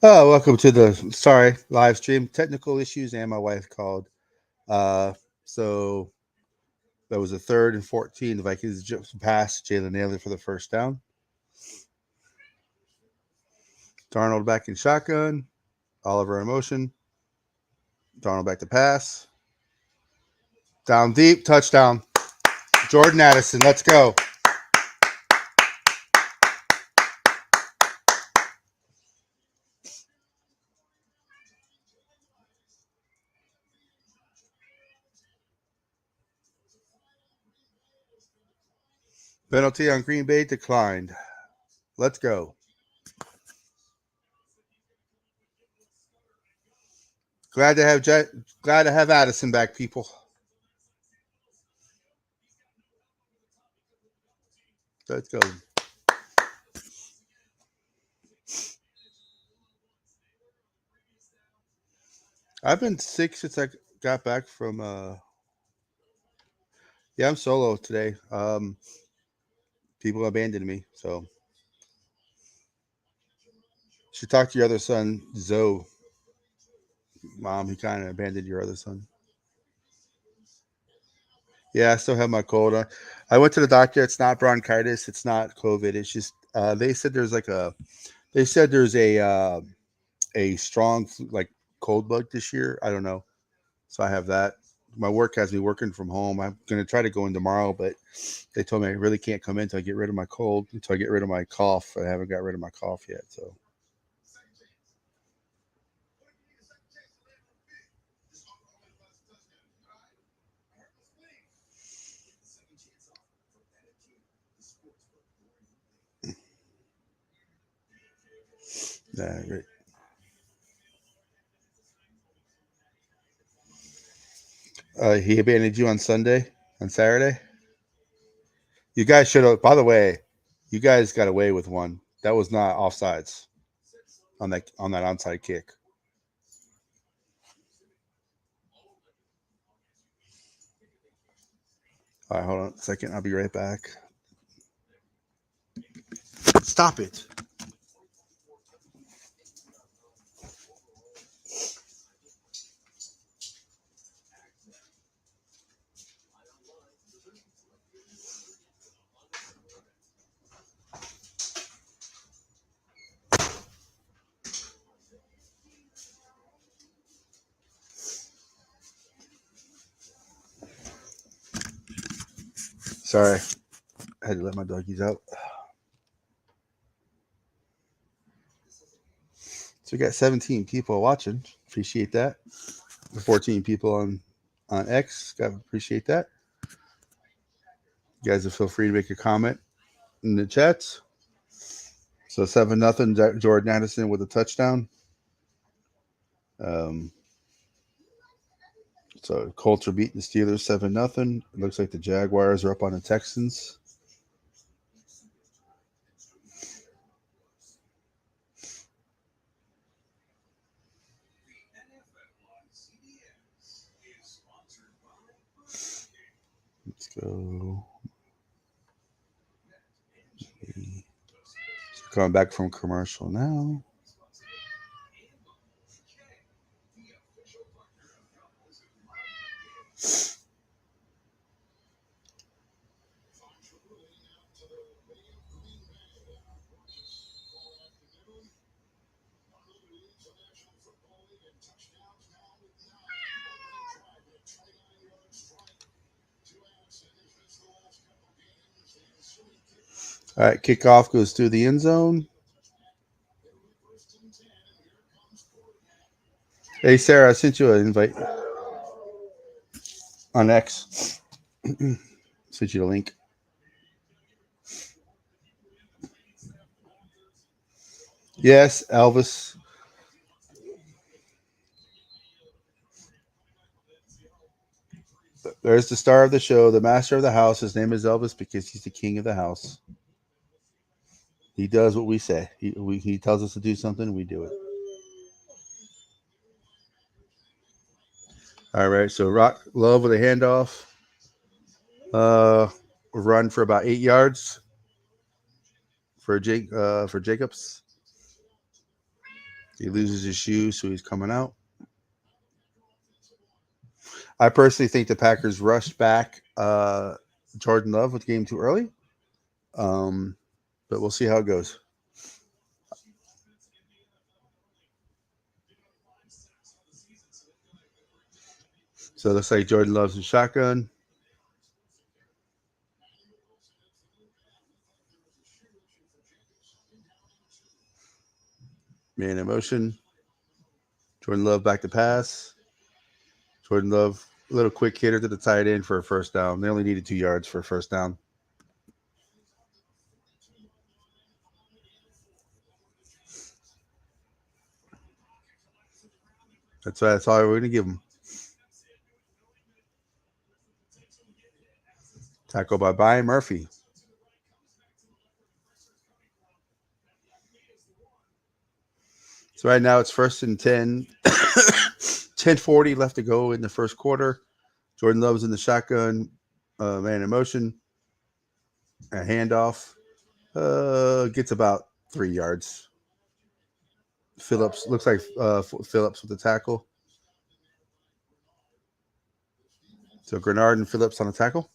Welcome to the live stream. Technical issues, and my wife called. So that was a third and 14. The Vikings just passed. Jalen Naylor for the first down. Darnold back in shotgun. Oliver in motion. Darnold back to pass. Down deep, touchdown. Jordan Addison, let's go. Penalty on Green Bay declined. Let's go. Glad to have Addison back, people. Let's go. I've been sick since I got back from yeah, I'm solo today. People abandoned me, so should talk to your other son, Zoe. Mom, he kind of abandoned your other son. Yeah, I still have my cold. I went to the doctor. It's not bronchitis. It's not COVID. It's just they said there's like a they said there's a strong like cold bug this year. I don't know. So I have that. My work has me working from home. I'm gonna try to go in tomorrow, but they told me I really can't come in until I get rid of my cold, until I get rid of my cough. I haven't got rid of my cough yet. So yeah, great. He abandoned you on Sunday, on Saturday. You guys should have. By the way, you guys got away with one. That was not offsides on that onside kick. All right, hold on a second. I'll be right back. Stop it. Sorry, I had to let my doggies out. So we got 17 people watching. Appreciate that. 14 people on X. Got appreciate that. You guys will feel free to make a comment in the chats. So 7-0. Jordan Addison with a touchdown. Um, so Colts are beating the Steelers 7-0. It looks like the Jaguars are up on the Texans. Let's go. Coming back from commercial now. All right, kickoff goes through the end zone. Hey, Sarah, I sent you an invite on X. Sent you the link. Yes, Elvis. There's the star of the show, the master of the house. His name is Elvis because he's the king of the house. He does what we say. He tells us to do something, we do it. All right, so Rock Love with a handoff. Run for about 8 yards for Jacobs. He loses his shoe, so he's coming out. I personally think the Packers rushed back Jordan Love with the game too early. Um, but we'll see how it goes. So it looks like Jordan Love's in shotgun. Man in motion. Jordan Love back to pass. Jordan Love, a little quick hitter to the tight end for a first down. They only needed 2 yards for a first down. That's all we're going to give them. Tackle by Brian Murphy. So right now it's first and 10. 10:40 left to go in the first quarter. Jordan Love's in the shotgun. Man in motion. A handoff. Gets about 3 yards. Phillips looks like Phillips with the tackle. So Grenard and Phillips on the tackle.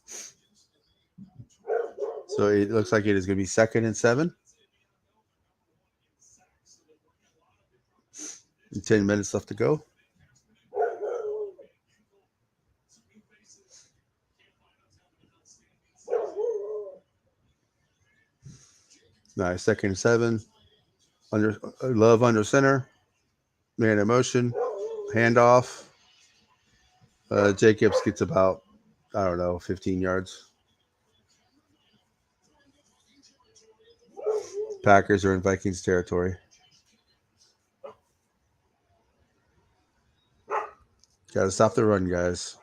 So it looks like it is going to be 2nd and 7. And 10 minutes left to go. Nice. 2nd and 7. Under Love under center. Man in motion. Handoff. Jacobs gets about, I don't know, 15 yards. Packers are in Vikings territory. Got to stop the run, guys.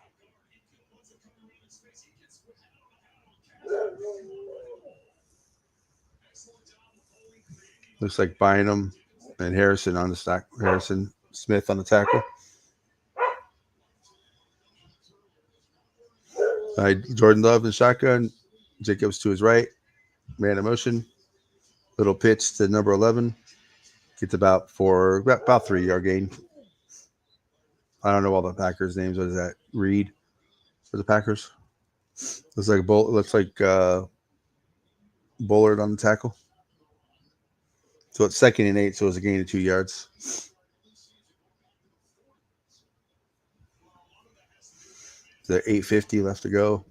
Looks like Bynum and Harrison on the stack. Harrison Smith on the tackle. Jordan Love in shotgun. Jacobs to his right. Man in motion. Little pitch to number 11. Gets about 3 yard gain. I don't know all the Packers names. What is that? Reed for the Packers. Looks like Bullard on the tackle. So it's 2nd and 8. So it's a gain of 2 yards. The 8:50 left to go.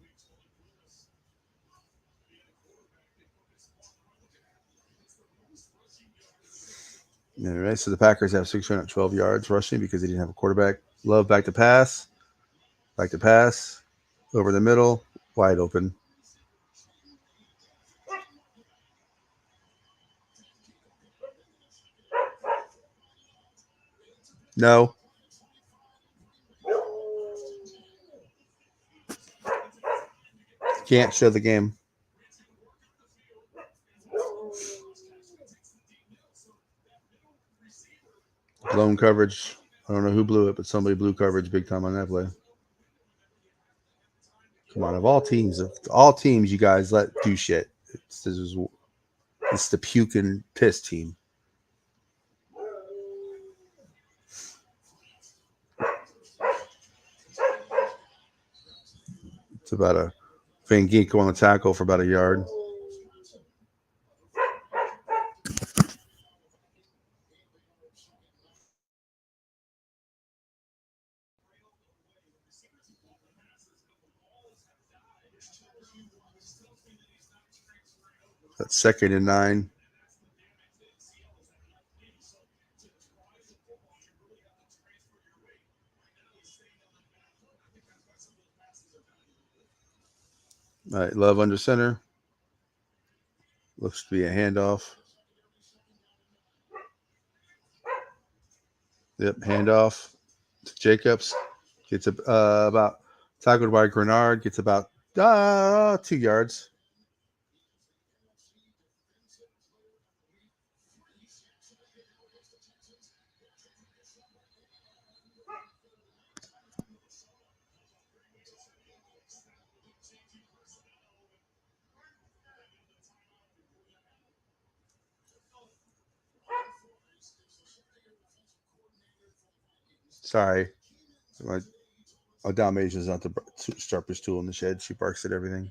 All right, so the Packers have 612 yards rushing because they didn't have a quarterback. Love back to pass. Back to pass. Over the middle. Wide open. No. Can't show the game. Blown coverage. I don't know who blew it, but somebody blew coverage big time on that play. Come on, of all teams, you guys let do shit. It's the puke and piss team. It's about a Van Ginkel on the tackle for about a yard. That's 2nd and 9. All right, Love under center. Looks to be a handoff. Yep, handoff to Jacobs. Gets about tackled by Grenard. Gets about 2 yards. Sorry, my Dalmatian's not the sharpest tool in the shed. She barks at everything.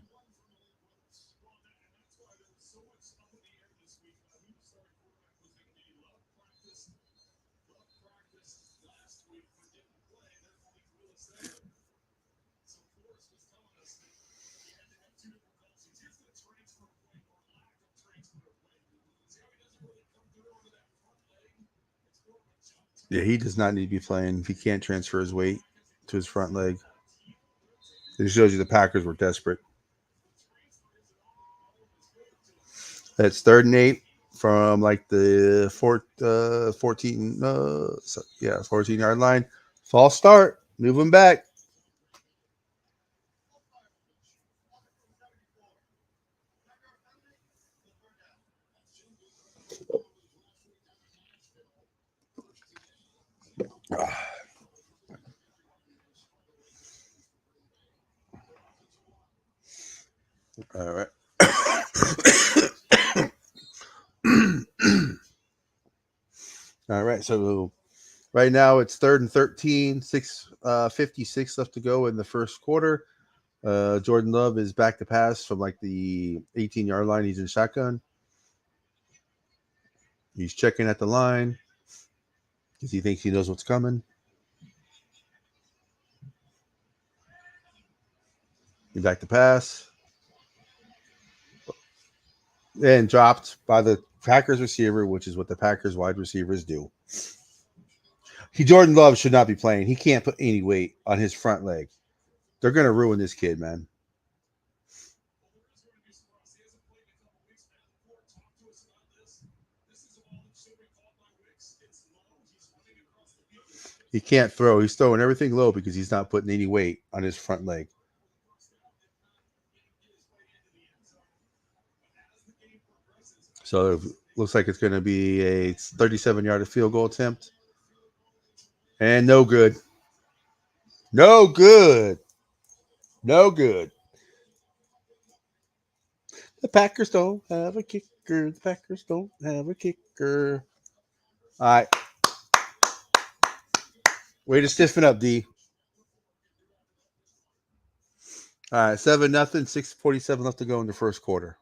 Yeah, he does not need to be playing if he can't transfer his weight to his front leg. It shows you the Packers were desperate. That's 3rd and 8 from like the 14, 14-yard line. False start. Move him back. All right. All right. So right now it's 3rd and 13, 56 left to go in the first quarter. Jordan Love is back to pass from like the 18-yard line. He's in shotgun. He's checking at the line because he thinks he knows what's coming. He's back to pass. And dropped by the Packers receiver, which is what the Packers wide receivers do. Jordan Love should not be playing. He can't put any weight on his front leg. They're going to ruin this kid, man. He can't throw. He's throwing everything low because he's not putting any weight on his front leg. So it looks like it's going to be a 37-yard field goal attempt. And no good. No good. No good. The Packers don't have a kicker. The Packers don't have a kicker. All right. Way to stiffen up, D. All right. 7-0. 6:47 left to go in the first quarter.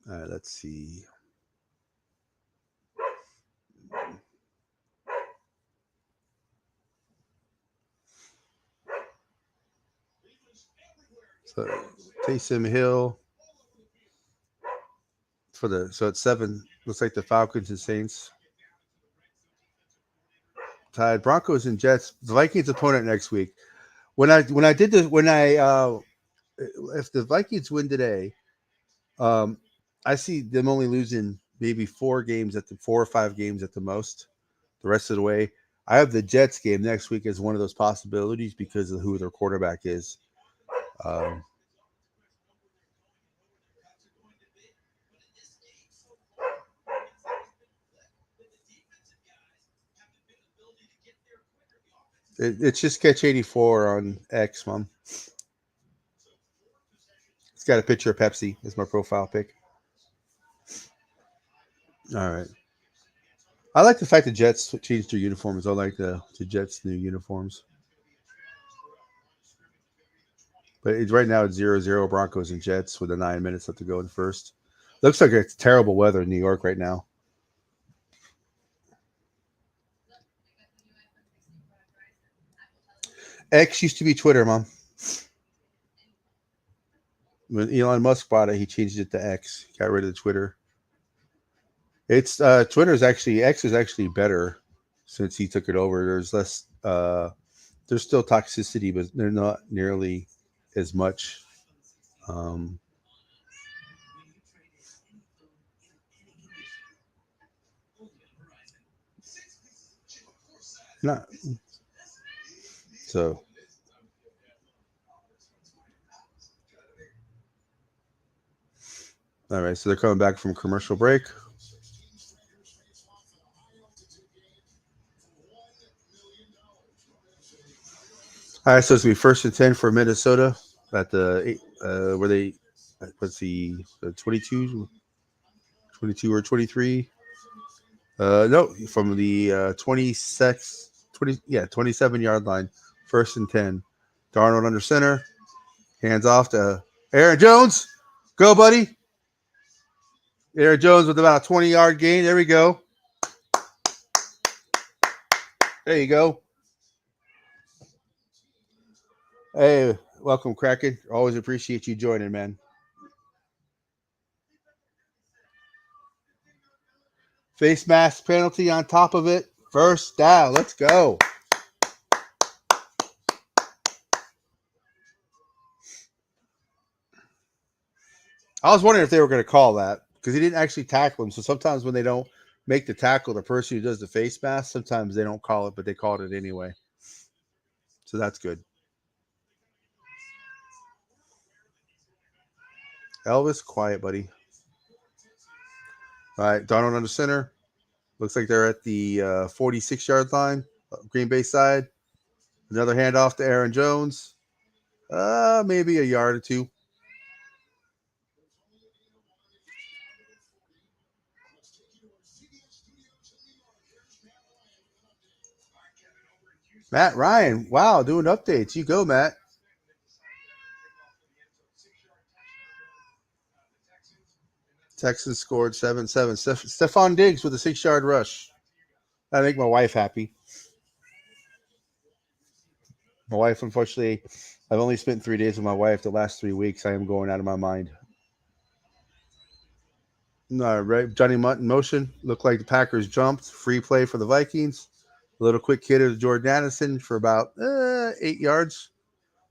All right. Let's see. So Taysom Hill so it's 7. Looks like the Falcons and Saints tied. Broncos and Jets. The Vikings opponent next week. If the Vikings win today, um, I see them only losing maybe 4 or 5 games at the most. The rest of the way, I have the Jets game next week as one of those possibilities because of who their quarterback is. Um, it's just Catch 84 on X, Mom. It's got a picture of Pepsi as my profile pic. All right. I like the fact the Jets changed their uniforms. I like the Jets' new uniforms. But right now it's 0-0 Broncos and Jets with the 9 minutes left to go in the first. Looks like it's terrible weather in New York right now. X used to be Twitter, Mom. When Elon Musk bought it, he changed it to X. Got rid of Twitter. It's Twitter is actually X is actually better since he took it over. There's less. There's still toxicity, but they're not nearly as much. Um, not so. All right, so they're coming back from commercial break. All right, so it's gonna be first and 10 for Minnesota at the where they what's the 22, 22 or 23? No, from the 26, 20, yeah, 27-yard line, first and 10. Darnold under center, hands off to Aaron Jones. Go, buddy. Aaron Jones with about a 20-yard gain. There we go. There you go. Hey, welcome, Kraken. Always appreciate you joining, man. Face mask penalty on top of it. First down. Let's go. I was wondering if they were going to call that because he didn't actually tackle him. So sometimes when they don't make the tackle, the person who does the face mask, sometimes they don't call it, but they called it anyway. So that's good. Elvis, quiet, buddy. All right, Donald under center. Looks like they're at the 46-yard line, Green Bay side. Another handoff to Aaron Jones. Maybe a yard or two. Matt Ryan, wow, doing updates. You go, Matt. Texans scored 7-7. Stephon Diggs with a 6-yard rush. I make my wife happy. My wife, unfortunately, I've only spent 3 days with my wife. The last 3 weeks, I am going out of my mind. All right, Johnny Mutt in motion. Looked like the Packers jumped. Free play for the Vikings. A little quick hit of Jordan Addison for about 8 yards.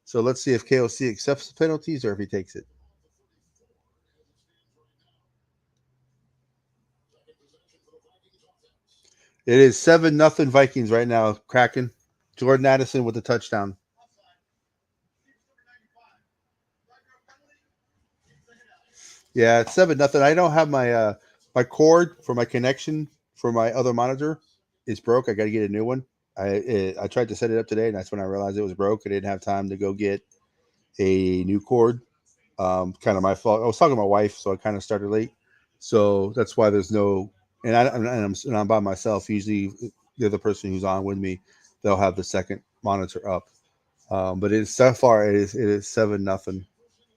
So let's see if KOC accepts the penalties or if he takes it. It is 7-0 Vikings right now, Kraken. Jordan Addison with the touchdown. Yeah, it's 7-0. I don't have my cord for my connection for my other monitor is broke. I got to get a new one. I tried to set it up today, and that's when I realized it was broke. I didn't have time to go get a new cord. Kind of my fault. I was talking to my wife, so I kind of started late. So that's why there's no. And I'm by myself. Usually, the other person who's on with me, they'll have the second monitor up. But it's so far it is 7-0.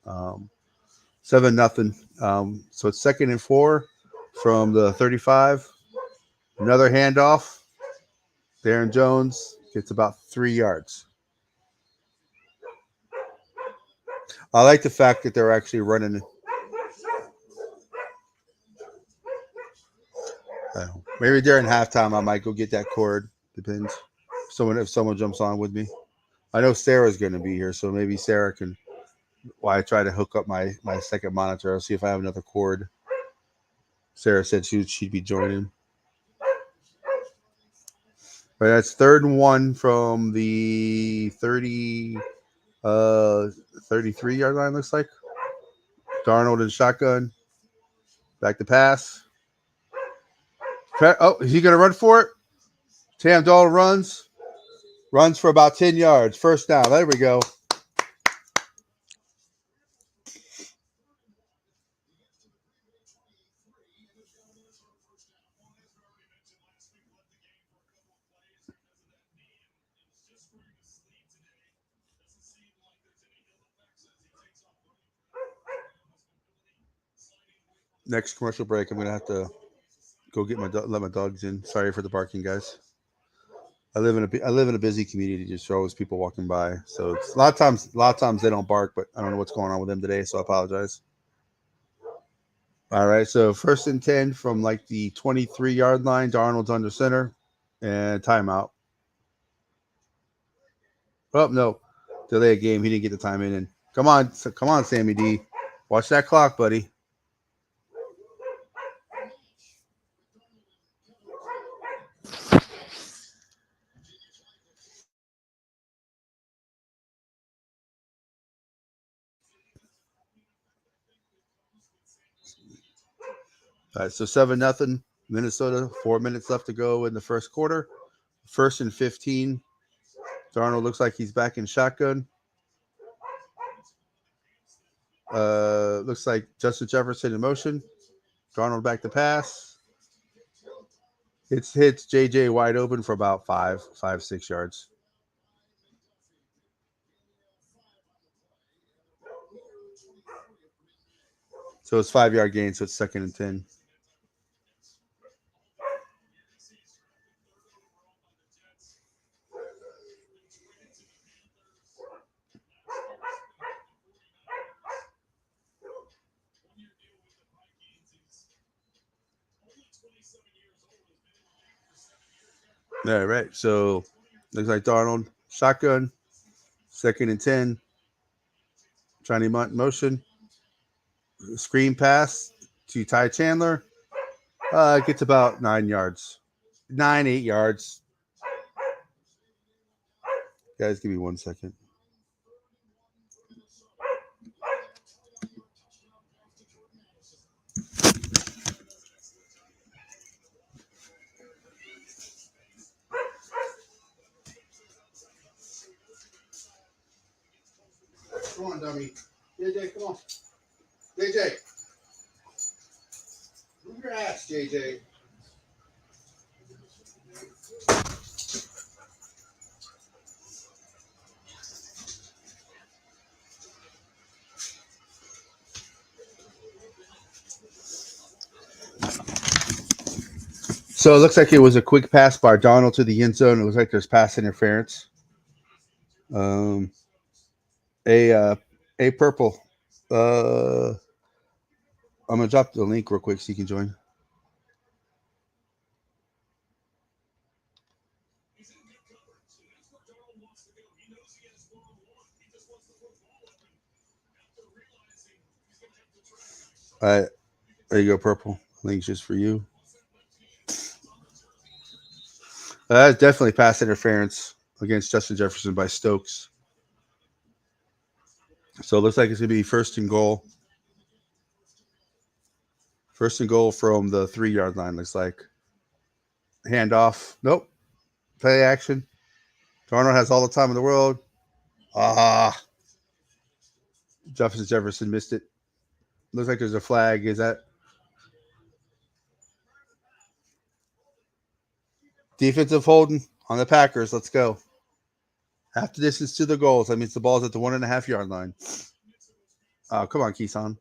7-0. So it's second and 4 from the 35. Another handoff. Darren Jones gets about 3 yards. I like the fact that they're actually running. Maybe during halftime, I might go get that cord. Depends. If someone jumps on with me, I know Sarah's going to be here, so maybe Sarah can. Why I try to hook up my second monitor. I'll see if I have another cord. Sarah said she'd be joining. But that's third and 1 from the uh 33-yard line. Looks like Darnold in shotgun. Back to pass. Oh, is he going to run for it? Tam Darnold runs for about 10 yards. First down. There we go. Next commercial break. I'm going to have to go let my dogs in. Sorry for the barking, guys. I live in a busy community. Just always people walking by. So it's a lot of times they don't bark, but I don't know what's going on with them today. So I apologize. All right. So first and 10 from like the 23-yard line. Darnold's under center and timeout. Oh no, delay a game. He didn't get the time in. And come on, Sammy D. Watch that clock, buddy. All right, so 7-0 Minnesota. 4 minutes left to go in the first quarter. 1st and 15. Darnold looks like he's back in shotgun. Looks like Justin Jefferson in motion. Darnold back to pass. Hits JJ wide open for about 6 yards. So it's 5-yard gain. So it's 2nd and 10. All right. So looks like Darnold shotgun. 2nd and 10. Johnny Munt motion. Screen pass to Ty Chandler. Gets about 9 yards. 8 yards. Guys, give me 1 second. Come on, dummy. JJ, come on. JJ. Move your ass, JJ. So it looks like it was a quick pass by Donald to the end zone. It looks like there's pass interference. A purple. I'm gonna drop the link real quick so you can join. All right, there you go, purple. Link's just for you. That's definitely pass interference against Justin Jefferson by Stokes. So it looks like it's gonna be 1st and goal. 1st and goal from the 3-yard line. Looks like handoff. Nope. Play action. Darnold has all the time in the world. Jefferson missed it. Looks like there's a flag. Is that defensive holding on the Packers? Let's go. Half the distance to the goals. That means the ball's at the 1.5-yard line. Oh, come on, Keeson.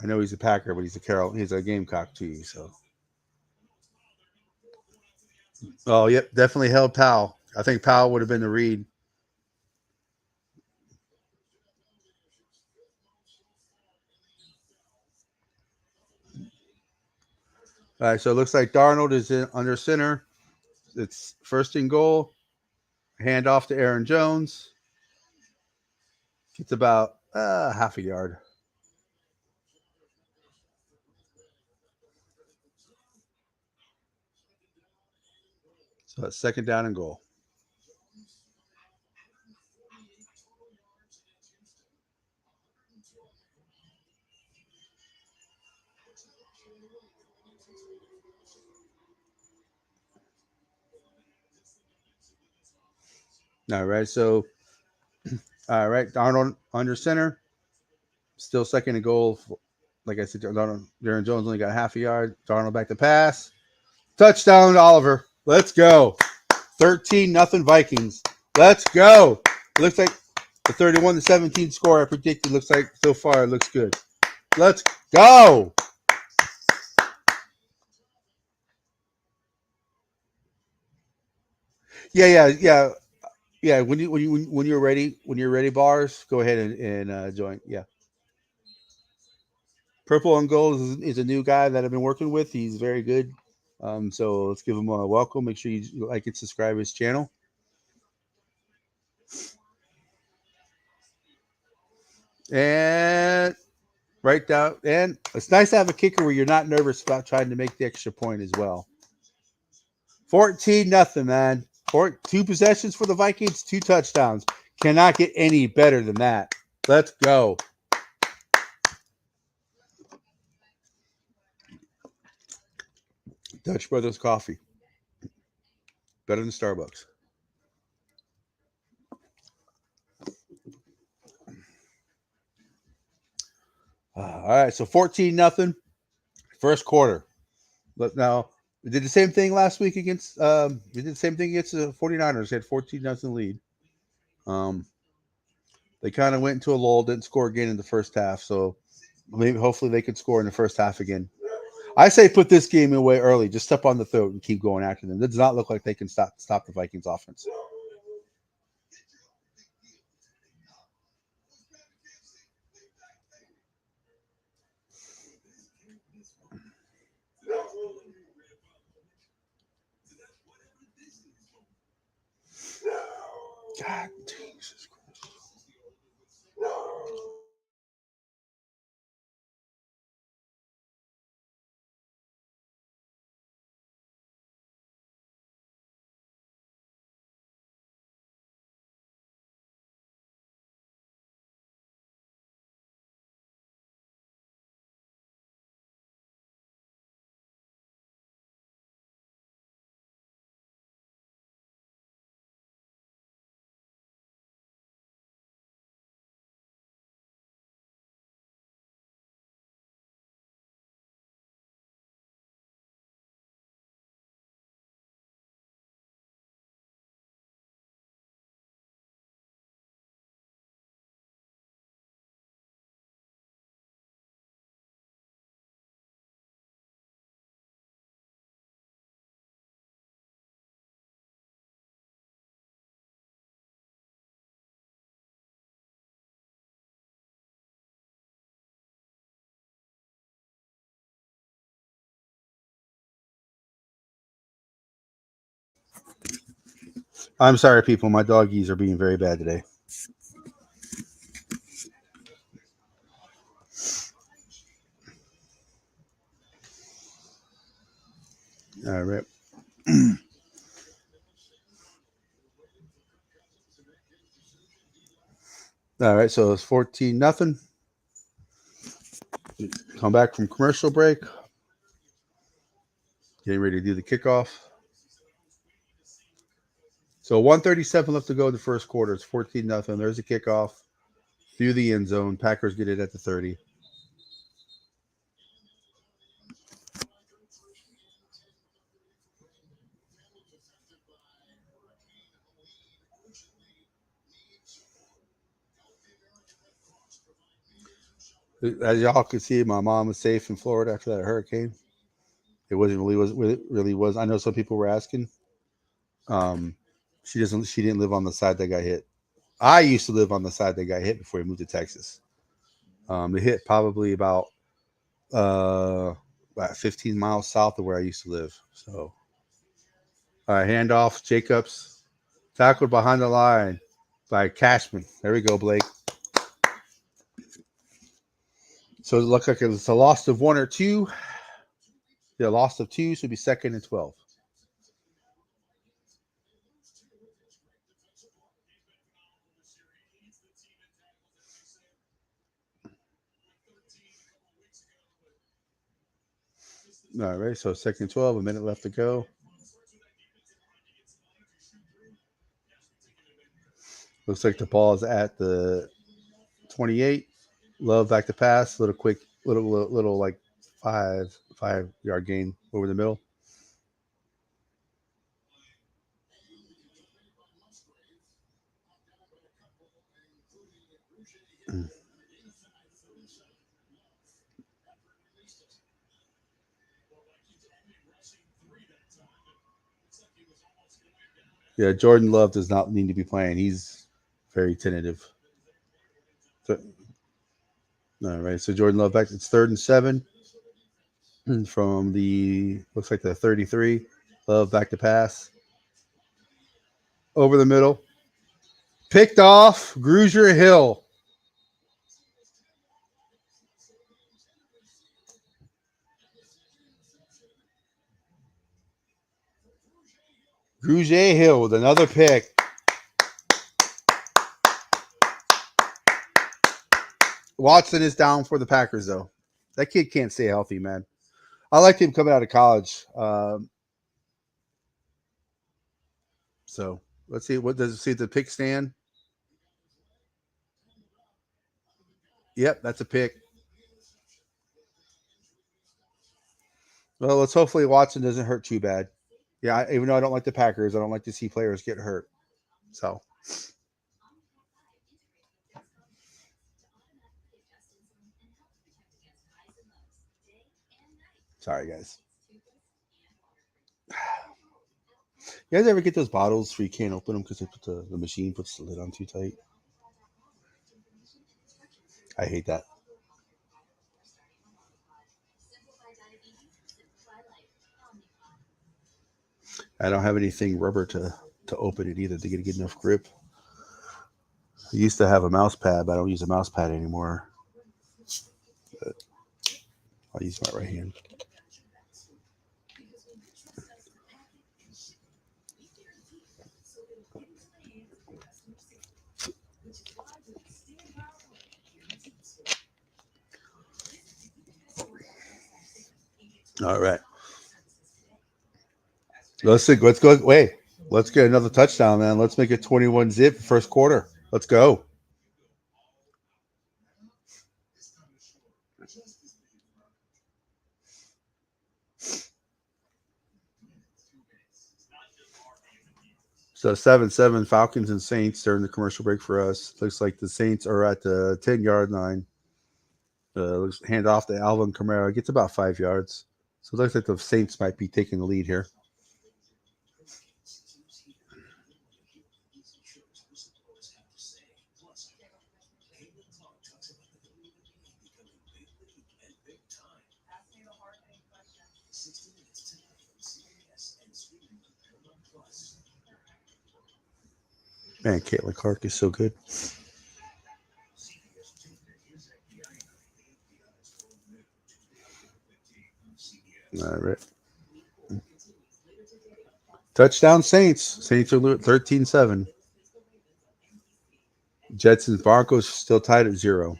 I know he's a Packer, but he's a Gamecock too. So, oh, yep, definitely held Powell. I think Powell would have been the read. All right, so it looks like Darnold is under center. It's 1st and goal. Hand off to Aaron Jones. It's about half a yard. So it's 2nd down and goal. All right, so all right, Darnold under center. Still 2nd and goal. Like I said, Aaron Jones only got half a yard. Darnold back to pass. Touchdown, Oliver. Let's go. 13-0 Vikings. Let's go. It looks like the 31-17 score I predicted looks like so far it looks good. Let's go. Yeah. When you're ready, bars, go ahead and join. Yeah. Purple and Gold is a new guy that I've been working with. He's very good. So let's give him a welcome. Make sure you like and subscribe his channel. And right down. And it's nice to have a kicker where you're not nervous about trying to make the extra point as well. 14-0, man. 2 possessions for the Vikings, 2 touchdowns. Cannot get any better than that. Let's go. Dutch Brothers coffee. Better than Starbucks. All right, so 14-0. First quarter. But now we did the same thing last week against we did the same thing against the 49ers. They had 14-0 lead. They kind of went into a lull, didn't score again in the first half, so maybe hopefully they could score in the first half again. I say put this game away early. Just step on the throat and keep going after them. It does not look like they can stop the Vikings offense. God, Jesus Christ. I'm sorry, people. My doggies are being very bad today. All right. All right. So it's 14-0. Come back from commercial break. Getting ready to do the kickoff. So 137 left to go in the first quarter. It's 14-0. There's a kickoff through the end zone. Packers get it at the 30. As y'all can see, my mom was safe in Florida after that hurricane. It wasn't really was it really was. I know some people were asking. Um, she didn't live on the side that got hit. I used to live on the side that got hit before we moved to Texas. It hit probably about 15 miles south of where I used to live. So, all right, handoff. Jacobs tackled behind the line by Cashman. There we go, Blake. So it looked like it's a loss of 1 or 2. Yeah, loss of 2, so it'd be 2nd and 12. All right, so 2nd and 12, a minute left to go. Looks like the ball is at the 28. Love back to pass. Little quick, little like 5 yard gain over the middle. Yeah, Jordan Love does not need to be playing. He's very tentative. So, all right, so Jordan Love back. It's 3rd and 7 from the looks like the 33. Love back to pass over the middle. Picked off. Grugier Hill. Grugier Hill with another pick. Watson is down for the Packers though. That kid can't stay healthy, man. I liked him coming out of college. So let's see. What does it see the pick stand? Yep, that's a pick. Well, let's hopefully Watson doesn't hurt too bad. Yeah, even though I don't like the Packers, I don't like to see players get hurt. So sorry, guys. You guys ever get those bottles where you can't open them because they put the machine puts the lid on too tight? I hate that. I don't have anything rubber to open it either to get a good enough grip. I used to have a mouse pad, but I don't use a mouse pad anymore. But I'll use my right hand. All right. Let's see. Let's go. Wait. Let's get another touchdown, man. Let's make it 21 zip first quarter. Let's go. So 7-7 Falcons and Saints during the commercial break for us. Looks like the Saints are at the 10-yard line. Looks hand off to Alvin Kamara. Gets about 5 yards. So it looks like the Saints might be taking the lead here. Man, Caitlin Clark is so good. All right. Touchdown Saints. Saints are 13-7. Jets and Broncos still tied at 0.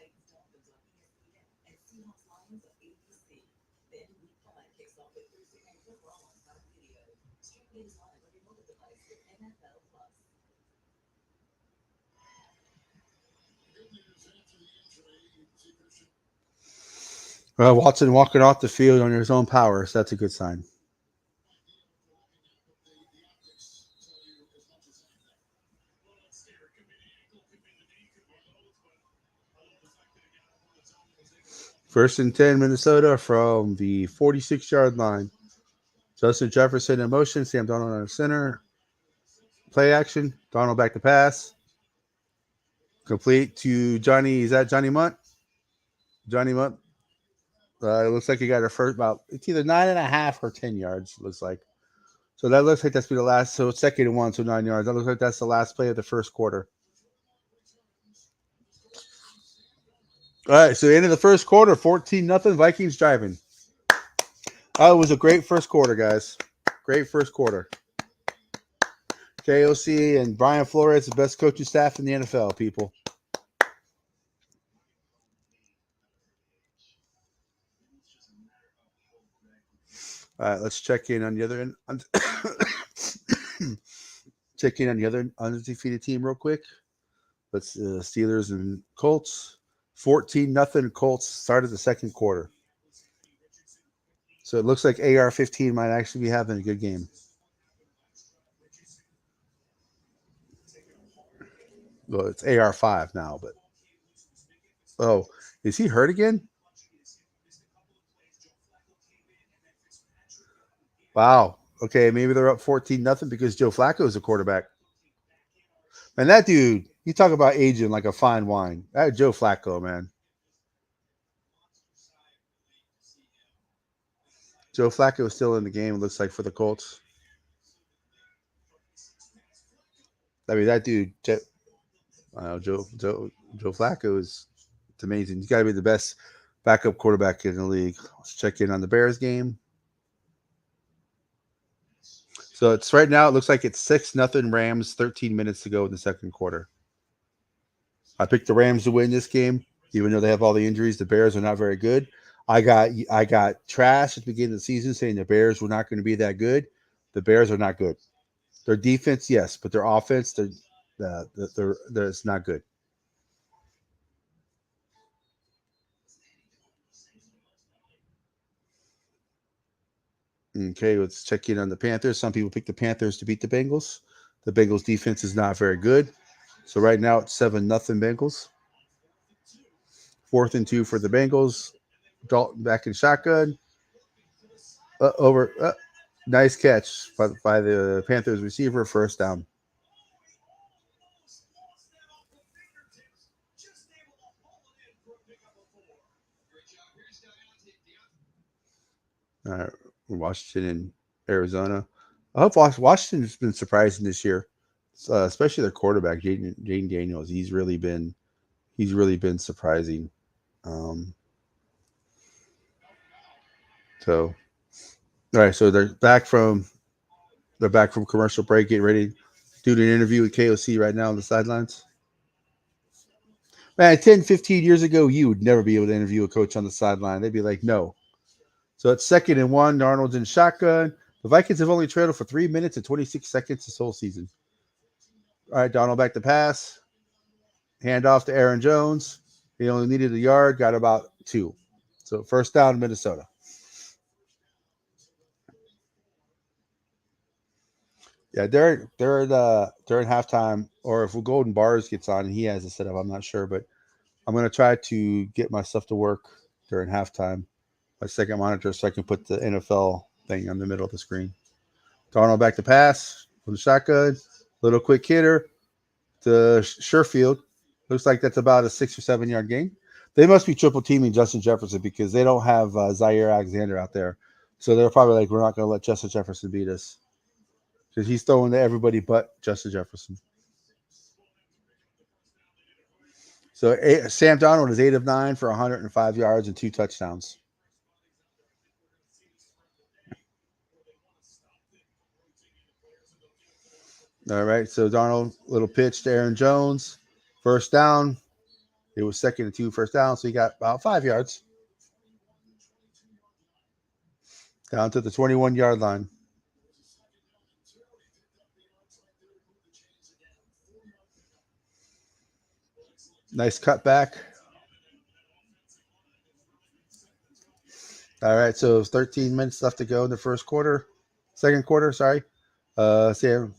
Watson walking off the field on his own power, so that's a good sign. First and 10, Minnesota from the 46-yard line. Justin Jefferson in motion. Sam Donald on the center. Play action. Donald back to pass. Complete to Johnny. Is that Johnny Munt? Johnny Munt. It looks like he got a first about, it's either 9.5 or 10 yards, it looks like. So that looks like that's be the last. So it's 2nd and 1, so 9 yards. That looks like that's the last play of the first quarter. All right, so end of the first quarter, 14-0, Vikings driving. It was a great first quarter, guys. Great first quarter. KOC and Brian Flores, the best coaching staff in the NFL, people. All right, let's check in on the other end. Check in on the other undefeated team real quick. Let's Steelers and Colts. 14-0 Colts started the second quarter. So it looks like AR-15 might actually be having a good game. Well, it's AR-5 now, but oh, is he hurt again? Wow. Okay, maybe they're up 14-0 because Joe Flacco is a quarterback. And that dude, you talk about aging like a fine wine. That Joe Flacco, man. Joe Flacco is still in the game, it looks like, for the Colts. I mean, that dude, Joe Flacco is it's amazing. He's got to be the best backup quarterback in the league. Let's check in on the Bears game. So it's right now. It looks like it's 6-0 Rams. 13 minutes to go in the second quarter. I picked the Rams to win this game, even though they have all the injuries. The Bears are not very good. I got trash at the beginning of the season saying the Bears were not going to be that good. The Bears are not good. Their defense, yes, but their offense, it's not good. Okay, let's check in on the Panthers. Some people pick the Panthers to beat the Bengals. The Bengals defense is not very good. So right now it's 7-0 Bengals. 4th and 2 for the Bengals. Dalton back in shotgun. Over. Nice catch by the Panthers receiver. First down. Uh, Washington and Arizona. I hope Washington's been surprising this year, especially their quarterback Jaden Daniels. He's really been surprising. Um, so all right, so they're back from commercial break, getting ready to do an interview with KOC right now on the sidelines. Man, 10, 15 years ago, you would never be able to interview a coach on the sideline. They'd be like, no. So it's 2nd and 1. Darnold's in shotgun. The Vikings have only trailed for 3 minutes and 26 seconds this whole season. All right, Darnold back to pass. Hand off to Aaron Jones. He only needed a yard, got about 2. So first down, Minnesota. Yeah, during halftime, or if Golden Bars gets on and he has it set up, I'm not sure, but I'm gonna try to get my stuff to work during halftime. My second monitor, so I can put the NFL thing on the middle of the screen. Darnold back to pass from the shotgun, little quick hitter to Sherfield. Looks like that's about a 6 or 7 yard gain. They must be triple teaming Justin Jefferson because they don't have Zaire Alexander out there. So they're probably like, we're not going to let Justin Jefferson beat us because he's throwing to everybody but Justin Jefferson. So Sam Donald is 8 of 9 for 105 yards and 2 touchdowns. All right. So Donald, little pitch to Aaron Jones. First down. It was 2nd and 2, first down. So he got about 5 yards down to the 21-yard line. Nice cutback. All right. So 13 minutes left to go in the first quarter. Second quarter, sorry. Sam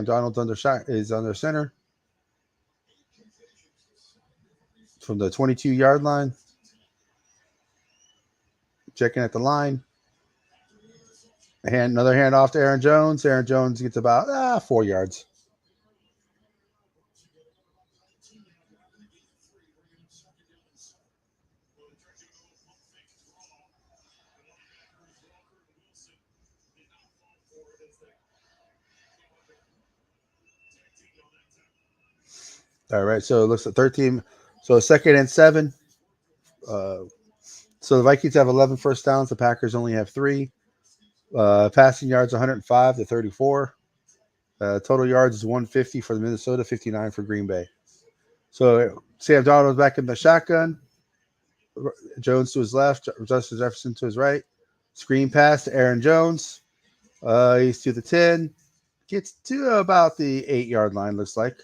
Donald's under shot is under center from the 22-yard line. Checking at the line. Another hand off to Aaron Jones. Aaron Jones gets about 4 yards. All right. So it looks at 13. So 2nd and 7. Uh, so the Vikings have 11 first downs. The Packers only have 3. Passing yards 105 to 34. Total yards is 150 for the Minnesota, 59 for Green Bay. So Sam Donald back in the shotgun. Jones to his left, Justin Jefferson to his right. Screen pass to Aaron Jones. He's to the 10. Gets to about the 8-yard line, looks like.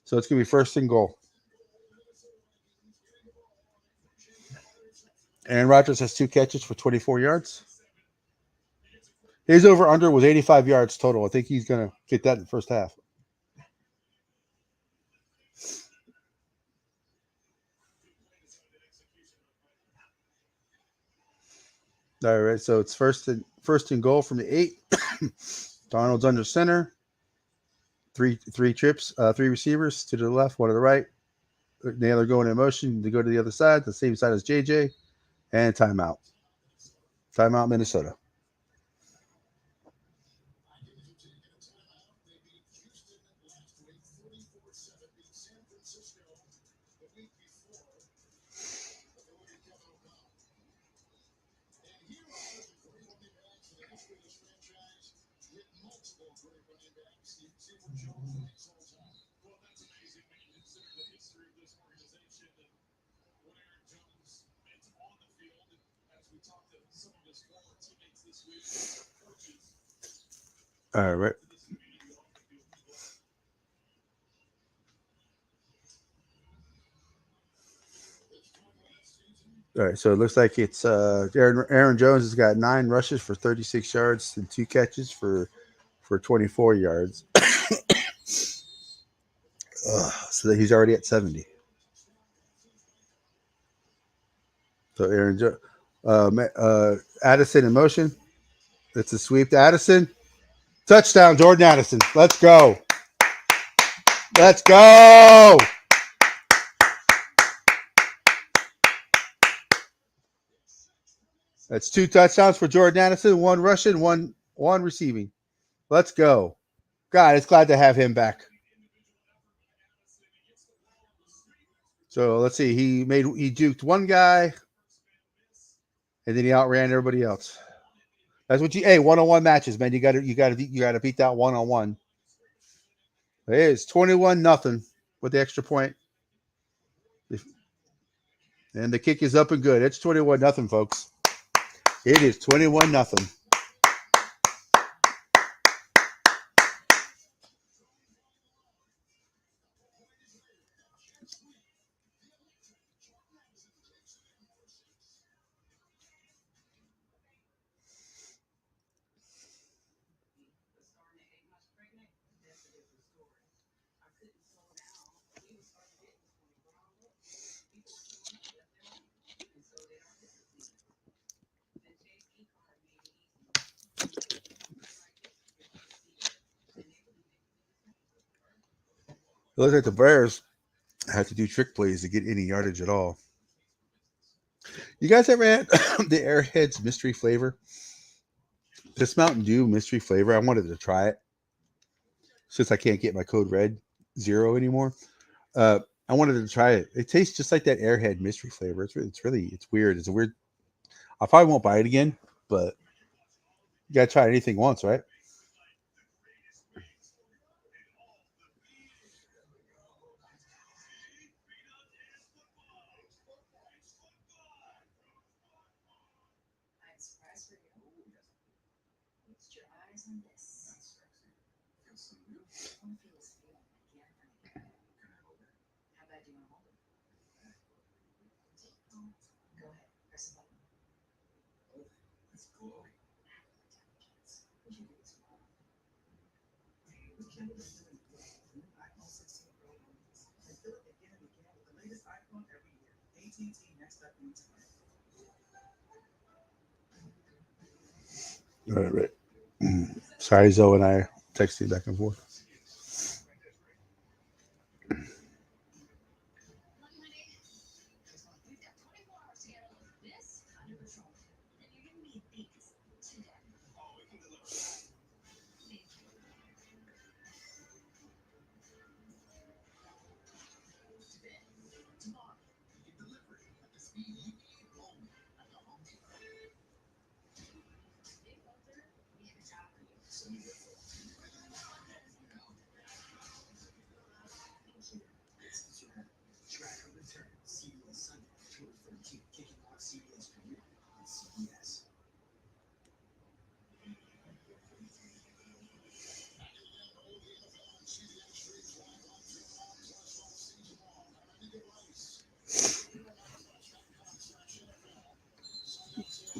So it's going to be 1st and goal. Aaron Rodgers has 2 catches for 24 yards. His over under was 85 yards total. I think he's going to get that in the first half. All right, so it's first and goal from the 8. Donald's under center. Three trips, 3 receivers to the left, one to the right. Naylor going in motion to go to the other side, the same side as JJ, and timeout. Timeout, Minnesota. All right. All right. So it looks like it's Aaron Jones has got 9 rushes for 36 yards and 2 catches for 24 yards. So that he's already at 70. So Addison in motion. It's a sweep to Addison. Touchdown, Jordan Addison. Let's go. Let's go. That's 2 touchdowns for Jordan Addison, 1 rushing, one receiving. Let's go. God, it's glad to have him back. So let's see. He juked one guy, and then he outran everybody else. That's what you. Hey, 1-on-1 matches, man. You got to beat that 1-on-1. It's 21-0 with the extra point, and the kick is up and good. It's 21-0, folks. It is 21-0. It looks like the Bears had to do trick plays to get any yardage at all. You guys ever had the Airheads mystery flavor? This Mountain Dew mystery flavor. I wanted to try it since I can't get my code red 0 anymore. Uh, I wanted to try it. It tastes just like that Airhead mystery flavor. It's weird. It's a weird. I probably won't buy it again, but you gotta try anything once, right? Right, right. Sorry, Zoe and I texting back and forth.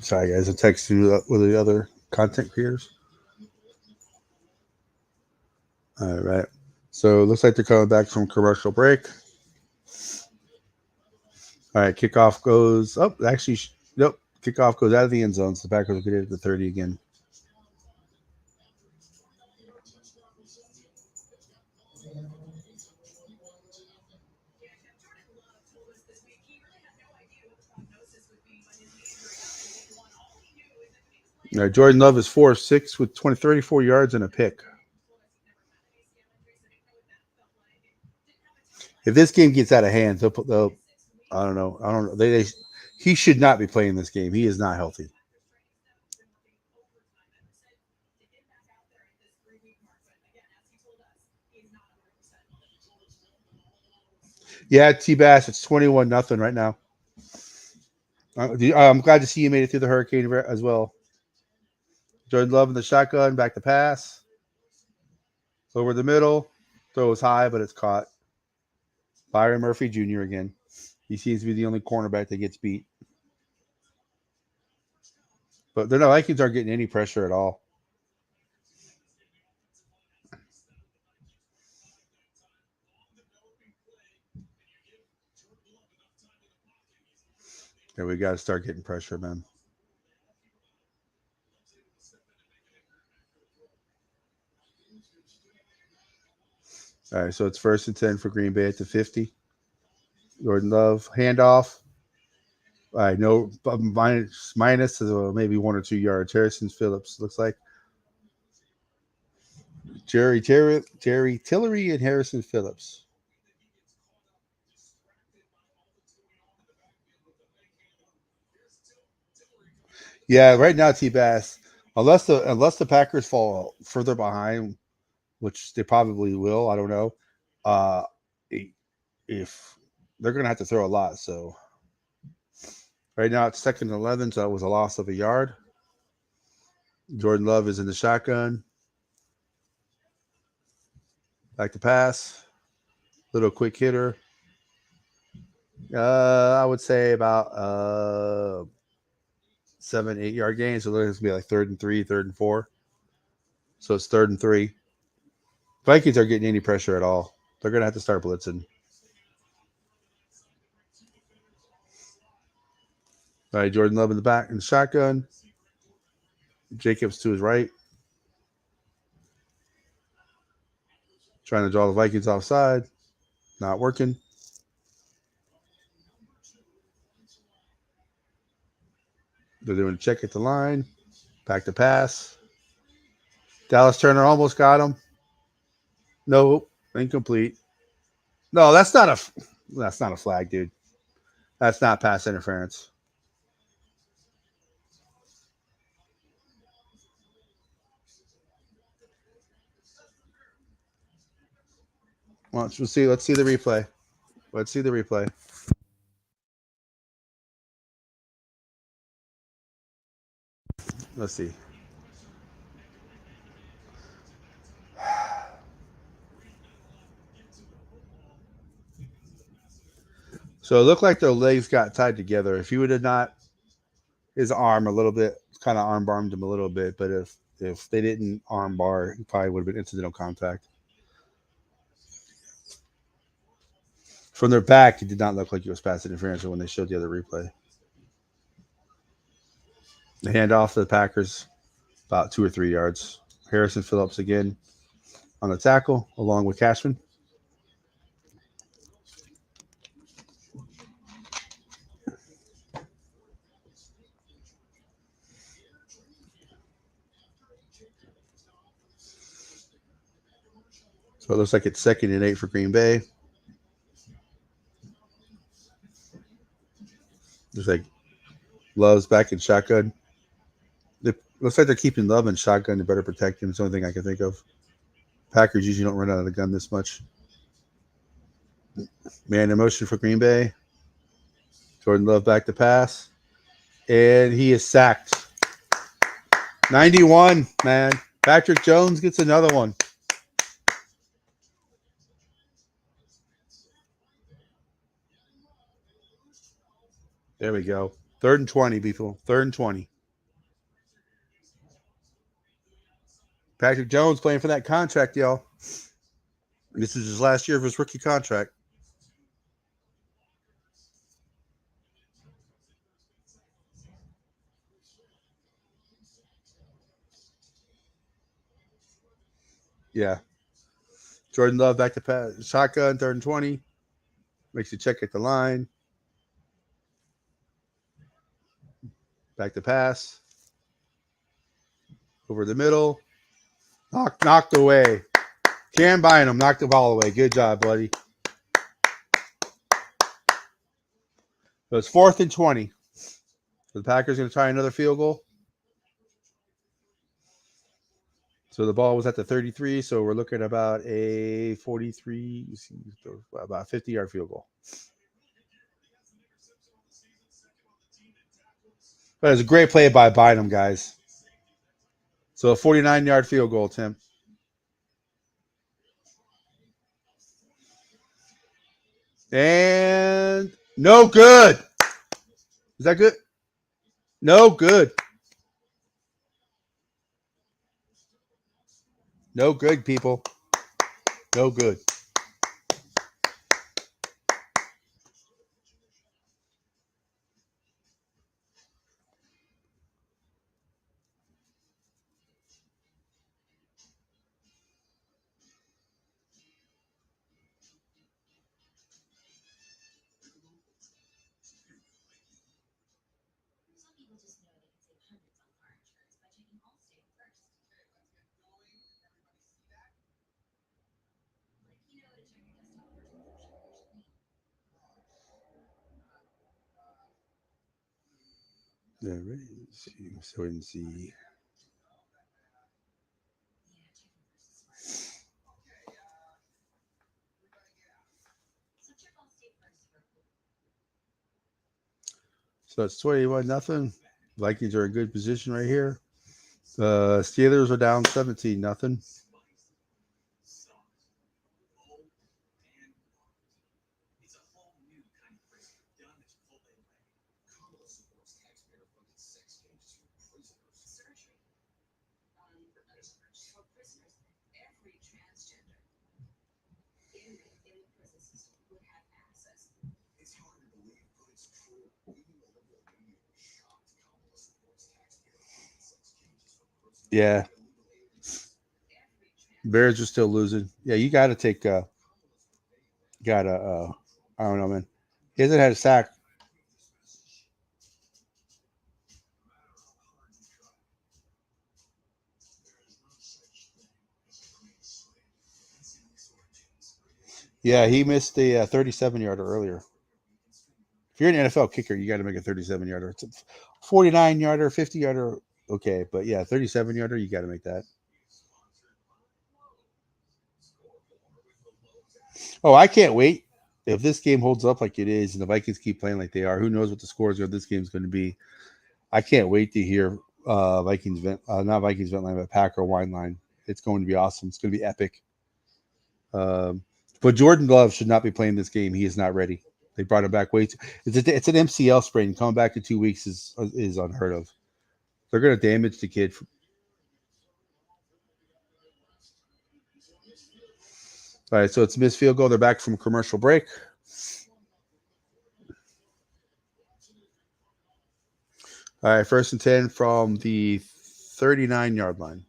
Sorry, guys. I'm texting with the other content creators. All right. So it looks like they're coming back from commercial break. All right. Kickoff goes. Oh, actually, nope. Kickoff goes out of the end zone. So the Packers will get it at the 30 again. All right, Jordan Love is 4-6 with 34 yards and a pick. If this game gets out of hand, they'll I don't know. I don't know. He should not be playing this game. He is not healthy. Yeah, T Bass, it's 21-0 right now. I'm glad to see you made it through the hurricane as well. Jordan Love in the shotgun, back to pass. Over the middle. Throws high, but it's caught. Byron Murphy Jr. again. He seems to be the only cornerback that gets beat. But the Vikings aren't getting any pressure at all. And we got to start getting pressure, man. All right, so it's 1st and 10 for Green Bay at the 50. Jordan Love, handoff. All right, no minus maybe 1 or 2 yards. Harrison Phillips looks like Jerry Tillery and Harrison Phillips. Yeah, right now T-Bass, unless the Packers fall further behind, which they probably will, I don't know. Uh, if they're gonna have to throw a lot, so right now it's 2nd and 11, so it was a loss of a yard. Jordan Love is in the shotgun. Back to pass. Little quick hitter. I would say about 7, 8 yard gain. So it's gonna be like 3rd and 3, 3rd and 4. So it's 3rd and 3. Vikings aren't getting any pressure at all. They're gonna have to start blitzing. All right, Jordan Love in the back in the shotgun. Jacobs to his right. Trying to draw the Vikings offside. Not working. They're doing a check at the line. Back to pass. Dallas Turner almost got him. Nope. Incomplete. No, that's not a flag, dude. That's not pass interference. Well, let's see. Let's see the replay. Let's see the replay. Let's see. So it looked like their legs got tied together. If he would have not his arm a little bit, kind of arm barmed him a little bit, but if they didn't arm bar, he probably would have been incidental contact. From their back, it did not look like it was pass interference when they showed the other replay. The handoff to the Packers, about 2 or 3 yards. Harrison Phillips again on the tackle, along with Cashman. So it looks like it's 2nd and 8 for Green Bay. Looks like Love's back in shotgun. It looks like they're keeping Love in shotgun to better protect him. It's the only thing I can think of. Packers usually don't run out of the gun this much. Man in motion for Green Bay. Jordan Love back to pass. And he is sacked. 91, man. Patrick Jones gets another one. There we go. 3rd and 20, people. 3rd and 20. Patrick Jones playing for that contract, y'all. This is his last year of his rookie contract. Yeah. Jordan Love back to pass. Shotgun, 3rd and 20. Makes a check at the line. Back to pass. Over the middle. Knocked away. Cam Bynum knocked the ball away. Good job, buddy. So it's 4th and 20. So the Packers going to try another field goal. So the ball was at the 33. So we're looking at about a 43, about 50-yard field goal. But it was a great play by Bynum, guys. So a 49-yard field goal attempt. And no good. Is that good? No good. No good, people. No good. There it is. So in see. So it's 21-0. Vikings are in good position right here. Steelers are down 17-0. Yeah, Bears are still losing. Yeah, you got to take. Got to. I don't know, man. He hasn't had a sack. Yeah, he missed a 37-yarder earlier. If you're an NFL kicker, you got to make a 37-yarder. It's a 49-yarder, 50-yarder, okay, but yeah, 37-yarder, you got to make that. Oh, I can't wait. If this game holds up like it is and the Vikings keep playing like they are, who knows what the scores of this game is going to be. I can't wait to hear Vikings vent, not Vikings vent line, but Packer wine line. It's going to be awesome. It's going to be epic. But Jordan Love should not be playing this game. He is not ready. They brought him back way too. It's an MCL sprain. Coming back in 2 weeks is unheard of. They're going to damage the kid. All right, so it's missed field goal. They're back from commercial break. All right, 1st and 10 from the 39-yard line.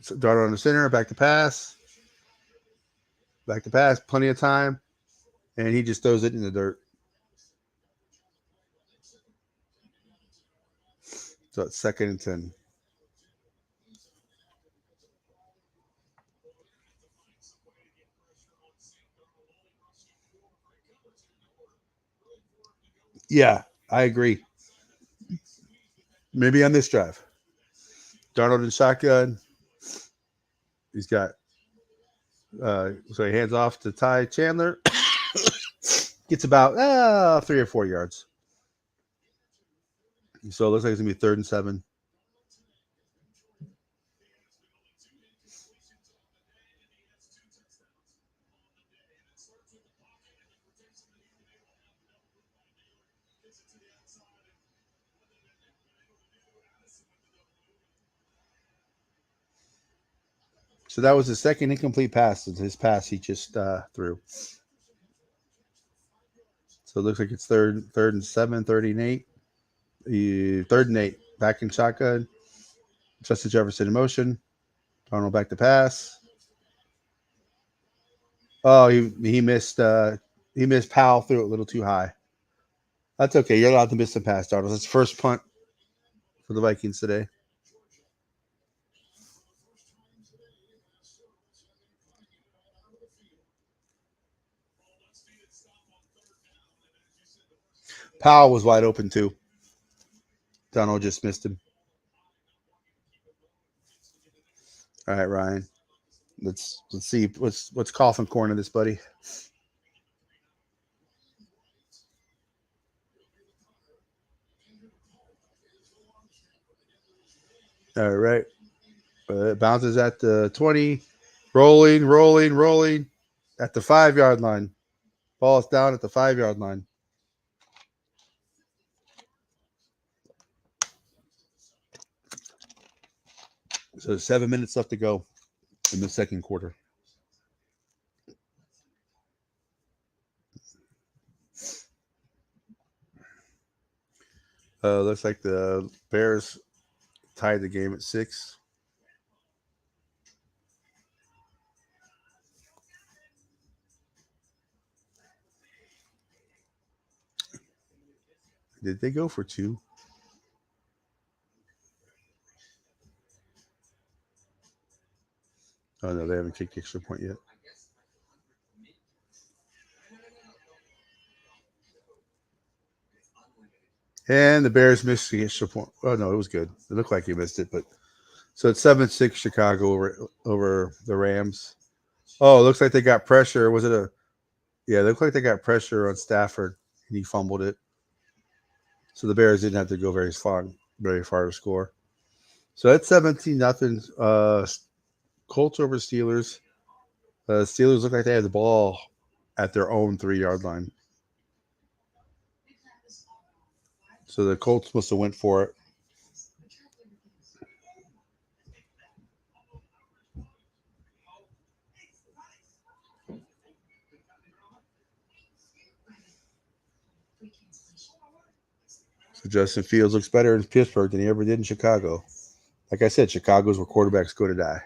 So dart on the center, back to pass. Back to pass, plenty of time. And he just throws it in the dirt. So it's 2nd and 10. Yeah, I agree. Maybe on this drive. Darnold in shotgun. He's got so he hands off to Ty Chandler. Gets about 3 or 4 yards. So it looks like it's gonna be 3rd and 7. So that was his second incomplete pass. His pass he just threw. So it looks like it's third and 7, 38. 3rd and 8. Back in shotgun. Justin Jefferson in motion. Darnold back to pass. Oh, he missed Powell, threw it a little too high. That's okay. You're allowed to miss the pass, Darnold. That's first punt for the Vikings today. Powell was wide open too. Darnold just missed him. All right, Ryan. Let's see what's coffin corner this, buddy. All right. It bounces at the 20. Rolling. At the 5 yard line. Ball is down at the 5 yard line. So 7 minutes left to go in the second quarter. Looks like the Bears tied the game at 6. Did they go for 2? Oh, no, they haven't kicked the extra point yet. And the Bears missed the extra point. Oh, no, it was good. It looked like he missed it. But so it's 7-6 Chicago over the Rams. Oh, it looks like they got pressure. Was it a – yeah, it looked like they got pressure on Stafford, and he fumbled it. So the Bears didn't have to go very far to score. So that's 17-0. Colts over Steelers. Steelers look like they had the ball at their own 3 yard line. So the Colts must have went for it. So Justin Fields looks better in Pittsburgh than he ever did in Chicago. Like I said, Chicago's where quarterbacks go to die.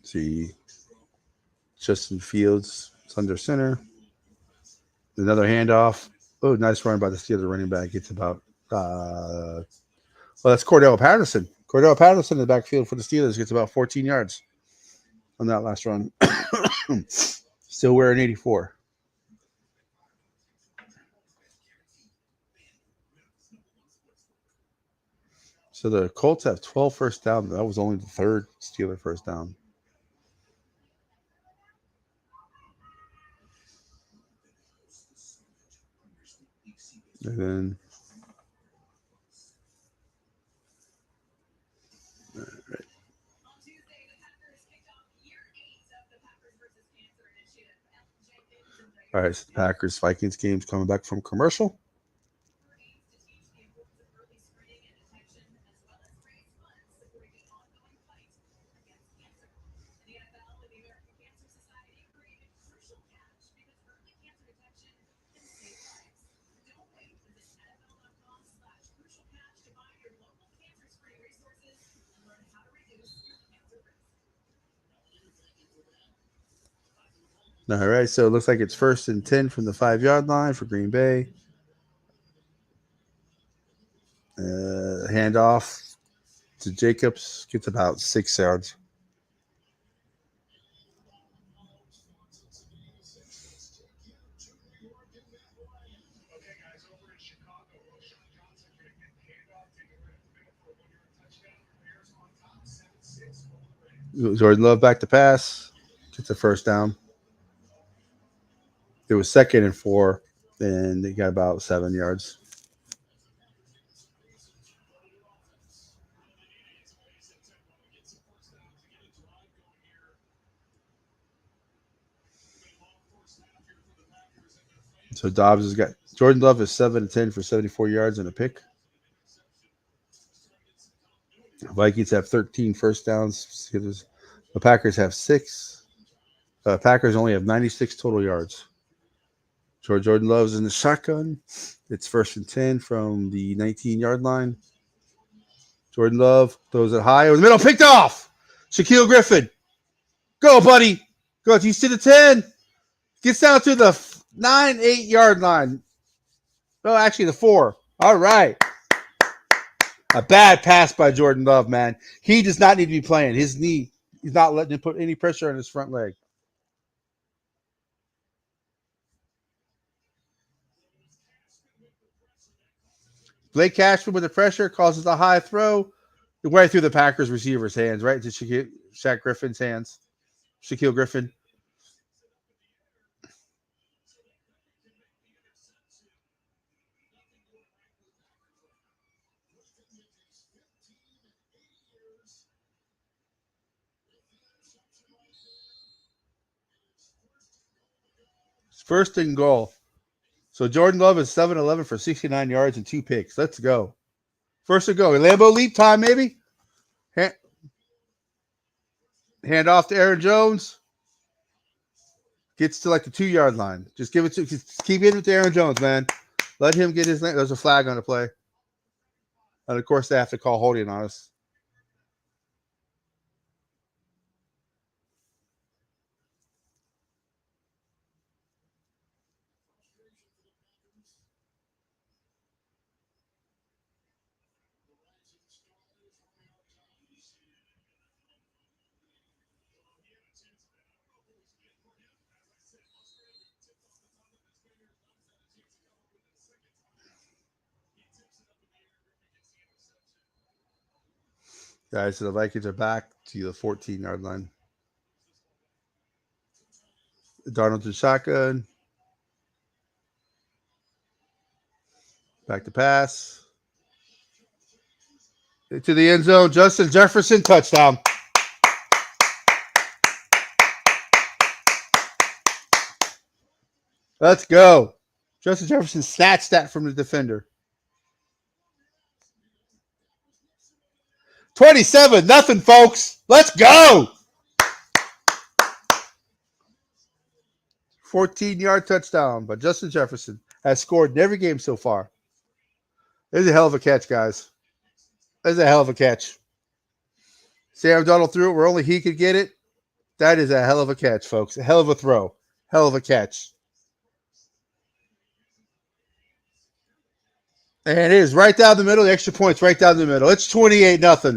See, Justin Fields is under center. Another handoff. Oh, nice run by the Steelers running back. It's about that's Cordell Patterson. Cordell Patterson in the backfield for the Steelers gets about 14 yards on that last run. Still wearing 84. So the Colts have 12 first down. That was only the third Steeler first down. And then all right, so the Packers Vikings game's coming back from commercial. All right, so it looks like it's 1st and 10 from the 5 yard line for Green Bay. Handoff to Jacobs gets about 6 yards. Jordan Love back to pass, gets a first down. It was 2nd and 4, and they got about 7 yards. So Dobbs has got Jordan Love is 7-10 for 74 yards and a pick. Vikings have 13 first downs. The Packers have 6. Packers only have 96 total yards. Jordan Love's in the shotgun. It's 1st and 10 from the 19-yard line. Jordan Love throws it high over the middle, picked off. Shaquille Griffin. Go, buddy. Go. You see the 10. Gets down to the 8 yard line. No, actually the 4. All right. A bad pass by Jordan Love, man. He does not need to be playing. His knee, he's not letting him put any pressure on his front leg. Blake Cashman with the pressure causes a high throw right through the Packers receiver's hands, right into Shaq Griffin's hands. Shaquille Griffin. First and goal. So Jordan Love is 7-11 for 69 yards and 2 picks. Let's go. First and goal. Lambeau leap time, maybe? Hand off to Aaron Jones. Gets to like the 2-yard line. Just give it to just keep getting it to Aaron Jones, man. Let him get his. There's a flag on the play, and of course they have to call holding on us. Guys, so the Vikings are back to the 14-yard line. Darnold to shotgun. Back to pass. To the end zone. Justin Jefferson, touchdown. Let's go. Justin Jefferson snatched that from the defender. 27-0, folks. Let's go. 14-yard touchdown by Justin Jefferson. Has scored in every game so far. This is a hell of a catch, guys. This is a hell of a catch. Sam Darnold threw it where only he could get it. That is a hell of a catch, folks. A hell of a throw. Hell of a catch. And it is right down the middle. The extra points right down the middle. It's 28-0.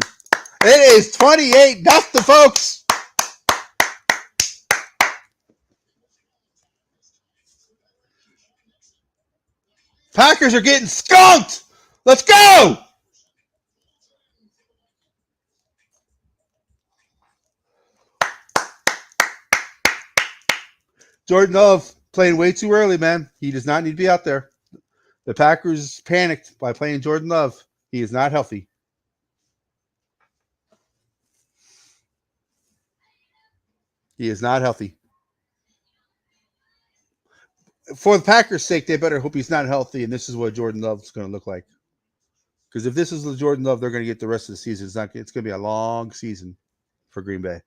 It is 28-0, folks. Packers are getting skunked. Let's go. Jordan Love playing way too early, man. He does not need to be out there. The Packers panicked by playing Jordan Love. He is not healthy. He is not healthy. For the Packers' sake, they better hope he's not healthy, and this is what Jordan Love is going to look like. Because if this is the Jordan Love, they're going to get the rest of the season. It's going to be a long season for Green Bay.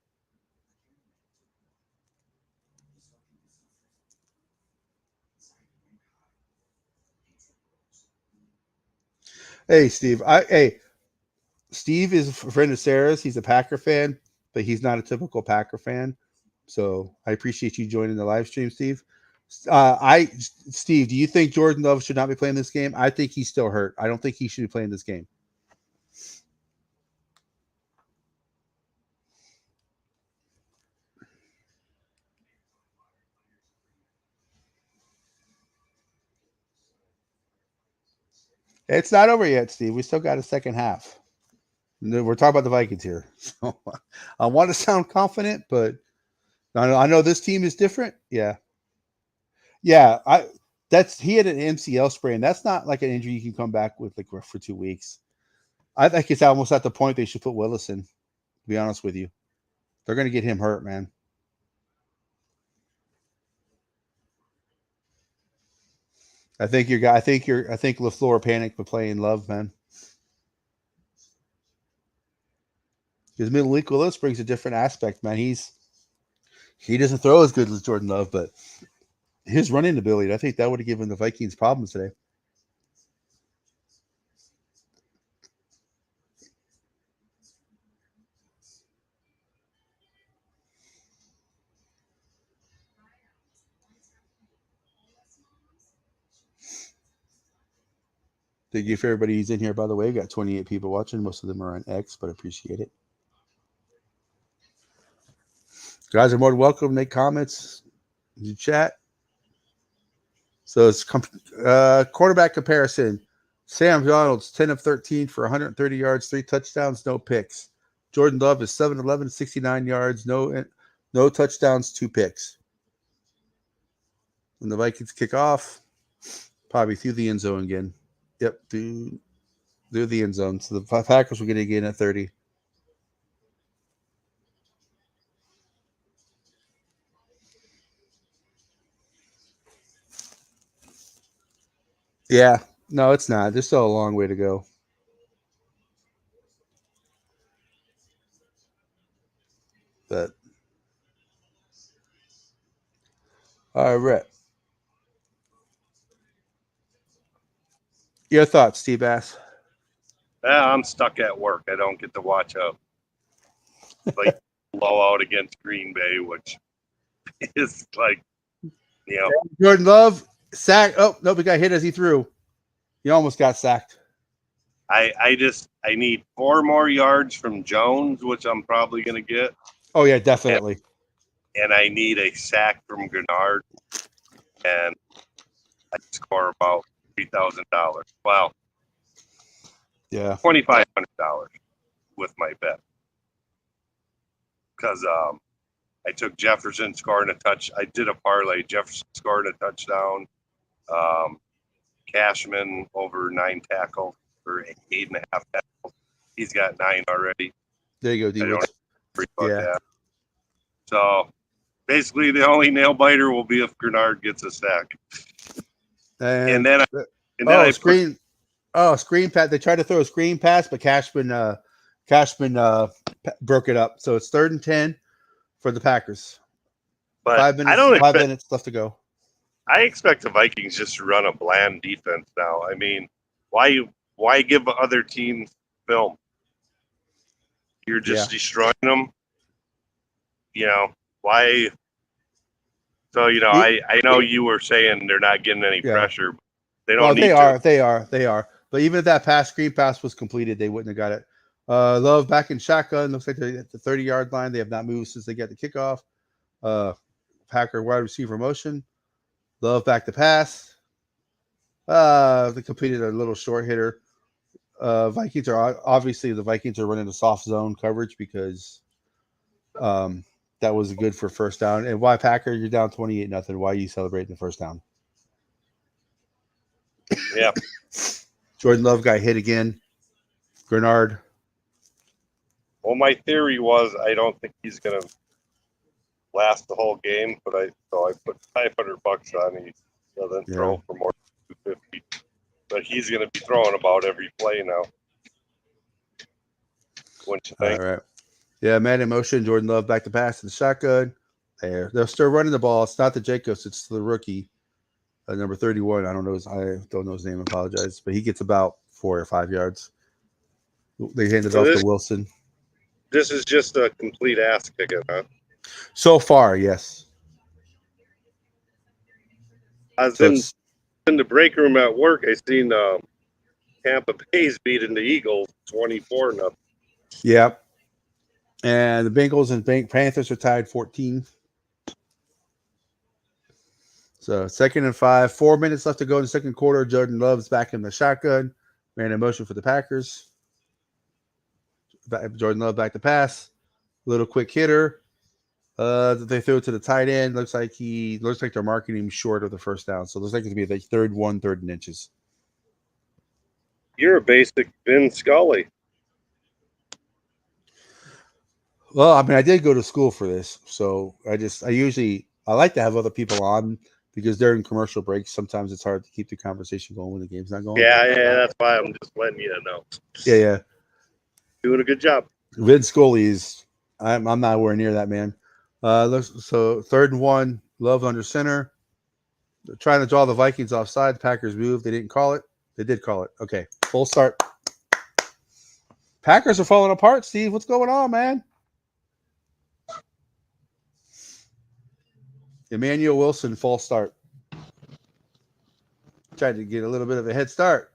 Hey, Steve. Steve is a friend of Sarah's. He's a Packer fan, but he's not a typical Packer fan. So I appreciate you joining the live stream, Steve. Steve, do you think Jordan Love should not be playing this game? I think he's still hurt. I don't think he should be playing this game. It's not over yet, Steve. We still got a second half. We're talking about the Vikings here. So I want to sound confident, but I know this team is different. Yeah. Yeah. He had an MCL sprain. That's not like an injury you can come back with like for 2 weeks. I think it's almost at the point they should put Willis in, to be honest with you. They're going to get him hurt, man. I think LaFleur panicked by playing Love, man. Because Malik Willis brings a different aspect, man. He doesn't throw as good as Jordan Love, but his running ability, I think that would have given the Vikings problems today. Thank you for everybody who's in here, by the way. We've got 28 people watching. Most of them are on X, but I appreciate it. Guys are more than welcome to make comments in the chat. So it's quarterback comparison. Sam Darnold's 10 of 13 for 130 yards, 3 touchdowns, no picks. Jordan Love is 7-11, 69 yards, no touchdowns, 2 picks. When the Vikings kick off, probably through the end zone again. Yep, through the end zone. So the Packers will get it again at 30. Yeah. No, it's not. There's still a long way to go. But all right. Your thoughts, Steve Bass? I'm stuck at work. I don't get to watch a like blowout against Green Bay, which is like, you know, Jordan Love sack. Oh no, he got hit as he threw. He almost got sacked. I need 4 more yards from Jones, which I'm probably gonna get, Oh yeah, and, definitely. and I need a sack from Grenard, and I score about $3,000. Well, Yeah. $2,500 with my bet because I took Jefferson scoring a touch. I did a parlay. Jefferson scoring a touchdown. Um, Cashman over 9 tackles for 8.5 tackles. He's got 9 already. There you go, D I don't have Woods. to worry about Yeah. that. So basically, the only nail biter will be if Grenard gets a sack. And And then screen. Oh, screen pass. They tried to throw a screen pass, but Cashman broke it up. So it's 3rd and 10 for the Packers. but 5 minutes. 5 minutes left to go. I expect the Vikings just to run a bland defense now. I mean, why give other teams film? You're just destroying them. You know why? So I know you were saying they're not getting any Yeah. pressure. They Well, don't need to. They are. But even if that screen pass was completed, they wouldn't have got it. Love back in shotgun. Looks like they're at the 30-yard line. They have not moved since they got the kickoff. Packer wide receiver motion. Love back to pass. They completed a little short hitter. Vikings are obviously the Vikings are running a soft zone coverage because that was good for first down. And why Packer? You're down 28-0. Why are you celebrating the first down? Yeah. Jordan Love got hit again. Grenard. Well, my theory was I don't think he's gonna last the whole game, but I put $500 on he doesn't throw for more than 250. But he's gonna be throwing about every play now. Wouldn't you think? All right. Yeah, man in motion. Jordan Love back to pass to the shotgun. They're still running the ball. It's not the Jacobs. It's the rookie, number 31. I don't know his name. I apologize, but he gets about 4 or 5 yards. They handed off to Wilson. This is just a complete ass kicking, huh? So far, yes. I was in the break room at work. I seen Tampa Bay's beating the Eagles 24-0. Yep. And the Bengals and Panthers are tied 14. So 2nd and 5, 4 minutes left to go in the second quarter. Jordan Love's back in the shotgun. Man in motion for the Packers. Jordan Love back to pass. Little quick hitter. They threw it to the tight end. Looks like they're marking him short of the first down. So it looks like it's gonna be the third and inches. You're a basic Vin Scully. Well, I mean, I did go to school for this, so I like to have other people on because during commercial breaks, sometimes it's hard to keep the conversation going when the game's not going. Yeah, that's why I'm just letting you know. Yeah. Doing a good job. Vin Scully's. I'm nowhere near that man. So 3rd and 1, Love under center. They're trying to draw the Vikings offside. The Packers moved. They didn't call it. They did call it. Okay, full start. Packers are falling apart, Steve. What's going on, man? Emmanuel Wilson, false start. Tried to get a little bit of a head start.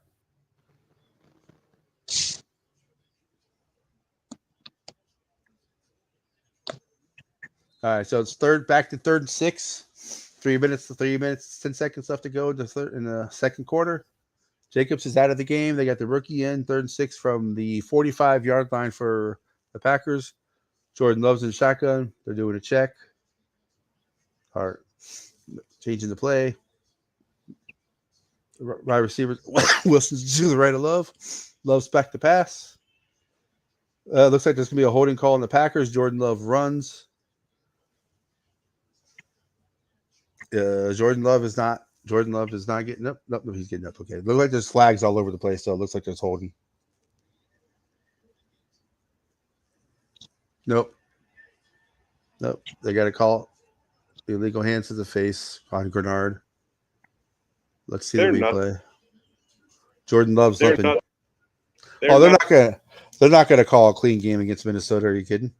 All right, so it's back to 3rd and 6. 3 minutes, 10 seconds left to go in the second quarter. Jacobs is out of the game. They got the rookie in 3rd and 6 from the 45-yard line for the Packers. Jordan Love's in shotgun. They're doing a check. All right. Changing the play. Wide receiver Wilson's to the right of Love. Love's back to pass. Looks like there's going to be a holding call on the Packers. Jordan Love runs. Jordan Love Jordan Love is not getting up. Nope, he's getting up. Okay. Look like there's flags all over the place, so it looks like there's holding. Nope. Nope. They got to call illegal hands to the face on Grenard. Let's see the They're not. replay. Jordan Love's They're limping. not. Oh, They're not. they're not gonna call a clean game against Minnesota. Are you kidding?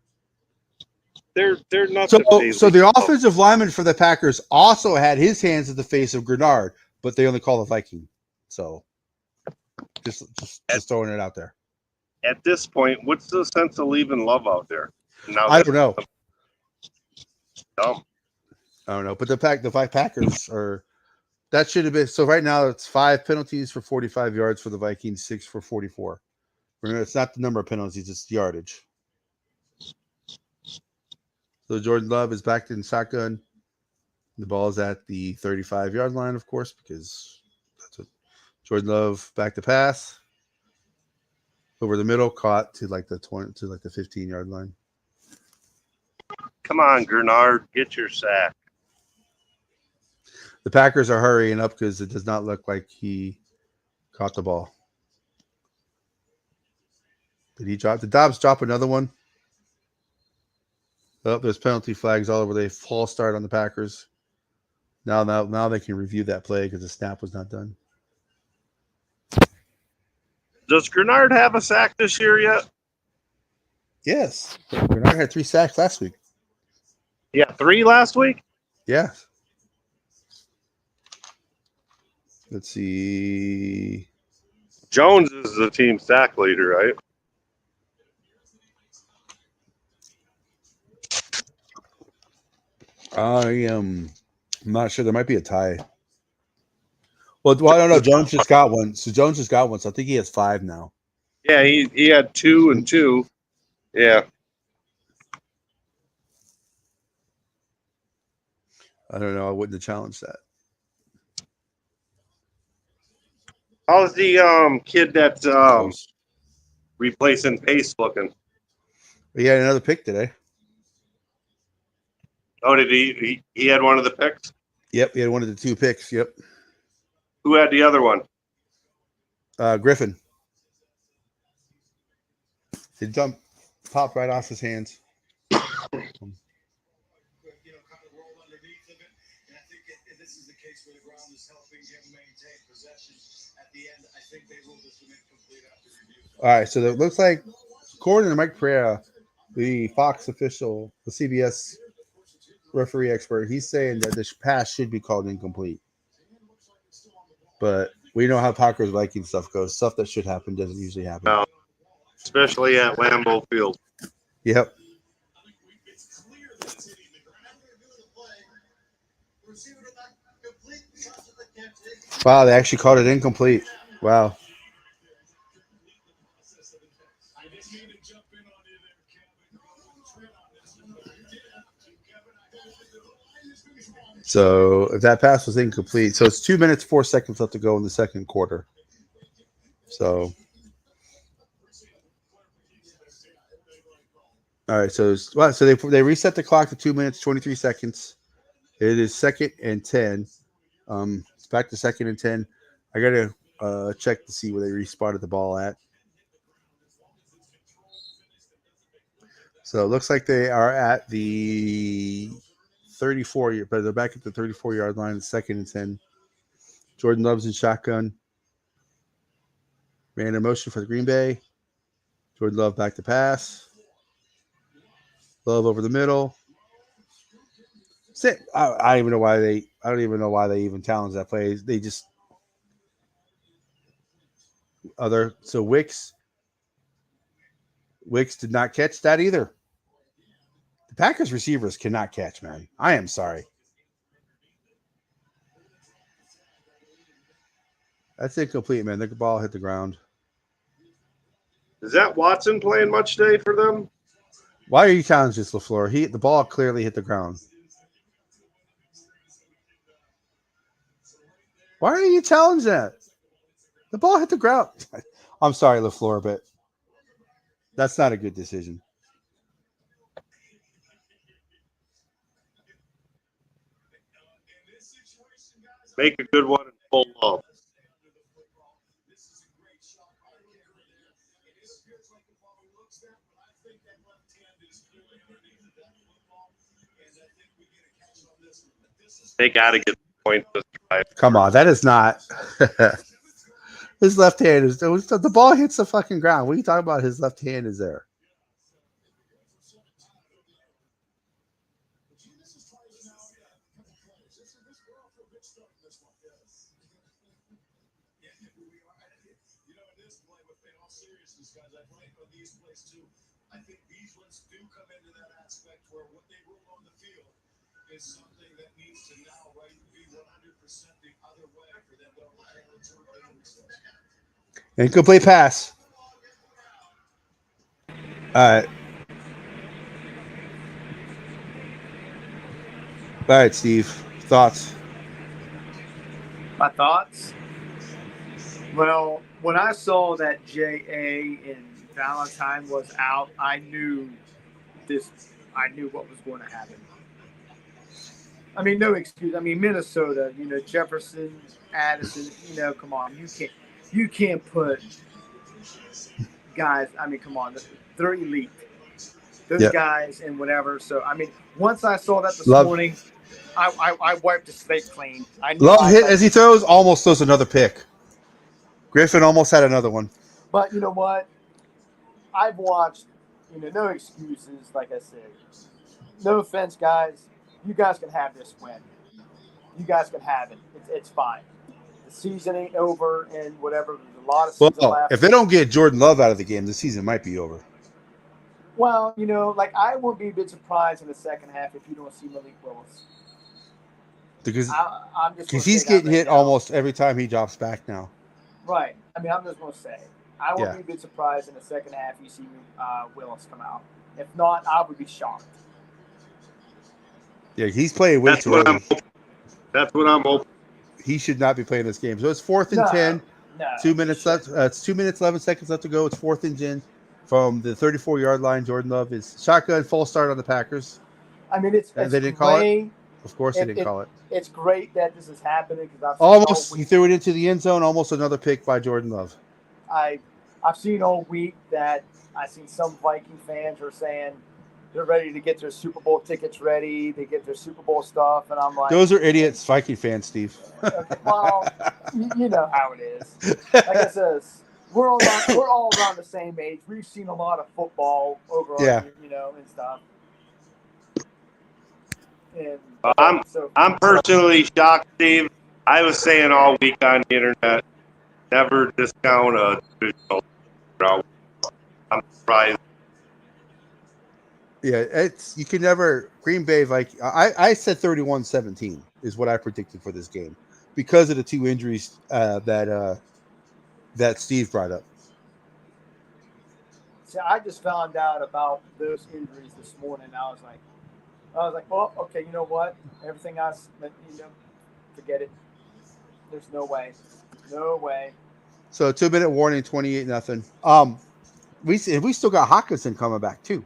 They're not So the Bailey. so the offensive lineman for the Packers also had his hands at the face of Grenard, but they only call the Viking. So just throwing it out there. At this point, what's the sense of leaving Love out there? Now I don't know. dumb. I don't know. But the Packers are that should have been so right now it's 5 penalties for 45 yards for the Vikings, 6 for 44. Remember, it's not the number of penalties, it's yardage. So Jordan Love is back in shotgun. The ball is at the 35-yard line, of course, because that's what Jordan Love back to pass. Over the middle, caught to like the 20 to like the 15-yard line. Come on, Grenard, get your sack. The Packers are hurrying up because it does not look like he caught the ball. Did he drop? Did Dobbs drop another one? Oh, there's penalty flags all over. They false start on the Packers. Now they can review that play because the snap was not done. Does Grenard have a sack this year yet? Yes, Bernard had 3 sacks last week. Yeah, 3 last week. Yeah. Let's see. Jones is the team sack leader, right? I am not sure. There might be a tie. Well, I don't know. Jones just got one. So Jones just got one. So I think he has 5 now. Yeah, he had 2 and 2. Yeah. I don't know. I wouldn't have challenged that. How's the kid that's replacing Pace looking? He had another pick today. Oh, did he had one of the picks? Yep, he had one of the 2 picks. Yep. Who had the other one? Griffin. He popped right off his hands. All right, so it looks like, according to Mike Pereira, the Fox official, the CBS referee expert, he's saying that this pass should be called incomplete. But we know how Packers Vikings stuff goes. Stuff that should happen doesn't usually happen. No, especially at Lambeau Field. Yep. Wow, they actually called it incomplete. Wow. So if that pass was incomplete, so it's 2 minutes, 4 seconds left to go in the second quarter. So, all right. So they reset the clock to 2 minutes, 23 seconds. It is 2nd and 10. It's back to 2nd and 10. I gotta check to see where they respotted the ball at. So it looks like they are at the 34, but they're back at the 34-yard line. It's 2nd and 10. Jordan Love's in shotgun. Ran a motion for the Green Bay. Jordan Love back to pass. Love over the middle. I don't even know why they. I don't even know why they even challenged that play. They just So Wicks did not catch that either. The Packers receivers cannot catch, man. I am sorry. That's incomplete, man. The ball hit the ground. Is that Watson playing much today for them? Why are you challenging this, LaFleur? The ball clearly hit the ground. Why are you challenging that? The ball hit the ground. I'm sorry, LaFleur, but that's not a good decision. Make a good one and full love. They got to get the point this drive. Come on, that is not. His left hand is the ball hits the fucking ground. What are you talking about? His left hand is there. Incomplete pass. All right. All right, Steve. Thoughts? My thoughts? Well, when I saw that J.A. and Valentine was out, I knew what was going to happen. I mean, no excuse. I mean, Minnesota, Jefferson, Addison, come on. You can't put guys, I mean, come on. They're elite. Those guys and whatever. So, I mean, once I saw that this morning, I wiped the slate clean. I knew Love hit as he almost throws another pick. Griffin almost had another one. But you know what? I've watched, no excuses, like I said. No offense, guys. You guys can have this win. You guys can have it. It's fine. The season ain't over and whatever. There's a lot of season left. If they don't get Jordan Love out of the game, the season might be over. Well, like I won't be a bit surprised in the second half if you don't see Malik Willis. Because he's getting hit almost every time he drops back now. Right. I mean, I'm just going to say, I won't be a bit surprised in the second half you see Willis come out. If not, I would be shocked. Yeah, he's playing way too early. That's what I'm hoping. He should not be playing this game. So it's 4th and 10. 2 minutes left. It's 2 minutes, 11 seconds left to go. It's 4th and 10 from the 34-yard line. Jordan Love is shotgun, full start on the Packers. I mean, it's they didn't call it. Of course, they didn't call it. It's great that this is happening because almost he threw it into the end zone. Almost another pick by Jordan Love. I've seen all week that I've seen some Viking fans are saying they're ready to get their Super Bowl tickets ready. They get their Super Bowl stuff, and I'm like, those are idiots, Viking fans, Steve. Okay, well, you know how it is. Like I said, we're all around the same age. We've seen a lot of football over, and stuff. And I'm personally shocked, Steve. I was saying all week on the internet, never discount a divisional round. I'm surprised. Yeah, you can never Green Bay I said 31-17 is what I predicted for this game because of the two injuries that Steve brought up. See, I just found out about those injuries this morning. I was like, well, okay, you know what? Everything else, forget it. There's no way. No way. So 2-minute warning, 28-0. We still got Hawkinson coming back too.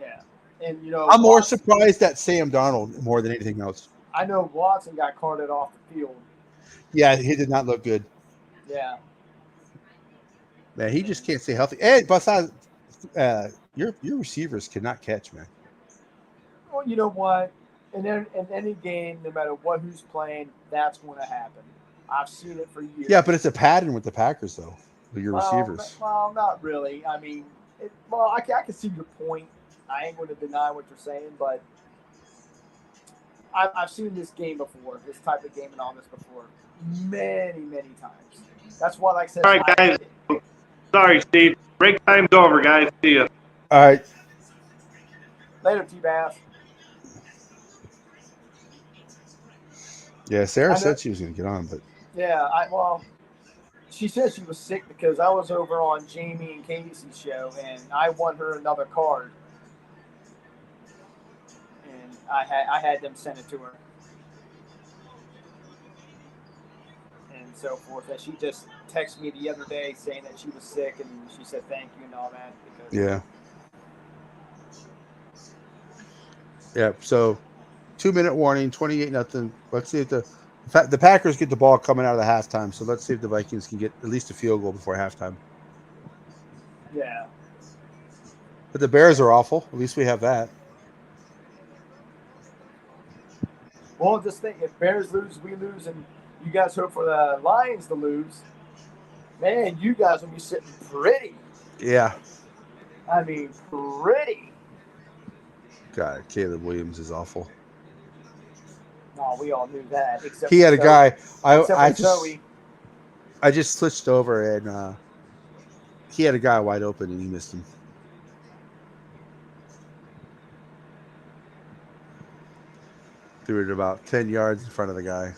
Yeah. And I'm more surprised at Sam Darnold more than anything else. I know Watson got carted off the field. Yeah, he did not look good. Yeah. Man, he just can't stay healthy. And besides, your receivers cannot catch, man. Well, you know what? In any game, no matter who's playing, that's going to happen. I've seen it for years. Yeah, but it's a pattern with the Packers, though, with your receivers. Well, not really. I mean, I can see your point. I ain't going to deny what you're saying, but I've seen this game before, this type of game and all this before, many, many times. That's why, like I said, all right, guys. Sorry, Steve. Break time's over, guys. See ya. All right. Later, T-Bass. Yeah, Sarah said she was going to get on, but yeah, she said she was sick because I was over on Jamie and Casey's show, and I won her another card, and I had them send it to her, and so forth. And she just texted me the other day saying that she was sick, and she said thank you and all that. Yeah. So, 2-minute warning, 28-0. Let's see if The Packers get the ball coming out of the halftime, so let's see if the Vikings can get at least a field goal before halftime. Yeah. But the Bears are awful. At least we have that. Well, just think if Bears lose, we lose, and you guys hope for the Lions to lose, man, you guys will be sitting pretty. Yeah. I mean, pretty. God, Caleb Williams is awful. No, we all knew that, except He for had a guy. except for Zoe. I just switched over and he had a guy wide open and he missed him. Threw it about 10 yards in front of the guy.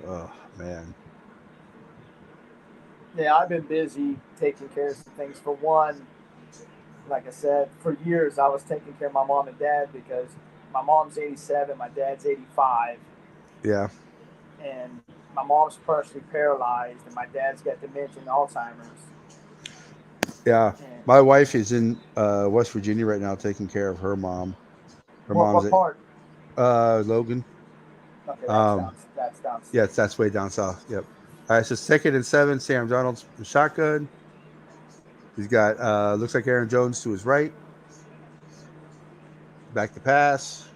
Oh man. Yeah, I've been busy taking care of some things. For one, like I said, for years I was taking care of my mom and dad because my mom's 87, my dad's 85. Yeah. And my mom's partially paralyzed, and my dad's got dementia and Alzheimer's. Yeah. And My wife is in West Virginia right now taking care of her mom. Her mom's what at part? Logan. Okay, Um, that's down. yes, that's way down south. Yep. All right, so 2nd and 7, Sam Donald's shotgun. He's got looks like Aaron Jones to his right. Back to pass.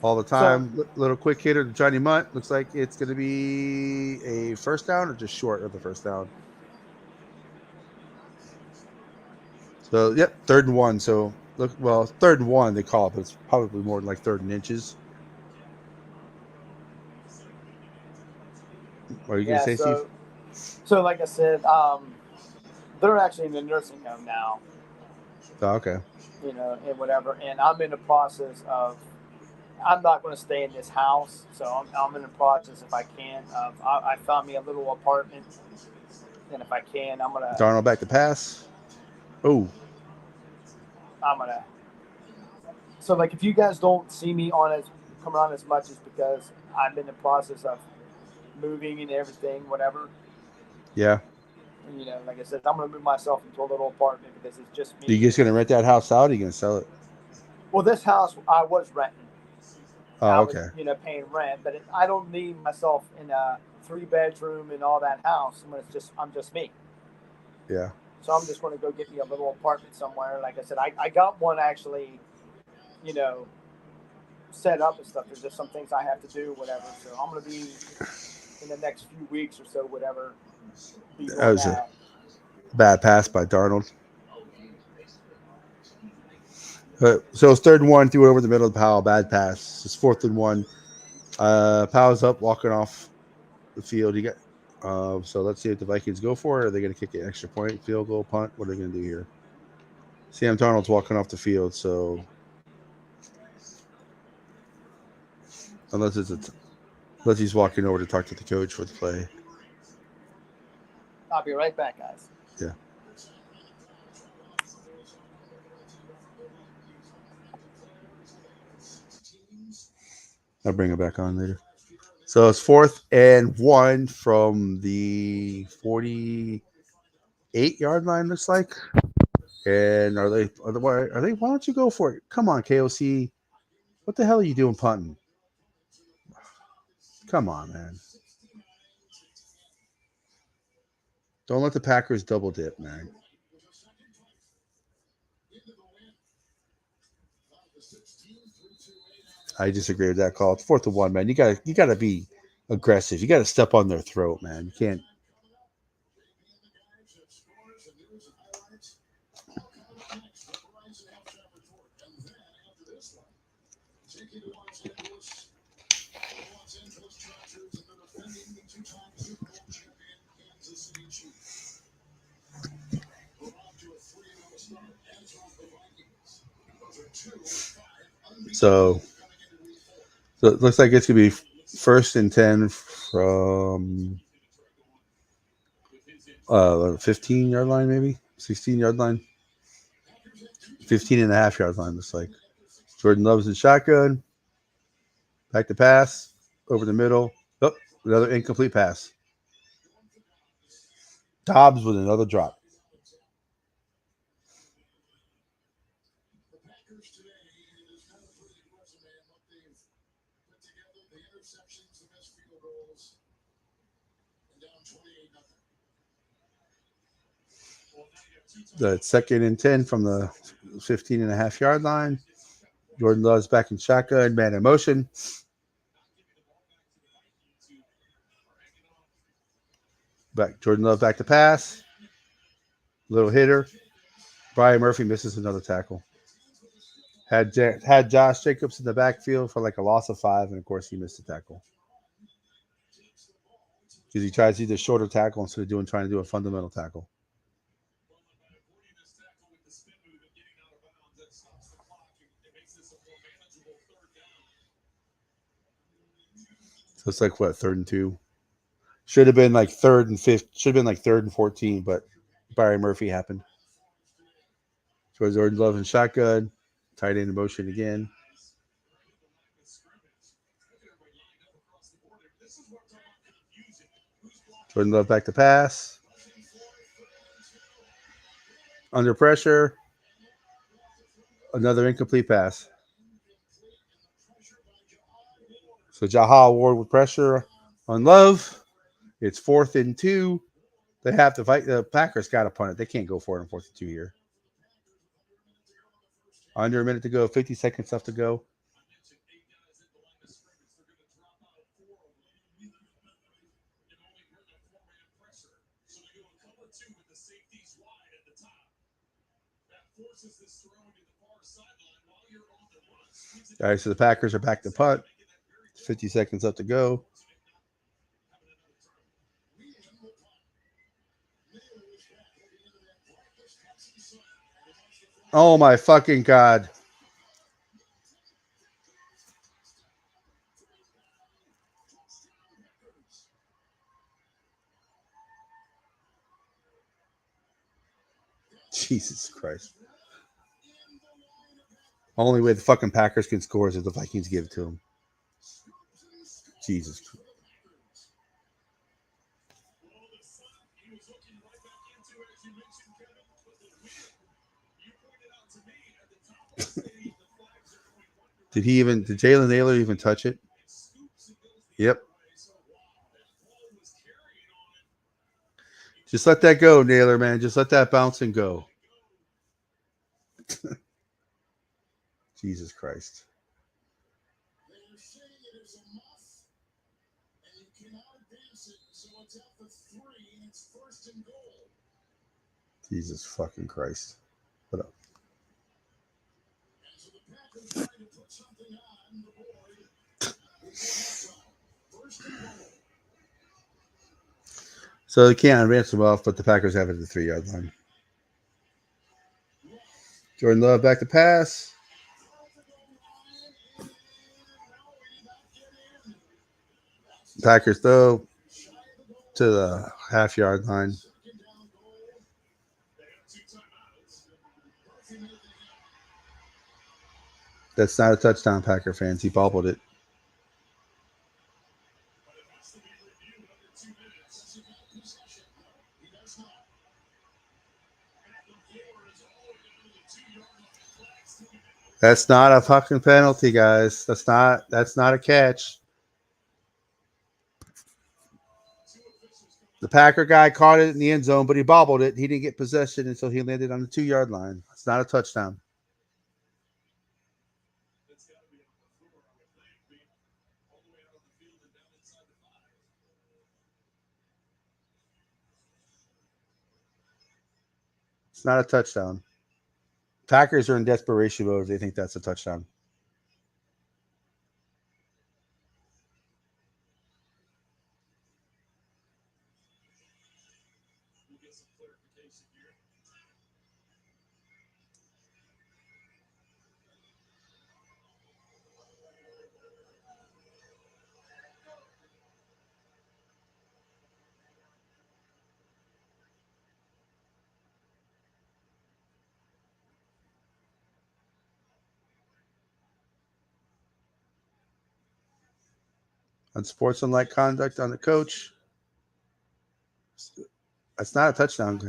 All the So time. Little quick hitter to Johnny Munt. Looks like it's going to be a first down or just short of the first down. So, yep, 3rd and 1. So, look, well, 3rd and 1 they call it, but it's probably more like 3rd and inches. What are you going to yeah, say, Steve? so like I said, they're actually in the nursing home now, Oh, okay. And whatever. And I'm in the process of. I'm not going to stay in this house, so I'm in the process, if I can, of I found me a little apartment, and if I can, Darnold back to pass. Oh, I'm gonna. So like, if you guys don't see me coming on as much, is because I'm in the process of moving and everything, whatever. yeah. And, like I said, I'm going to move myself into a little apartment because it's just Are you me. just going to rent that house out or are you going to sell it? Well, this house I was renting. Oh, I was, okay. paying rent, but I don't need myself in a 3-bedroom and all that house when I'm just me. Yeah. So I'm just going to go get me a little apartment somewhere. Like I said, I got one actually, you know, set up and stuff. There's just some things I have to do, whatever. So I'm going to be in the next few weeks or so, whatever. Be That doing was a that. bad pass by Darnold. So it's 3rd and 1, threw it over the middle of Powell. Bad pass. It's 4th and 1. Powell's up, walking off the field. You got. So let's see if the Vikings go for it. Are they going to kick an extra point, field goal, punt? What are they going to do here? Sam Darnold's walking off the field, so unless unless he's walking over to talk to the coach for the play. I'll be right back, guys. Yeah. I'll bring it back on later. So it's 4th and 1 from the 48-yard line, looks like. And are they? Why don't you go for it? Come on, KOC. What the hell are you doing punting? Come on, man. Don't let the Packers double dip, man. I disagree with that call. It's 4th and 1, man. You gotta be aggressive. You gotta step on their throat, man. You can't. So it looks like it's gonna be 1st and 10 from 15-yard line, maybe 16-yard line, 15.5 yard line. Looks like Jordan Love's in shotgun. Back to pass over the middle. Oh, another incomplete pass. Dobbs with another drop. The 2nd and 10 from the 15.5-yard line. Jordan Love's back in shotgun, man in motion. Jordan Love back to pass. Little hitter. Brian Murphy misses another tackle. Had Josh Jacobs in the backfield for like a loss of 5, and of course he missed the tackle. Because he tries to do the shorter tackle instead of trying to do a fundamental tackle. So it's like what, 3rd and 2? Should have been like 3rd and 5. Should have been like 3rd and 14, but Barry Murphy happened. Towards Jordan Love in shotgun. Tight end in motion again. Jordan Love back to pass. Under pressure. Another incomplete pass. So Jaha Ward with pressure on Love. It's 4th and 2. They have to fight. The Packers got to punt it. They can't go for it on 4th and 2 here. Under a minute to go. 50 seconds left to go. All right, so the Packers are back to punt. 50 seconds left to go. Oh my fucking God. Jesus Christ. Only way the fucking Packers can score is if the Vikings give it to them. Jesus Christ. Did Jalen Naylor even touch it? Yep. Just let that go, Naylor, man. Just let that bounce and go. Jesus Christ. Jesus fucking Christ. What up? So they can't advance them off, but the Packers have it at the 3-yard line. Jordan Love back to pass. Packers throw to the half-yard line. That's not a touchdown, Packer fans. He bobbled it. That's not a fucking penalty, guys. That's not a catch. The Packer guy caught it in the end zone, but he bobbled it. He didn't get possession until he landed on the 2-yard line. It's not a touchdown. It's not a touchdown. Packers are in desperation mode if they think that's a touchdown. Unsportsmanlike conduct on the coach. That's not a touchdown.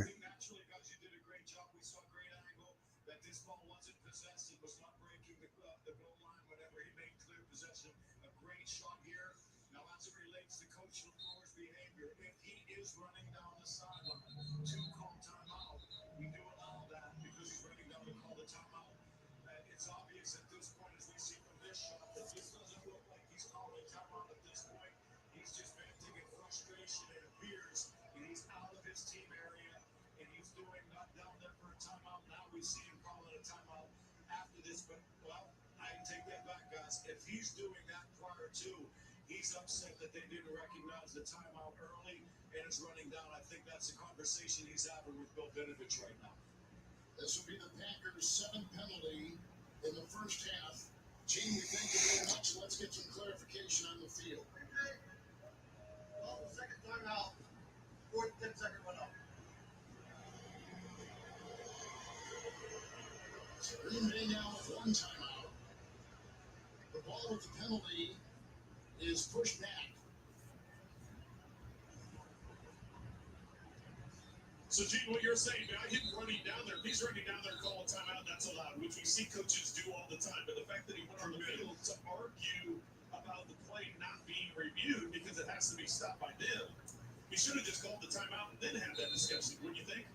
This will be the Packers' 7th penalty in the first half. Gene, we thank you very much. Let's get some clarification on the field. Well, the second timeout, 10-second went up. Green Bay now with one timeout. The ball with the penalty is pushed back. So, Gene, what you're saying, man, him running down there, if he's running down there, call a timeout, that's allowed, which we see coaches do all the time. But the fact that he went on the field to argue about the play not being reviewed because it has to be stopped by them, he should have just called the timeout and then had that discussion, wouldn't you think?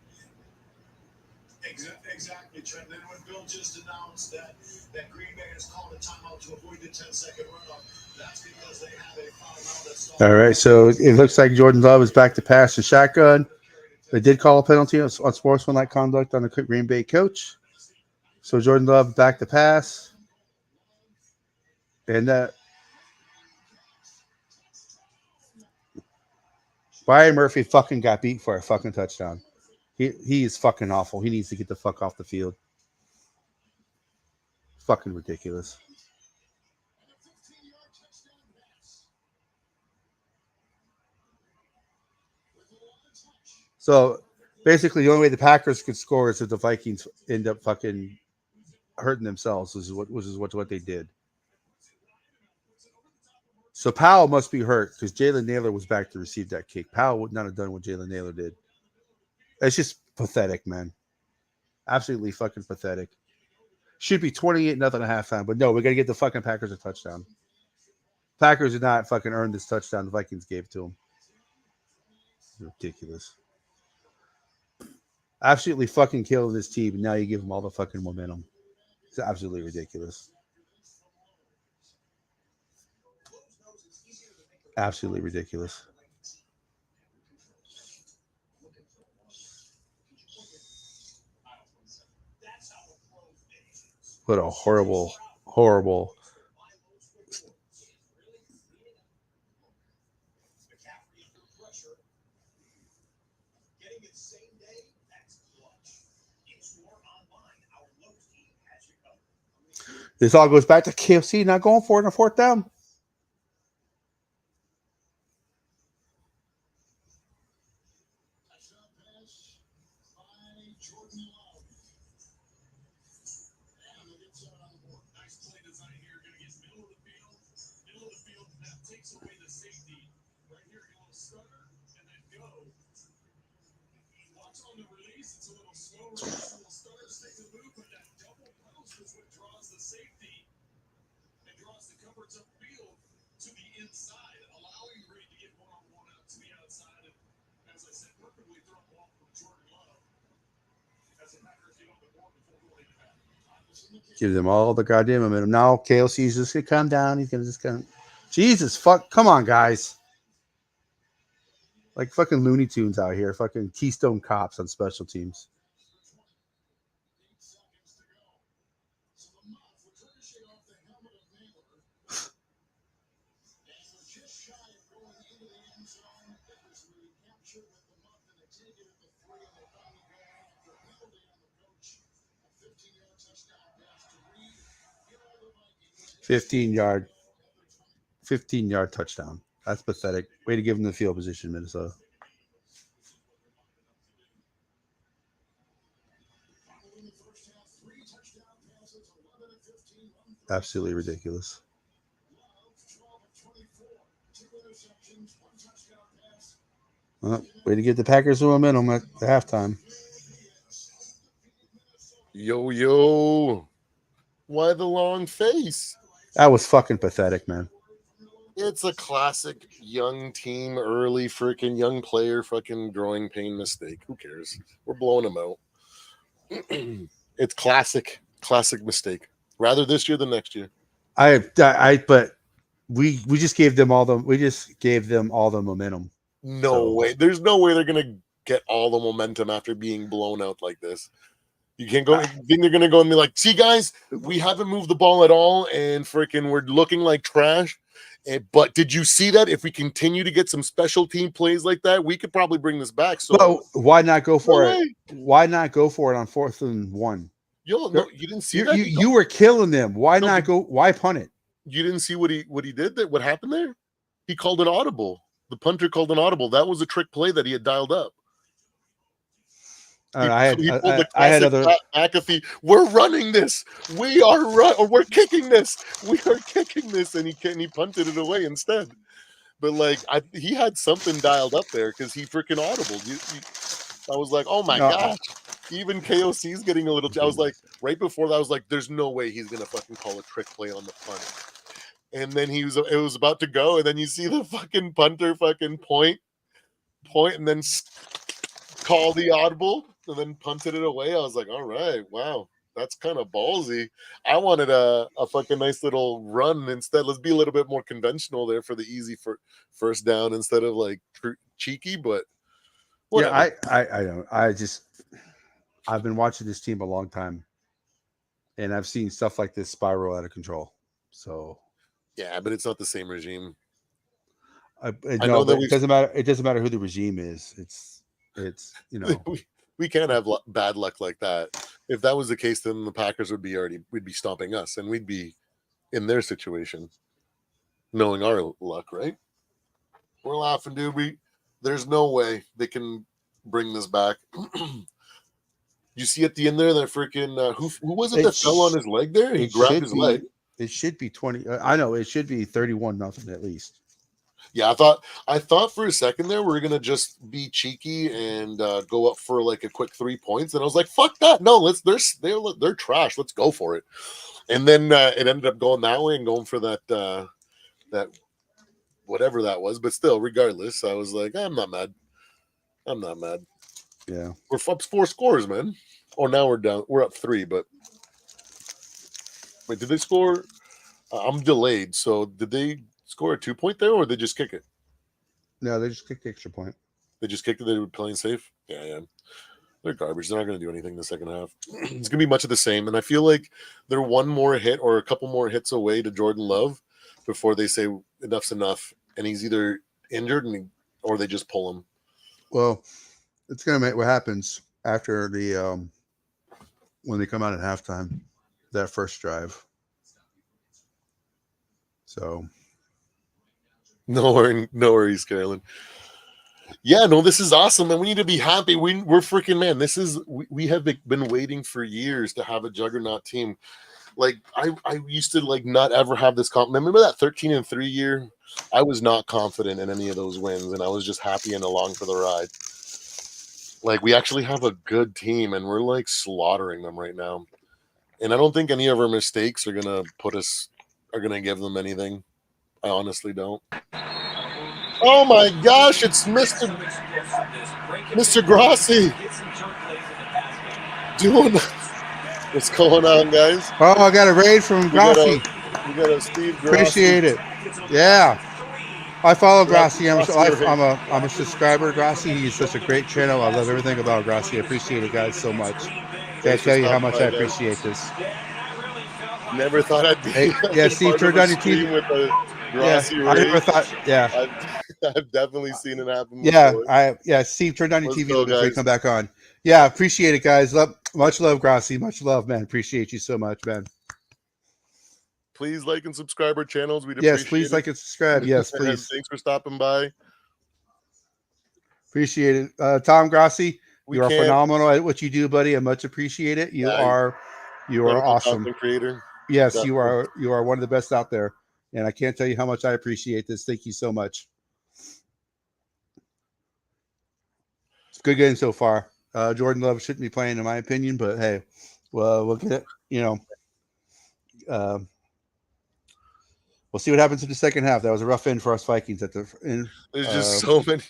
Exactly, Trent. Then when Bill just announced that Green Bay has called a timeout to avoid the 10-second run-up, that's because they have a foul now that's All right, so it looks like Jordan Love is back to pass the shotgun. They did call a penalty on sportsmanlike conduct on the Green Bay coach. So Jordan Love back to pass. And Brian Murphy fucking got beat for a fucking touchdown. He is fucking awful. He needs to get the fuck off the field. Fucking ridiculous. So basically, the only way the Packers could score is if the Vikings end up fucking hurting themselves, which is what they did. So Powell must be hurt because Jalen Naylor was back to receive that kick. Powell would not have done what Jalen Naylor did. It's just pathetic, man. Absolutely fucking pathetic. Should be 28-0 at halftime, but no, we got to get the fucking Packers a touchdown. Packers did not fucking earn this touchdown the Vikings gave to them. Ridiculous. Absolutely fucking killing this team, and now you give them all the fucking momentum. It's absolutely ridiculous. Absolutely ridiculous. What a horrible, horrible. This all goes back to KFC not going for it on fourth down. Give them all the goddamn momentum. Now KLC's just gonna calm down. He's gonna just kind of Jesus fuck. Come on, guys. Like fucking Looney Tunes out here. Fucking Keystone Cops on special teams. Fifteen-yard touchdown. That's pathetic. Way to give him the field position, Minnesota. Absolutely ridiculous. Well, way to get the Packers some momentum at the halftime. Yo. Why the long face? That was fucking pathetic, man. It's a classic young team, early freaking young player, fucking growing pain mistake. Who cares? We're blowing them out. It's classic mistake. Rather this year than next year. But we just gave them all the momentum. No way. There's no way they're gonna get all the momentum after being blown out like this. You can't go. Then they're gonna go and be like, "See, guys, we haven't moved the ball at all, and freaking, we're looking like trash." But did you see that? If we continue to get some special team plays like that, we could probably bring this back. So, but why not go for No it? way. Why not go for it on 4th and 1? no, you didn't see You, that. you were killing them. Why No, not go? Why punt it? You didn't see what he did. That what happened there? He called an audible. The punter called an audible. That was a trick play that he had dialed up. He pulled the I had classic other. McAfee. We're running this. We are or we're kicking this. We are kicking this, and he punted it away instead. But like he had something dialed up there because he freaking audible. I was like, oh my gosh. Even KOC's getting a little. I was like, right before that, I was like, there's no way he's gonna fucking call a trick play on the punt. And then it was about to go, and then you see the fucking punter fucking point, and then call the audible, and then punted it away. I was like, all right, wow, that's kind of ballsy. I wanted a fucking nice little run instead. Let's be a little bit more conventional there for the easy first down instead of like cheeky, but whatever. Yeah, I don't. I've been watching this team a long time, and I've seen stuff like this spiral out of control. So yeah, but it's not the same regime. I know that it doesn't matter. It doesn't matter who the regime is. It's we can't have bad luck like that. If that was the case, then the Packers we'd be stomping us, and we'd be in their situation, knowing our luck, right? We're laughing, dude. There's no way they can bring this back. You see at the end there that freaking who was it that fell on his leg there? He grabbed his leg. It should be 20. I know it should be 31-0 at least. Yeah, I thought for a second there we're gonna just be cheeky and go up for like a quick 3 points, and I was like, "Fuck that! No, they're trash. Let's go for it." And then it ended up going that way and going for that whatever that was. But still, regardless, I was like, I'm not mad. Yeah, we're up 4 scores, man. Oh, now we're down. We're up 3, but wait, did they score? I'm delayed. So did they score a 2-point there, or did they just kick it? No, they just kicked the extra point. They just kicked it. They were playing safe. Yeah. They're garbage. They're not going to do anything in the second half. It's going to be much of the same. And I feel like they're one more hit or a couple more hits away to Jordan Love before they say enough's enough, and he's either injured or they just pull him. Well, it's going to make what happens after the when they come out at halftime, that first drive. So no worries, Carolyn. Yeah, no, this is awesome, and we need to be happy. We're freaking, man. We have been waiting for years to have a juggernaut team. Like I used to like not ever have this remember that 13-3 year? I was not confident in any of those wins, and I was just happy and along for the ride. Like we actually have a good team, and we're like slaughtering them right now. And I don't think any of our mistakes are gonna give them anything. I honestly don't. Oh my gosh, it's Mr. Grassi doing. What's going on, guys? Oh, I got a raid from Grassi. We got a Steve Grassi. Appreciate it. Yeah. I follow Grassi. I'm a subscriber of Grassi. He's such a great channel. I love everything about Grassi. I appreciate it, guys, so much. Can't tell you how much I appreciate this. Never thought I'd be. Yeah, Steve turned on your TV with a Grassi raid. I never thought. Yeah, I've definitely seen it happen before. Yeah, Steve turned on your TV before you come back on. Yeah, appreciate it, guys. Much love, Grassi. Much love, man. Appreciate you so much, man. Please like and subscribe our channels. We'd appreciate please like and subscribe. Yes, please. Thanks for stopping by. Appreciate it. Tom Grassi, you are phenomenal at what you do, buddy. I much appreciate it. You are awesome. Creator. Yes, definitely. You are one of the best out there. And I can't tell you how much I appreciate this. Thank you so much. It's a good game so far. Jordan Love shouldn't be playing, in my opinion, but hey, well, we'll get it. We'll see what happens in the second half. That was a rough end for us Vikings at the end. There's just so many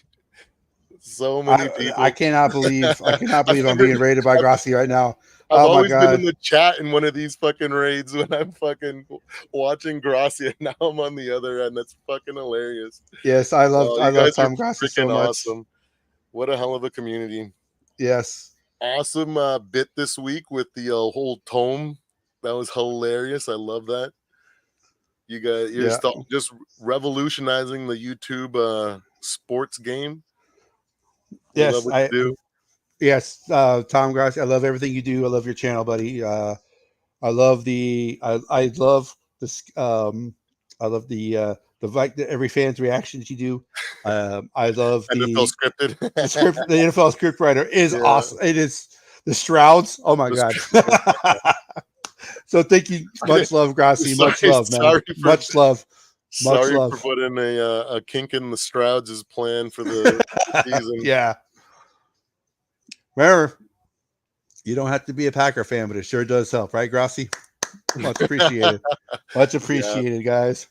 people. I cannot believe I'm being raided by Grassi right now. I've Oh my always been God. in the chat in one of these fucking raids when I'm fucking watching Gracia. Now I'm on the other end. That's fucking hilarious. Yes, I love You guys are Tom Grassi so freaking much. awesome. What a hell of a community. Yes. Awesome bit this week with the whole tome. That was hilarious. I love that. You guys, you're Yeah. just revolutionizing the YouTube sports game. We love Yes, what you do. yes, Tom Grassi, I love everything you do. I love your channel, buddy. I love I love this the every fan's reactions you do. I love NFL scripted. the script. The NFL script writer is Yeah. awesome. It is the Strouds. Oh my The God. So thank you. Much love, Grassi. Much love, man. Much love. Much Sorry love. for putting a kink in the Strouds' plan for the season. Yeah. Remember, you don't have to be a Packer fan, but it sure does help, right, Grassi? Much appreciated. Much appreciated, guys.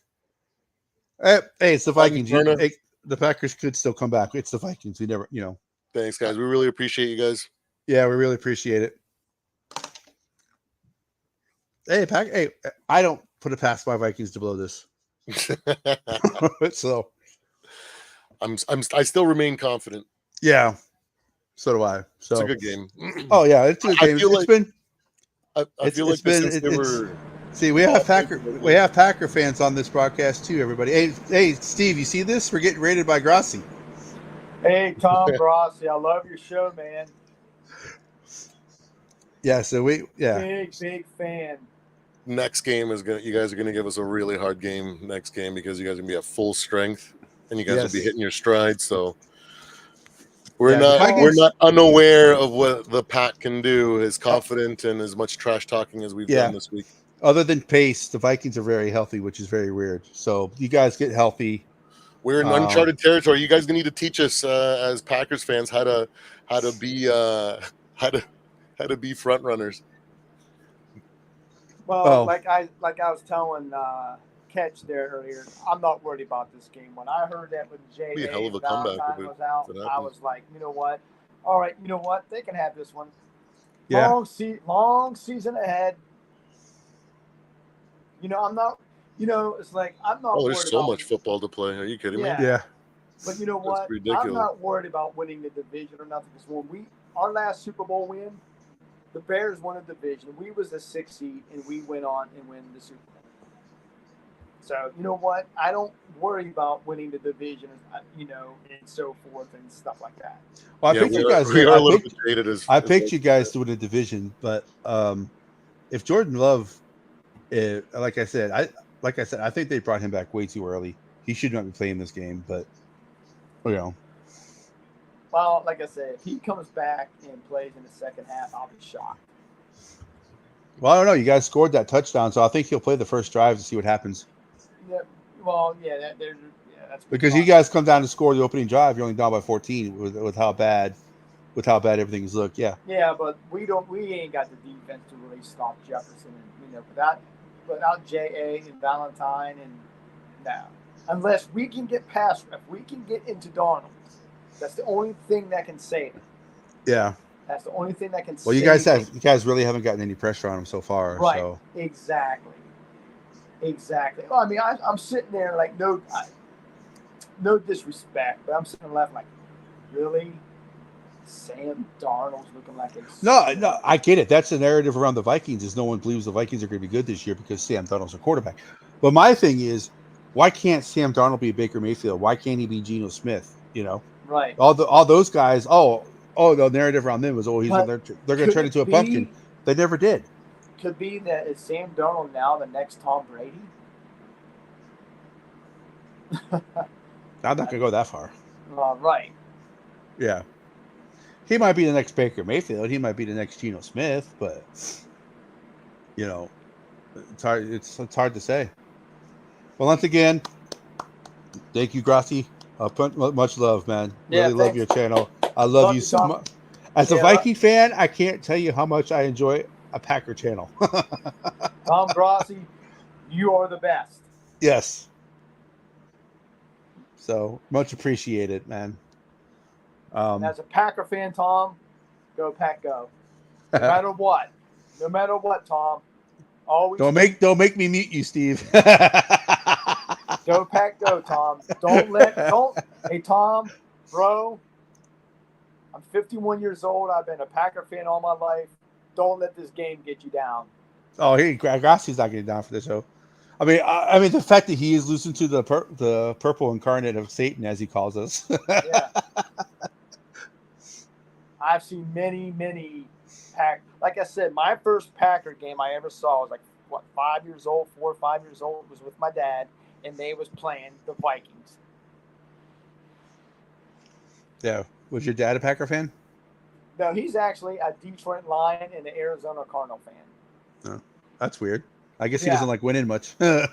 Hey, it's the Vikings. The Packers could still come back. It's the Vikings. We never, Thanks, guys. We really appreciate you guys. Yeah, we really appreciate it. Hey, I don't put it past my Vikings to blow this. So I still remain confident. Yeah, so do I. So it's a good game. Oh yeah, it's a good game. See, we have Packer fans on this broadcast too. Everybody, hey, Steve, you see this? We're getting rated by Grassi. Hey, Tom Grassi, I love your show, man. Yeah, so big fan. Next game you guys are gonna give us a really hard game next game because you guys are gonna be at full strength and you guys will be hitting your stride. So we're not unaware of what the Pack can do, as confident and as much trash talking as we've done this week. Other than pace, the Vikings are very healthy, which is very weird. So you guys get healthy. We're in uncharted territory. You guys need to teach us as Packers fans how to be front runners. Well, like I was telling Catch there earlier, I'm not worried about this game. When I heard that when J.A. and Valentine was out, I was like, you know what? All right, you know what? They can have this one. Yeah. Long season ahead. I'm not. It's like I'm not. Oh, there's so much football to play. Are you kidding me? Yeah. But you know what? I'm not worried about winning the division or nothing. Because when our last Super Bowl win, the Bears won a division. We was the 6th seed, and we went on and win the Super Bowl. So you know what? I don't worry about winning the division, and so forth and stuff like that. Well, I picked you guys. I picked you guys to win a division, but if Jordan Love, like I said, I think they brought him back way too early. He should not be playing this game, but Well, like I said, if he comes back and plays in the second half, I'll be shocked. Well, I don't know. You guys scored that touchdown, so I think he'll play the first drive to see what happens. Yeah. Well, that's because you guys come down to score the opening drive. You're only down by 14 with how bad everything's looked. Yeah. Yeah, but we ain't got the defense to really stop Jefferson, and without J.A. and Valentine and no, unless we can get past, if we can get into Darnold, that's the only thing that can save it. Yeah. That's the only thing that can. Well, you guys really haven't gotten any pressure on him so far. Right. So. Exactly. Well, I mean, I'm sitting there like no disrespect, but I'm sitting laughing like, really? Sam Darnold's looking like a No, I get it. That's the narrative around the Vikings is no one believes the Vikings are going to be good this year because Sam Darnold's a quarterback. But my thing is, why can't Sam Darnold be Baker Mayfield? Why can't he be Geno Smith? Right. All those guys. Oh, the narrative around them was they're going to turn into a pumpkin. They never did. Could be that is Sam Darnold now the next Tom Brady? I'm not going to go that far. Right. Yeah. He might be the next Baker Mayfield. He might be the next Geno Smith, but it's hard. It's hard to say. Well, once again, thank you, Grassi. Much love, man. Yeah, really love your channel. I love you so much. As a Viking fan, I can't tell you how much I enjoy a Packer channel. Tom Grassi, you are the best. Yes. So much appreciated, man. As a Packer fan, Tom, go Pack go. No matter what. No matter what, Tom. Always Don't make me mute you, Steve. go Pack, go, Tom. Hey, Tom, bro. I'm 51 years old. I've been a Packer fan all my life. Don't let this game get you down. Oh, Grassi's not getting down for the show. I mean, the fact that he is losing to the purple incarnate of Satan, as he calls us. Yeah. I've seen many like I said, my first Packer game I ever saw was like 5 years old, 4 or 5 years old. It was with my dad, and they was playing the Vikings. Yeah. Was your dad a Packer fan? No, he's actually a Detroit Lion and an Arizona Cardinal fan. Oh, that's weird. I guess he doesn't like winning much. Because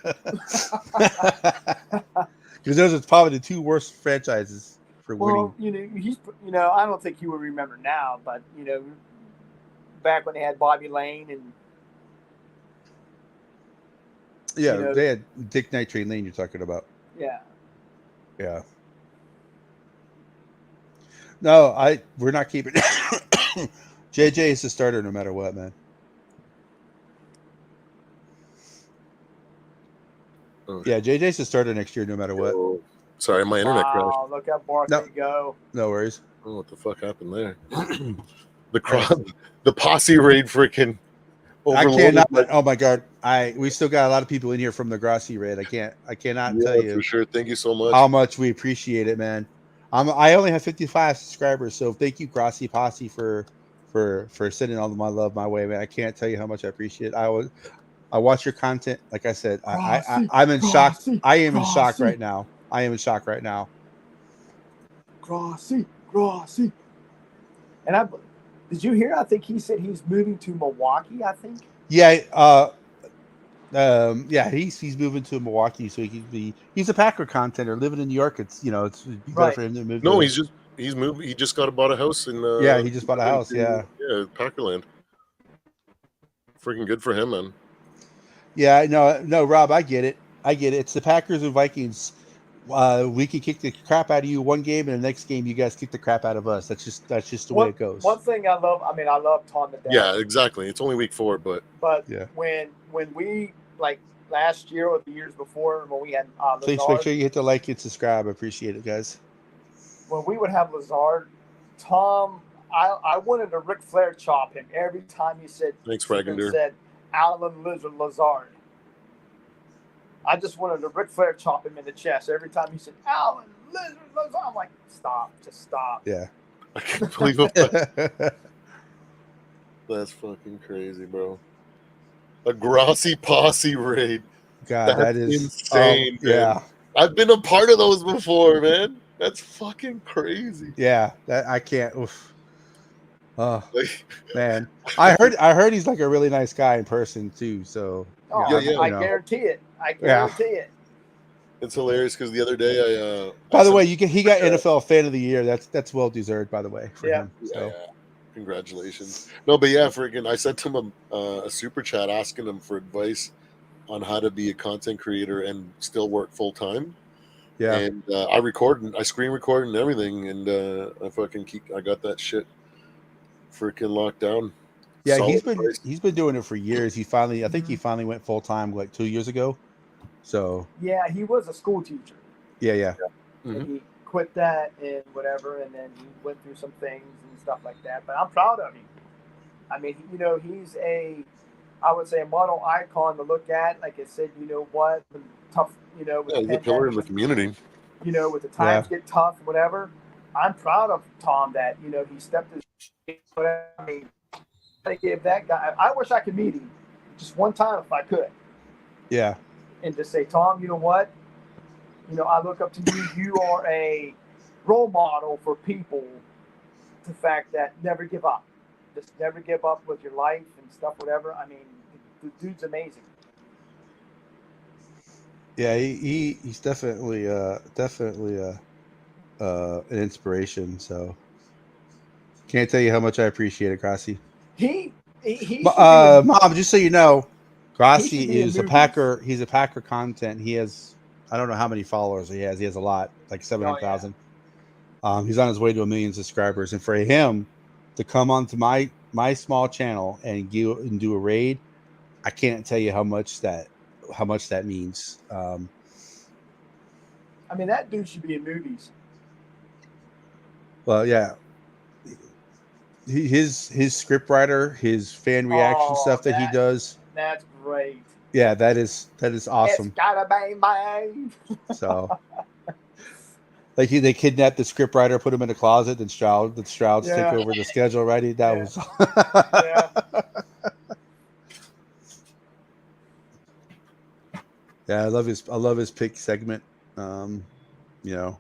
those are probably the two worst franchises for winning. Well, I don't think he would remember now, but back when they had Bobby Lane and they had Dick Night Train Lane. You're talking about? Yeah. No, we're not keeping. JJ is the starter no matter what, man. Oh. Yeah, JJ's the starter next year no matter what. Oh, sorry, my internet crashed. Oh, look how Barkley go. No worries. Oh, what the fuck happened there? The posse raid freaking overloaded. I cannot. Oh my god! We still got a lot of people in here from the Grossi raid. I cannot tell you for sure. Thank you so much. how much we appreciate it, man. I only have 55 subscribers, so thank you, Grossi Posse, for sending all of my love my way, man. I can't tell you how much I appreciate it. I watch your content. Like I said, I'm in shock. I am in shock right now. Grossi. And did you hear? I think he said he's moving to Milwaukee. I think. Yeah. He's moving to Milwaukee, so he's a Packer contender living in New York. It's it's better for him to move. No, he's moved. He just bought a house in. He just bought a house. Yeah, Packerland. Freaking good for him, man. Yeah, no, Rob, I get it. It's the Packers and Vikings. We can kick the crap out of you one game, and the next game you guys kick the crap out of us. That's just the way it goes. One thing I love Tom the Dad. Yeah, exactly. It's only week 4, but yeah. when we like last year or the years before when we had please make sure you hit the like and subscribe. I appreciate it, guys. When we would have Lazard, Tom, I wanted to Ric Flair chop him every time he said. Thanks, Fragender. Said Alan Lizard Lazard. I just wanted to Ric Flair chop him in the chest every time he said Alan Lizard Lazard. I'm like, just stop. Yeah. I can't believe it. That's fucking crazy, bro. A Grossi Posse raid. God, that is insane. Yeah. I've been a part of those before, man. That's fucking crazy. Yeah, that I can't. Oof. Oh man, I heard he's like a really nice guy in person too. So I guarantee it. It's hilarious because the other day By the way, he got NFL Fan of the Year. That's well deserved, by the way, for him. So. Yeah. Congratulations. No, but yeah, freaking, I sent him a super chat asking him for advice on how to be a content creator and still work full time. Yeah, and I screen recorded and everything, and I got that shit freaking locked down. Yeah, he's been doing it for years. I think he finally went full time like 2 years ago. So yeah, he was a school teacher. Yeah. Mm-hmm. And he quit that and whatever, and then he went through some things and stuff like that. But I'm proud of him. I mean, he's I would say a model icon to look at. Like I said, tough, he's a pillar in the community. With the times get tough, whatever. I'm proud of Tom that he stepped his. I mean, I give that guy. I wish I could meet him just one time if I could. Yeah. And just say, Tom, you know what? I look up to you. You are a role model for people. The fact that never give up. Just never give up with your life and stuff, whatever. I mean, the dude's amazing. Yeah, he's definitely an inspiration. So can't tell you how much I appreciate it, Grossi. Mom, just so you know, Grossi is a Packer. He's a Packer content. He has, I don't know how many followers he has. He has a lot, like 700,000. He's on his way to 1 million subscribers, and for him to come onto my my small channel and do a raid, I can't tell you how much that means. I mean, that dude should be in movies. Well, yeah, his script writer, his fan reaction Oh, stuff that he does. that's great. Yeah, that is It's awesome. gotta bang bang. So, like they kidnapped the script writer, put him in a closet, and Strouds take Yeah. over the schedule writing. That Yeah. was. Yeah. Yeah, I love his pick segment. You know,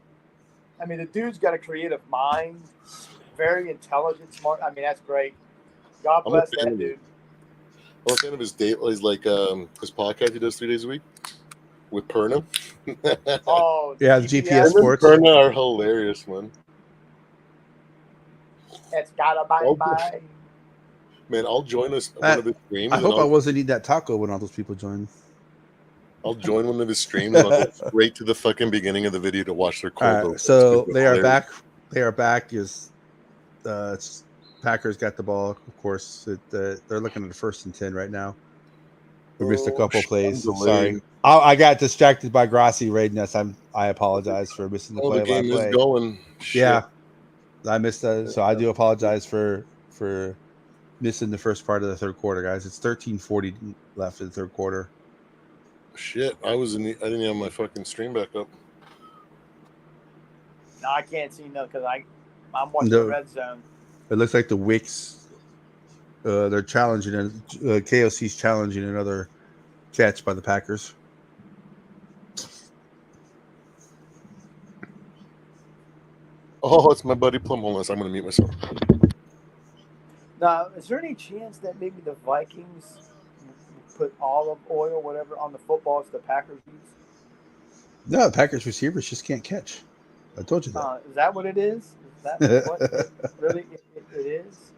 I mean, the dude's got a creative mind, very intelligent, smart. I mean, that's great. God I'm a bless fan that of dude. I'm a fan of his date. He's like his podcast he does 3 days a week with Perna. Oh, yeah, the GPS Him and Sports. Perna are hilarious, man. It's gotta bang bang. Man, I'll join one of his streams. I hope I I'll, wasn't eating that taco when all those people joined. I'll join one of his streams and I'll go straight to the fucking beginning of the video to watch their cold. All right, so they are back. They are back. Packers got the ball. Of course, they're looking at the 1st and 10 right now. We missed a couple plays. Sorry, I got distracted by Grassi raiding us. I apologize for missing the play. The game is going. Shit. Yeah, I missed that. So I do apologize for missing the first part of the third quarter, guys. It's 13:40 left in the third quarter. Shit, I didn't have my fucking stream back up. No, I can't see no because I'm watching the red zone. It looks like the Wicks. They're challenging. KOC's challenging another catch by the Packers. Oh, it's my buddy Plum. Hold on, I'm going to mute myself. Now, is there any chance that maybe the Vikings put olive oil, whatever, on the footballs the Packers use? No, the Packers receivers just can't catch. I told you that. Is that what it is? Is that what really it is?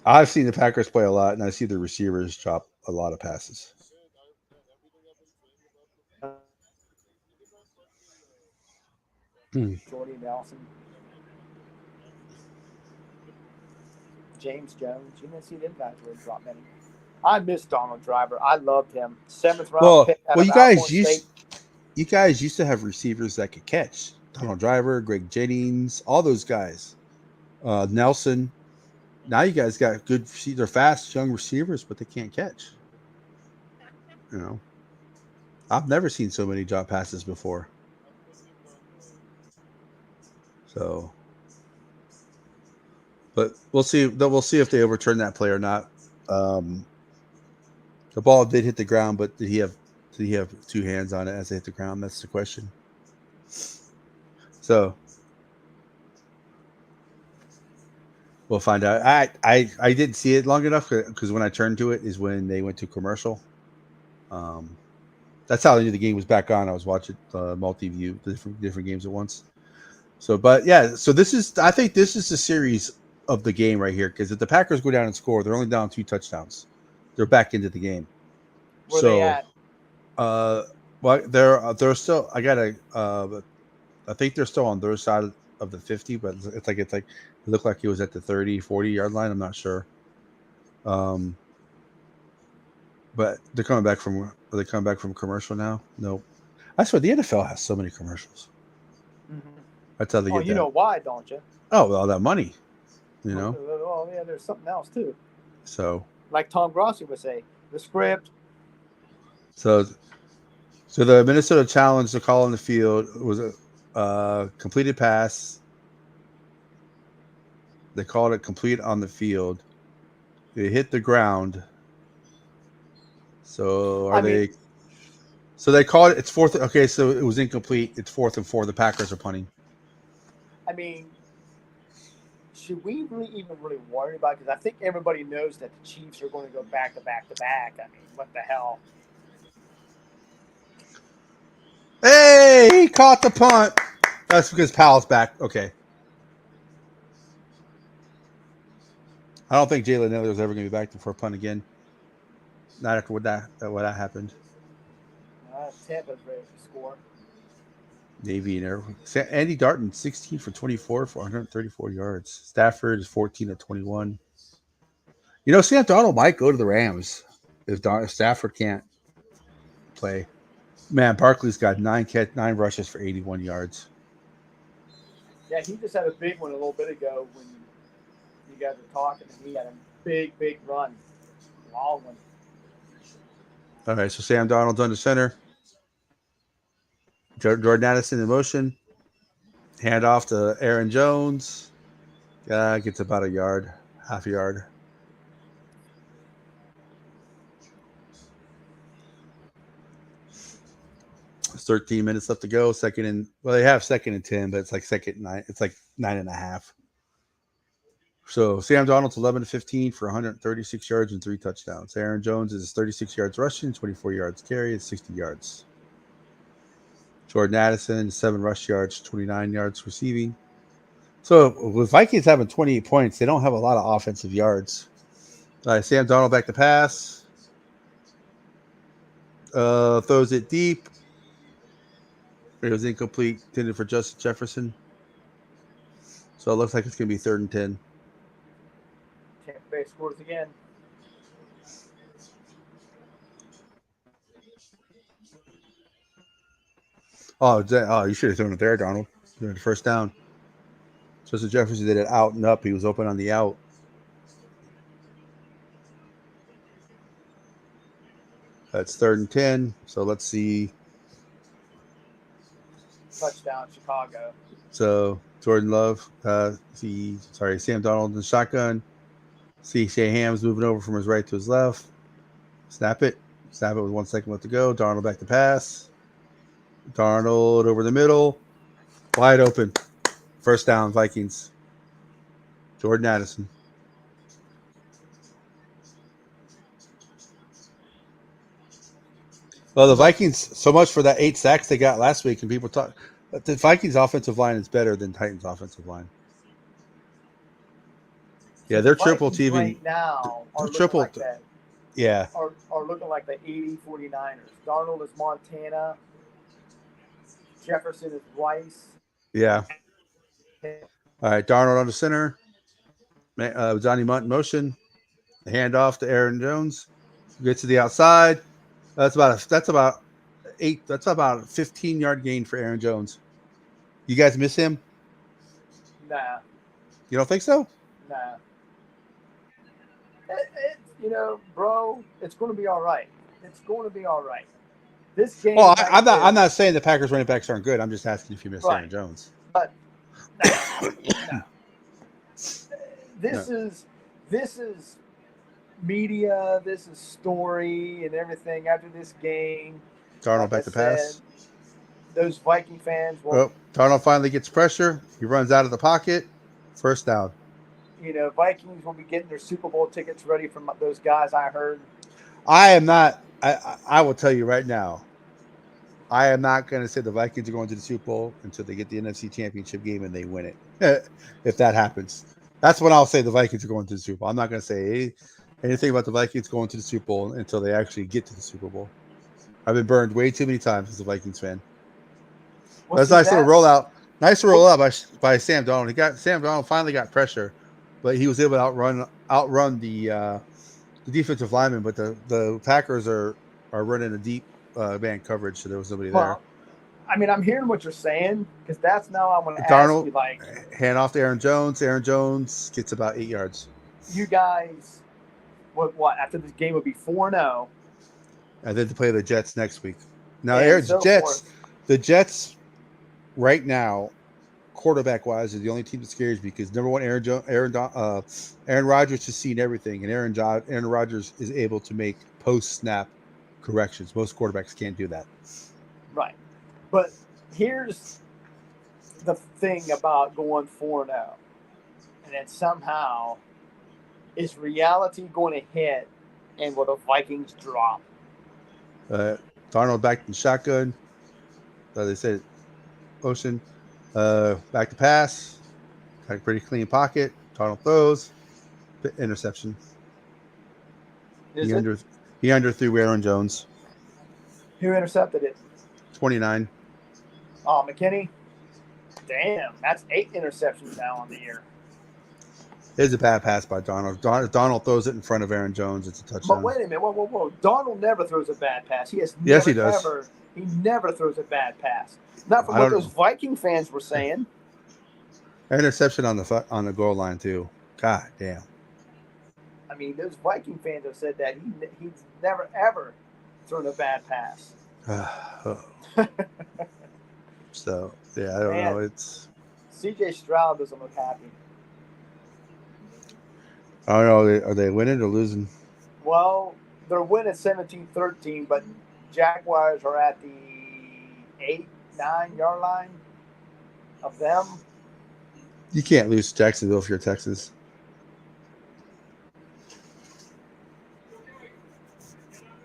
I've seen the Packers play a lot, and I see the receivers drop a lot of passes. Jordy Nelson, James Jones. You didn't see them guys really drop many. I miss Donald Driver. I loved him. 7th round pick. You guys used to have receivers that could catch. Donald Driver, Greg Jennings, all those guys. Nelson. Now you guys got good. They're fast, young receivers, but they can't catch. You know, I've never seen so many drop passes before. So, but we'll see. We'll see if they overturn that play or not. The ball did hit the ground, but did he have 2 hands on it as it hit the ground? That's the question. So we'll find out. I didn't see it long enough because when I turned to it is when they went to commercial. That's how I knew the game was back on. I was watching multi-view, the different games at once. So, but yeah, so I think this is the series of the game right here, because if the Packers go down and score, they're only down 2 touchdowns. They're back into the game. Where they at? Well, they're still. I think they're still on their side of the 50, but it's like it looked like it was at the 30, 40-yard line. I'm not sure. But they're coming back from. Are they coming back from commercial now? Nope. I swear the NFL has so many commercials. Mm-hmm. That's how they get. You know why, don't you? Oh, well, all that money. You know. Oh yeah, there's something else too. So, like Tom Grossi would say, the script. So the Minnesota challenge, the call on the field was a completed pass. They called it complete on the field. It hit the ground. So So they called it. It's 4th. Okay, so it was incomplete. It's 4th and 4. The Packers are punting. I mean, should we really worry about it? Because I think everybody knows that the Chiefs are going to go back to back to back. I mean, what the hell? Hey, he caught the punt. That's because Powell's back. Okay. I don't think Jalen Naylor was ever going to be back for a punt again. Not after what that happened. Tampa's ready to score. Navy and Air. Andy Dalton, 16 for 24 for 134 yards. Stafford is 14 of 21. Sam Darnold might go to the Rams if Stafford can't play. Man, Barkley's got nine rushes for 81 yards. Yeah, he just had a big one a little bit ago when you guys were talking, and he had a big run, long one. All right, so Sam Darnold's under center. Jordan Addison in motion. Hand off to Aaron Jones. Gets about a yard, half a yard. It's 13 minutes left to go. They have second and 10, but it's like second and 9. It's like 9.5. So Sam Darnold's 11 to 15 for 136 yards and 3 touchdowns. Aaron Jones is 36 yards rushing, 24 yards carry, and 60 yards. Jordan Addison, 7 rush yards, 29 yards receiving. So with Vikings having 28 points, they don't have a lot of offensive yards. Sam Darnold back to pass. Throws it deep. It was incomplete, intended for Justin Jefferson. So it looks like it's going to be 3rd and 10. Tampa Bay scores again. Oh, you should have thrown it there, Donald. The first down. Justin Jefferson did it out and up. He was open on the out. That's 3rd and 10. So let's see. Touchdown, Chicago. So Jordan Love, Sam Darnold in the shotgun. See Shea Ham's moving over from his right to his left. Snap it with 1 second left to go. Darnold back to pass. Darnold over the middle. Wide open. First down, Vikings. Jordan Addison. Well, the Vikings, so much for that 8 sacks they got last week, and people talk. But the Vikings' offensive line is better than Titans' offensive line. Yeah, they're triple Vikings teaming. right now are looking triple. like that. Yeah. Are looking like the 80 49ers. Darnold is Montana. Jefferson is Rice. Yeah. All right, Darnold on the center. Johnny Munt in motion. The handoff to Aaron Jones. Gets to the outside. That's about a 15-yard gain for Aaron Jones. You guys miss him? Nah. You don't think so? Nah. Bro, it's going to be all right. It's going to be all right. This game. Well, I'm not saying the Packers running backs aren't good. I'm just asking if you miss Aaron Jones. But no. This is media. This is story and everything after this game. Darnold back to pass. Those Viking fans. Darnold finally gets pressure. He runs out of the pocket. First down. Vikings will be getting their Super Bowl tickets ready from those guys. I heard. I am not. I will tell you right now. I am not going to say the Vikings are going to the Super Bowl until they get the NFC Championship game and they win it. If that happens, that's when I'll say the Vikings are going to the Super Bowl. I'm not going to say anything about the Vikings going to the Super Bowl until they actually get to the Super Bowl. I've been burned way too many times as a Vikings fan. That's a nice little rollout. Nice rollout by Sam Darnold. Sam Darnold finally got pressure, but he was able to outrun the defensive lineman. But the Packers are running a deep man coverage, so there was nobody there. I mean, I'm hearing what you're saying because that's now I'm going to ask you. Hand off to Aaron Jones. Aaron Jones gets about 8 yards. You guys, what after this game would be 4-0. And then to play the Jets next week. Now, the Jets right now, quarterback wise, is the only team that scares me because number one, Aaron Rodgers has seen everything, and Aaron Rodgers is able to make post snap corrections. Most quarterbacks can't do that. Right. But here's the thing about going 4-0. And then somehow is reality going to hit and will the Vikings drop? Darnold back in shotgun. They said motion. Back to pass. Got a pretty clean pocket. Darnold throws. Interception. He underthrew Aaron Jones. Who intercepted it? 29. Oh, McKinney. Damn, that's 8 interceptions now on the year. It's a bad pass by Donald. Donald throws it in front of Aaron Jones. It's a But touchdown. wait a minute, whoa. Donald never throws a bad pass. He has Yes, never, he does. ever. He never throws a bad pass. Not from I what don't those know. Viking fans were saying. Interception on the goal line too. God damn. I mean, those Viking fans have said that he's never ever thrown a bad pass. So yeah, I don't Man. know. It's CJ Stroud doesn't look happy. I don't know. Are they winning or losing? Well, they're winning 17-13, but Jaguars are at the 8-9 yard line of them. You can't lose to Jacksonville if you're Texas.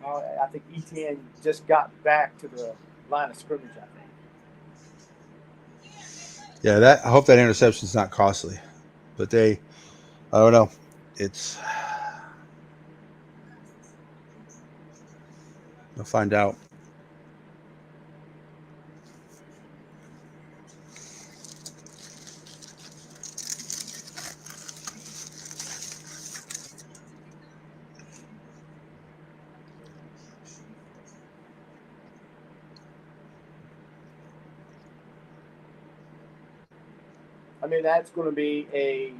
I think ETN just got back to the line of scrimmage, I think. Yeah, I hope that interception is not costly. But I don't know. We'll find out. I mean, that's going to be a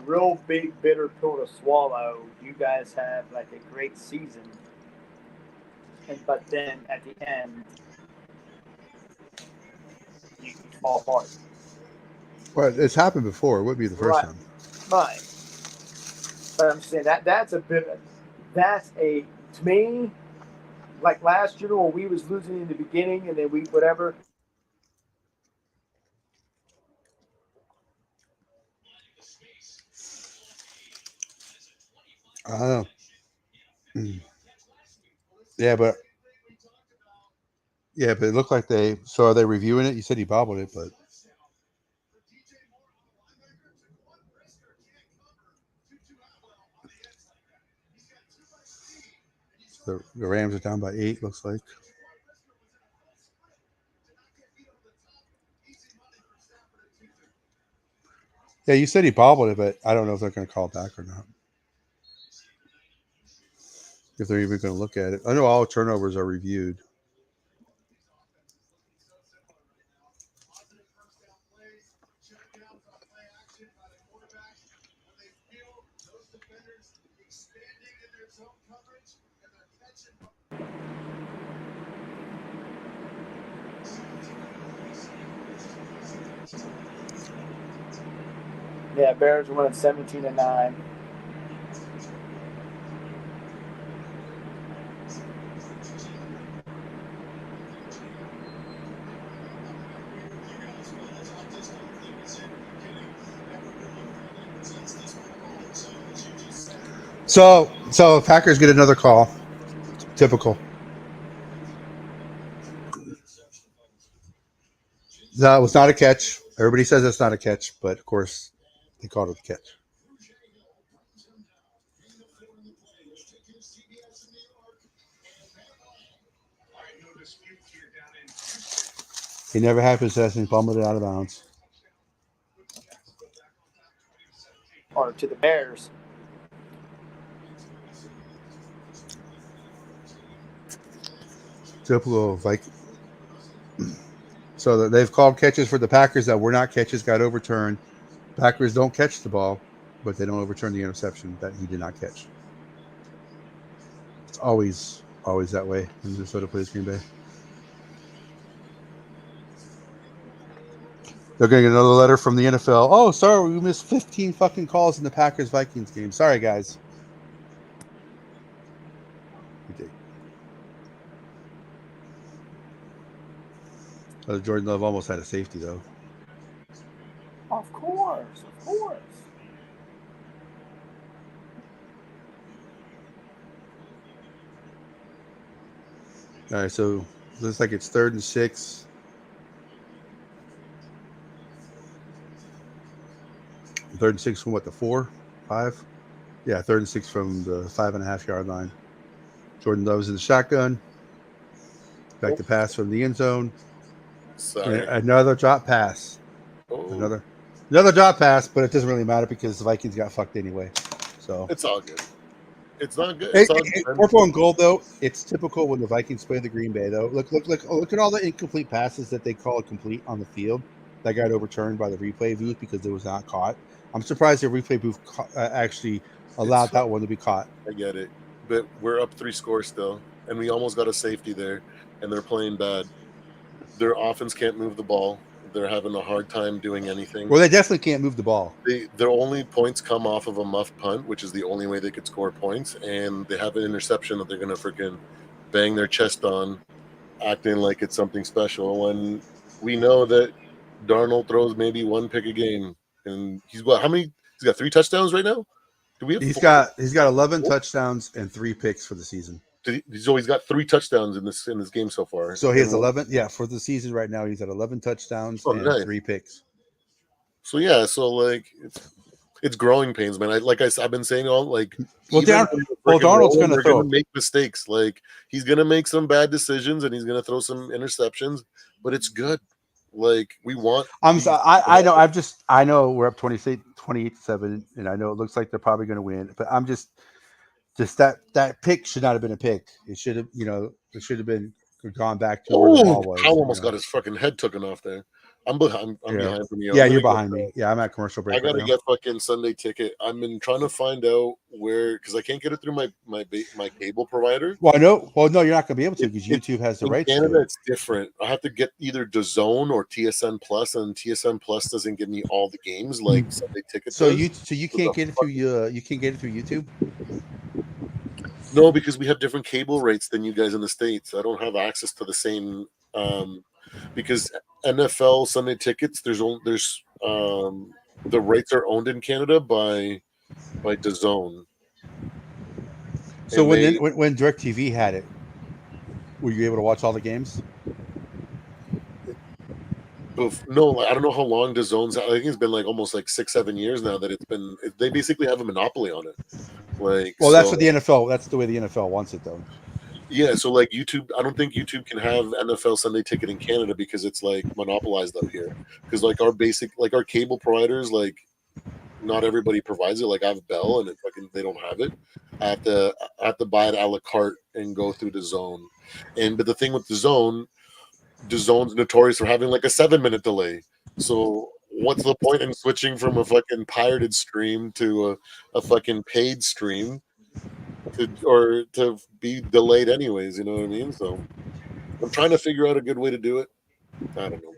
real big bitter pill to swallow. You guys have like a great season, but then at the end, you fall apart. Well, it's happened before. It would be the first time. Right. But I'm saying that's to me, like last year when we was losing in the beginning and then we whatever. I don't know. Yeah, but it looked like they. So are they reviewing it? You said he bobbled it, but the Rams are down by 8. Looks like. Yeah, you said he bobbled it, but I don't know if they're going to call it back or not. If they're even going to look at it. I know all turnovers are reviewed. Yeah, Bears are winning 17-9. So Packers get another call. Typical. That was not a catch. Everybody says it's not a catch, but of course they called it a catch. He never had possession. He fumbled it out of bounds. Or to the Bears. Typical Viking. So they've called catches for the Packers that were not catches, got overturned. Packers don't catch the ball, but they don't overturn the interception that he did not catch. It's always that way when Minnesota plays Green Bay. They're going to get another letter from the NFL. Oh, sorry, we missed 15 fucking calls in the Packers-Vikings game. Sorry, guys. We did. Jordan Love almost had a safety, though. Of course. All right, so looks like it's 3rd and 6. 3rd and 6 from what, the 4, 5? Yeah, 3rd and 6 from the 5.5 yard line. Jordan Love's in the shotgun. Back to pass from the end zone. Sorry. Another drop pass. Oh, Another drop pass, but it doesn't really matter because the Vikings got fucked anyway. So it's all good. It's not good. It's all good. purple and gold though. It's typical when the Vikings play the Green Bay though. Look at all the incomplete passes that they called complete on the field that got overturned by the replay booth because it was not caught. I'm surprised the replay booth actually allowed that one to be caught. I get it, but we're up 3 scores still, and we almost got a safety there, and they're playing bad. Their offense can't move the ball. They're having a hard time doing anything. Well, they definitely can't move the ball. Their only points come off of a muff punt, which is the only way they could score points, and they have an interception that they're going to freaking bang their chest on, acting like it's something special. When we know that Darnold throws maybe 1 pick a game, and he's what? How many? He's got 3 touchdowns right now. Do we have? He's 4? got 11 touchdowns and 3 picks for the season. So he's got 3 touchdowns in this game so far. So he has 11. Yeah, for the season right now, he's at 11 touchdowns and nice. 3 picks. So yeah, so like it's growing pains, man. I've been saying all like. Darnold's going to throw. Make mistakes. Like he's going to make some bad decisions and he's going to throw some interceptions, but it's good. Like we want. I know we're up 28-7, and I know it looks like they're probably going to win, but I'm just that pick should not have been a pick. It should have, it should have been gone back to where the ball was. Powell almost got his fucking head taken off there. I'm behind from you. Yeah, you're behind me. Yeah, I'm at commercial break. I gotta get fucking Sunday ticket. I've been trying to find out where because I can't get it through my cable provider. Well, no, you're not gonna be able to because YouTube has the rights. In Canada, it's different. I have to get either DAZN or TSN Plus, and TSN Plus doesn't give me all the games like Sunday ticket. So you can't get it through you can't get it through YouTube. No, because we have different cable rates than you guys in the States. I don't have access to the same because NFL Sunday tickets, there's the rights are owned in Canada by DAZN. So when DirecTV had it, were you able to watch all the games? No, I don't know how long DAZN's. I think it's been like almost like 6-7 years now that they basically have a monopoly on it. That's what the NFL. That's the way the NFL wants it, though. Yeah, so like YouTube, I don't think YouTube can have NFL Sunday ticket in Canada because it's like monopolized up here. Because like our cable providers, like not everybody provides it. Like I have Bell, and they don't have it. I have to buy it a la carte and go through DAZN. But the thing with DAZN's notorious for having like a 7-minute delay. So what's the point in switching from a fucking pirated stream to a fucking paid stream to be delayed anyways, you know what I mean? So I'm trying to figure out a good way to do it. I don't know.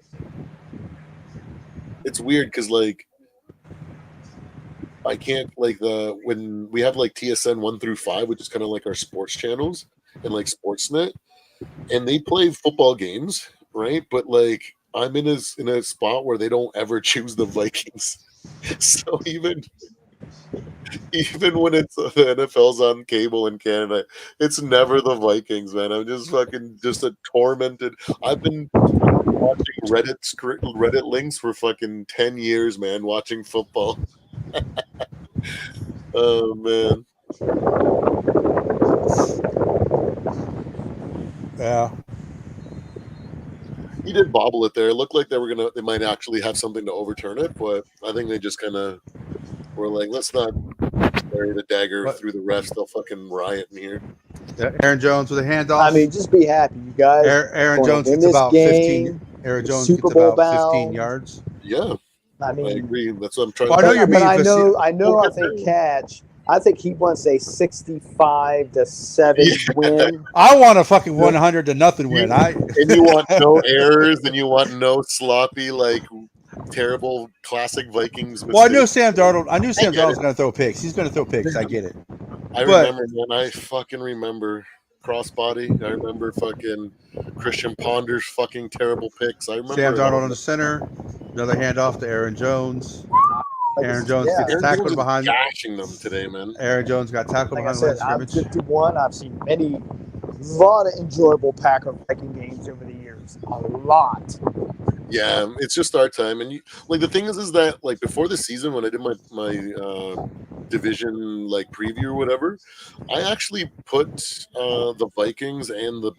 It's weird because like I can't when we have like TSN 1 through 5, which is kind of like our sports channels and like Sportsnet, and they play football games, right? But like I'm in a spot where they don't ever choose the Vikings. So even when it's the NFL's on cable in Canada, it's never the Vikings, man. I'm just a tormented. I've been watching Reddit links for fucking 10 years, man, watching football. Oh man. Yeah. He did bobble it there. It looked like they might actually have something to overturn it, but I think they just kind of were like, let's not bury the dagger through the refs. They'll fucking riot in here. Yeah, Aaron Jones with a handoff. I mean, just be happy, you guys. Aaron Jones gets about 15. Aaron Jones gets about 15 yards. Yeah, I mean, I agree. That's what I'm trying. Well, to I know you're being. I know. I think Catch. I think he wants a 65-7 win. I want a fucking 100-0 win. And you want no errors, and you want no sloppy, like terrible classic Vikings mistakes. Well, I knew Sam Darnold was going to throw picks. He's going to throw picks. I get it. I fucking remember crossbody. I remember fucking Christian Ponder's fucking terrible picks. I remember Sam Darnold on the center. Another handoff to Aaron Jones. Aaron Jones gets tackled behind. Gashing them today, man. Aaron Jones got tackled behind the line I'm scrimmage. 51. I've seen a lot of enjoyable Viking games over the years. A lot. Yeah, it's just our time, and the thing is that like before the season when I did my division like preview or whatever, I actually put the Vikings and the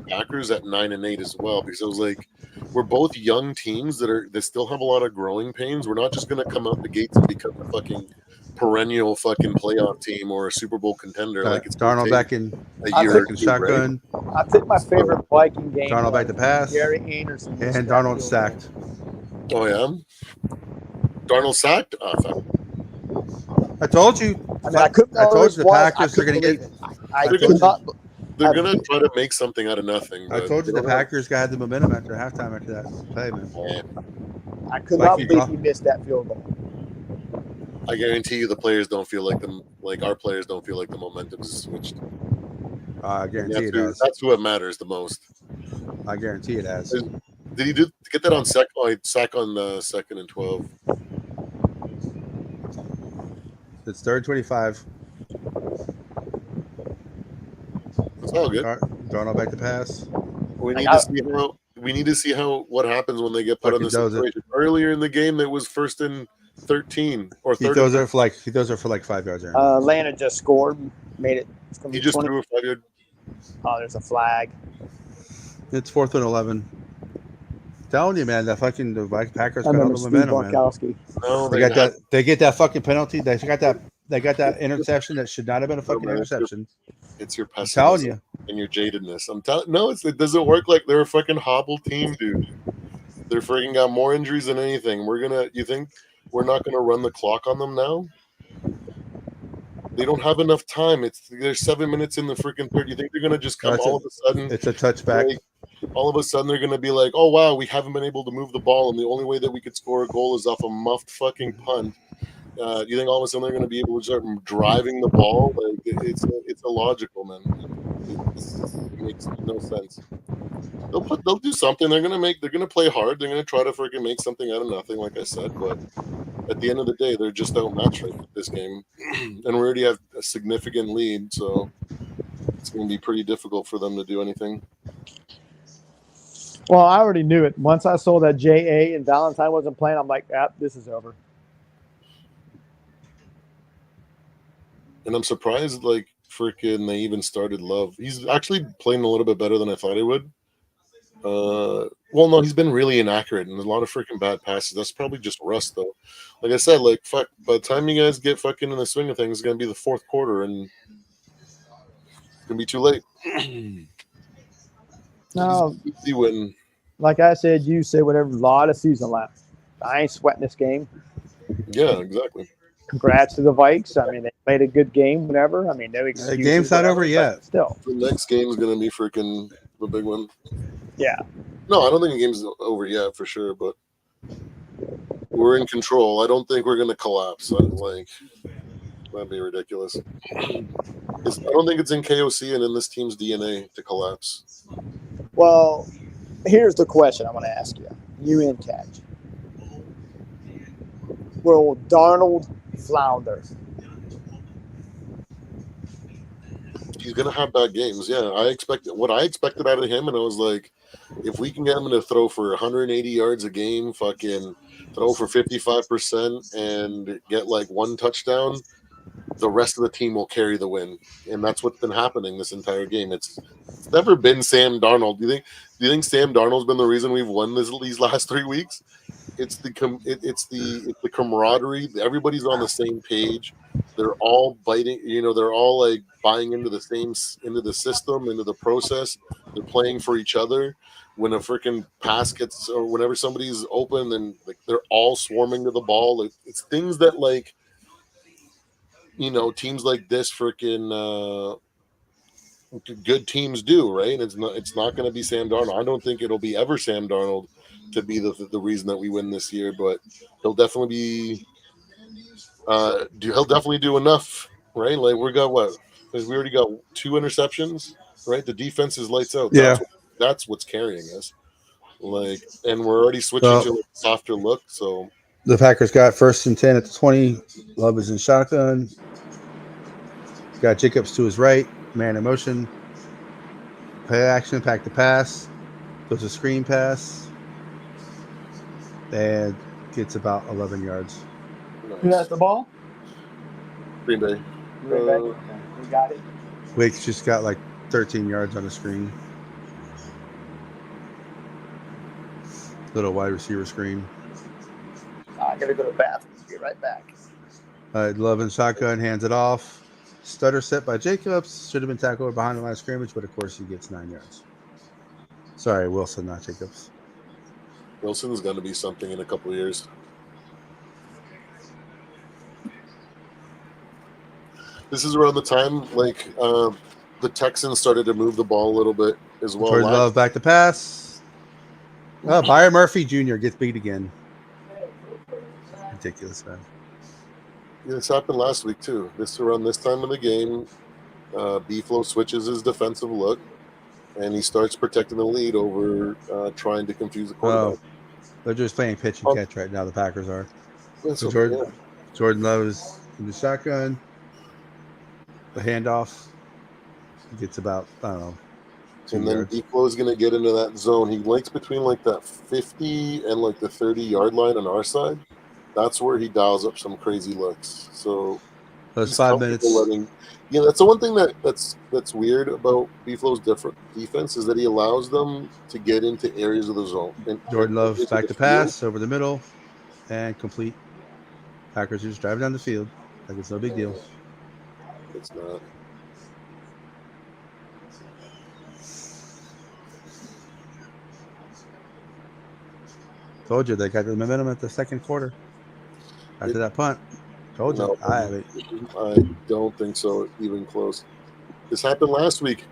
Packers at 9-8 as well, because I was like, we're both young teams that still have a lot of growing pains. We're not just gonna come out the gates and become a fucking perennial fucking playoff team or a Super Bowl contender. Like it's gonna Darnold take back in a year or second two, right? shotgun. I think my favorite Viking game Darnold back was to pass. Gary Anderson missed And that Darnold field sacked. Oh yeah, Darnold sacked. Oh, fuck. I told you. goal. I mean, I couldn't. I told you the I Packers are couldn't going to believe get. it. I told could you. not. They're gonna try to make something out of nothing. I but told you they the don't have- Packers had the momentum after halftime after that play, man. I could Like not you believe thought. he missed that field goal. I guarantee you, the players don't feel like them. Like our players don't feel like the momentum is switched. I And guarantee it has. that's who it matters the most. I guarantee it has. Did he get that on sack on 2nd and 12? It's 3rd 25. It's all good. Darnold back to pass. We need to see what happens when they get put on Fucking this does it. situation. Earlier in the game, it was 1st and 13 or He 3rd. throws it for like 5 yards. Aaron. Atlanta just scored, made it. It's gonna be He just 20. threw a 5-yard. Oh, there's a flag. It's 4th and 11. Telling you, man, the Packers I got all remember the Steve momentum, man. Barkowski. No, They got that. They get that fucking penalty. They got that interception that should not have been a fucking man, interception. It's your I'm telling pessimism you. and your jadedness. I'm telling. No, it doesn't work like they're a fucking hobbled team, dude. They're freaking got more injuries than anything. You think we're not gonna run the clock on them now? They don't have enough time. There's 7 minutes in the freaking third. You think they're gonna just come all of a sudden? It's a touchback. Like, all of a sudden they're gonna be like, oh wow, we haven't been able to move the ball, and the only way that we could score a goal is off a muffed fucking punt. Do you think all of a sudden they're gonna be able to start driving the ball? Like it's illogical, man. It makes no sense. They'll do something. They're gonna play hard. They're gonna try to freaking make something out of nothing, like I said. But at the end of the day, they're just outmatched right this game, and we already have a significant lead, so it's gonna be pretty difficult for them to do anything. Well, I already knew it. Once I saw that J.A. and Valentine wasn't playing, I'm like, this is over. And I'm surprised, like, freaking they even started Love. He's actually playing a little bit better than I thought he would. Well, no, he's been really inaccurate and a lot of freaking bad passes. That's probably just rust, though. Like I said, like, fuck, by the time you guys get fucking in the swing of things, it's going to be the 4th quarter, and it's going to be too late. No, Easy win. like I said, you say whatever. A lot of season left. I ain't sweating this game. Yeah, exactly. Congrats to the Vikes. I mean, they played a good game. Whatever. I mean, no excuses. The game's not over but yet. Still, The next game is going to be freaking the big one. yeah. No, I don't think the game's over yet for sure, but we're in control. I don't think we're going to collapse. Like, that'd be ridiculous. I don't think it's in KOC and in this team's DNA to collapse. Well, here's the question I want to ask you. You and Catch. Will Darnold flounder? He's gonna have bad games. Yeah, I expected out of him, and I was like, if we can get him to throw for 180 yards a game, fucking throw for 55%, and get like 1 touchdown, the rest of the team will carry the win, and that's what's been happening this entire game. It's never been Sam Darnold. Do you think Sam Darnold's been the reason we've won these last 3 weeks? It's the camaraderie. Everybody's on the same page. They're all biting. They're all like buying into the system, into the process. They're playing for each other. When a freaking pass gets, or whenever somebody's open, then like they're all swarming to the ball. It's things that like, teams like this freaking good teams do, right? It's not going to be Sam Darnold. I don't think it'll be ever Sam Darnold to be the reason that we win this year, but he'll definitely be he'll definitely do enough, right? Like we already got 2 interceptions, right? The defense is lights out. Yeah. That's what's carrying us. Like, and we're already switching to a softer look, so the Packers got 1st and 10 at the 20. Love is in shotgun. Got Jacobs to his right. Man in motion. Play action. Pack the pass. Goes a screen pass. And gets about 11 yards. Who has the ball? Green Bay. Green Bay? Okay, we got it. Wake's just got like 13 yards on the screen. Little wide receiver screen. I gotta go to the bathroom. Be right back. Love and shotgun hands it off. Stutter set by Jacobs. Should have been tackled behind the line of scrimmage, but of course he gets 9 yards. Sorry, Wilson, not Jacobs. Wilson's going to be something in a couple of years. This is around the time the Texans started to move the ball a little bit as well. Jordan Love back to pass. Byron Murphy Jr. gets beat again. Ridiculous, man. Yeah, this happened last week too. Around this time of the game, B-Flow switches his defensive look, and he starts protecting the lead over trying to confuse the quarterback. They're just playing pitch and catch right now. The Packers are. So okay, Jordan Love is in the shotgun. The handoff. He gets about, I don't know, 2 and then yards. B-Flow is going to get into that zone. He likes between like that 50 and like the 30-yard line on our side. That's where he dials up some crazy looks. So Those 5 minutes. That's the one thing that's weird about B-Flow's different defense is that he allows them to get into areas of the zone. And Jordan Love's back to pass over the middle and complete. Packers are just driving down the field like it's no big deal. It's not. Told you they got the momentum at the second quarter. After that punt. Told you. I don't think so, even close. This happened last week.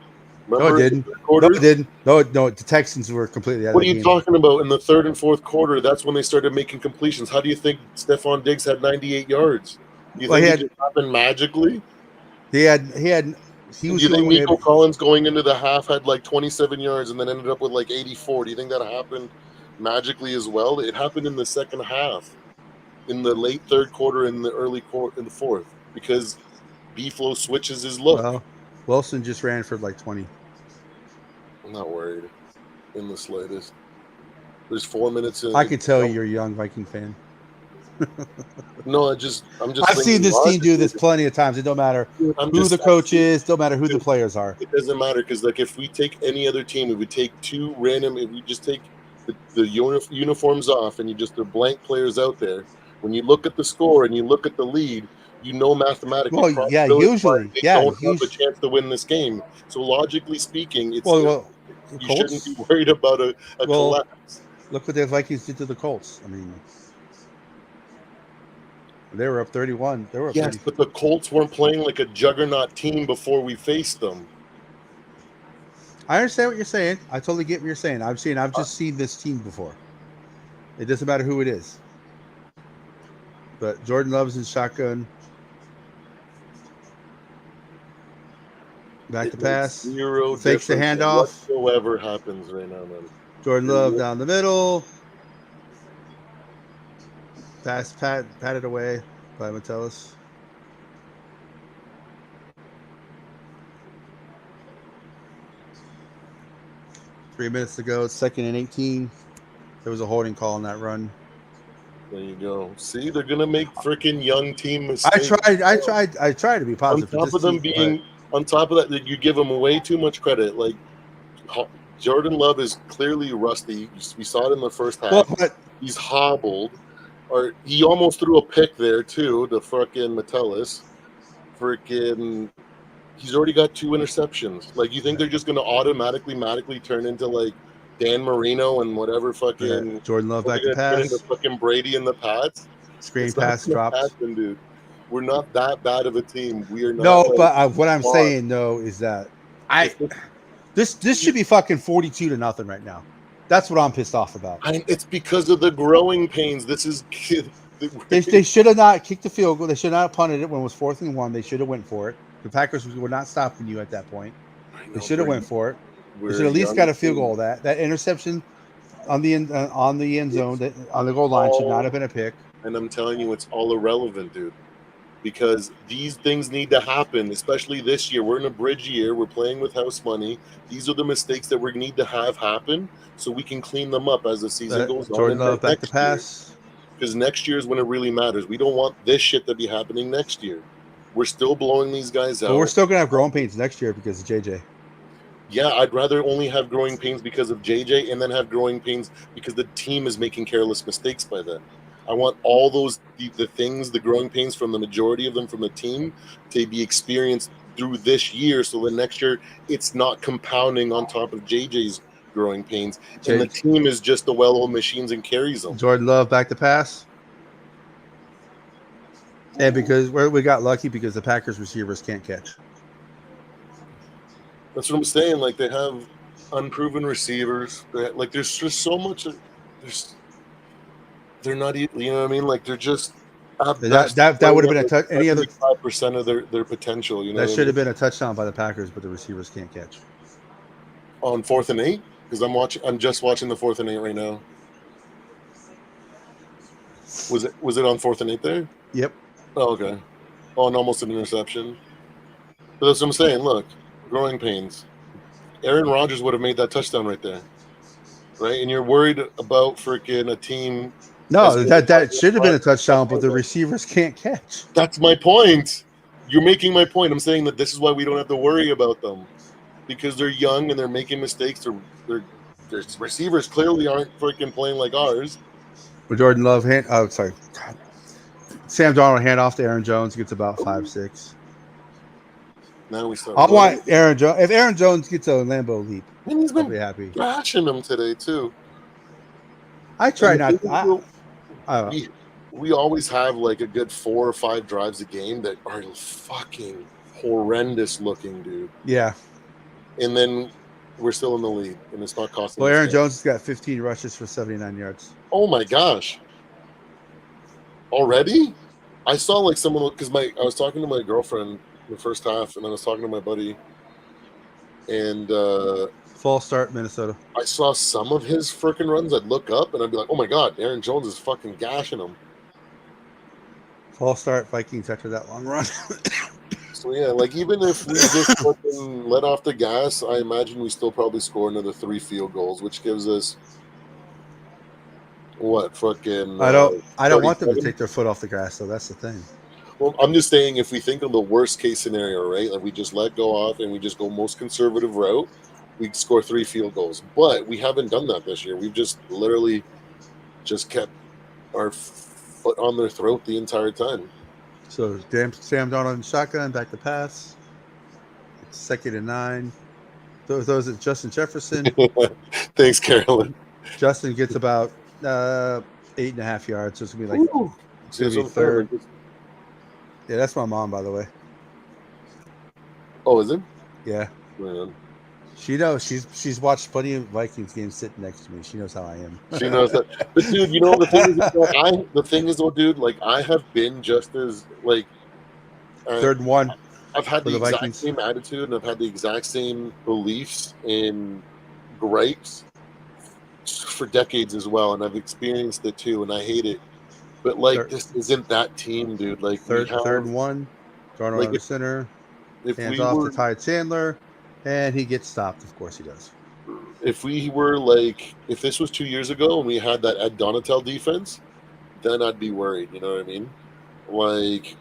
Remember no, it didn't. No, it didn't. No, the Texans were completely out What of are the you game. talking about? In the third and fourth quarter, that's when they started making completions. How do you think Stephon Diggs had 98 yards? You think it just happened magically? He was. Do you think Nico Collins going into the half had like 27 yards and then ended up with like 84? Do you think that happened magically as well? It happened in the second half, in the late third quarter, in the early in the fourth, because B-Flow switches his look. Well, Wilson just ran for like 20. I'm not worried in the slightest. There's 4 minutes in. I can tell you're a young Viking fan. No, I'm just. I've seen this team do this plenty of times. It don't matter who the coach is. Don't matter who the players are. It doesn't matter because, like, if we take any other team, if we take two random, if we just take the uniforms off and you just throw blank players out there, when you look at the score and you look at the lead, you know mathematically. Well, yeah, usually, they don't have a chance to win this game. So logically speaking, it's you shouldn't be worried about a collapse. Look what the Vikings did to the Colts. I mean. They were up 31. They were up 30. But the Colts weren't playing like a juggernaut team before we faced them. I understand what you're saying. I totally get what you're saying. I've just seen this team before. It doesn't matter who it is. But Jordan Love's in shotgun. Back to pass. Zero fakes the handoff. Whatsoever happens right now, man. Jordan Love down the middle. Pass patted away by Metellus. Three minutes to go. 2nd and 18. There was a holding call on that run. There you go. See, they're gonna make freaking young team mistakes. I tried to be positive. On top of that, you give them way too much credit. Like Jordan Love is clearly rusty. We saw it in the first half. He's hobbled. Or he almost threw a pick there too, the fucking Metellus. He's already got 2 interceptions. Like, you think they're just gonna automatically turn into like Dan Marino and whatever fucking Jordan Love back to pass. Into fucking Brady in the Pats. Screen pass drops. Happen, dude. We're not that bad of a team. We are not. No, but what I'm saying though is that this should be fucking 42-0 right now. That's what I'm pissed off about. It's because of the growing pains. This is they should have not kicked the field goal. They should not have punted it when it was 4th and 1. They should have went for it. The Packers were not stopping you at that point. They should have went for it. They should at least got a field goal. That interception on the end zone, on the goal line, should not have been a pick. And I'm telling you, it's all irrelevant, dude. Because these things need to happen, especially this year. We're in a bridge year. We're playing with house money. These are the mistakes that we need to have happen so we can clean them up as the season goes on. Jordan Love back to pass. Because next year is when it really matters. We don't want this shit to be happening next year. We're still blowing these guys But we're out. still gonna have growing pains next year because of JJ. Yeah, I'd rather only have growing pains because of JJ and then have growing pains because the team is making careless mistakes by then. I want all those the things, the growing pains from the majority of them from the team to be experienced through this year, so the next year it's not compounding on top of JJ's growing pains, and the team is just the well-oiled machines and carries them. Jordan Love back to pass. And because we got lucky because the Packers receivers can't catch. That's what I'm saying. Like they have unproven receivers. Like there's just so much. They're not. You know what I mean? Like they're just at best That would have been a touch. Any other 75% of their potential. You know that should have I mean? been a touchdown by the Packers, but the receivers can't catch. On 4th and 8 because I'm just watching the 4th and 8 right now. Was it on 4th and 8 there? Yep. Oh, okay. Oh, and almost an interception. But that's what I'm saying. Look, growing pains. Aaron Rodgers would have made that touchdown right there, right? And you're worried about freaking a team. No, that should have been a touchdown, but the receivers can't catch. That's my point. You're making my point. I'm saying that this is why we don't have to worry about them because they're young and they're making mistakes. Their receivers clearly aren't freaking playing like ours. But Jordan Love God. Sam Darnold hand off to Aaron Jones, gets about 5-6. Now we start. I want Aaron Jones. If Aaron Jones gets a Lambeau leap, he's been I'll be happy. bashing him today too. I try not. We always have like a good 4 or 5 drives a game that are fucking horrendous looking, dude. Yeah. And then we're still in the lead, and it's not costing. Well, Aaron Jones has got 15 rushes for 79 yards. Oh my gosh! Already? I saw like someone because I was talking to my girlfriend in the first half, and I was talking to my buddy, and false start Minnesota. I saw some of his freaking runs. I'd look up and I'd be like, "Oh my god, Aaron Jones is fucking gashing him." False start Vikings after that long run. So yeah, like even if we just fucking let off the gas, I imagine we still probably score another 3 field goals, which gives us what fucking. I don't want them to take their foot off the gas, though. That's the thing. Well, I'm just saying, if we think of the worst case scenario, right? Like we just let go off and we just go most conservative route, we score 3 field goals. But we haven't done that this year. We've just literally just kept our foot on their throat the entire time. So Sam Darnold in shotgun, back to pass. It's 2nd and 9. Those at Justin Jefferson. Thanks, Carolyn. Justin gets about 8.5 yards. So it's gonna be like it's gonna be 3rd. Yeah, that's my mom, by the way. Oh, is it? Yeah. Man. She knows. She's watched plenty of Vikings games sitting next to me. She knows how I am. She knows that. But dude, you know the thing is though, dude, like I have been just as like 3rd and 1. I've had the exact same attitude and I've had the exact same beliefs and gripes for decades as well, and I've experienced it too, and I hate it. But like this isn't that team, dude. Like 3rd and 1. Darnold like under center. Hands off to Ty Chandler. And he gets stopped. Of course he does. If we were like, if this was 2 years ago and we had that Ed Donatel defense, then I'd be worried. You know what I mean? Like,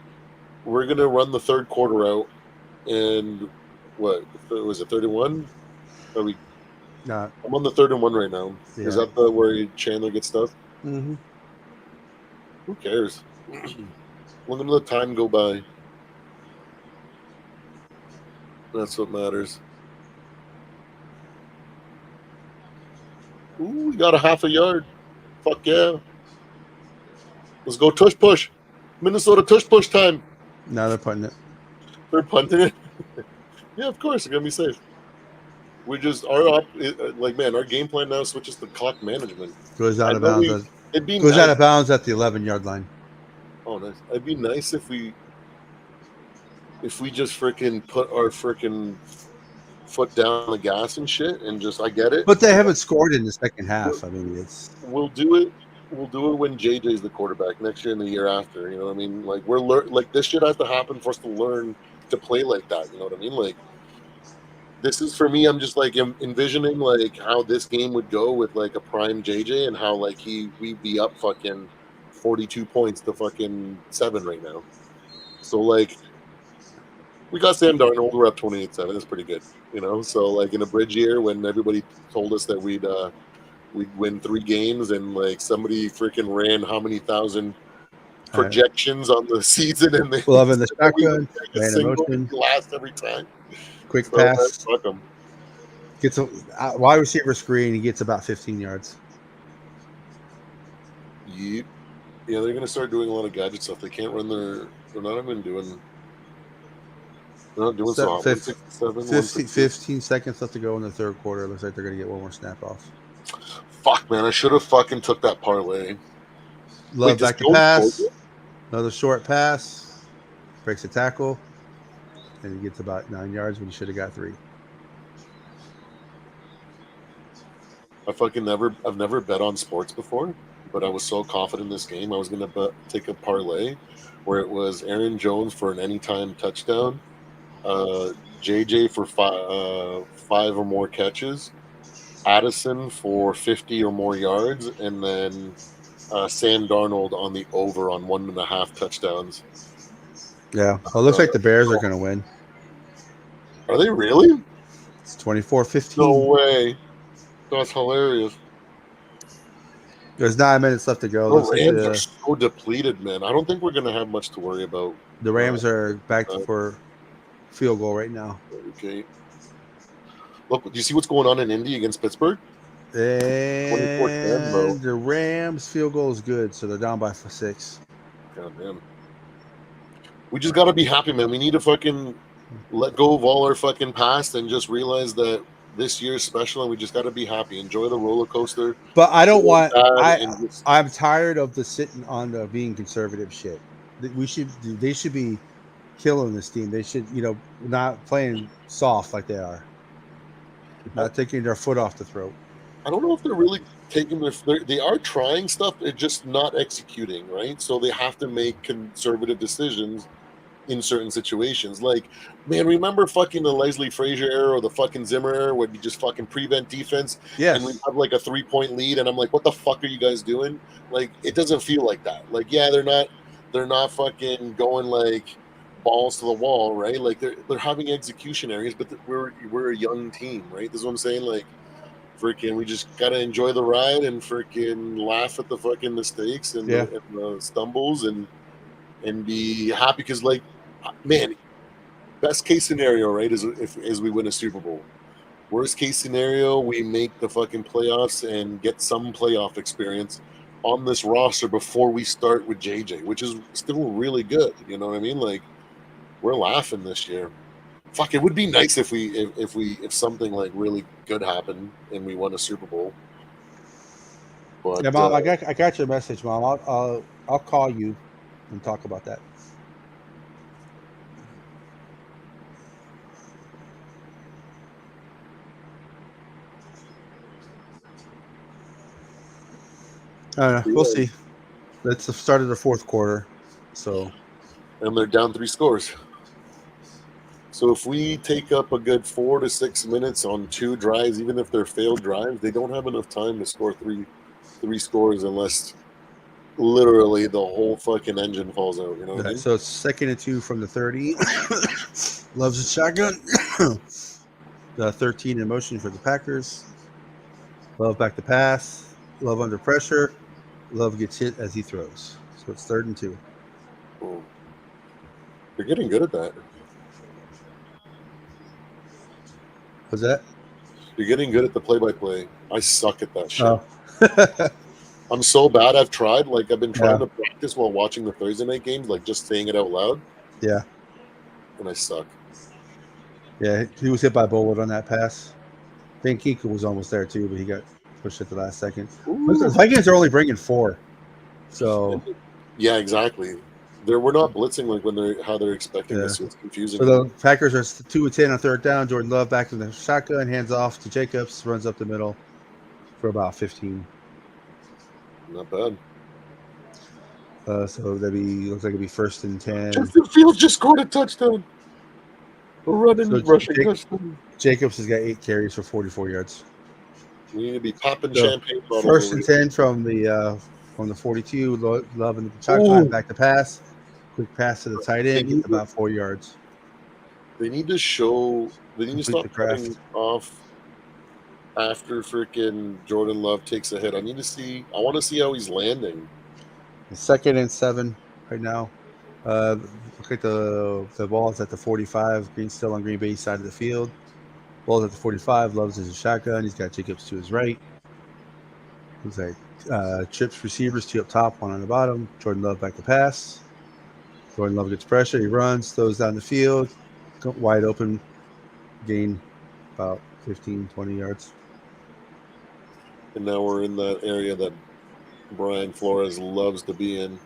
we're going to run the 3rd quarter out. And what was it, 31? Are we? Nah. I'm on the 3rd and 1 right now. Yeah. Is that where Chandler gets stuffed? Mm-hmm. Who cares? Look at the time go by. That's what matters. Ooh, we got a 1/2 yard. Fuck yeah. Let's go tush push. Minnesota tush push time. No, they're punting it. They're punting it? Yeah, of course. They're going to be safe. We just, our game plan now switches to clock management. Goes out of bounds. Out of bounds at the 11-yard line. Oh, nice. It'd be nice if we just freaking put our freaking foot down on the gas and shit and just, I get it. But they haven't scored in the second half. I mean, we'll do it when JJ's the quarterback next year and the year after. You know what I mean? Like this shit has to happen for us to learn to play like that. You know what I mean? Like this is for me. I'm just like envisioning like how this game would go with like a prime JJ and how like we'd be up fucking 42 points to fucking 7 right now. So like We got Sam Darnold. We're up 28-7. That's pretty good. So like in a bridge year when everybody told us that we'd win 3 games and like somebody freaking ran how many thousand All right. projections on the season and they Love in the we shotgun, a random single motion, last every time. quick So pass, fuck them. gets a wide receiver screen. He gets about 15 yards. Yeah, they're gonna start doing a lot of gadget stuff. They can't run their. They're not even doing. They're not doing so hot. 167, 150. 15 seconds left to go in the third quarter. Looks like they're going to get one more snap off. Fuck, man! I should have fucking took that parlay. Love does back to Jones pass. score? Another short pass. Breaks a tackle. And he gets about 9 yards when he should have got 3. I've never bet on sports before, but I was so confident in this game. I was gonna take a parlay where it was Aaron Jones for an anytime touchdown, JJ for 5 or more catches, Addison for 50 or more yards, and then Sam Darnold on the over on 1.5 touchdowns. Yeah. Well, it looks like the Bears are going to win. Are they really? It's 24-15. No way. That's hilarious. There's 9 minutes left to go. The Looks like Rams are so depleted, man. I don't think we're going to have much to worry about. the Rams are back for field goal right now. Okay. Look, do you see what's going on in Indy against Pittsburgh? 24-10, bro. And the Rams field goal is good, so they're down by 6. God damn. We just got to be happy, man. We need to fucking let go of all our fucking past and just realize that this year's special and we just got to be happy. Enjoy the roller coaster. But I don't want. just, I'm tired of the sitting on the being conservative shit. They should be killing this team. They should, not playing soft like they are. Not taking their foot off the throat. I don't know if they're really taking they are trying stuff. They're just not executing, right? So they have to make conservative decisions in certain situations. Like, man, remember fucking the Leslie Frazier era or the fucking Zimmer era where you just fucking prevent defense? Yes. And we have like a 3-point lead and I'm like, what the fuck are you guys doing? Like, it doesn't feel like that. Like, yeah, they're not fucking going like balls to the wall, right? Like they're having execution areas, but we're a young team, right? This is what I'm saying. Like, freaking, we just gotta enjoy the ride and freaking laugh at the fucking mistakes and the stumbles and be happy because, like, man, best case scenario, right, is we win a Super Bowl. Worst case scenario, we make the fucking playoffs and get some playoff experience on this roster before we start with JJ, which is still really good. You know what I mean? Like, we're laughing this year. Fuck, it would be nice if something like really good happened and we won a Super Bowl. But yeah, Mom, I got your message, Mom. I'll call you and talk about that. We'll see. That's the start of the fourth quarter. So, and they're down 3 scores. So if we take up a good 4 to 6 minutes on 2 drives, even if they're failed drives, they don't have enough time to score three scores unless literally the whole fucking engine falls out. You know what I mean? So it's 2nd and 2 from the 30. Loves a shotgun. The 13 in motion for the Packers. Love back to pass. Love under pressure. Love gets hit as he throws. So it's 3rd and 2. Oh. You're getting good at that. What's that? You're getting good at the play-by-play. I suck at that shit. Oh. I'm so bad. I've tried. Like, I've been trying to practice while watching the Thursday night games, like just saying it out loud. Yeah. And I suck. Yeah, he was hit by Bullet on that pass. Ben Kika was almost there too, but he got pushed at the last second. The Vikings are only bringing 4. So. Yeah, exactly. We're not blitzing like how they're expecting this. So it's confusing. So the Packers are 2 of 10 on 3rd down. Jordan Love back in the shotgun, hands off to Jacobs, runs up the middle for about 15. Not bad. So looks like it'd be 1st and 10. Justin Fields just scored a touchdown. Rushing touchdown. Jacobs has got 8 carries for 44 yards. We need to be popping champagne bottles. 1st and 10 from the 42. Love in the shotgun, back to pass. Quick pass to the tight end, about 4 yards. They need to show. They need to Complete stop the craft. cutting off after freaking Jordan Love takes a hit. I need to see. I want to see how he's landing. 2nd and 7 right now. Look like the ball is at the 45. Green still on Green Bay side of the field. Ball's at the 45. Loves is a shotgun. He's got Jacobs to his right. Looks like trips receivers, 2 up top, 1 on the bottom. Jordan Love back to pass. Jordan Love gets pressure. He runs, throws down the field. Wide open. Gain about 15, 20 yards. And now we're in that area that Brian Flores loves to be in.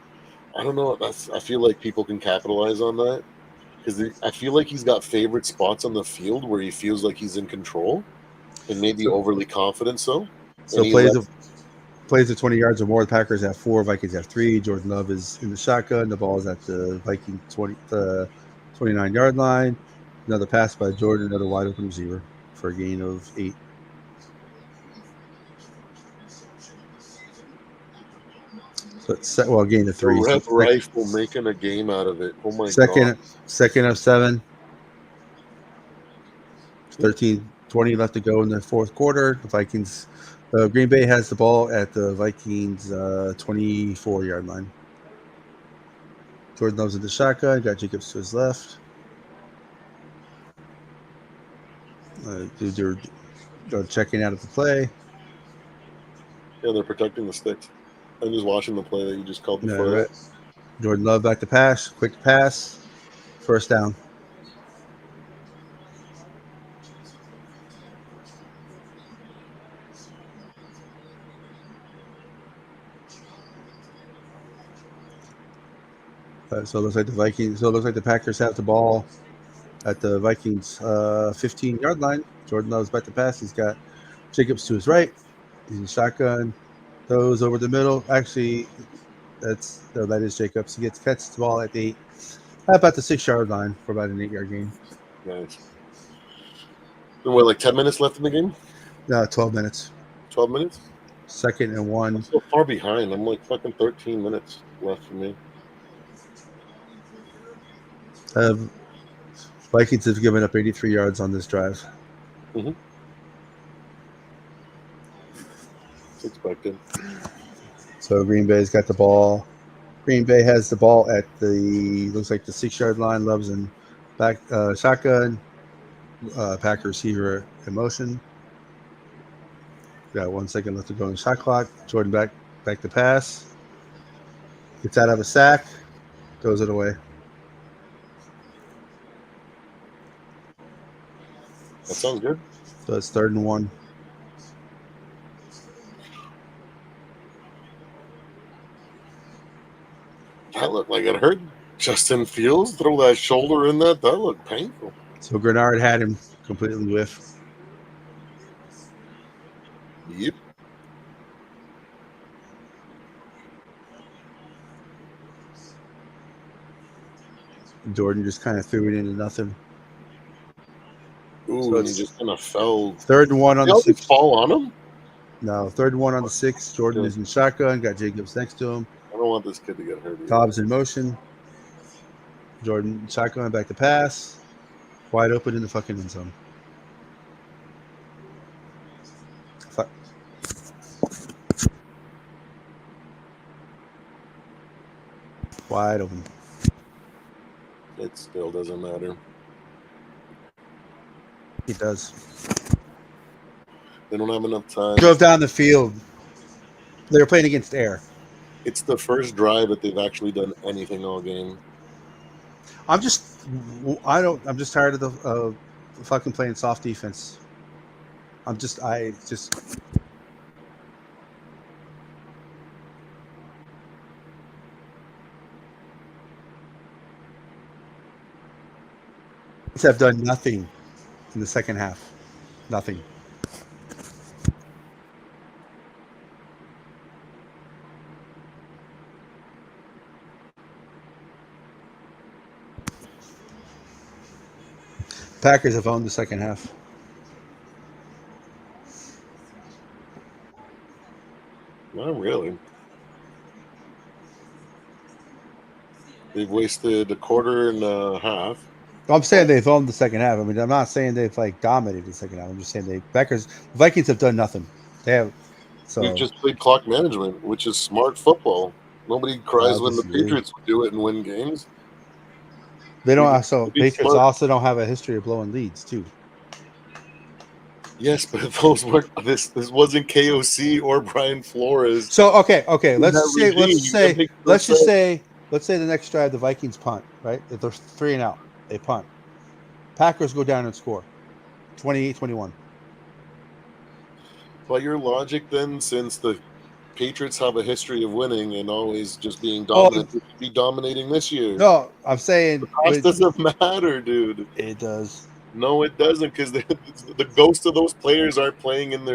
I don't know. I feel like people can capitalize on that because I feel like he's got favorite spots on the field where he feels like he's in control and maybe overly confident. So So he plays of 20 yards or more. The Packers have 4. Vikings have 3. Jordan Love is in the shotgun. The ball is at the Viking 29-yard line. Another pass by Jordan. Another wide open receiver for a gain of 8. So it's a gain of 3. The So Red Rifle making a game out of it. Oh my god! Second of 7. 13-20 left to go in the fourth quarter. The Vikings, Green Bay has the ball at the Vikings 24-yard line. Jordan Love's in the shotgun. Got Jacobs to his left. They're checking out of the play. Yeah, they're protecting the sticks. I'm just watching the play that you just called before that. Jordan Love back to pass. Quick pass. First down. So it looks like the Vikings. So it looks like the Packers have the ball at the Vikings 15-yard line. Jordan Love's back to pass. He's got Jacobs to his right. He's in shotgun. Throws over the middle. Actually, that is Jacobs. He catches the ball at the about the 6-yard line for about an 8-yard gain. Nice. And what, like 10 minutes left in the game? 12 minutes. 12 minutes? 2nd and 1. I'm so far behind. I'm like fucking 13 minutes left for me. Vikings have given up 83 yards on this drive. Mm-hmm. It's expected. So Green Bay's got the ball. Green Bay has the ball at looks like the 6-yard line. Loves in back shotgun. Packer receiver in motion. Got 1 second left to go in the shot clock. Jordan back to pass. Gets out of a sack. Throws it away. That sounds good. So it's 3rd and 1. That looked like it hurt. Justin Fields throw that shoulder in that. That looked painful. So Grenard had him completely whiff. Yep. Jordan just kind of threw it into nothing. Ooh, So and he just kind of fell. 3rd and 1 on the 6th. Fall on him? No, 3rd and 1 on the 6th. Jordan is in shotgun. Got Jacobs next to him. I don't want this kid to get hurt either. Cobb's in motion. Jordan shotgun back to pass. Wide open in the fucking end zone. Wide open. It still doesn't matter. It does. They don't have enough time. Drove down the field. They were playing against air. It's the first drive that they've actually done anything all game. I'm just tired of the fucking playing soft defense. Have done nothing in the second half. Nothing. Packers have owned the second half. Not really. They've wasted a quarter and a half. I'm saying they've owned the second half. I mean, I'm not saying they've like dominated the second half. I'm just saying the Vikings have done nothing. They have. We've So just played clock management, which is smart football. Nobody cries I'll when the disagree. Patriots would do it and win games. They We don't. just Also, be Patriots smart. also don't have a history of blowing leads too. Yes, but those weren't. This wasn't KOC or Brian Flores So okay. in that regime. It makes no Let's just sense. say the next drive the Vikings punt, right? If they're 3-and-out, they punt. Packers go down and score 28-21. By your logic, then, since the Patriots have a history of winning and always just being Well, dominant, they should be dominating this year. no, I'm saying Cost doesn't matter, dude. it does. No, it doesn't, because the ghosts of those players aren't playing in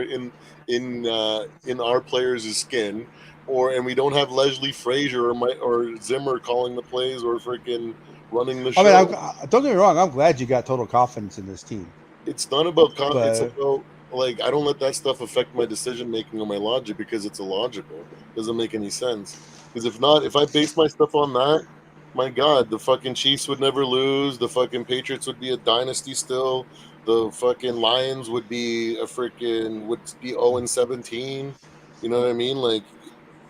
our players' skin, and we don't have Leslie Frazier or Zimmer calling the plays or freaking running the I mean, show. don't get me wrong. I'm glad you got total confidence in this team, It's not about it's but about, like, I don't let that stuff affect my decision making or my logic, because it's illogical. Doesn't make any sense. Because if I base my stuff on that, my God, the fucking Chiefs would never lose. The fucking Patriots would be a dynasty still. The fucking Lions would be 0-17. You know what I mean? Like,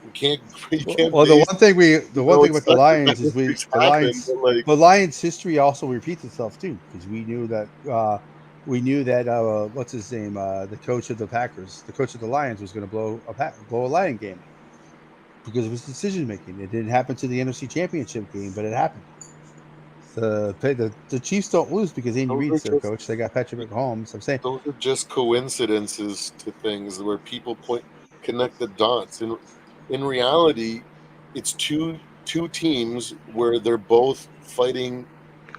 you can't you can't well, the base. one thing It about the sucks that Lions is history's happened, but like, the Lions history also repeats itself too because we knew that what's his name the coach of the Packers, the coach of the Lions was going to blow a Lion game because of his decision making. It didn't happen to the NFC Championship game, but it happened. The Chiefs don't lose because Andy those are Reid's their just coach. They got Patrick Mahomes. I'm saying, those are just coincidences to things where people connect the dots. In reality, it's two teams where they're both fighting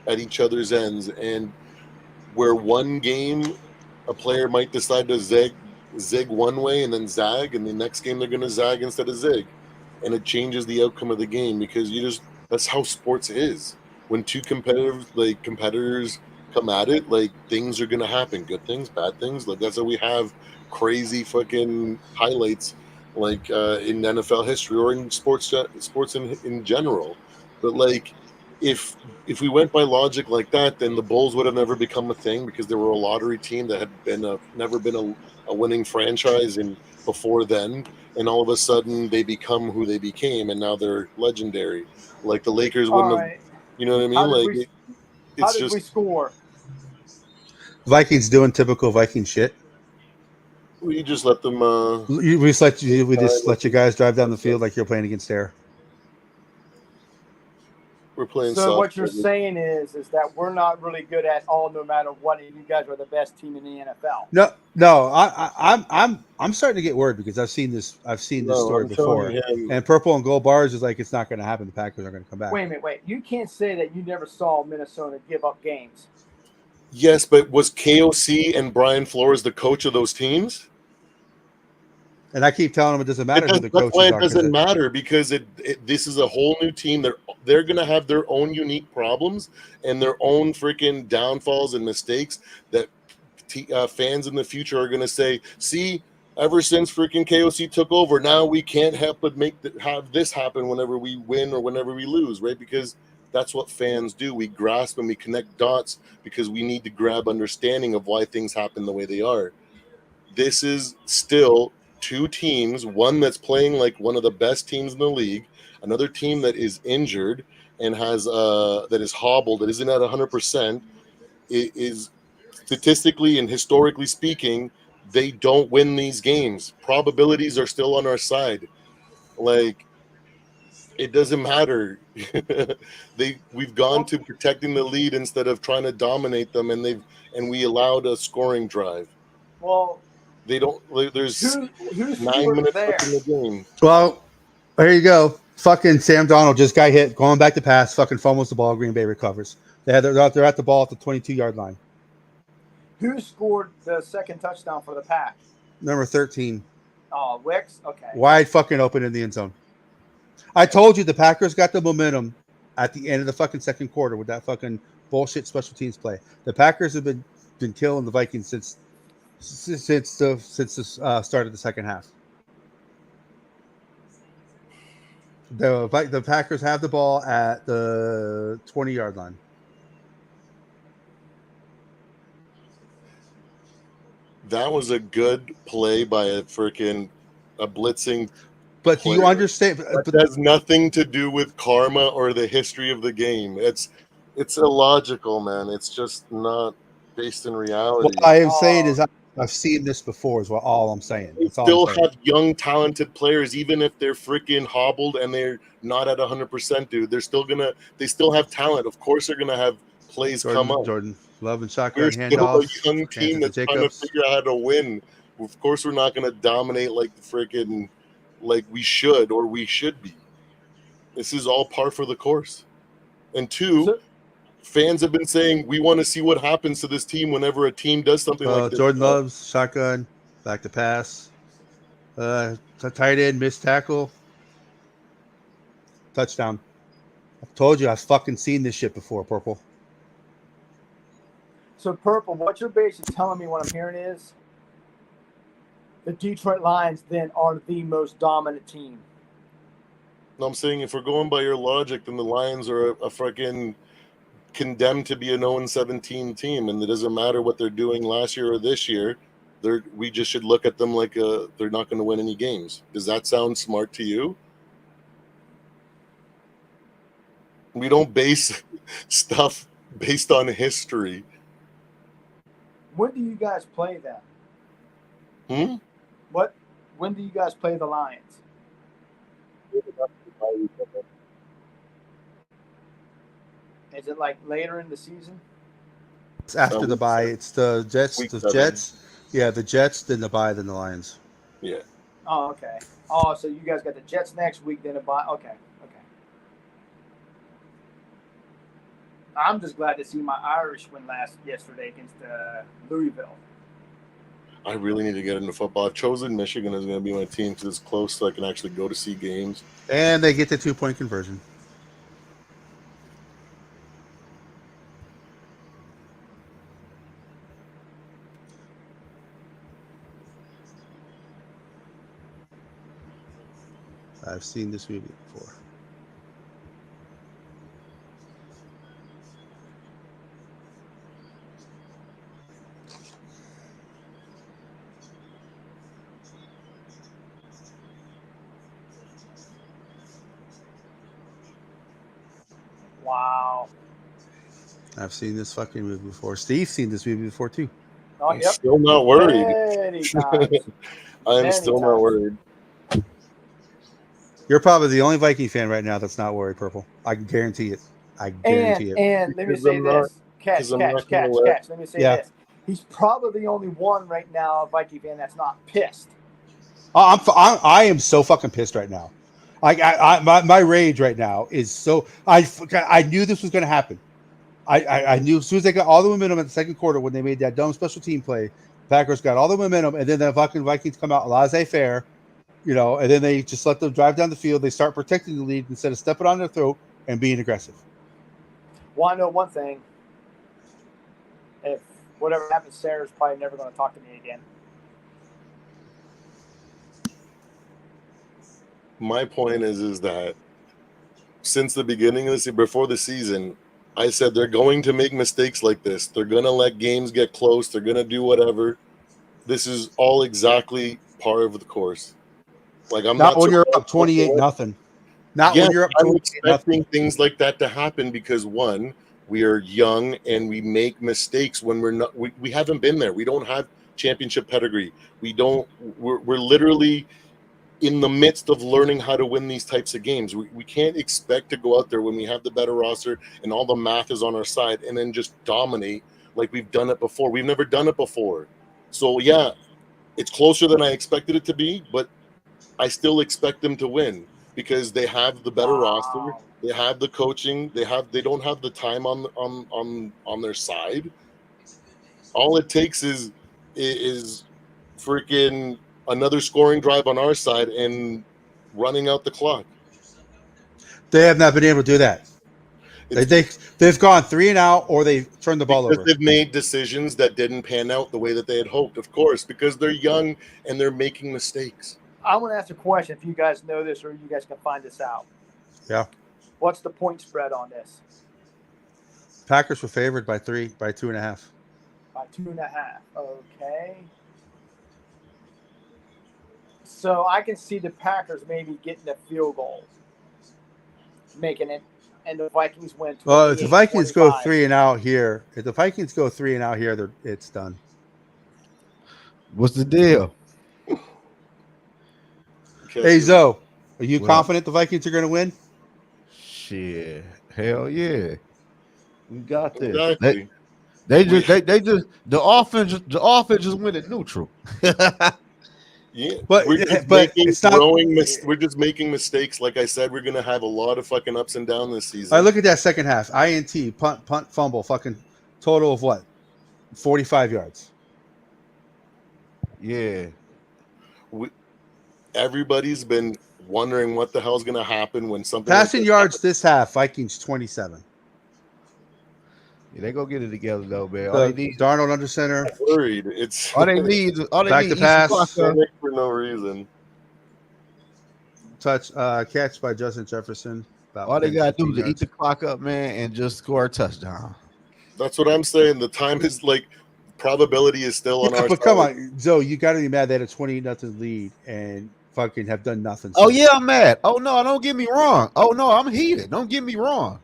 at each other's ends, and where one game a player might decide to zig one way and then zag, and the next game they're going to zag instead of zig, and it changes the outcome of the game, because that's how sports is. When two competitors come at it, like, things are going to happen, good things, bad things. Like, that's how we have crazy fucking highlights, like, in NFL history or in sports in general. But like, if we went by logic like that, then the Bulls would have never become a thing, because they were a lottery team that had never been a winning franchise in before then, and all of a sudden they become who they became, and now they're legendary. Like, the Lakers All wouldn't have, right. you know what I How mean? did Like, we how it's did just, we score? Vikings doing typical Viking shit. we just let them We just let you guys drive down the field like you're playing against air. we're playing So soft. what you're saying is that we're not really good at all, no matter what, and you guys are the best team in the NFL. No. I'm starting to get worried because I've seen this. I've seen this No, story I'm telling before. him. And purple and gold bars is like it's not going to happen. The Packers are going to come back. Wait a minute, wait. You can't say that you never saw Minnesota give up games. Yes, but was KOC and Brian Flores the coach of those teams? And I keep telling them it doesn't matter who the That's why coaches it are because doesn't matter, because this is a whole new team. They're going to have their own unique problems and their own freaking downfalls and mistakes that fans in the future are going to say, "See, ever since freaking KOC took over, now we can't help but have this happen whenever we win or whenever we lose," right? Because that's what fans do. We grasp and we connect dots because we need to grab understanding of why things happen the way they are. This is still two teams, one that's playing like one of the best teams in the league, another team that is injured and has that is hobbled, that isn't at 100%. It is statistically and historically speaking, they don't win these games. Probabilities are still on our side. Like, it doesn't matter. We've gone to protecting the lead instead of trying to dominate them, and we allowed a scoring drive. Well, They don't. There's who 9 scored minutes there? left in the game. well, there you go. Fucking Sam Donald just got hit going back to pass. Fucking fumbles the ball. Green Bay recovers. They're at the ball at the 22-yard line. Who scored the second touchdown for the Pack? Number 13, Oh, Wicks. Okay. wide fucking open in the end zone. I told you the Packers got the momentum at the end of the fucking second quarter with that fucking bullshit special teams play. The Packers have been killing the Vikings since the start of the second half. The Packers have the ball at the 20-yard line. That was a good play by a blitzing. But do you player. understand? That has nothing to do with karma or the history of the game. It's illogical, man. It's just not based in reality. What I am saying is I've seen this before. Is what all I'm saying. They That's all I'm still saying. have young, talented players, even if they're freaking hobbled and they're not at 100%, dude. They still have talent. Of course, they're gonna have plays come up. Jordan, love and We're shotgun still a handoff. young team Anthony that's trying to Jacobs. figure out how to win. Of course, we're not gonna dominate like the freaking like we should or we should be. This is all par for the course. And two, fans have been saying we want to see what happens to this team whenever a team does something like this. Jordan Love's shotgun, back to pass. Tight end, missed tackle. Touchdown. I've told you I've fucking seen this shit before, Purple. So, Purple, what you're basically telling me, what I'm hearing is the Detroit Lions then are the most dominant team. No, I'm saying if we're going by your logic, then the Lions are a freaking condemned to be an 0-17 team, and it doesn't matter what they're doing last year or this year. We just should look at them like they're not going to win any games. Does that sound smart to you? We don't base stuff based on history. When do you guys play them? When do you guys play the Lions? Is it like later in the season? It's after the bye. It's the Jets. Week The 7. Jets. Yeah, the Jets, then the bye, then the Lions. Yeah. Oh, okay. Oh, so you guys got the Jets next week, then a bye. Okay. I'm just glad to see my Irish win yesterday against Louisville. I really need to get into football. I've chosen Michigan as going to be my team because it's close, so I can actually go to see games. And they get the 2-point conversion. I've seen this movie before. Wow. I've seen this fucking movie before. Steve's seen this movie before too. Oh, I'm yep. still not worried. Many times. I'm still not worried. You're probably the only Viking fan right now that's not worried, Purple. I can guarantee it. I guarantee it. And let me Because say I'm not- this. Catch. not Let gonna let- me say Yeah. this. He's probably the only one right now, Viking fan, that's not pissed. I am so fucking pissed right now. My rage right now is so. I knew this was going to happen. I knew as soon as they got all the momentum in the second quarter when they made that dumb special team play, Packers got all the momentum, and then the fucking Vikings come out laissez-faire, and then they just let them drive down the field. They start protecting the lead instead of stepping on their throat and being aggressive. Well, I know one thing. If whatever happens, Sarah's probably never going to talk to me again. My point is that since the beginning of before the season, I said they're going to make mistakes like this. They're going to let games get close. They're going to do whatever. This is all exactly par of the course. Like I'm not when you're up 28-0. Not when you're up 28-0. I'm expecting things like that to happen because one, we are young and we make mistakes when we're not. We haven't been there. We don't have championship pedigree. We're literally in the midst of learning how to win these types of games. We can't expect to go out there when we have the better roster and all the math is on our side and then just dominate like we've done it before. We've never done it before. So yeah, it's closer than I expected it to be, but I still expect them to win because they have the better roster, they have the coaching, they don't have the time on their side. All it takes is freaking another scoring drive on our side and running out the clock. They have not been able to do that. They've gone 3 and out, or they've turned the ball over. They've made decisions that didn't pan out the way that they had hoped, of course, because they're young and they're making mistakes. I want to ask a question if you guys know this or you guys can find this out. Yeah. What's the point spread on this? Packers were favored by 2.5. By 2.5. Okay. So I can see the Packers maybe getting a field goal, making it, and the Vikings win 28-25. Well, if the Vikings go 3 and out here, it's done. What's the deal? Hey, Zoe, are you What up? confident the Vikings are going to win? Shit, hell yeah, we got this. Exactly. The offense just went at neutral. Yeah, But- we're just but making it's not- we're just making mistakes. Like I said, we're gonna have a lot of fucking ups and downs this season. All right, look at that second half. INT, punt, fumble, fucking total of what? 45 yards. Yeah, Everybody's been wondering what the hell's gonna happen when something Passing like yards this half, Vikings 27. yeah, they go get it together though, man. All they need, Darnold under center. this. Worried. It's all they need is Back to pass. panic for no reason. Catch by Justin Jefferson. About All they 10, gotta do 15 is eat yards. the clock up, man, and just score a touchdown. That's what I'm saying. The time is like probability is still on Yeah, our but side. come on, Zoe, you got to be mad they had a 20-0 lead and fucking have done nothing. Oh since. yeah, I'm mad. Oh no, don't get me wrong. Oh no, I'm heated. Don't get me wrong.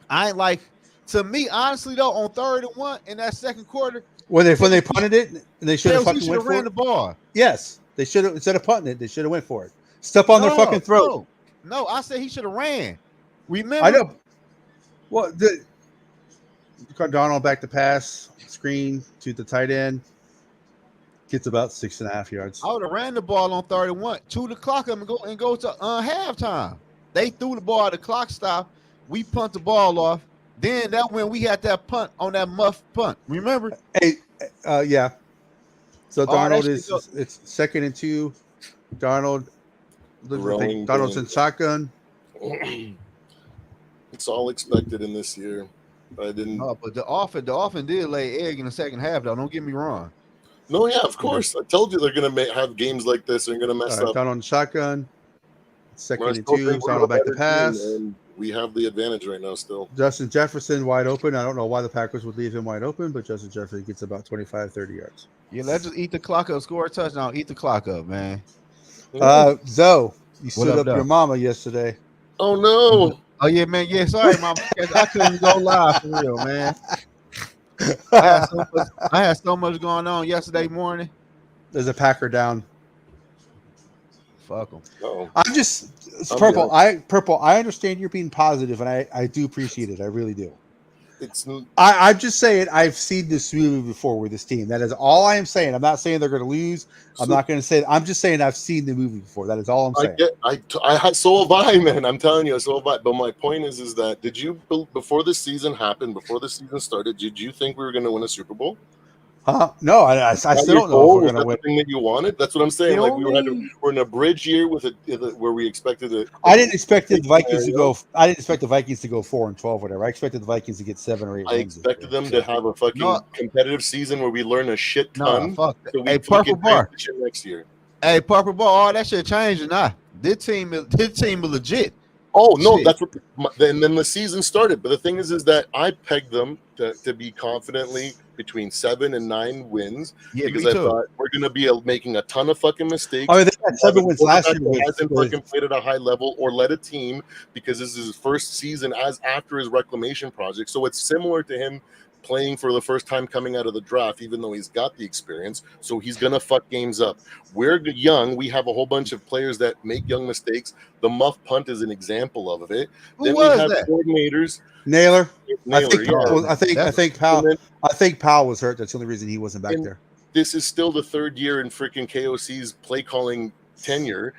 I ain't like, to me, honestly though, on 3rd and 1 in that second quarter, When they punted it, and they should have KOC fucking should went have for ran it. the ball. Yes, they should have, instead of punting it, they should have went for it. Step on their fucking throat. No, I said he should have ran. Remember? I know. Well, Donald back to pass, screen to the tight end, gets about 6.5 yards. I would have ran the ball on 3rd and 1, chew the clock up and go to halftime. They threw the ball, the clock stopped. We punt the ball off. Then that when we had that punt on that muff punt. Remember? Hey, yeah. So Oh, that Darnold shit is go- it's 2nd and 2. Darnold, Growing Darnold's in shotgun. It's all expected in this year. I didn't. No, but the offense did lay egg in the second half, though. Don't get me wrong. No, yeah, of course. I told you they're gonna have games like this. They're gonna mess up. Donald in shotgun. I 2nd and still 2. think we're Donald back to a better team, pass. and we have the advantage right now. Still, Justin Jefferson wide open. I don't know why the Packers would leave him wide open, but Justin Jefferson gets about 25, 30 yards. Yeah, let's just eat the clock up, score a touchdown, eat the clock up, man. Zoe, you stood up, up your though? mama yesterday. oh no, Oh yeah, man. Yeah, sorry, mom. I couldn't go live for real, man. I had so much going on yesterday morning. There's a Packer down. Fuck them. no. I'm just I'm Purple. I understand you're being positive, and I do appreciate it. I really do. It's I'm just saying I've seen this movie before with this team. That is all I am saying. I'm not saying they're going to lose. I'm not going to say. I'm just saying I've seen the movie before. That is all I'm saying. I had so have I, man. I'm telling you, so have I. But my point is that did you before the season happened, before the season started, did you think we were going to win a Super Bowl? No, I still don't know if we're going to win. The thing that you wanted. That's what I'm saying. The Like only- we're in a bridge year with where we expected it. I didn't expect the Vikings to go. I didn't expect the Vikings to go 4-12, whatever. I expected the Vikings to get 7 or 8. I wins this expected year. them to have a fucking competitive season where we learn a shit ton. No, fuck that. So we Hey, fucking Purple Bar. transition next year. Hey, Purple Ball, all that shit changing now. This team is legit. Oh no, Shit. that's what. Then the season started. But the thing is that I pegged them to be confidently between 7 and 9 wins Yeah, because me I too. thought we're gonna be making a ton of fucking mistakes. Oh, they had 7 wins last year. Quarterback that hasn't with- fucking played at a high level or led a team because this is his first season as after his reclamation project. So it's similar to him playing for the first time coming out of the draft, even though he's got the experience. So he's gonna fuck games up. We're young. We have a whole bunch of players that make young mistakes. The muff punt is an example of it. Who Then was we have that? coordinators. Naylor. I Naylor, think yeah. Powell, I think Powell. And then I think Powell was hurt. That's the only reason he wasn't back And- there. this is still the 3rd year in freaking KOC's play calling tenure.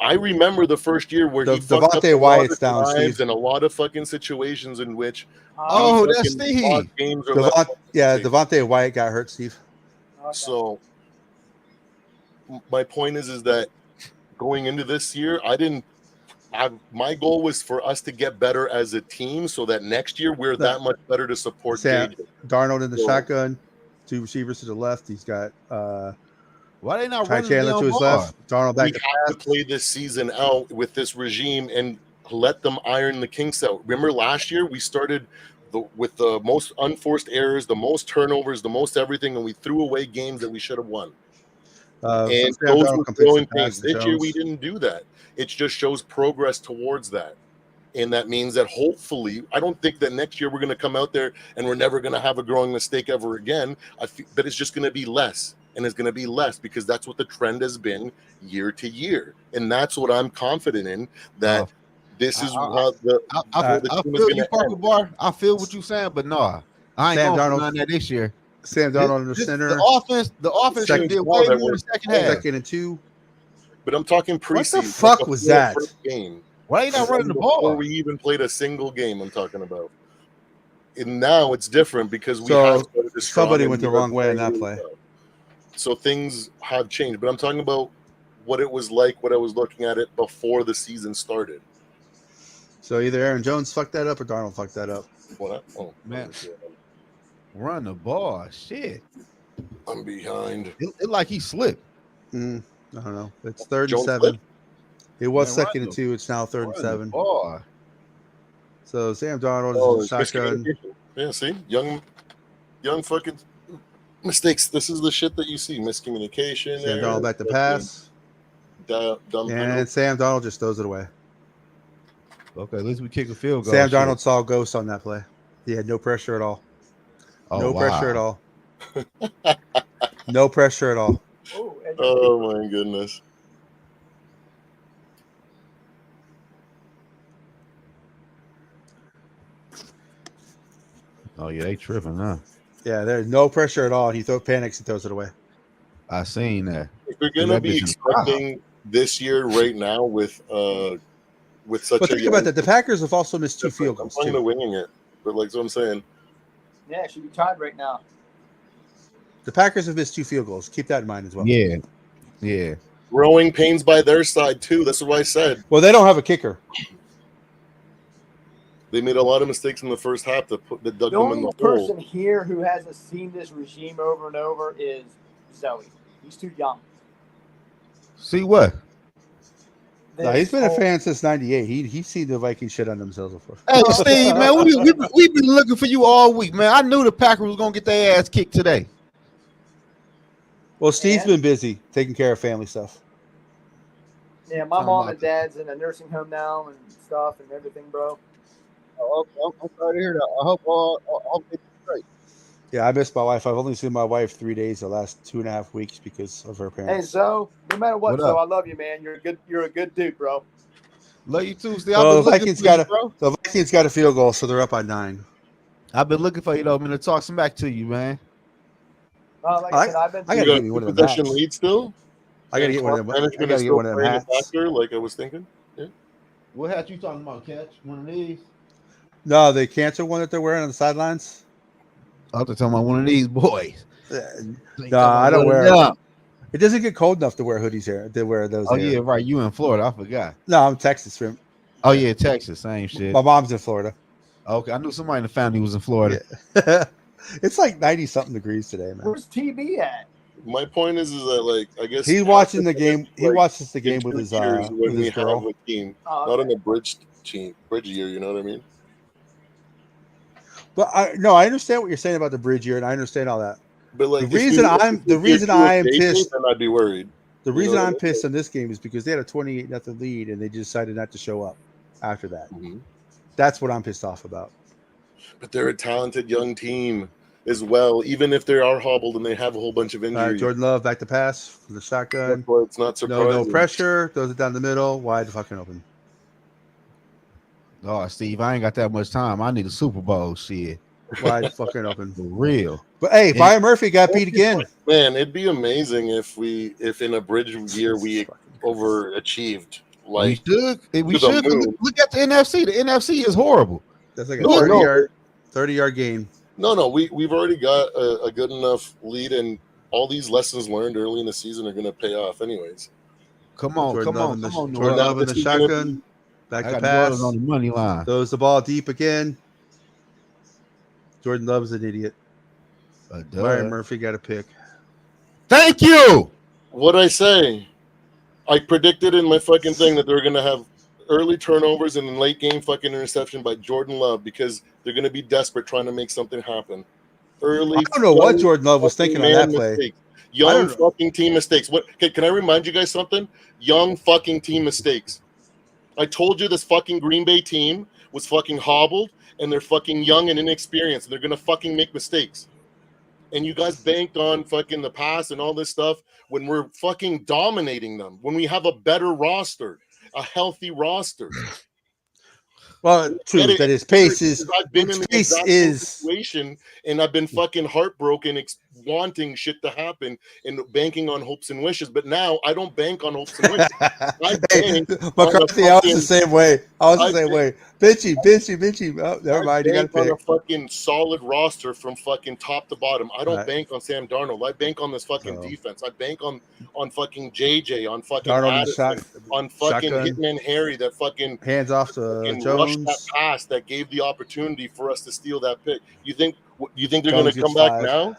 I remember the first year where he fucked up Devontae a lot Wyatt's of down, drives Steve. and a lot of fucking situations in which Oh, he that's fucking Steve. lost games or let Devontae Wyatt got hurt, Steve. Okay. So my point is that going into this year, my goal was for us to get better as a team so that next year we're that much better to support Sam, JJ. Darnold in the So- shotgun, 2 receivers to the left. He's got Why they not Ty running Chandler the to his ball? left. Darnold back We to have to play this season out with this regime and let them iron the kinks out. Remember last year we started with the most unforced errors, the most turnovers, the most everything, and we threw away games that we should have won. So And Sam those Darnold were completes growing the pass pains. to This year we Jones. didn't do that. It just shows progress towards that. And that means that hopefully, I don't think that next year we're going to come out there and we're never going to have a growing mistake ever again. But it's just going to be less. And it's going to be less because that's what the trend has been year to year. And that's what I'm confident in, that this is how the I team is feel going you, to Parker end. Bar. I feel what you're saying, but no, I ain't Sam going for Darnold. none of that this year. Sam Darnold under center. The offense Second- did now way that more in we're the second half. Second and 2. But I'm talking What the preseason. fuck like was before the that? first game. Why ain't not running the Before ball? we even played a single game, I'm talking about. And now it's different because we So, have started to strong somebody and went the we are wrong way in playing that really play. well. So things have changed. But I'm talking about what it was like, what I was looking at it before the season started. So either Aaron Jones fucked that up or Darnold fucked that up. What? Oh, Man. Run the ball. Shit. I'm behind. It like he slipped. I don't know. It's 3rd and Jones 7. slipped? It was Man, 2nd and 2. It's now 3rd and 7. Ball. So Sam Darnold Oh, is in the shotgun. yeah, see? Young fucking mistakes. This is the shit that you see. Miscommunication. Sam Darnold back to pass. Dumb And penalty. Sam Darnold just throws it away. Okay, at least we kick a field goal. Sam Shit. Darnold saw ghosts on that play. He had no pressure at all. Oh, No wow. pressure at all. No pressure at all. Oh my goodness. Oh yeah, they tripping, huh? Yeah, there's no pressure at all. He panics and throws it away. I seen that. If you're gonna That be bitch in the crowd. expecting this year right now with such But a think about that. The Packers have also missed 2 field I'm goals kind of too. winging it, but like so I'm saying, Yeah, it should be tied right now. The Packers have missed 2 field goals. Keep that in mind as well. Yeah. growing pains by their side too. That's what I said. Well, they don't have a kicker. They made a lot of mistakes in the first half that dug The them in only the person hole. here who hasn't seen this regime over and over is Zoe. He's too young. See what? No, he's been a This fan since '98. He's seen the Vikings shit on themselves before. Hey, Steve, man, we've been looking for you all week, man. I knew the Packers was gonna get their ass kicked today. Well, Steve's And- been busy taking care of family stuff. Yeah, my mom and dad's in a nursing home now and stuff and everything, bro. I'm sorry to hear that. I hope it's great. Yeah, I miss my wife. I've only seen my wife 3 days the last 2.5 weeks because of her Hey, parents. Zoe, no matter what, What Zoe, up? I love you, man. You're a good dude, bro. Love you too, Steve. Well, I've been looking for you, bro. the Vikings got a field goal, so they're up by 9. I've been looking for you, though. I'm gonna talk some back to you, man. Like I said, I've been. I gotta You get me got one of them possession hats. lead still. I gotta get one of them. I Management gotta is get still one of them playing a hats. factor, like I was thinking. What hat you talking about, Catch? One of these? No, the cancer one that they're wearing on the sidelines. I have to talk about one of these boys. No, I don't wear. It doesn't get cold enough to wear hoodies here. To wear those. Oh here. yeah, right. You in Florida? I forgot. No, I'm Texas. Oh yeah, Texas, same shit. My mom's in Florida. Okay, I knew somebody in the family was in Florida. Yeah. It's like 90-something degrees today, man. Where's TB at? My point is that like I guess He's watching the game. He like, watches the in game with 2 his years when we have girl. a team, Oh, not okay. in a bridge year. You know what I mean? But I understand what you're saying about the bridge year, and I understand all that. But like The reason I am pissed. then I'd be worried. The You know reason what I I'm mean? pissed on this game is because they had a 28-0 lead, and they decided not to show up after that. Mhm. That's what I'm pissed off about. But they're a talented young team as well, even if they are hobbled and they have a whole bunch of injuries. Jordan Love back to pass from the shotgun. That's why it's not surprising. No pressure. Throws it down the middle. Wide fucking open. Oh, Steve, I ain't got that much time. I need a Super Bowl shit. Wide fucking open. For real. But hey, Byron Murphy got beat again. Man, it'd be amazing if in a bridge year we overachieved. Like We to should the moon. look at the NFC. The NFC is horrible. That's like a No, 30-yard gain. No, we've already got a good enough lead, and all these lessons learned early in the season are going to pay off, anyways. Come on. Jordan Love in the Noel. shotgun. This is gonna Back I to got pass. Jordan on the money line. Throws the ball deep again. Jordan Love's an idiot. Byron Murphy got a pick. Thank you. What'd I say? I predicted in my fucking thing that they're going to have early turnovers and then late game fucking interception by Jordan Love because they're going to be desperate trying to make something happen. Early. I don't know what Jordan Love was thinking on that play. Mistakes. Young know. fucking team mistakes. What? Okay, can I remind you guys something? Young fucking team mistakes. I told you this fucking Green Bay team was fucking hobbled, and they're fucking young and inexperienced, and they're gonna fucking make mistakes. And you guys banked on fucking the pass and all this stuff when we're fucking dominating them. When we have a better roster, a healthy roster. Well, true, Get it? but his pace is I've been in the pace exact same is situation, and I've been fucking heartbroken, wanting shit to happen and banking on hopes and wishes. But now I don't bank on hopes and wishes. Hey, bank on McCarthy, I was the same way. I was the I same bank- way. Bitchy. Oh, never mind. You got to bank on pick. a fucking solid roster from fucking top to bottom. I don't Right. bank on Sam Darnold. I bank on this fucking Oh. defense. I bank on fucking JJ, on fucking Darnold and Addison, on fucking shotgun. Hitman Harry that fucking Hands off to rushed that Jones. pass that gave the opportunity for us to steal that pick. You think they're Jones going to gets come back 5. now?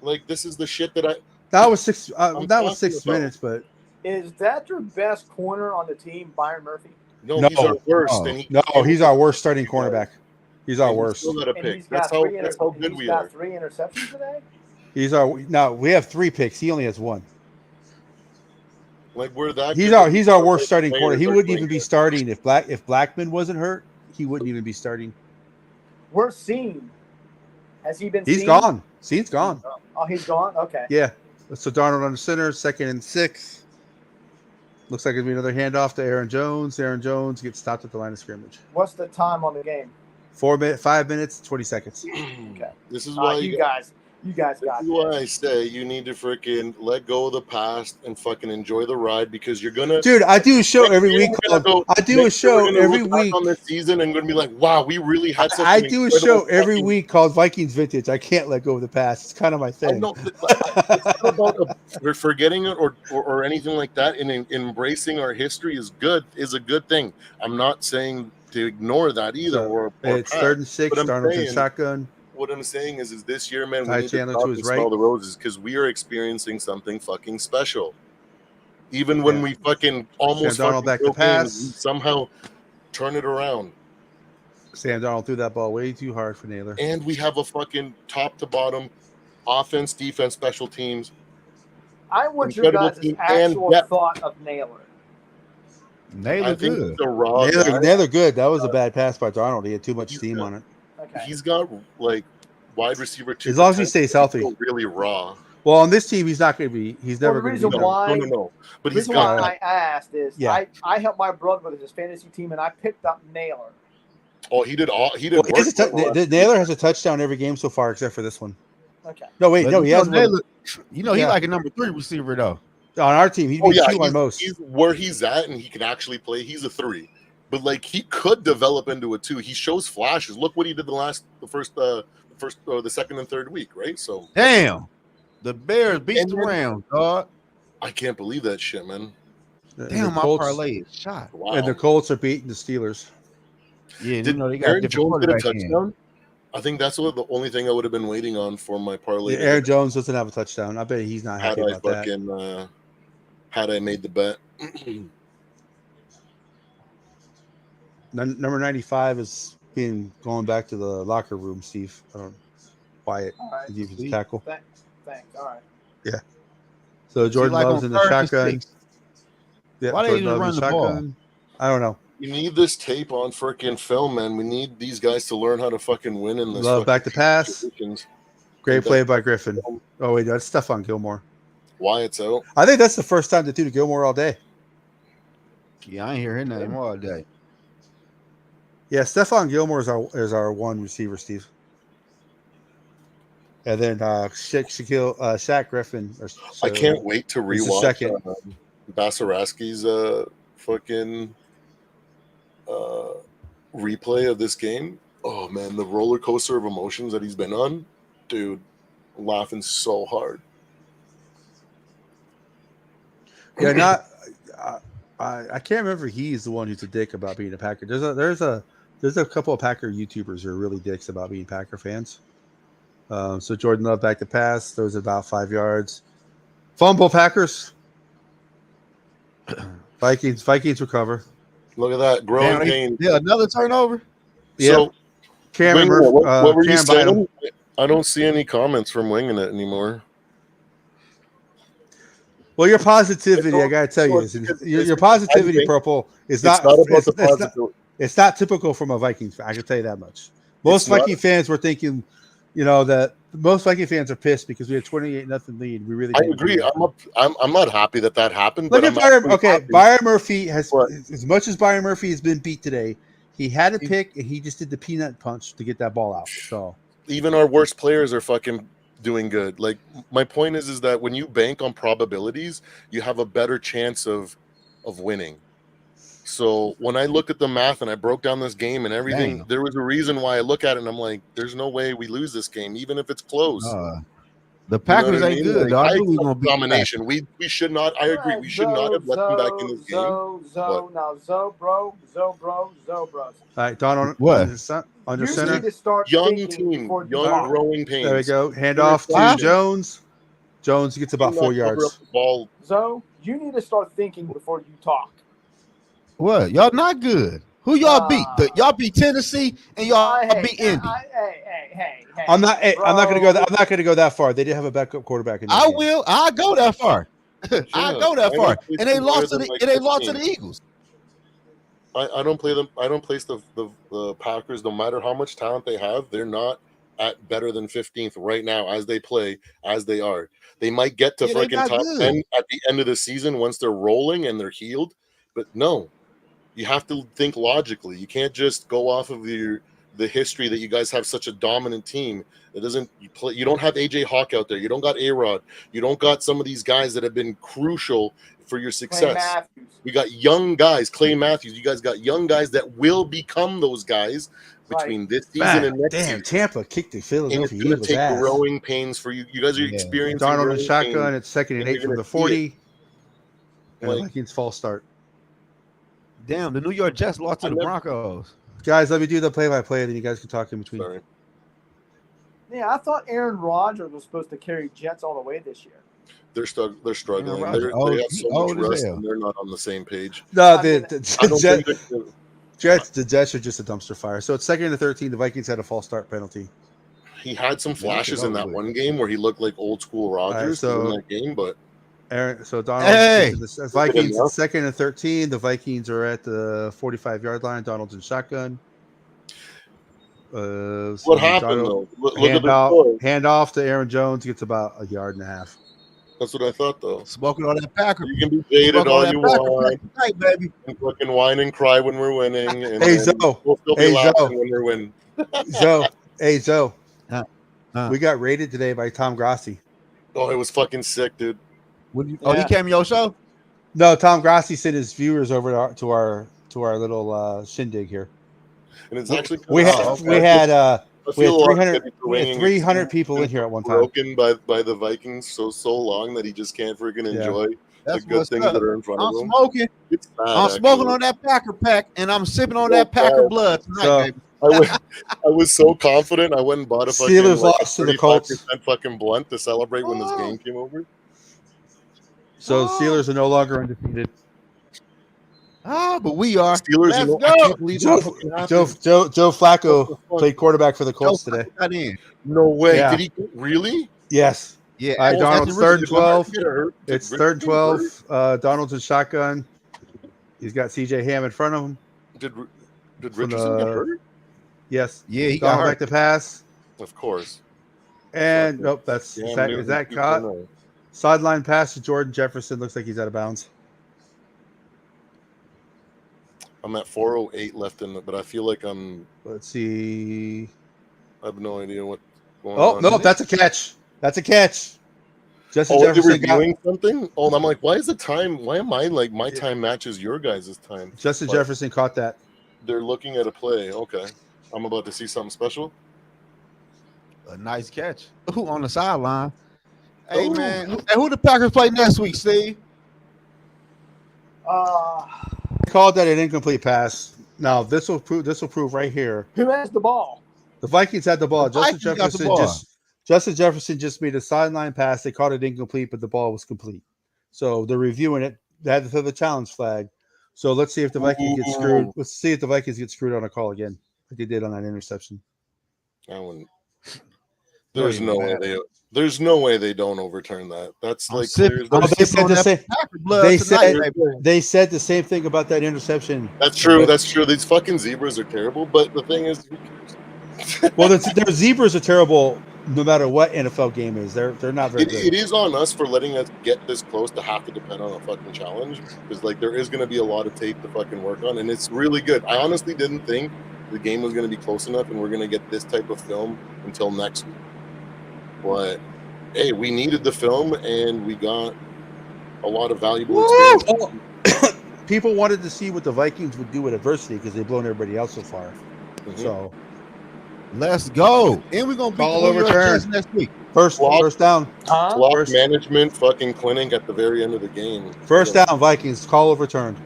Like, this is the shit that That was 6. I'm That was talking 6 about. minutes, but Is that your best corner on the team, Byron Murphy? no, No. he's our worst. No. And he's our worst starting cornerback. He's our and worst. Still got a And pick. he's That's got how three. that's how good he's we got are. 3 interceptions today. He's our now. We have 3 picks. He only has 1. Like, we're that. He's good. our worst starting corner. Players He are wouldn't playing even be good. starting if Blackman wasn't hurt. He wouldn't even be starting. We're seen. Has he been? He's seen? gone. Scene's gone. Oh, he's gone. Okay. Yeah. So Darnold on the center, 2nd and 6. Looks like it'll be another handoff to Aaron Jones. Aaron Jones gets stopped at the line of scrimmage. What's the time on the game? 5 minutes, 20 seconds. Okay. This is why You guys got This is this. why I say you need to freaking let go of the past and fucking enjoy the ride, because you're gonna. Dude, I do a show Next every year week we're gonna called. go- I do a next year we're show gonna every look back week. on this season and gonna be like, wow, we really had something. I do a incredible show every fucking- week called Vikings Vintage. I can't let go of the past. It's kind of my I thing. know, it's not about we're forgetting it or anything like that. And embracing our history is a good thing. I'm not saying to ignore that either. So, or it's pass. 3rd and 6. But I'm Darnold's in saying- shotgun. What I'm saying is this year, man, we Ty need to Chandler stop to and his smell right. the roses, because we are experiencing something fucking special. Even when Yeah. we fucking almost Sam Darnold fucking back to broke in, pass. we somehow turn it around. Sam Darnold threw that ball way too hard for Naylor. And we have a fucking top to bottom offense, defense, special teams. I want your Incredible guys' team and actual depth. thought of Naylor. Naylor I think good. the raw guy, Naylor good. That was a bad pass by Darnold. He had too much He's steam good. on it. Okay. he's got like wide receiver 2. As long as he potential, stays but healthy. he's still really raw. Well, on this team, he's not going to be. He's Well, never the going to reason be. why- No. But The he's reason got why I asked is Yeah. I helped my brother with his fantasy team, and I picked up Naylor. he did Well, work. Naylor has a touchdown every game so far, except for this one. Okay. No, wait, But no, he has one. Naylor, he Yeah. like a number 3 receiver though. On our team, he'd Oh be yeah, 2 on most. he's where he's at, and he can actually play. He's a 3, but like he could develop into a 2. He shows flashes. Look what he did the 2nd and 3rd week, right? So Damn. The Bears beat And the then- Rams, dog. I can't believe that shit, man. And Damn, the my Colts, parlay is shot. Wow. and the Colts are beating the Steelers. Yeah, and Did they got Aaron different Jones get a quarterbacks in. touchdown? I think that's the only thing I would have been waiting on for my parlay. Yeah, Aaron Jones doesn't have a touchdown. I bet he's not had happy I about that. fucking had I made the bet. Number 95 is going back to the locker room, Steve. Wyatt, All right. defensive tackle. Thanks. All right. So Jordan like Love's on in the 3rd and shotgun. 6. Yeah, Why they Jordan just Love in run the ball? shotgun. I don't know. You need this tape on freaking film, man. We need these guys to learn how to fucking win in this. Love back to pass. situations. Great play by Griffin. Oh wait, that's Stephon Gilmore. Wyatt's out. I think that's the first time they threw to Gilmore all day. Yeah, I ain't hear his name all day. Yeah, Stephon Gilmore is our one receiver, Steve. And then Shaq Griffin. I can't wait to He's the rewatch second. Basaraski's fucking replay of this game. Oh man, the roller coaster of emotions that he's been on, dude, I'm laughing so hard. Yeah, not. I can't remember if he's the one who's a dick about being a Packer. There's a couple of Packer YouTubers who are really dicks about being Packer fans. So Jordan Love back to pass. Throws about 5 yards. Fumble Packers. Vikings recover. Look at that growing pain. Yeah, another turnover. So, Cameron Winging it, Murphy. what were you Cam Bynum. saying? I don't see any comments from Winging It anymore. Well, your positivity, I gotta tell you, your positivity, Purple, is not. It's not about the It's not. positive. It's not typical from a Vikings fan. I can tell you that much. Most It's not- Viking fans were thinking, that most Viking fans are pissed because we had 28-0 lead. We really I didn't agree. do nothing. I'm not happy that happened. Look But at I'm not Byron. really Okay, happy. Byron Murphy has, What? as much as Byron Murphy has been beat today, he had a pick and he just did the peanut punch to get that ball out. So Even our worst players are fucking doing good. Like, my point is that when you bank on probabilities, you have a better chance of winning. So when I look at the math and I broke down this game and everything, Damn. there was a reason why I look at it and I'm like, there's no way we lose this game, even if it's close. The You know Packers what I ain't mean? good. Like, Dog. I I knew we expect were gonna beat the domination. We should not. I agree. We should not have let them back in this game. Now, bro. all right, Don on What? under You center. need to start Young thinking team, before you young talk. growing pains. There we go. Hand We're off to patient. Jones. Jones gets about Do 4 not cover up yards. the ball. Zoe, you need to start thinking before you talk. What? Y'all not good. Who y'all beat? Y'all beat Tennessee and y'all beat Indy. Hey. I'm not going to go. bro. I'm not going to go that far. They did have a backup quarterback in that I game. will. I go that far. I go that I far. don't place And they them lost higher to than, like, they lost to 15. the Eagles. I don't play them. I don't place the Packers. No matter how much talent they have, they're not at better than 15th right now as they play, as they are. They might get to Yeah, they freaking not top good. 10 at the end of the season once they're rolling and they're healed. But no, you have to think logically. You can't just go off of the history that you guys have such a dominant team. It doesn't you don't have AJ Hawk out there. You don't got A-Rod. You don't got some of these guys that have been crucial for your Clay success. Matthews. We got young guys, Clay Matthews. You guys got young guys that will become those guys between this season and next Damn, season. Tampa kicked the And Philadelphia it's going to Eagles take ass. growing pains for you. You guys are Yeah. experiencing Darnold growing in shotgun. pains. It's 2nd and and 8 you're from gonna the see 40. And the Like, Vikings false start. Damn, the New York Jets lost to the Broncos. Guys, let me do the play-by-play, then you guys can talk in between. sorry. Yeah, I thought Aaron Rodgers was supposed to carry Jets all the way this year. They're struggling. Rodgers They old- have he so much old as rust hell. and they're not on the same page. No, I mean, I don't think the Jets are just a dumpster fire. So it's 2nd and 13. The Vikings had a false start penalty. he had some flashes over in that with. one game where he looked like old school Rodgers so- in that game, but Donald. Hey! The Vikings enough. it's 2nd and 13. The Vikings are at the 45-yard line. Donald's in shotgun. what happened though? Look at the score. Hand off to Aaron Jones. Gets about a yard and a half. That's what I thought though. Smoking on that Packer. You can be jaded Smoking all on you that Packer want. tonight, baby. And fucking whine and cry when we're winning. And Hey, then Zoe. we'll still be Hey, laughing Zoe. when we're winning. Zoe. Huh. We got rated today by Tom Grassi. Oh, it was fucking sick, dude. Oh, he came to your show? No, Tom Grassi sent his viewers over to our little shindig here. And it's actually We had I feel 300 for winning. 300 people in here at one time. Broken by the Vikings so long that he just can't freaking enjoy That's the good what's things up. that are in front I'm of him. smoking. It's sad, I'm smoking actually. on that Packer pack, and I'm sipping on So that Packer bad. blood tonight, So- baby. I was so confident. I went and bought a fucking Steelers like lost to a the 35% Colts. fucking blunt to celebrate when this game came over. So the Steelers are no longer undefeated. But we are. Steelers, Let's I go. can't believe Joe that fucking happened. Flacco What the fuck? played quarterback for the Colts Joe today. Flacco got in. No way. Yeah. Did he really? Yes. Yeah. All right, Oh, Donald's Anthony 3rd and Richardson 12. Get hurt. Did It's Richardson 3rd and 12. Donald's in shotgun. He's got CJ Ham in front of him. Did From Richardson get hurt? Yes. Yeah, he got Donald back hurt. to pass. Of course. Is Cam that Newton caught? 2.0. Sideline pass to Jordan Jefferson. Looks like he's out of bounds. I'm at 4:08 left in it, but I feel like Let's see. I have no idea what's going Oh on. no, that's a catch. That's a catch. Justin Oh, they're Jefferson got reviewing something? Oh, and I'm like, why is the time? Why am I like my time matches your guys' time? Justin But Jefferson caught that. They're looking at a play. Okay, I'm about to see something special. A nice catch. Who on the sideline? Hey, Ooh. man. Who the Packers play next week, Steve? Called that an incomplete pass. Now this will prove right here. Who has the ball? The Vikings had the ball. The Vikings got the ball. Justin Jefferson just made a sideline pass. They called it incomplete, but the ball was complete. So they're reviewing it. They had to throw the challenge flag. So let's see if the Vikings get screwed. Let's see if the Vikings get screwed on a call again, like they did on that interception. That one. There's no way they. There's no way they don't overturn that. That's like clear. Oh, they said the same. Tonight, They said the same thing about that interception. That's true. That's true. These fucking zebras are terrible. But the thing is, who cares? Well, their zebras are terrible no matter what NFL game is. They're not very good. It is on us for letting us get this close to have to depend on a fucking challenge, because like there is going to be a lot of tape to fucking work on, and it's really good. I honestly didn't think the game was going to be close enough, and we're going to get this type of film until next week. But hey, we needed the film, and we got a lot of valuable experience. People wanted to see what the Vikings would do with adversity because they've blown everybody else so far. Mhm. So let's go. And we're gonna beat Call the New York overturned. Jets next week. first down. Clock First- management fucking clinic at the very end of the game. First down, Vikings. Call overturned.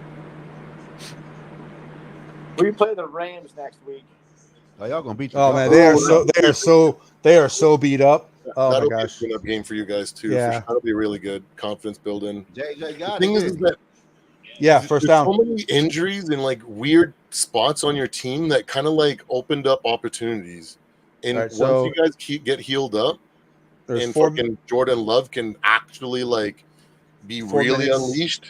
We play the Rams next week. Oh, y'all gonna beat? Oh man, they are so beat up. Oh my That'll gosh. be a good game for you guys too. Yeah. For sure. That'll be really good. Confidence building. JJ The got thing it. is that Yeah, first there's down. so many injuries and like weird spots on your team that kind of like opened up opportunities. And All right, once so you guys get healed up, There's and 4 fucking Jordan Love can actually like be 4 really minutes. unleashed.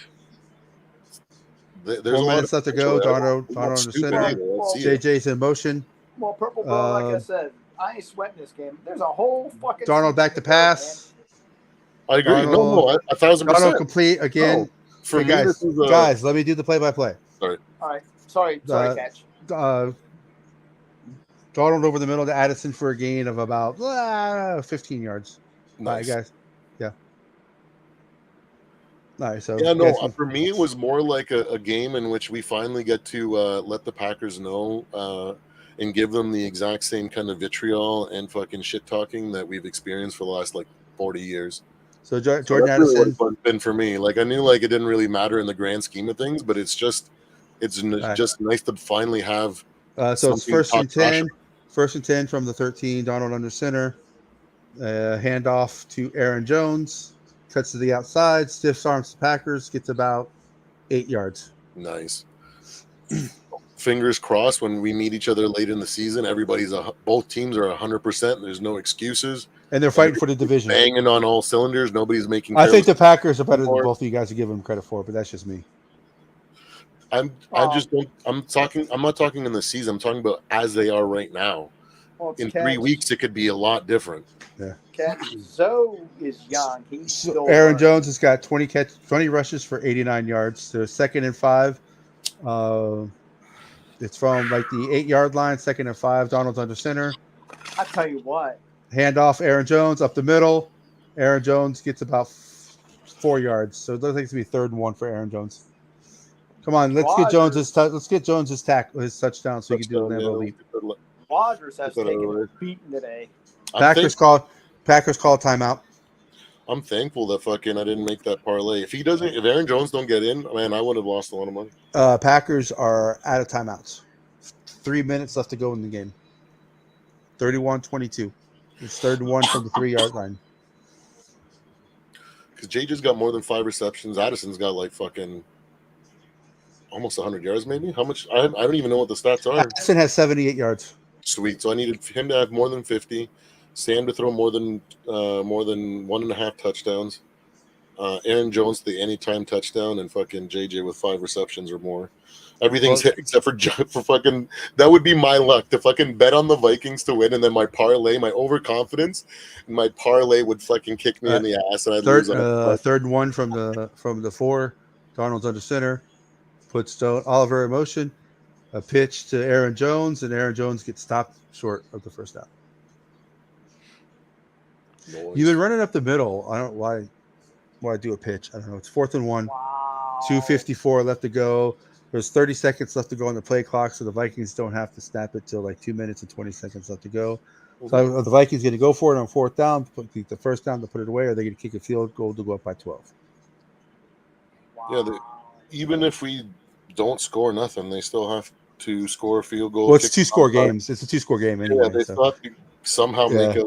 There's 4 a lot minutes of left to go. potential. Donald I'm not under stupid center. either. Let's see it. JJ's in motion. Well, Purple Bro, like I Uh, said, I ain't sweating this game. There's a whole fucking. Donald back to season go, man. pass. I agree. Donald- No, 1,000%. Donald complete again. No, for Hey, me, guys, this is a, guys, let me do the play-by-play. All right. Sorry, catch. Donald over the middle to Addison for a gain of about 15 yards. nice. All right, guys. Yeah. All right, so Yeah, guys, no, for me, it was more like a game in which we finally get to let the Packers know and give them the exact same kind of vitriol and fucking shit talking that we've experienced for the last like 40 years. so So Jordan that's really Addison. what it's been for me. Like I knew like it didn't really matter in the grand scheme of things, but it's just right. just nice to finally have. So it's something first and top notch. 10. First and 10 from the 13. Donald under center. Handoff to Aaron Jones. Cuts to the outside. Stiff arms the Packers. Gets about 8 yards. Nice. Fingers crossed when we meet each other late in the season. Both teams are 100%. There's no excuses. And they're fighting for the division. Banging on all cylinders. Nobody's making. I think the careless- Packers are better than Or- both of you guys are giving them credit for, but that's just me. I just don't. I'm not talking in the season. I'm talking about as they are right now. Well, it's In catch. 3 weeks, it could be a lot different. Catch. Zoe is young. He's So still Aaron learning. Jones has got 20 rushes for 89 yards. So second and 5. It's from like the 8-yard line. Second and 5. Donald's under center. I tell you what. Handoff Aaron Jones up the middle. Aaron Jones gets about 4 yards. So it looks like it's gonna be 3rd and 1 for Aaron Jones. Come on, let's get Jones's his touchdown so he can do the Lambeau leap. Rodgers has Put that taken away. a beating today. Packers call timeout. I'm thankful that fucking I didn't make that parlay. If Aaron Jones don't get in, man, I would have lost a lot of money. Packers are out of timeouts. 3 minutes left to go in the game. 31-22. It's 3rd and 1 from the 3-yard line. Because JJ's got more than 5 receptions. Addison's got like fucking almost 100 yards, maybe. How much? I don't even know what the stats are. Addison has 78 yards. Sweet. So I needed him to have more than 50. Sam to throw more than 1.5 touchdowns. Aaron Jones the anytime touchdown, and fucking JJ with 5 receptions or more. Everything's hit except for fucking. That would be my luck to fucking bet on the Vikings to win, and then my parlay, my overconfidence, my parlay would fucking kick me in the ass, and I'd lose. 3rd and 1 from the 4. Donald's under center. Puts Oliver in motion. A pitch to Aaron Jones, and Aaron Jones gets stopped short of the first down. Noise. You've been running up the middle. I don't know why do a pitch. I don't know. It's 4th and 1. Wow. 2:54 left to go. There's 30 seconds left to go on the play clock, so the Vikings don't have to snap it till like 2 minutes and 20 seconds left to go. So are the Vikings going to go for it on 4th down, put the first down to put it away, or are they going to kick a field goal to go up by 12? Yeah, even if we don't score nothing, they still have to score a field goal. Well, it's kick 2-score outside. games. It's a 2-score game anyway. Yeah, they so. still have to somehow make a.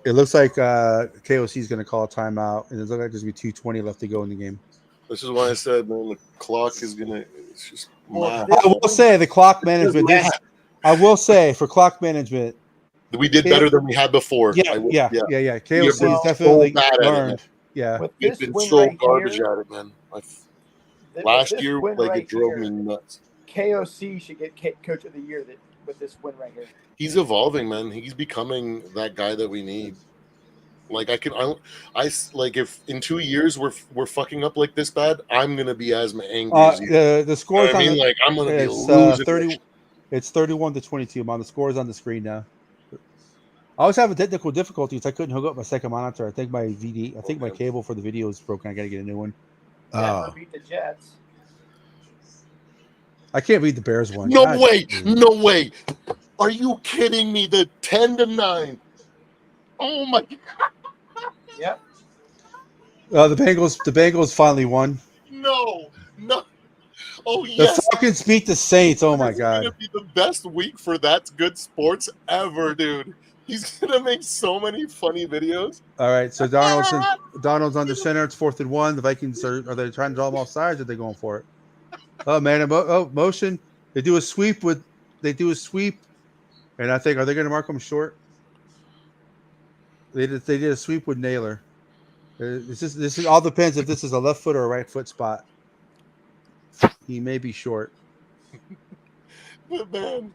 It looks like KOC is going to call a timeout, and it looks like there's going to be 2:20 left to go in the game. This is why I said, man, the clock is gonna. It's just Well, mad. I will say the clock management. I will say for clock management, We did better than we had before. Yeah. We KOC been has so definitely bad at it, learned. man. Yeah. With We've this been win so right garbage here, at it, man. with Last this year, win like right it drove here, me nuts. KOC should get Coach of the Year with this win right here. He's evolving, man. He's becoming that guy that we need. Like like if in 2 years we're fucking up like this bad, I'm gonna be as angry as you. The scores I on mean, the, like I'm gonna be it's losing. 30. It's 31-22. I'm on the scores on the screen now. I always have technical difficulties. I couldn't hook up my second monitor. I think my VD. I think my cable for the video is broken. I got to get a new one. Denver beat the Jets. I can't read the Bears one. No God, way! dude. No way! Are you kidding me? The 10-9. Oh my! Yep. The Bengals finally won. No! Oh The yes! Falcons beat the Saints. Oh my This is gonna God. be the best week for That's Good Sports ever, dude. He's gonna make so many funny videos. All right, so Donald's under center. It's 4th and 1. The Vikings are they trying to draw them off sides? Or are they going for it? Oh man, motion. They do a sweep, and I think, are they going to mark them short? They did a sweep with Naylor. This is all depends if this is a left foot or a right foot spot. He may be short. But man,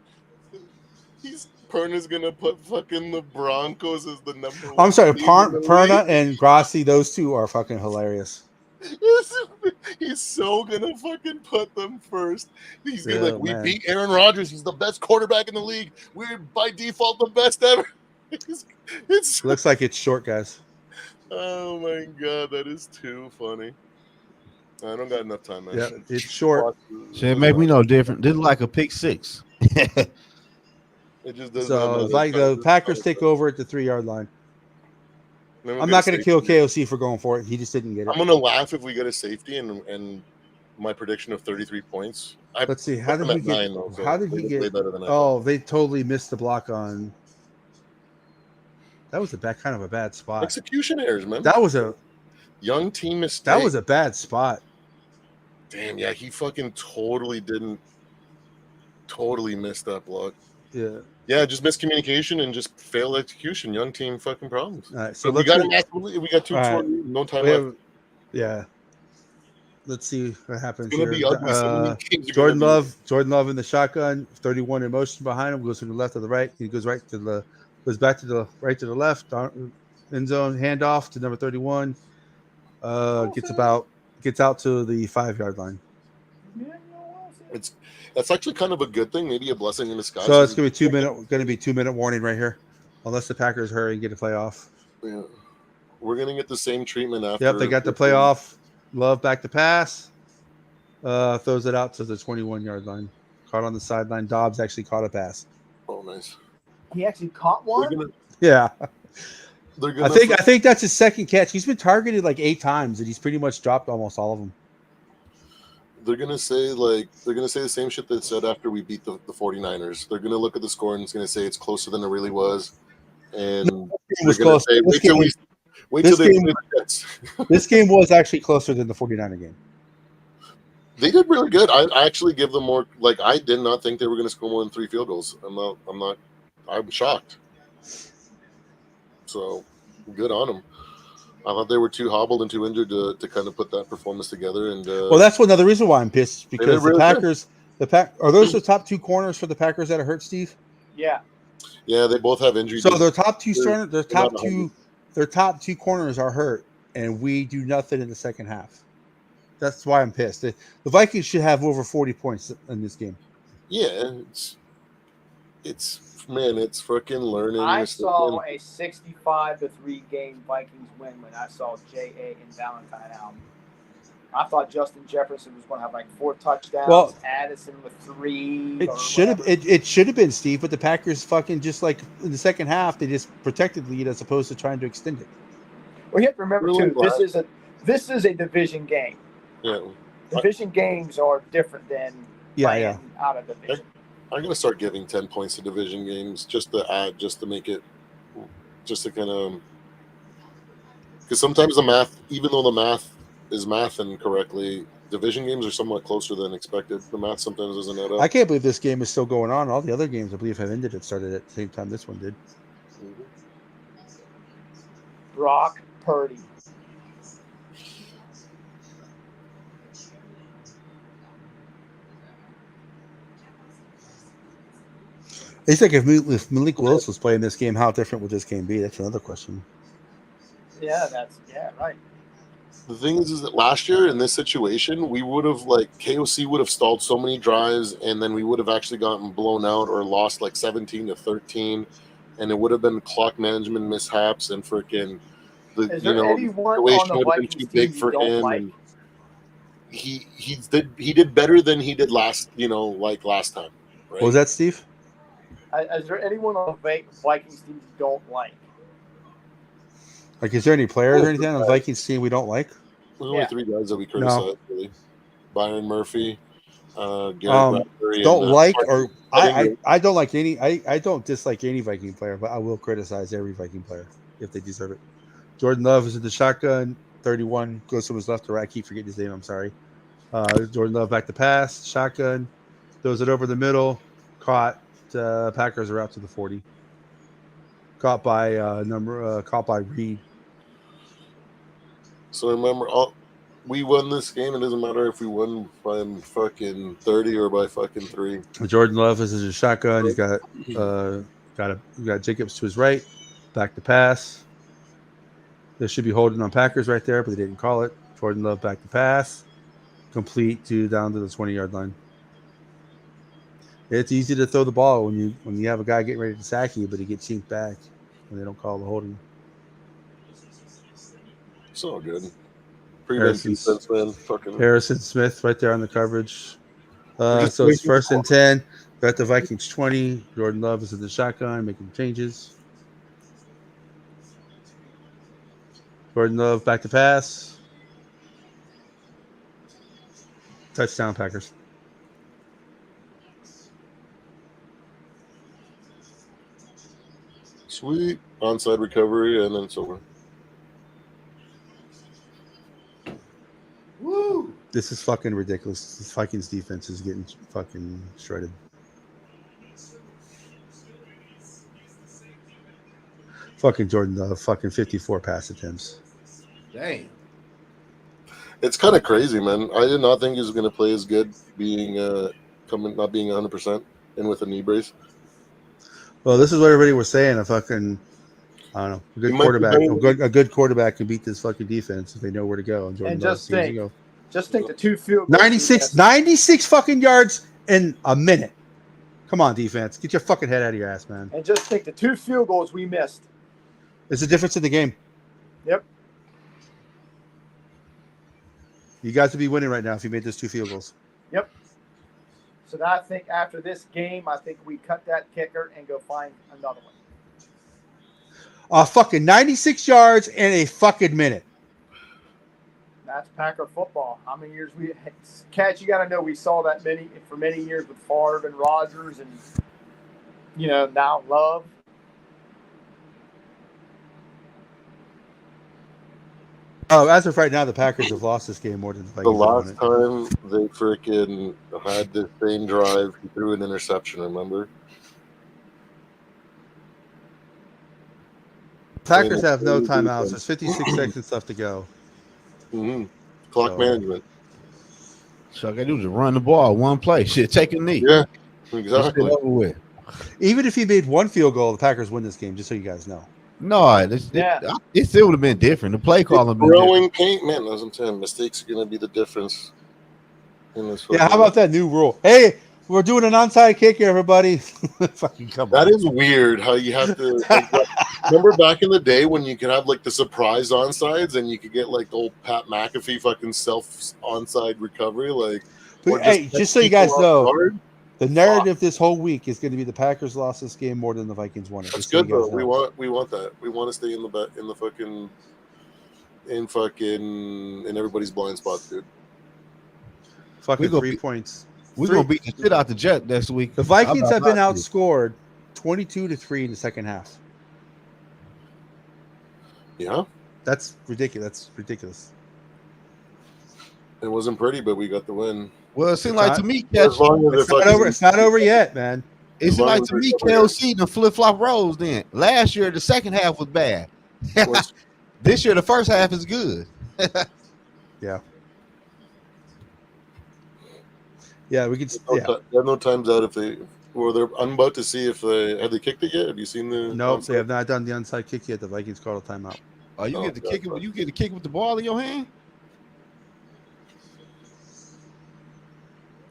Perna's gonna put fucking the Broncos as the number one. I'm sorry, team in the Perna league. and Grassi, those two are fucking hilarious. He's so gonna fucking put them first. He's gonna Yeah, we man. beat Aaron Rodgers. He's the best quarterback in the league. We're by default the best ever. It's Looks like it's short, guys. oh my god, that is too funny. I don't got enough time, man. Yeah, it's short. Shit, make me no different. This is like a pick six. It just doesn't So like the Packers take over at the 3-yard line. I'm not going to kill KOC for going for it. He just didn't get it. I'm gonna laugh if we get a safety and my prediction of 33 points. Let's see. How did he get? How did he get? Oh, they totally missed the block on. That was kind of a bad spot. Execution errors, man. That was a young team mistake. That was a bad spot. Damn, yeah, he fucking totally missed that block. Yeah. Yeah, just miscommunication and just failed execution. Young team fucking problems. All right, so we got two right. no time left. Yeah. Let's see what happens It's here. Ugly. Jordan Love in the shotgun, 31 in motion behind him, goes from the left to the right. He goes back to the left, end zone, handoff to number 31. Gets out to the 5-yard line. That's actually kind of a good thing, maybe a blessing in disguise. So it's going to be 2-minute warning right here, unless the Packers hurry and get a playoff. Yeah, we're going to get the same treatment after. Yep, they got the playoff. Love back to pass, throws it out to the 21-yard line. Caught on the sideline. Dobbs actually caught a pass. Oh, nice. He actually caught one. Yeah. I think that's his second catch. He's been targeted like 8 times, and he's pretty much dropped almost all of them. They're gonna say the same shit they said after we beat the 49ers. They're gonna look at the score and it's gonna say it's closer than it really was. And it was close. Say, wait till they play the Jets. This game was actually closer than the 49er game. They did really good. I actually give them more. Like I did not think they were gonna score more than 3 field goals. I'm shocked. So good on them. I thought they were too hobbled and too injured to kind of put that performance together. And well, that's another reason why I'm pissed, because the Packers, are those the top 2 corners for the Packers that are hurt, Steve? Yeah. Yeah, they both have injuries. So their top 2 their top 2 corners are hurt, and we do nothing in the second half. That's why I'm pissed. The Vikings should have over 40 points in this game. Yeah, it's freaking learning. I saw a 65-3 game Vikings win when I saw J.A. and Valentine out. I thought Justin Jefferson was going to have like 4 touchdowns. Well, Addison with 3. It should have been, Steve, but the Packers fucking just like in the second half they just protected the lead as opposed to trying to extend it. Well, you have to remember too. This is a division game. Yeah. Division games are different than playing out of division. I'm gonna start giving 10 points to division games just to make it, just to kind of, because sometimes the math, even though the math is mathing correctly, division games are somewhat closer than expected. The math sometimes doesn't add up. I can't believe this game is still going on. All the other games, I believe, have ended and started at the same time this one did. Brock Purdy. It's like if Malik Willis was playing this game, how different would this game be? That's another question. Yeah, right. The thing is that last year in this situation, we would have KOC would have stalled so many drives, and then we would have actually gotten blown out or lost 17-13, and it would have been clock management mishaps and freaking Is there anyone on the would have been Vikings too big team you for don't him. like? And he did better than he did last time. Right? What was that, Steve? Is there anyone on the Vikings team you don't like? Like, is there any players or anything on the Vikings team we don't like? There's only 3 guys that we criticize, really. Byron Murphy, Garrett Bradbury. Don't like or I don't like any. I don't dislike any Viking player, but I will criticize every Viking player if they deserve it. Jordan Love is in the shotgun. 31 goes from his left to right. I keep forgetting his name. I'm sorry. Jordan Love back to pass. Shotgun. Throws it over the middle. Caught. Packers are out to the 40. Caught by Caught by Reed. So remember, we won this game. It doesn't matter if we won by fucking 30 or by fucking 3. Jordan Love is in his shotgun. He's got Jacobs to his right. Back to pass. They should be holding on Packers right there, but they didn't call it. Jordan Love back to pass. Complete down to the 20-yard line. It's easy to throw the ball when you have a guy getting ready to sack you, but he gets chinked back when they don't call the holding. It's all good. Harrison Smith right there on the coverage. So it's 1st and 10. Got the Vikings 20. Jordan Love is in the shotgun, making changes. Jordan Love back to pass. Touchdown, Packers. Sweet. Onside recovery, and then it's over. Woo! This is fucking ridiculous. This Vikings defense is getting fucking shredded. Fucking Jordan Love, fucking 54 pass attempts. Dang. It's kind of crazy, man. I did not think he was going to play as good being not being 100% and with a knee brace. Well, this is what everybody was saying. I don't know. A good quarterback can beat this fucking defense if they know where to go. And Jordan Love seems to go. Just think the 2 field goals. 96 fucking yards in a minute. Come on, defense. Get your fucking head out of your ass, man. And just think the 2 field goals we missed. It's the difference in the game. Yep. You guys would be winning right now if you made those 2 field goals. Yep. So now I think after this game, we cut that kicker and go find another one. Fucking 96 yards in a fucking minute. That's Packer football. How many years Catch, you got to know we saw that for many years with Favre and Rodgers and, now Love. Oh, as of right now, the Packers have lost this game more than the Vikings. The last time they freaking had the same drive, he threw an interception, remember? Packers have no timeouts. There's 56 seconds left to go. Mm-hmm. Clock management. So all I got to do is run the ball, one play. Shit, take a knee. Yeah, exactly. Over with. Even if he made 1 field goal, the Packers win this game, just so you guys know. No, it still would have been different. The play calling been growing paint, man. As I'm saying, mistakes are going to be the difference in this. Yeah, how about that new rule? Hey, we're doing an onside kick here, everybody. Fucking come on. That is weird. How you have to remember back in the day when you could have the surprise onsides and you could get the old Pat McAfee fucking self onside recovery. But, hey, just so you guys know. The narrative this whole week is going to be the Packers lost this game more than the Vikings won it. That's good though. We want that. We want to stay in everybody's blind spot, dude. Fucking 3 points. We're gonna beat the shit out the Jet next week. The Vikings have been outscored 22-3 in the second half. Yeah, that's ridiculous. It wasn't pretty, but we got the win. Well, it seemed like to me, it's not over yet, man. It As seemed long like as to they me, cover it. KLC the flip flop roles. Then last year the second half was bad. Was- This year the first half is good. Yeah. Yeah, we could. no Yeah. they have no times out if they. Well, I'm about to see if they kicked it yet. Have you seen the? Nope, they onside? have not done the onside kick yet. The Vikings called a timeout. Oh, you Oh, get to God, kick it. You get to kick with the ball in your hand.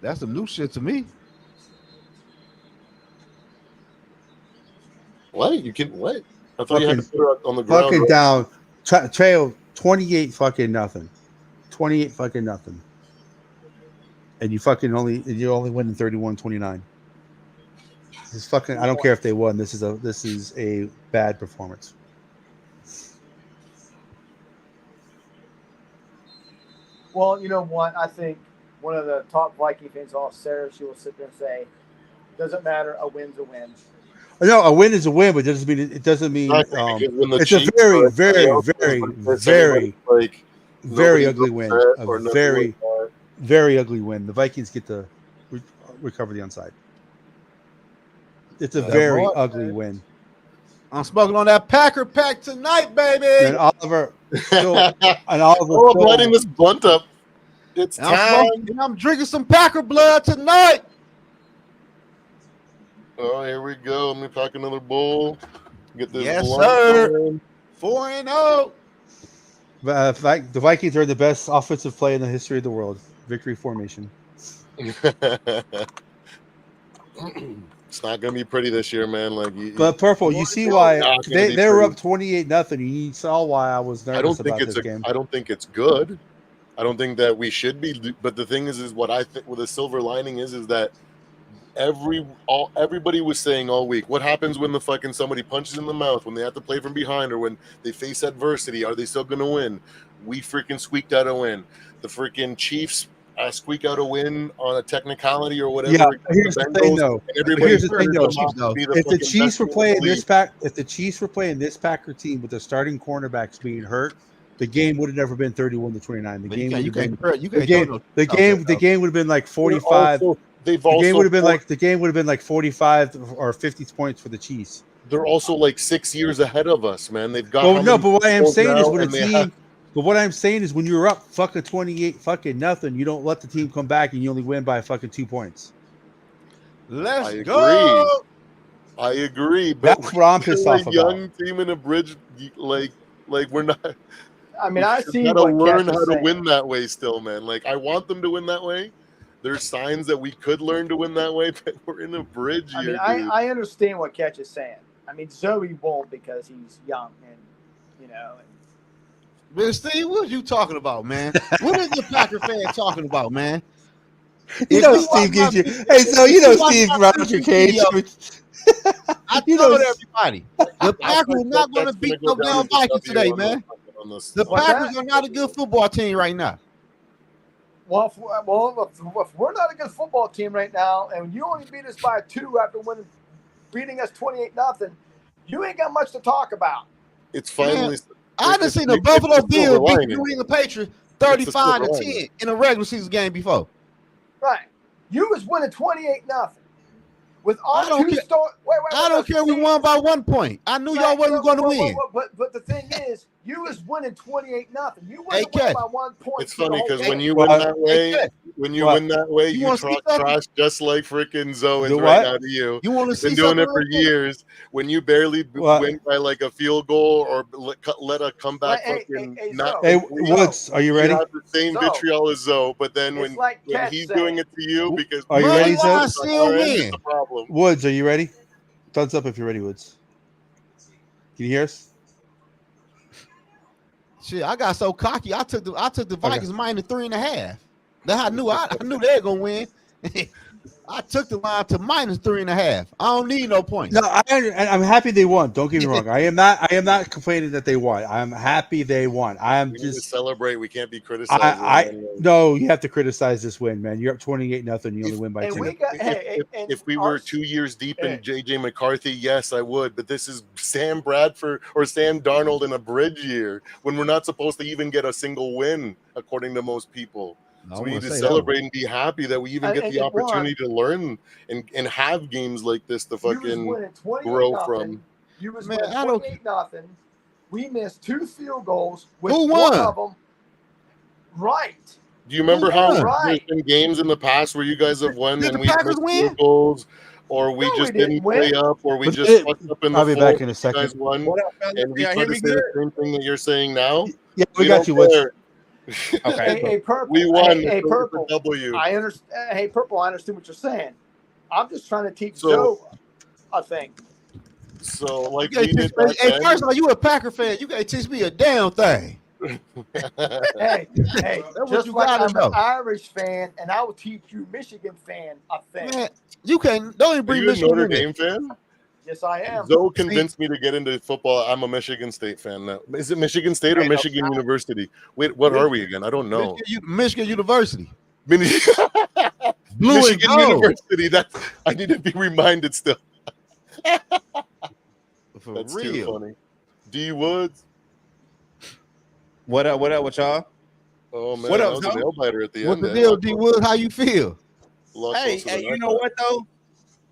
That's some new shit to me. What you can what? I thought you had to Fucking- put it on the ground. Fucking Right? down. Trail 28 fucking nothing. 28 fucking nothing. And you only win in 31-29. This fucking I don't care if they won. This is a bad performance. Well, you know what? I think one of the top Viking fans off Sarah, she will sit there and say, "Doesn't matter. A win's a win." No, a win is a win, but it doesn't mean Exactly, because when the it's a Chiefs very, or very, anybody else very, wins, it's very, like very nobody's ugly win. upset A or nothing very, like that. very ugly win. The Vikings get to recover the onside. It's a very boy, ugly win. I'm smoking on that Packer pack tonight, baby. And Oliver still, and Oliver Oh, I'm still, lighting this blunt up. It's And I'm time. smoking, and I'm drinking some Packer blood tonight. Oh, here we go. Let me pack another bowl. Get this Yes, blunt sir. going. 4-0. the Vikings are the best offensive play in the history of the world. Victory formation. It's not gonna be pretty this year, man. Like, But Purple, you see why not gonna be they were pretty. up 28-0. You saw why I was nervous about this game. I don't think it's good. I don't think that we should be. But the thing is what I think. What the silver lining is that everybody was saying all week, what happens when the fucking somebody punches in the mouth, when they have to play from behind, or when they face adversity? Are they still gonna win? We freaking squeaked out a win. The freaking Chiefs squeak out a win on a technicality or whatever. Yeah, here's the thing, though. Here's the thing, though. If the Chiefs were playing this Packer team with the starting cornerbacks being hurt, the game would have never been 31-29. The game would have been the game would have been like 45. The game would have been like 45 or 50 points for the Chiefs. They're also like 6 years ahead of us, man. They've got. Well, no, but what I'm saying is when a and they team. have- But what I'm saying is when you're up fucking 28-0, you don't let the team come back and you only win by fucking 2 points. Let's I go. I agree. But That's what I'm pissed off a about. young team in a bridge, like we're not. I mean, I see gotta what learn Kesh how is to saying. win that way still, man. Like, I want them to win that way. There's signs that we could learn to win that way, but we're in a bridge I here, mean, dude. I understand what Ketch is saying. I mean, Zoe won't because he's young and, you know. Man, Steve, what are you talking about, man? What is the Packer fan talking about, man? You know Steve gives you. Hey, so you know Steve runs your cage. I You told know- everybody the Packers are not going to beat no damn Vikings today, man. The Packers are not a good football team right now. Well, if we're not a good football team right now, and you only beat us by 2 after beating us 28-0, you ain't got much to talk about. It's finally. Man, I done seen the Buffalo Bills beat the New England Patriots 35-10 in a regular season game before. Right. You was winning 28-0. With all I don't two care. stars. I don't care. We won by 1 point. I knew y'all wasn't going to win. But the thing is, you was winning 28-0. You Hey, wasn't winning Kev. by 1 point. It's funny because when you you win that way, Kev. You you wanna see talk something? trash just like freaking Zoe is The right what? now to you. You want to see Been doing something it for real quick? years. When you barely What? win by like a field goal or let a comeback Hey, fucking hey, not Zoe. Hey, complete, Woods, are you ready? You have the same So, vitriol as Zoe, but then it's when like when Kat he's said. doing it to you because Are you Money ready, line Zoe? still it's win. a problem. Woods, are you ready? Thumbs up if you're ready, Woods. Can you hear us? Shit, I got so cocky. I took the Vikings minus 3.5. That I knew they were gonna win. I took the line to minus 3.5. I don't need no points. No, I'm happy they won. Don't get me wrong. I am not complaining that they won. I'm happy they won. I'm We need to just celebrate. We can't be criticized. no. You have to criticize this win, man. You're up 28-0. You only win by And 2. we got If we were 2 years deep in JJ McCarthy, yes, I would. But this is Sam Bradford or Sam Darnold in a bridge year when we're not supposed to even get a single win, according to most people. I So we need wouldn't to say that celebrate and be happy that we even get And the it won. opportunity to learn and have games like this to You was fucking winning 28 grow nothing. from. You was Man, winning I don't- 28 nothing. We missed 2 field goals with Who one won? of them right. Do you remember Who how won? there's been games in the past where you guys have won Did and the we Packers missed win? field goals, or we No, just we didn't didn't play win. up, or we But just it- fucked up in the I'll be fourth back in a and you second. guys won, What up, fellas? and we Y'all tried hear to me say the good? same thing that you're saying now? Yeah, we We got don't you, Woods. care. Okay. Hey, Purple. We won. Hey, Let's go with the Purple. W. I understand. Hey, Purple. I understand what you're saying. I'm just trying to teach So- Joe a thing. So like You we can't did teach me- back Hey, then. first of all, you a Packer fan. You can't teach me a damn thing. Hey, That's what just you like gotta I'm know. an Irish fan, and I will teach you Michigan fan a thing. Man, you can't. Don't even Are bring you a Michigan Notre in there. Dame fan? Yes, I am. Zoe convinced me to get into football. I'm a Michigan State fan now. Is it Michigan State or Ain't no Michigan University? Wait, what are we again? I don't know. Michigan University. Michigan Blue and gold. University. That's I need to be reminded still. For That's too real. funny. D Woods. What up? What up with y'all? Oh man, What up, that was a Zoe? nail biter at the What end. the eh? deal, D Wood? How you feel? Lot Hey, closer hey, than you I know thought. what though?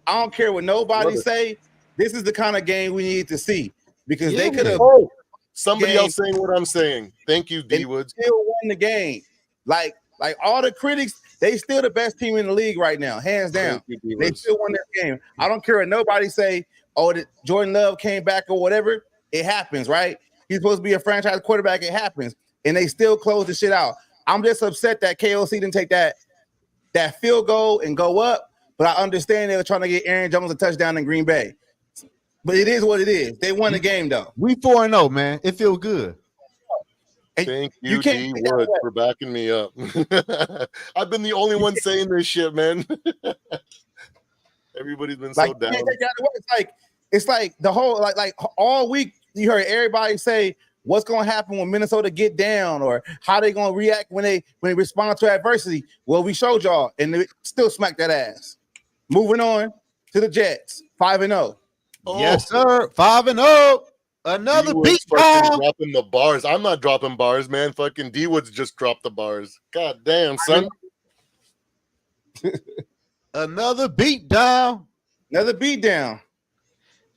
I don't care what nobody Love it. say. This is the kind of game we need to see because they Yeah. could have Oh, somebody Game. else saying what I'm saying. Thank you, D And Woods. still won the game. Like all the critics, they still the best team in the league right now, hands down. Thank you, D They Woods. still won this game. I don't care what nobody say. Oh, that Jordan Love came back or whatever. It happens, right? He's supposed to be a franchise quarterback. It happens, and they still close the shit out. I'm just upset that KOC didn't take that field goal and go up. But I understand they were trying to get Aaron Jones a touchdown in Green Bay. But it is what it is. They won the game though. We 4-0, man. It feels good. And Thank you you, can't D take that Woods, away. for backing me up. I've been the only one saying this shit, man. Everybody's been so Like, you down. can't take that away. It's like the whole like all week you heard everybody say what's going to happen when Minnesota get down or how they going to react when they respond to adversity. Well, we showed y'all and they still smacked that ass. Moving on to the Jets, 5-0. Oh. Yes, sir. 5-0. Another D-Wood's beat fucking down. dropping the bars. I'm not dropping bars, man. Fucking D Woods just dropped the bars. God damn, son. Another beat down. Another beat down.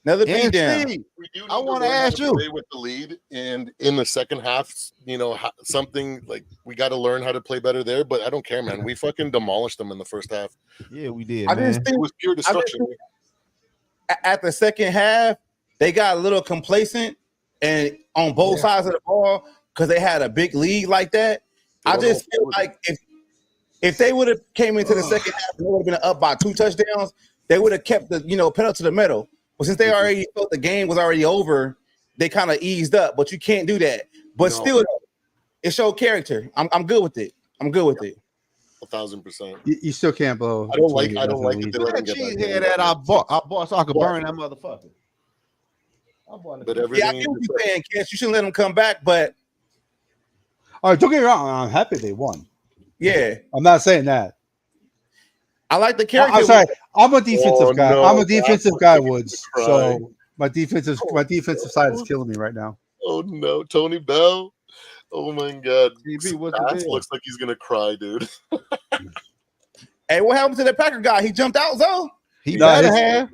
Another beat And down. Steve, We do need I to wanna learn how ask to you. play with the lead, and in the second half, something like we got to learn how to play better there. But I don't care, man. We fucking demolished them in the first half. yeah, we did, I man. just It think was pure destruction. at the second half, they got a little complacent and on both sides of the ball because they had a big lead like that. They I don't just know feel what like if they would have came into the second half and they would have been up by 2 touchdowns, they would have kept the pedal to the metal. But since they already felt the game was already over, they kind of eased up. But you can't do that. But No. still, it showed character. I'm good with it. I'm good with it. 1,000%. You still can't blow. I don't like 28 nothing that lead. they Where let him that get cheese back. head at I bought so I could burn that motherfucker. I bought But it. everything Yeah, I get what you're saying, Cash. You shouldn't let them come back. But All right, don't get me wrong. I'm happy they won. yeah, I'm not saying that. I like the character. I'm sorry. I'm a defensive guy. no, I'm a defensive that's guy, fucking Woods. cry. So my defensive side is killing me right now. Oh no, Tony Bell. Oh my god. TB, what's the Stats deal? looks like he's gonna cry, dude. Hey, what happened to that Packer guy? He jumped out, though. He No, better his- have.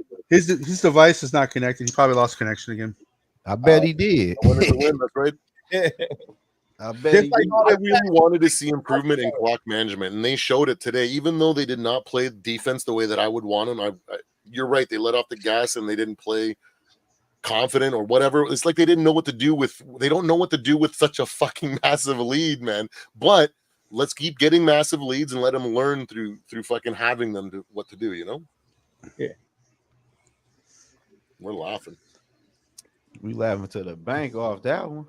His device is not connected. He probably lost connection again. I bet he did. I wanted to win, that's right. I bet Just he like did. all I the really wanted to see improvement in clock management, and they showed it today. Even though they did not play defense the way that I would want them, you're right. They let off the gas and they didn't play confident or whatever. It's like they didn't know what to do with. They don't know what to do with such a fucking massive lead, man. But let's keep getting massive leads and let them learn through fucking having them to what to do. You know? Yeah. We're laughing. We laughing to the bank off that one.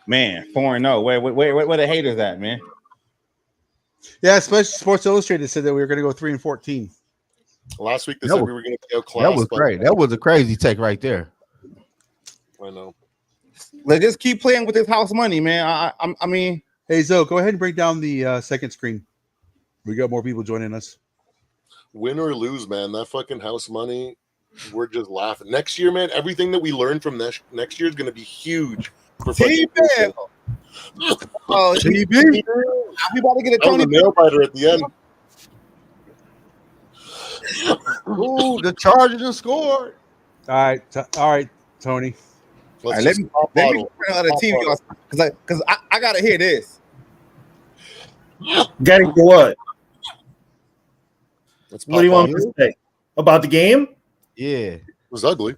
man 4-0. Where the haters at, man? Yeah, especially Sports Illustrated said that we were going to go 3-14. Last week they That said was- we were going to be outclassed. That was but great. That was a crazy take right there. I know. Let's just keep playing with this house money, man. I mean, Hey, Zoe, go ahead and break down the second screen. We got more people joining us. Win or lose, man, that fucking house money, we're just laughing. Next year, man, everything that we learned from next year is going to be huge for fucking T-Bell. Oh, TB. we about to get a That was Tony. a nail biter at the end. Ooh, the Chargers have scored. All right, Tony. All Let's right, just pop let me bottle. bring another Pop team, bottle. y'all, because I gotta hear this. Getting to what? Let's What do you pop want me bottle. to say about the game? Yeah. It was ugly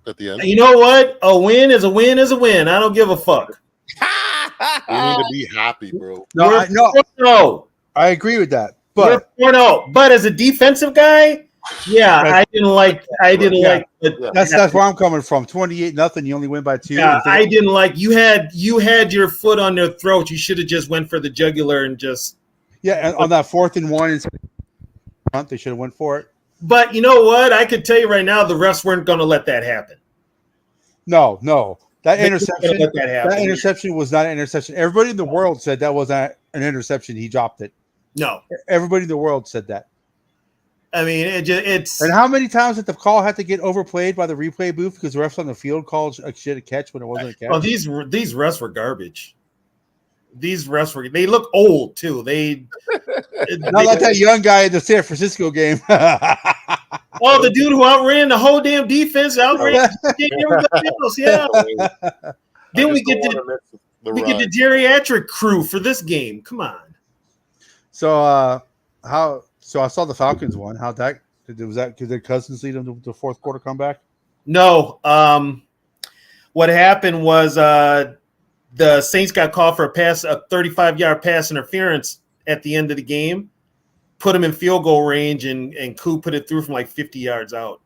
at the end. You know what? A win is a win is a win. I don't give a fuck. We need to be happy, bro. We're No, 4-0. I agree with that. We're But 4-0. But as a defensive guy, yeah, I didn't like. Yeah. The, that's where I'm coming from. 28-0. You only win by 2. Yeah, If they- I didn't like. You had your foot on their throat. You should have just went for the jugular and just. yeah, and on that 4th and 1, they should have went for it. But you know what? I could tell you right now, the refs weren't going to let that happen. No. That They weren't interception. gonna let that happen. That interception was not an interception. Everybody in the world said that was not an interception. He dropped it. No, Everybody in the world said that. I mean it's. And how many times did the call have to get overplayed by the replay booth because the refs on the field called a shit a catch when it wasn't a catch? Oh, these refs were garbage. These refs they look old too. Not like that young guy in the San Francisco game. Oh, the dude who outran the whole damn defense, outran everybody else. Yeah. Then we get the geriatric crew for this game. Come on. So So I saw the Falcons won. How'd that? Was that because their Cousins lead them to the fourth quarter comeback? No. What happened was the Saints got called for a 35-yard pass interference at the end of the game, put them in field goal range, and Koo put it through from like 50 yards out.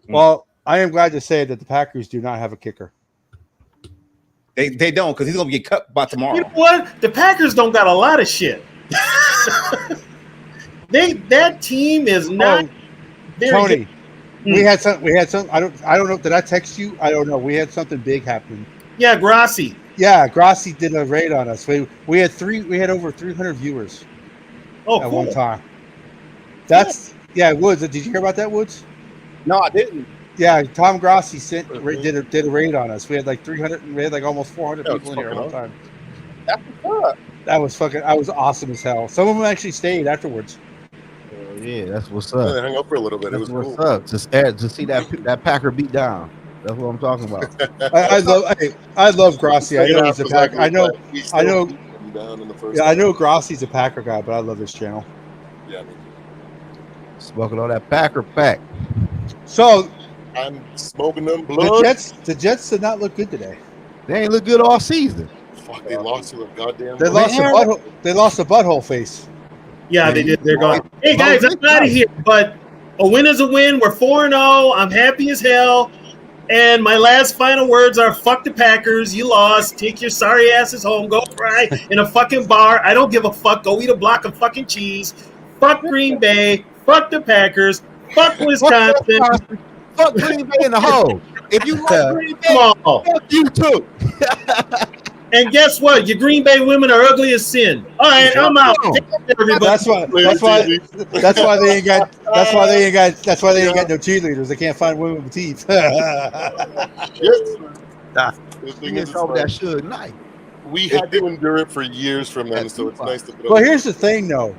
Well, I am glad to say that the Packers do not have a kicker. They don't, because he's gonna get cut by tomorrow. You know what? The Packers don't got a lot of shit. That team is not very Tony. good. We had some. I don't know. Did I text you? I don't know. We had something big happen. Yeah, Grassi. Yeah, Grassi did a raid on us. We had over 300 viewers at one time. Woods. Did you hear about that, Woods? No, I didn't. Yeah, Tom Grassi did a raid on us. We had like 300. We had like almost 400 people in here at one time. That's what's up. That was awesome as hell. Some of them actually stayed afterwards. Yeah, that's what's Yeah, up. they hung up for a little bit. That's It was what's cool. up. To see that Packer beat down. That's what I'm talking about. I love Grassi. I know he's a Packer. I know. Down in the first Yeah, I know Grassi's a Packer guy, but I love his channel. Yeah, I mean, Smoking all that Packer pack. So I'm smoking them blood. the Jets did not look good today. They ain't look good all season. Fuck, they lost to a goddamn. They lost a butthole face. Yeah, they did. They're gone. Hey guys, I'm out of here. But a win is a win. We're 4-0. I'm happy as hell. And my last final words are: fuck the Packers. You lost. Take your sorry asses home. Go cry in a fucking bar. I don't give a fuck. Go eat a block of fucking cheese. Fuck Green Bay. Fuck the Packers. Fuck Wisconsin. Fuck Green Bay in the hole. If you like Green Bay, Come on. fuck you too. And guess what? Your Green Bay women are ugly as sin. All right, I'm out. Everybody. That's why they ain't got no cheerleaders. They can't find women with teeth. You just told that Suge Knight. We had to endure it for years from them, so it's nice to. Well, here's the thing, though.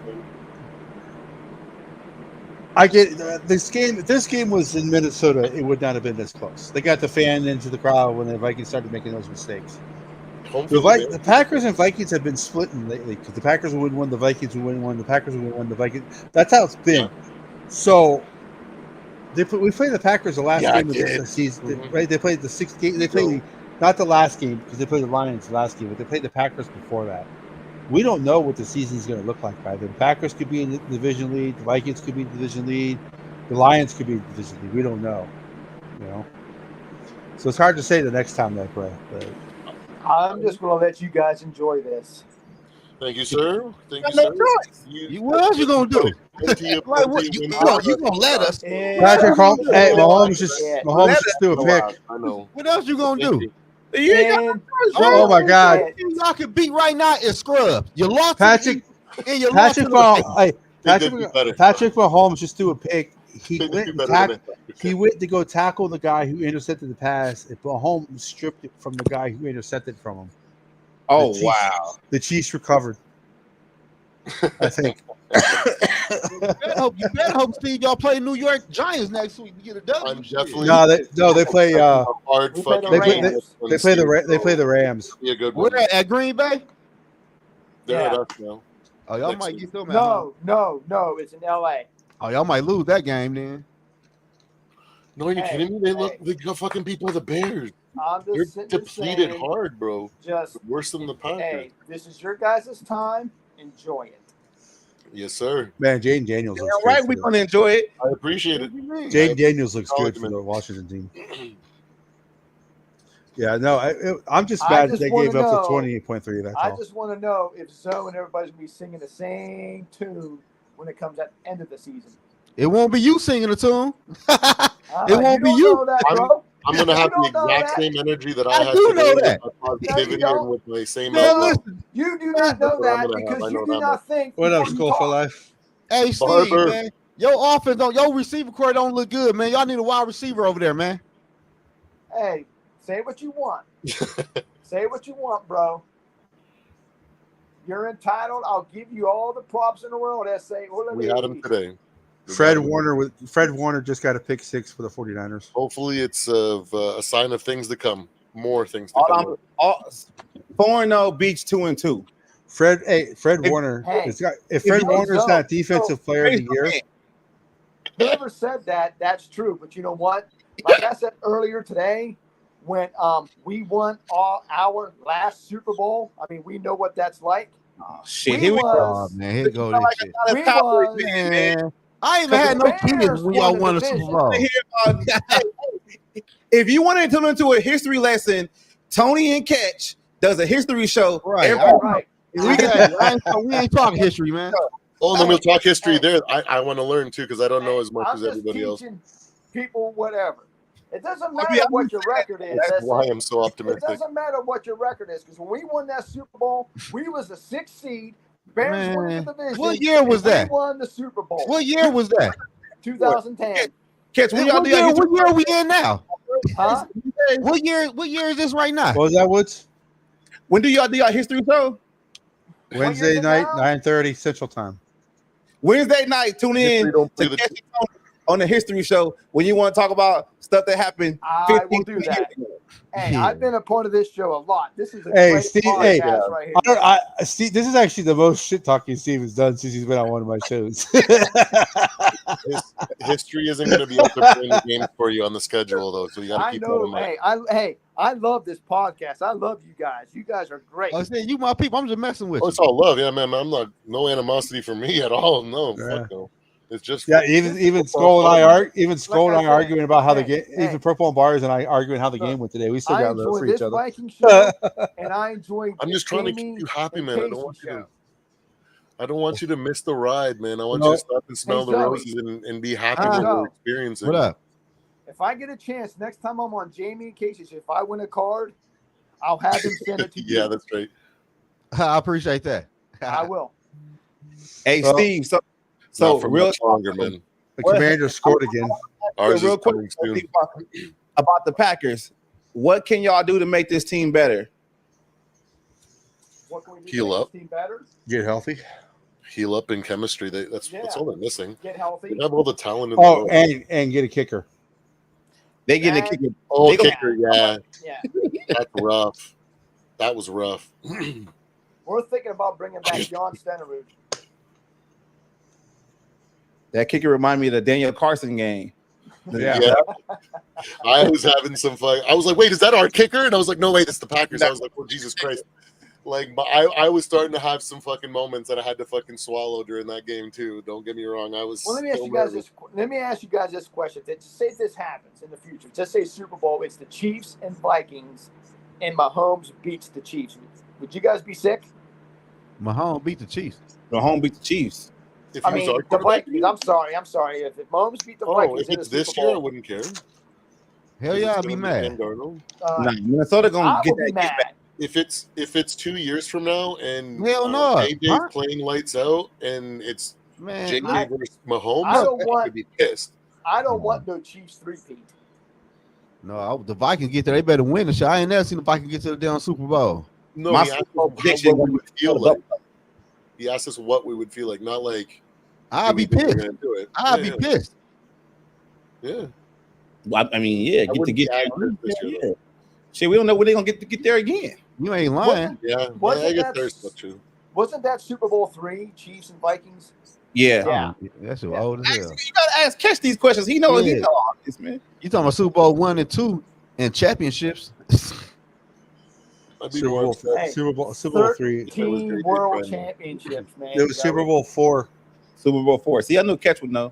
I get this game. If this game was in Minnesota, it would not have been this close. They got the fan into the crowd when the Vikings started making those mistakes. The Packers and Vikings have been splitting lately because the Packers will win one, the Vikings will win one, the Packers will win one, the Vikings. That's how it's been. So we played the Packers the last game of the season, right? They played the sixth game. They played not the last game because they played the Lions the last game, but they played the Packers before that. We don't know what the season's going to look like by then. The Packers could be in the division lead. The Vikings could be in the division lead. The Lions could be in the division lead. We don't know. So it's hard to say the next time they play. But I'm just going to let you guys enjoy this. Thank you, sir. Thank you, No sir. choice. What else you gonna do? Plenty of- Like, what, you gonna let us? Patrick Mahomes just threw a pick. I know. What else you gonna do? You ain't got no And- choice, Oh my God, Y'all can beat right now is scrubs. You lost Patrick and you lost Patrick to the Patrick Mahomes just threw a pick. He They went do and better tackled. than that. He went to go tackle the guy who intercepted the pass. If Mahomes stripped it from the guy who intercepted from him. Oh Chiefs- wow. The Chiefs recovered. I think. You better hope, Steve, y'all play New York Giants next week to get a W. I'm Shit. definitely They play. a hard We play the fucking. Rams. They play the Rams. Be a good one. Where at Green Bay? They're Yeah. at us now. Oh, y'all Next might week. get them at home. No, it's in LA. Oh, y'all might lose that game then. No, are you Hey, kidding me? hey. They got fucking people the Bears. I'm They're just sitting there depleted saying, hard, bro. just Worse than the Packers. hey, this is your guys' time. Enjoy it. Yes, sir. Man, Jaden Daniels looks All good. right, for we're the- gonna enjoy it. I appreciate it. Jaden Daniels looks good for Acknowledgement. the Washington team. Yeah, no, I'm just I mad just they wanna gave up know- the 28.3. That's I all. just want to know if Zoe and everybody's gonna be singing the same tune when it comes at the end of the season. It won't be you singing the tune. Uh-huh. It won't be don't you. know that, bro. I'm gonna have the You don't know exact that. same energy that I I had do today know with that. my positivity don't. and with my same Man, outlook. listen. You do not know That's what I'm that gonna have. because I you know do that not much. think. What up, before you Skull for talk. Life? Hey, Steve, Barber. man. Your offense don't, your receiver core don't look good, man. Y'all need a wide receiver over there, man. Hey, say what you want. Say what you want, bro. You're entitled. I'll give you all the props in the world. SA. We had him today. Fred Warner just got a pick 6 for the 49ers. Hopefully, it's a sign of things to come. More things to come. 4-0 beats 2-2. Fred Warner. Hey, If Fred you- Warner's so- not defensive player of the year, Whoever said that, that's true. But you know what? Like I said earlier today, when we won our last Super Bowl, I mean, we know what that's like. Oh shit! We Here we go. Oh, man, here go this shit. We was, Man, I ain't even had no kids when y'all won the Super Bowl. If you want to turn into a history lesson, Tony and Catch does a history show. Right. Every- right. We ain't talking history, man. Oh, and then we'll talk history Hey. there. I want to learn too because I don't know as much I'm as just everybody else. teaching people whatever. It doesn't I matter mean, what your record is. That's That's why it. I'm so It optimistic. doesn't matter what your record is because when we won that Super Bowl, we was the 6th seed. Bears won the Man, division. what year was and that? We won the Super Bowl. What year was that? 2010. Catch, when y'all What do y'all year, get what year are we in now? Huh? What year is this right now? what was that, Woods? when do y'all do y'all history show? Wednesday year is it night, now? 9:30 Central Time. Wednesday night, tune in History don't play to the- Catch and Tony on the history show when you want to talk about stuff that happened. I will 15 do years that. ago. Hey, Yeah. I've been a part of this show a lot. This is a Hey, great Steve, podcast hey, right here. Steve, this is actually the most shit talking Steve has done since he's been on one of my shows. History isn't going to be able to bring the games for you on the schedule though, so you got to I keep that in know. mind. I love this podcast. I love you guys. You guys are great. I said, you my people. I'm just messing with Oh, you. it's all love, yeah, man. I'm not no animosity for me at all. No, Yeah. fuck no. It's just Yeah, even Skull and I Like I arguing about how the hey, game. hey. Even Purple and Bars and I arguing how the Look, game went today. We still I got love enjoy for this each other. Viking show, and I enjoy. I'm just trying to keep you happy, man. I don't want you to miss the ride, man. I want you to stop and smell the Zoe. roses and be happy Hey, with what Zoe. you're experiencing. What up? If I get a chance next time I'm on Jamie and Casey, if I win a card, I'll have him send it to you. Yeah, that's right. I appreciate that. I will. Hey, Well, Steve. Not So for real much longer, man. The Commander scored again. Ours real is quick coming soon. about the Packers. What can y'all do to make this team better? What can we do Heal to make up. this team better? Get healthy. Heal up in chemistry. That's Yeah. all they're missing. Get healthy. They have all the talent in the Oh, world. and get a kicker. They get a That- kick. Oh, they go- kicker, yeah. Yeah. That's rough. That was rough. We're thinking about bringing back John Stenerud. That kicker remind me of the Daniel Carson game. Yeah. Yeah. I was having some fun. I was like, wait, is that our kicker? And I was like, no, wait, it's the Packers. I was like, oh, Jesus Christ. Like, I was starting to have some fucking moments that I had to fucking swallow during that game, too. Don't get me wrong. I was Well, let me ask so you guys nervous. this. Let me ask you guys this question. Just say this happens in the future. Just say Super Bowl. It's the Chiefs and Vikings, and Mahomes beats the Chiefs. Would you guys be sick? Mahomes beat the Chiefs. The home beat the Chiefs. If I he was mean, our the quarterback, Vikings. I'm sorry. If Mahomes beat the oh, Vikings if in the it's Super this year, I Bowl, wouldn't care. Hell If yeah, it's I'd be gonna Sam mad. Darnold. Nah, Minnesota gonna I get would be that. mad. If it's 2 years from now and Hell no. AJ's Huh? playing lights out and it's Man, JK versus Mahomes, I don't I want- would be pissed. I don't want no Chiefs three-peat. no, the Vikings get there. They better win the shot. I ain't never seen the Vikings get to the damn Super Bowl. No, My he asked us Super Bowl how prediction what we would feel was- like. He asked us what we would feel like, not like I'd do we be think we're pissed. gonna do it. I'd be pissed. Yeah. Well, I mean, yeah, I get to wouldn't get be angry this year, yeah. Shit, we don't know when they're gonna get there again. You ain't lying. Yeah, Wasn't I guess that- there's not true. Wasn't that Super Bowl III, Chiefs and Vikings? Yeah. Yeah. That's Yeah. old as hell. You gotta ask Catch these questions. He knows. He Yeah. know all this, man. You talking about Super Bowl 1 and 2 and championships? I'd be Super more Bowl, upset. Hey, Super Bowl 3. 13 world championships, man. It was Super Bowl 4. Super Bowl 4. See, I knew Catch would know.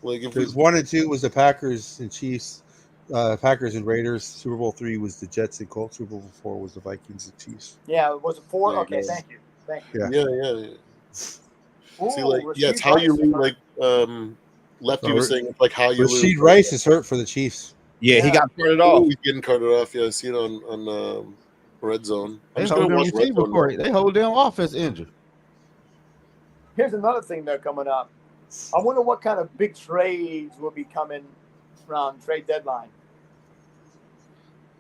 Like if we Because 1 and 2 was the Packers and Chiefs, Packers and Raiders. Super Bowl 3 was the Jets and Colts. Super Bowl 4 was the Vikings and Chiefs. Yeah, was it 4? There you Okay, go. thank you. Thank you. Yeah. yeah. Ooh, See, like Rasheed it's how you Rice. read. Like Lefty was saying, it's like how you lose. Rasheed Rice is hurt for the Chiefs. Yeah, he Yeah. got carted Oh, off. he's getting carted off. Yeah, I see it on Red Zone. I'm They just hold gonna their watch Red receiver Zone. core. They hold their offense injured. Here's another thing that's coming up. I wonder what kind of big trades will be coming around trade deadline.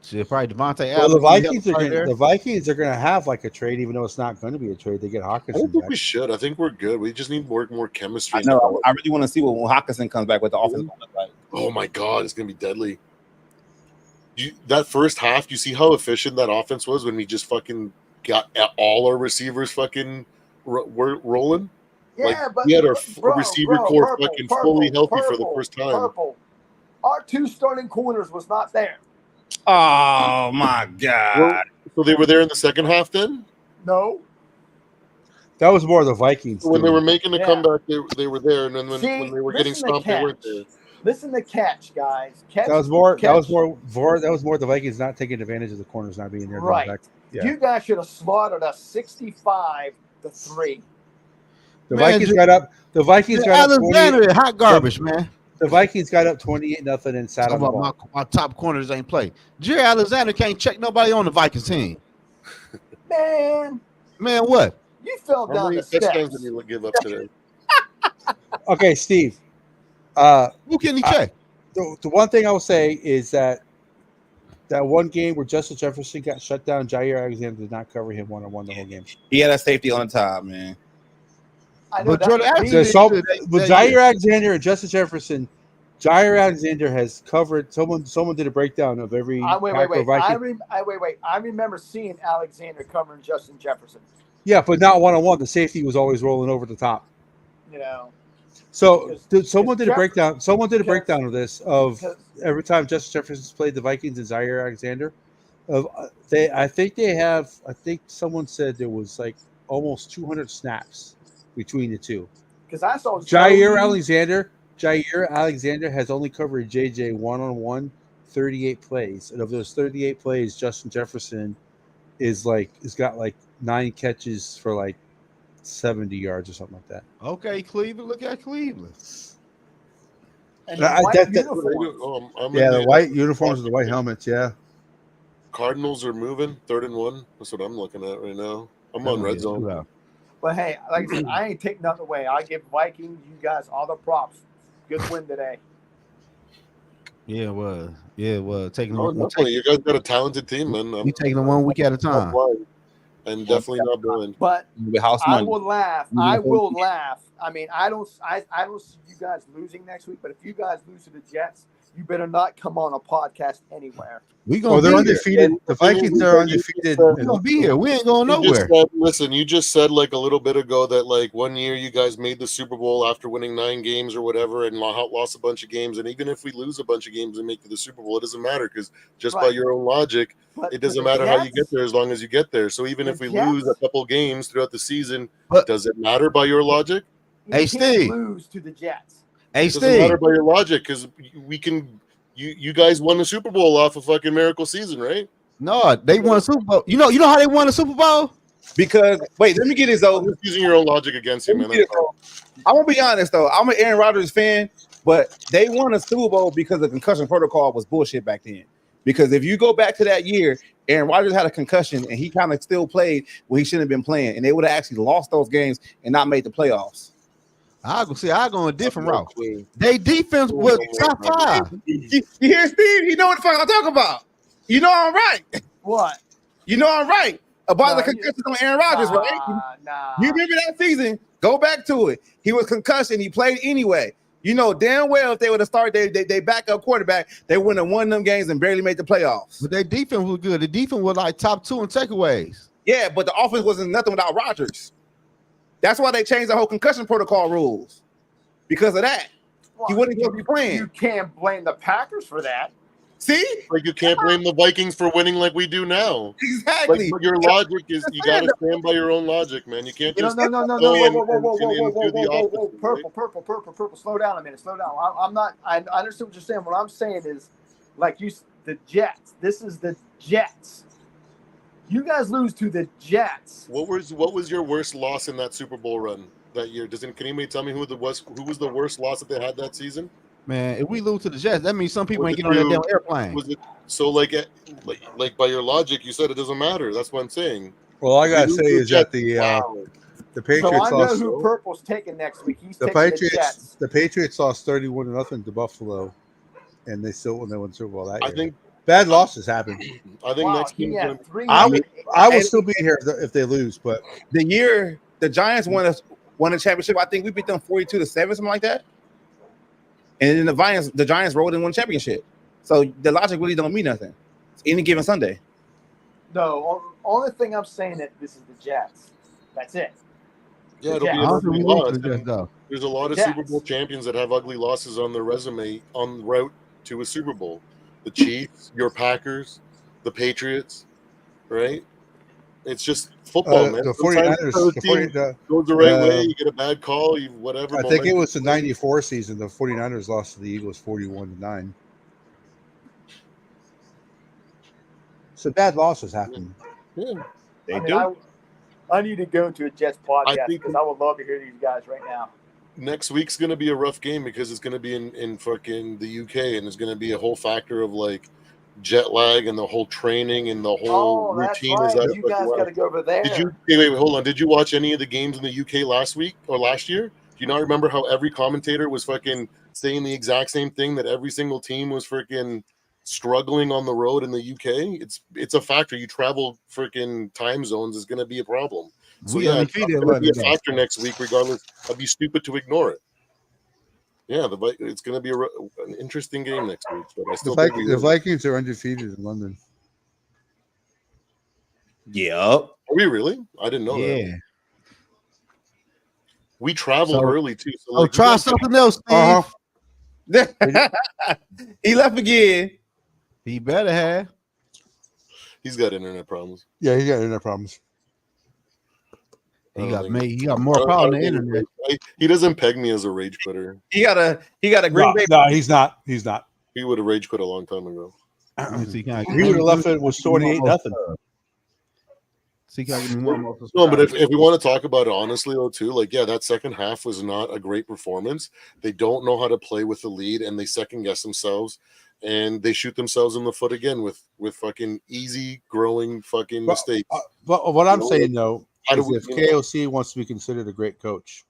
Shit, probably Devontae Well, Adams. the Vikings are going to have like a trade, even though it's not going to be a trade. They get I don't Hawkinson think back. we should. I think we're good. We just need more chemistry. I know. I really want to see what when Hawkinson comes back with the offense gonna look like. Oh my god, it's gonna be deadly. That first half, you see how efficient that offense was when we just fucking got all our receivers fucking rolling. Yeah, Like, but we had our bro, receiver bro, core purple, fucking purple, fully healthy for the purple, first time. Purple. Our 2 starting corners was not there. Oh my god! So they were there in the second half then? No. That was more the Vikings. So when they team. were making the Yeah. comeback, they were there, and then when See, they were getting listen to stopped, they weren't Catch. there. Listen to Catch, guys. Catch. That was more. That was Catch. more. That was more the Vikings not taking advantage of the corners not being there. going Right. back. Yeah. You guys should have slaughtered us 65-3. The Man, Vikings got up. The Vikings got up 28. Alexander, hot garbage, man. The Vikings got up 28-0 and sat on Talking the about ball. my top corners ain't play. Jerry Alexander can't check nobody on the Vikings team. Man, Man, what? you fell How down many the touchdowns steps. did he give up today? Okay, Steve. Who can he check? The one thing I will say is that one game where Justin Jefferson got shut down, Jair Alexander did not cover him one-on-one the whole game. He had that safety on time, man. I know But that Jordan was Addison me. did So, good with that Jair year. Alexander and Justin Jefferson, Jair Alexander has covered. Someone did a breakdown of every Wait. Packer Viking. Wait. I remember seeing Alexander covering Justin Jefferson. Yeah, but not one-on-one. The safety was always rolling over the top. You know, So someone because did a breakdown. Someone did a because- breakdown of this of because- every time Justin Jefferson's played the Vikings and Jair Alexander. I think someone said there was like almost 200 snaps between the two. because I saw Jair Joey- Alexander has only covered JJ one-on-one 38 plays, and of those 38 plays, Justin Jefferson has got like 9 catches for like 70 yards or something like that. Okay, Cleveland. Look at Cleveland. and the white uniforms. The white uniforms and the white helmets. Yeah, Cardinals are moving 3rd and 1. That's what I'm looking at right now. I'm on red zone. But hey, like I said, I ain't taking nothing away. I give Vikings, you guys, all the props. Good win today. Yeah, it was. Yeah, it was. Taking Oh, them, definitely. You guys got a talented team, man. we taking them 1 week at a time. And definitely not blind. But With house I money. will laugh. I will laugh. I mean, I don't see you guys losing next week. But if you guys lose to the Jets, you better not come on a podcast anywhere. We well, gonna they're be here. undefeated. The Vikings are undefeated. We gonna be here. We ain't going nowhere. You just said like a little bit ago that like one year you guys made the Super Bowl after winning 9 games or whatever and lost a bunch of games. And even if we lose a bunch of games and make it to the Super Bowl, it doesn't matter because just by Right. your own logic, But it doesn't the matter how you Jets- get there as long as you get there. So even The if we Jets- lose a couple games throughout the season, But- does it matter by your logic? You Hey, can't Steve. lose to the Jets. Hey, It doesn't matter Steve. by your logic because we can. You guys won the Super Bowl off a fucking miracle season, right? No, they won a Super Bowl. You know how they won a Super Bowl? Because wait, let me get this though. I'm just using your own logic against you, man. That's all. I'm gonna be honest though. I'm an Aaron Rodgers fan, but they won a Super Bowl because the concussion protocol was bullshit back then. Because if you go back to that year, Aaron Rodgers had a concussion and he kind of still played when he shouldn't have been playing, and they would have actually lost those games and not made the playoffs. I go a different No route. clue. They defense was top 5. You hear Steve? He know what the fuck I'm talking about. You know I'm right. What? You know I'm right about the No, concussions on Aaron Rodgers, right? Nah. You remember that season? Go back to it. He was concussed and he played anyway. You know damn well if they would have started they backup quarterback, they wouldn't have won them games and barely made the playoffs. But their defense was good. The defense was like top 2 in takeaways. Yeah, but the offense wasn't nothing without Rodgers. That's why they changed the whole concussion protocol rules. Because of that. He wouldn't supposed to be playing. You can't blame the Packers for that. See? Like you can't blame the Vikings for winning like we do now. Exactly. Like, your logic is you got to stand by your own logic, man. You can't just No. go and do the opposite. Purple. Slow down a minute. Slow down. I'm not. I understand what you're saying. What I'm saying is, like the Jets. This is the Jets. You guys lose to the Jets. What was your worst loss in that Super Bowl run that year? Can anybody tell me who was the worst loss that they had that season? Man, if we lose to the Jets, that means some people Was ain't it getting on that you? damn airplane. Was it so like by your logic, you said it doesn't matter. That's what I'm saying. Well, all I gotta say is that the Patriots So I know lost. who Purple's taking next week. He's The taking the Jets. Patriots lost 31-0 to Buffalo, and they still won the Super Bowl that year. I think bad losses happen. I think next he team's had gonna, 3 I will still be here if they lose, but The year the Giants won a championship, I think we beat them 42-7, something like that. And then the Giants rolled and won a championship. So the logic really don't mean nothing. It's any given Sunday. No, only thing I'm saying that this is the Jets. That's it. yeah, The it'll be Jets. an I don't think ugly we lose loss. to the Jets, though. There's a lot of Jets. Super Bowl champions that have ugly losses on their resume en route to a Super Bowl. The Chiefs, your Packers, the Patriots, right? It's just football, man. the Sometimes 49ers, the the team 40, goes the right way, you get a bad call, you whatever. I think it momentum. was the 94 season. The 49ers lost to the Eagles 41-9. So bad losses happen. Yeah. They do. I need to go to a Jets I podcast think- because I would love to hear these guys right now. Next week's gonna be a rough game because it's gonna be in fucking the UK, and it's gonna be a whole factor of like jet lag and the whole training and the whole That's routine. right. Is that You guys got to go over there. Did you wait, hold on? Did you watch any of the games in the UK last week or last year? Do you not remember how every commentator was fucking saying the exact same thing, that every single team was freaking struggling on the road in the UK? It's a factor. You travel freaking time zones is going to be a problem. So We yeah, it's undefeated going to be a London, factor next week. Regardless, I'd be stupid to ignore it. Yeah, it's going to be an interesting game next week. But I still think The Vikings are undefeated in London. Yep. Are we really? I didn't know that. Yeah. We travel So- early too. So Oh, like, try something else, Steve. Uh-huh. He left again. He better have. he's got internet problems. Yeah, he got internet problems. I He don't got think- more I don't power than the think internet. He doesn't peg me as a rage quitter. He got a Green Bay. No, he's not. He's not. He would have rage quit a long time ago. Let me see, can I- He would have left it with 28-0. See, can I give me one more? No, but if we want to talk about it honestly, though, too, like, yeah, that second half was not a great performance. They don't know how to play with the lead, and they second guess themselves, and they shoot themselves in the foot again with fucking easy growing fucking mistakes. But what I'm You know, saying though how do is we- if KOC wants to be considered a great coach,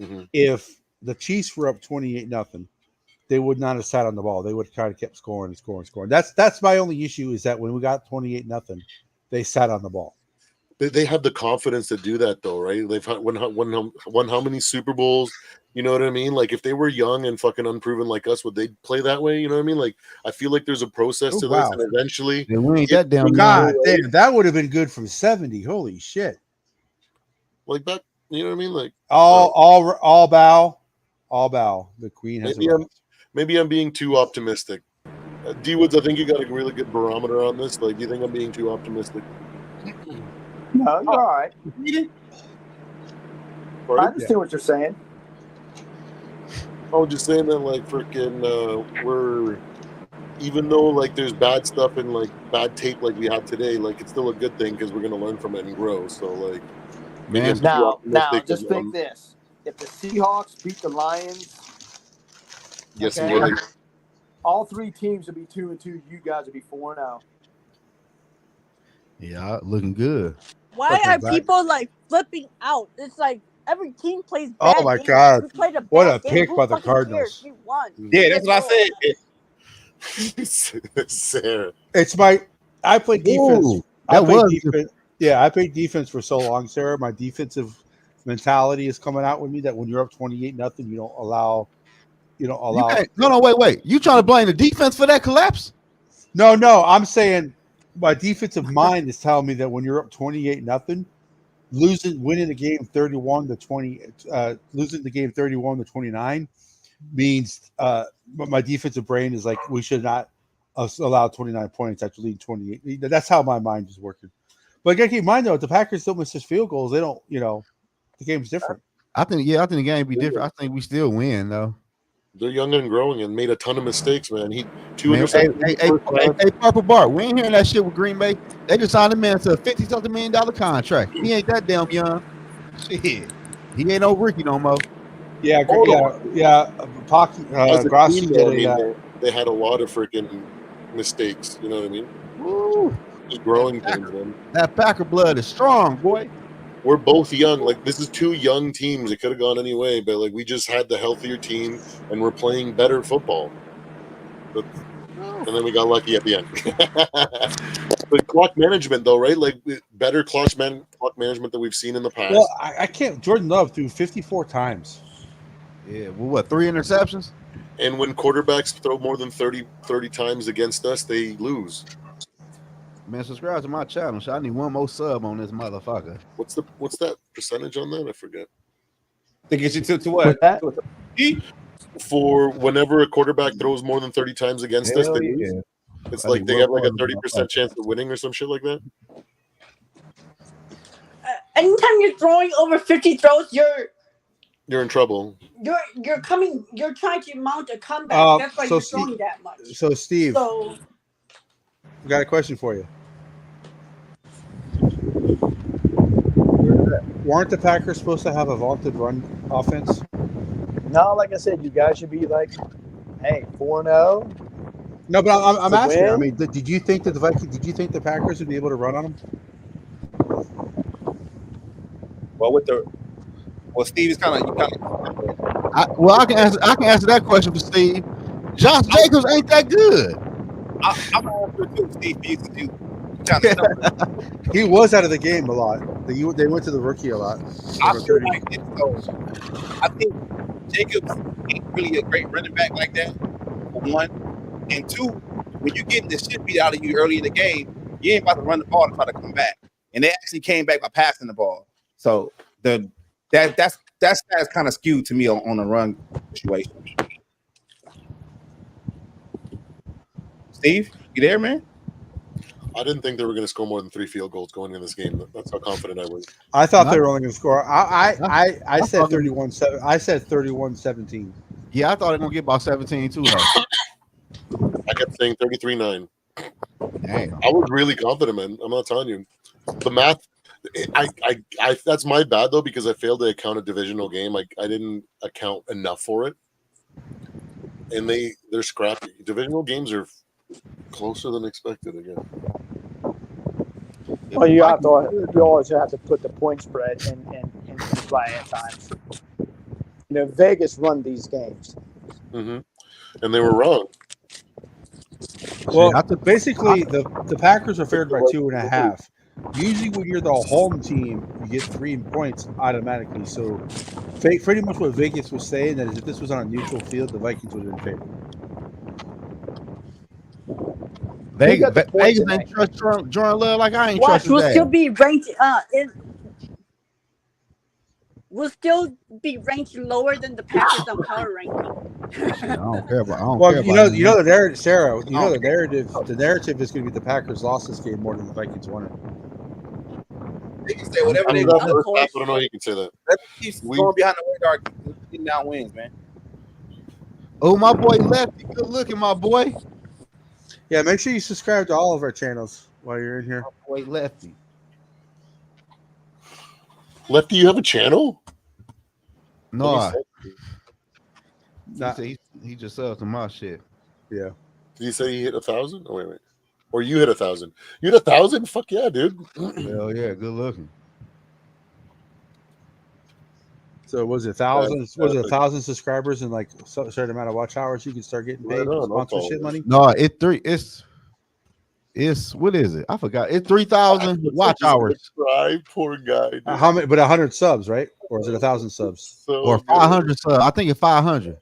Mhm. if the Chiefs were up 28-0, they would not have sat on the ball. They would have kind of kept scoring and scoring and scoring. That's my only issue, is that when we got 28-0, they sat on the ball. They have the confidence to do that, though, right? They've won how many Super Bowls? You know what I mean? Like, if they were young and fucking unproven like us, would they play that way? You know what I mean? Like, I feel like there's a process to this, and eventually, Yeah, we ain't that damn God young. damn, that would have been good from 70. Holy shit! like back, you know what I mean? Like, All bow. The Queen has. maybe I'm being too optimistic. D Woods, I think you got a really good barometer on this. Like, do you think I'm being too optimistic? No, you're all right. I Pardon? understand what you're saying. I was just saying that, like, freaking, we're, even though, like, there's bad stuff and, like, bad tape like we have today, like, it's still a good thing because we're going to learn from it and grow. So, like, maybe I'm too Now, optimistic just and, think this: if the Seahawks beat the Lions, yes, okay, really. all three teams would be 2-2. You guys would be 4-0. Yeah, looking good. Why Fucking are back. people like flipping out? It's like every team plays bad. Oh my games. God. We played a What bad a game. pick Who by the fucking Cardinals. cares? We won. Yeah, that's what I said. Sarah. It's my. I played defense. Ooh, I that played was defense. Yeah, I played defense for so long, Sarah. My defensive mentality is coming out with me that when you're up 28-0, you don't allow. You don't you allow. can't. No, wait. You trying to blame the defense for that collapse? No. I'm saying my defensive mind is telling me that when you're up 28-0, winning the game 31-20, losing the game 31-29 means my defensive brain is like we should not allow 29 points after leading 28. That's how my mind is working. But I gotta keep in mind though, if the Packers still miss his field goals, they don't. The game's different. I think the game be different. I think we still win though. They're young and growing and made a ton of mistakes, man. Two Man, interceptions. hey, Purple Bart, we ain't hearing that shit with Green Bay. They just signed a man to a $50-something million contract. He ain't that damn young. Shit, he ain't no rookie no more. Yeah. Pocky, As a Grossi team, did though, they had a lot of freaking mistakes. You know what I mean? Woo. Just growing pains, man. That Packer blood is strong, boy. We're both young. Like, this is two young teams. It could have gone any way, but like we just had the healthier team and we're playing better football. And then we got lucky at the end. But clock management, though, right? Like better clock management that we've seen in the past. Well, I can't. Jordan Love threw 54 times. Yeah. Well, what? 3 interceptions? And when quarterbacks throw more than 30 times against us, they lose. Man, subscribe to my channel. So I need one more sub on this motherfucker. What's that percentage on that? I forget. To get you to what? For whenever a quarterback throws more than 30 times against us, they lose. It's like they have like a 30% chance of winning or some shit like that. Anytime you're throwing over 50 throws, You're in trouble. you're trying to mount a comeback. That's why so you're throwing that much. So Steve, So we got a question for you. Weren't the Packers supposed to have a vaunted run offense? No, like I said, you guys should be like, hey, 4-0. No, but I'm To asking. win? I mean, did you think that Did you think the Packers would be able to run on them? Well, Steve is kind of I can answer that question for Steve. Josh Jacobs ain't that good. I'm all for too, Steve. You kind of He was out of the game a lot. They went to the rookie a lot. I feel like I think Jacobs ain't really a great running back like that, for one. And two, when you're getting the shit beat out of you early in the game, you ain't about to run the ball to try to come back. And they actually came back by passing the ball. So that's kind of skewed to me on a run situation. Steve, you there, man? I didn't think they were going to score more than 3 field goals going in this game. That's how confident I was. I thought they were only going to score. I said 31-7. I said 31-17. Yeah, I thought they were gonna get about 17 too. Though. I kept saying 33-9. Damn. I was really confident, man. I'm not telling you. The math, I that's my bad though, because I failed to account a divisional game. I didn't account enough for it, and they're scrappy. Divisional games are closer than expected again. Well, you always have to put the point spread in play at times. Vegas run these games. Mm-hmm. And they were wrong. Well, basically, the Packers are favored by 2.5. Usually, when you're the home team, you get 3 points automatically. So, pretty much what Vegas was saying that is if this was on a neutral field, the Vikings would have been favored. Vegas ain't trust Jordan Love like I ain't trust. We'll still be ranked. We'll still be ranked lower than the Packers on power ranking. I don't care about. You know the narrative, Sarah. You know the narrative. The narrative is going to be the Packers lost this game more than the Vikings won it. They can say whatever they want. I don't know. You can say that. Keep going behind the radar, getting down wins, man. Oh, my boy Lefty, good looking, my boy. Yeah, make sure you subscribe to all of our channels while you're in here. My boy Lefty. Lefty, you have a channel? No, he just sells to my shit. Yeah. Did he say he hit 1,000? Oh, wait. Or you hit 1,000? You hit 1,000? Fuck yeah, dude. Hell yeah, good looking. So was it 1,000? Was it 1,000 subscribers and like a certain amount of watch hours? You can start getting paid sponsorship money. No, it's It's what is it? I forgot. It's 3,000 watch hours Cry, poor guy. Dude. How many? But 100 subs, right? Or is it 1,000 subs? So or good. 500 subs. I think it's 500.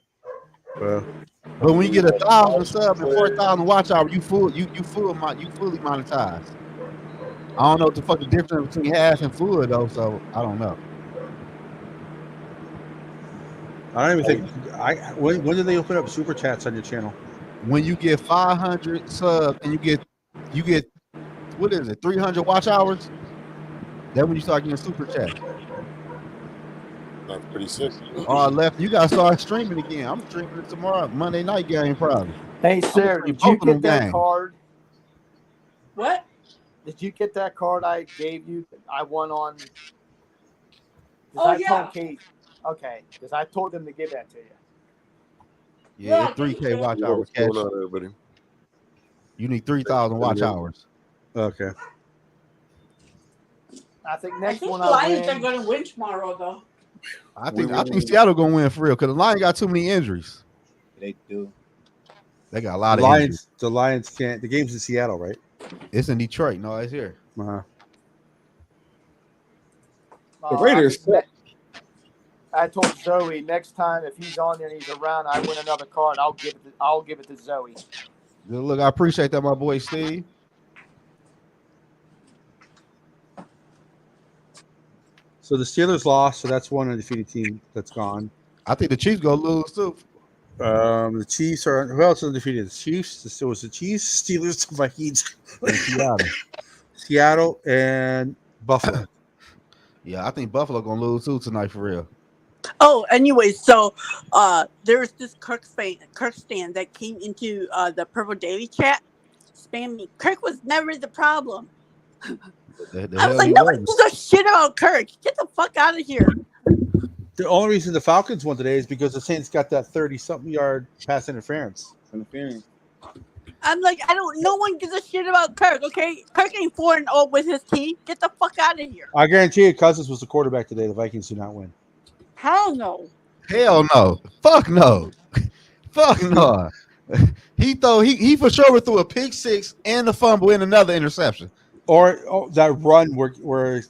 Well, But when you get 1,000 subs and 4,000 watch hours, you fully monetized. I don't know what the fucking difference between half and full though, so I don't know. I don't even think. When did they open up super chats on your channel? When you get 500 subs and you get what is it, 300 watch hours? That's when you start getting super chat. That's pretty sick. Left, you gotta start streaming again. I'm streaming it tomorrow, Monday night game probably. Hey, Sarah, stream did you both of them get that games. card? What? Did you get that card I gave you? I won on. Oh, yeah. Told Kate. Okay, because I told them to give that to you. Yeah, it's 3K watch hours. What's going on, everybody? You need 3,000 watch hours. Okay. I think I next think one the I Lions are win. going to win tomorrow, though. I think Seattle gonna win for real because the Lions got too many injuries. They do. They got a lot of injuries. The Lions can't. The game's in Seattle, right? It's in Detroit. No, it's here. Uh-huh. The Raiders. I told Zoe next time if he's on there and he's around, I win another card. I'll give it to Zoe. Good look, I appreciate that, my boy Steve. So the Steelers lost, so that's one undefeated team that's gone. I think the Chiefs gonna lose too. The Chiefs are who else is undefeated? The Chiefs. It was the Chiefs, Steelers, Vikings, Seattle, and Buffalo. Yeah, I think Buffalo gonna lose too tonight for real. Oh, anyway, so there's this Kirk stan that came into the Purple Daily chat spamming. Kirk was never the problem. I was like, nobody gives a shit about Kirk. Get the fuck out of here. The only reason the Falcons won today is because the Saints got that 30-something yard pass interference. I'm like, no one gives a shit about Kirk, okay? Kirk ain't 4-0 with his team. Get the fuck out of here. I guarantee you, Cousins was the quarterback today. The Vikings do not win. Hell no. Hell no. Fuck no. Fuck no. He for sure threw a pick six and a fumble and another interception. Or that run where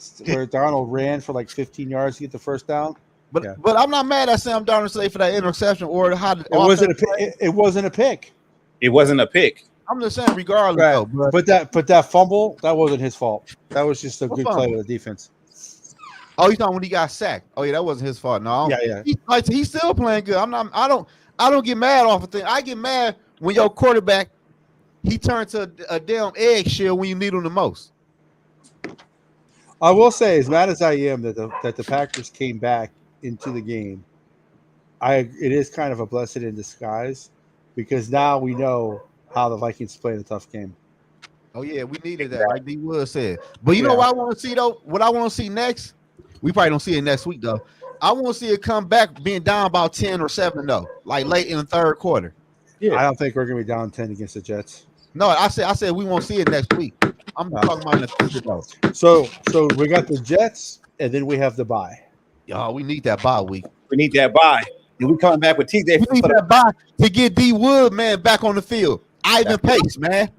Donald ran for like 15 yards to get the first down. But I'm not mad at Sam Darnold today for that interception or how it wasn't a pick. It wasn't a pick. It wasn't a pick. I'm just saying, regardless, right. though. But that fumble, that wasn't his fault. That was just a good play of the defense. Oh, you talking when he got sacked? Oh yeah, that wasn't his fault. No, yeah. He's still playing good. I don't get mad off of things. I get mad when your quarterback he turned to a damn eggshell when you need him the most. I will say, as mad as I am that the Packers came back into the game, it is kind of a blessing in disguise because now we know how the Vikings play in a tough game. Oh yeah, we needed that, like D Wood said. But you know what I want to see though? What I want to see next? We probably don't see it next week though. I want to see it come back being down about 10 or 7 though, like late in the third quarter. Yeah, I don't think we're gonna be down 10 against the Jets. No, I said we won't see it next week. I'm talking about in the future though. So we got the Jets, and then we have the bye. Y'all, we need that bye week. We need that bye. And we coming back with TJ. We need that bye to get D Wood, man, back on the field. Ivan Pace, man.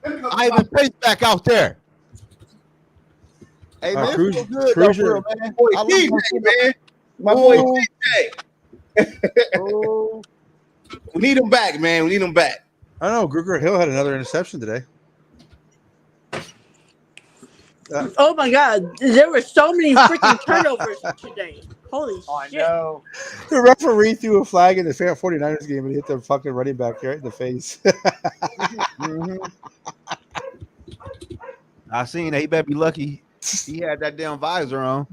Ivan Pace back out there. Hey, man, feel good though, for real, man. Boy, TJ, man. My boy TJ. We need him back, man. We need him back. I don't know. Gruger Hill had another interception today. Oh my God, there were so many freaking turnovers today. Holy shit. I know. The referee threw a flag in the 49ers game and hit the fucking running back right in the face. I seen that. He better be lucky he had that damn visor on.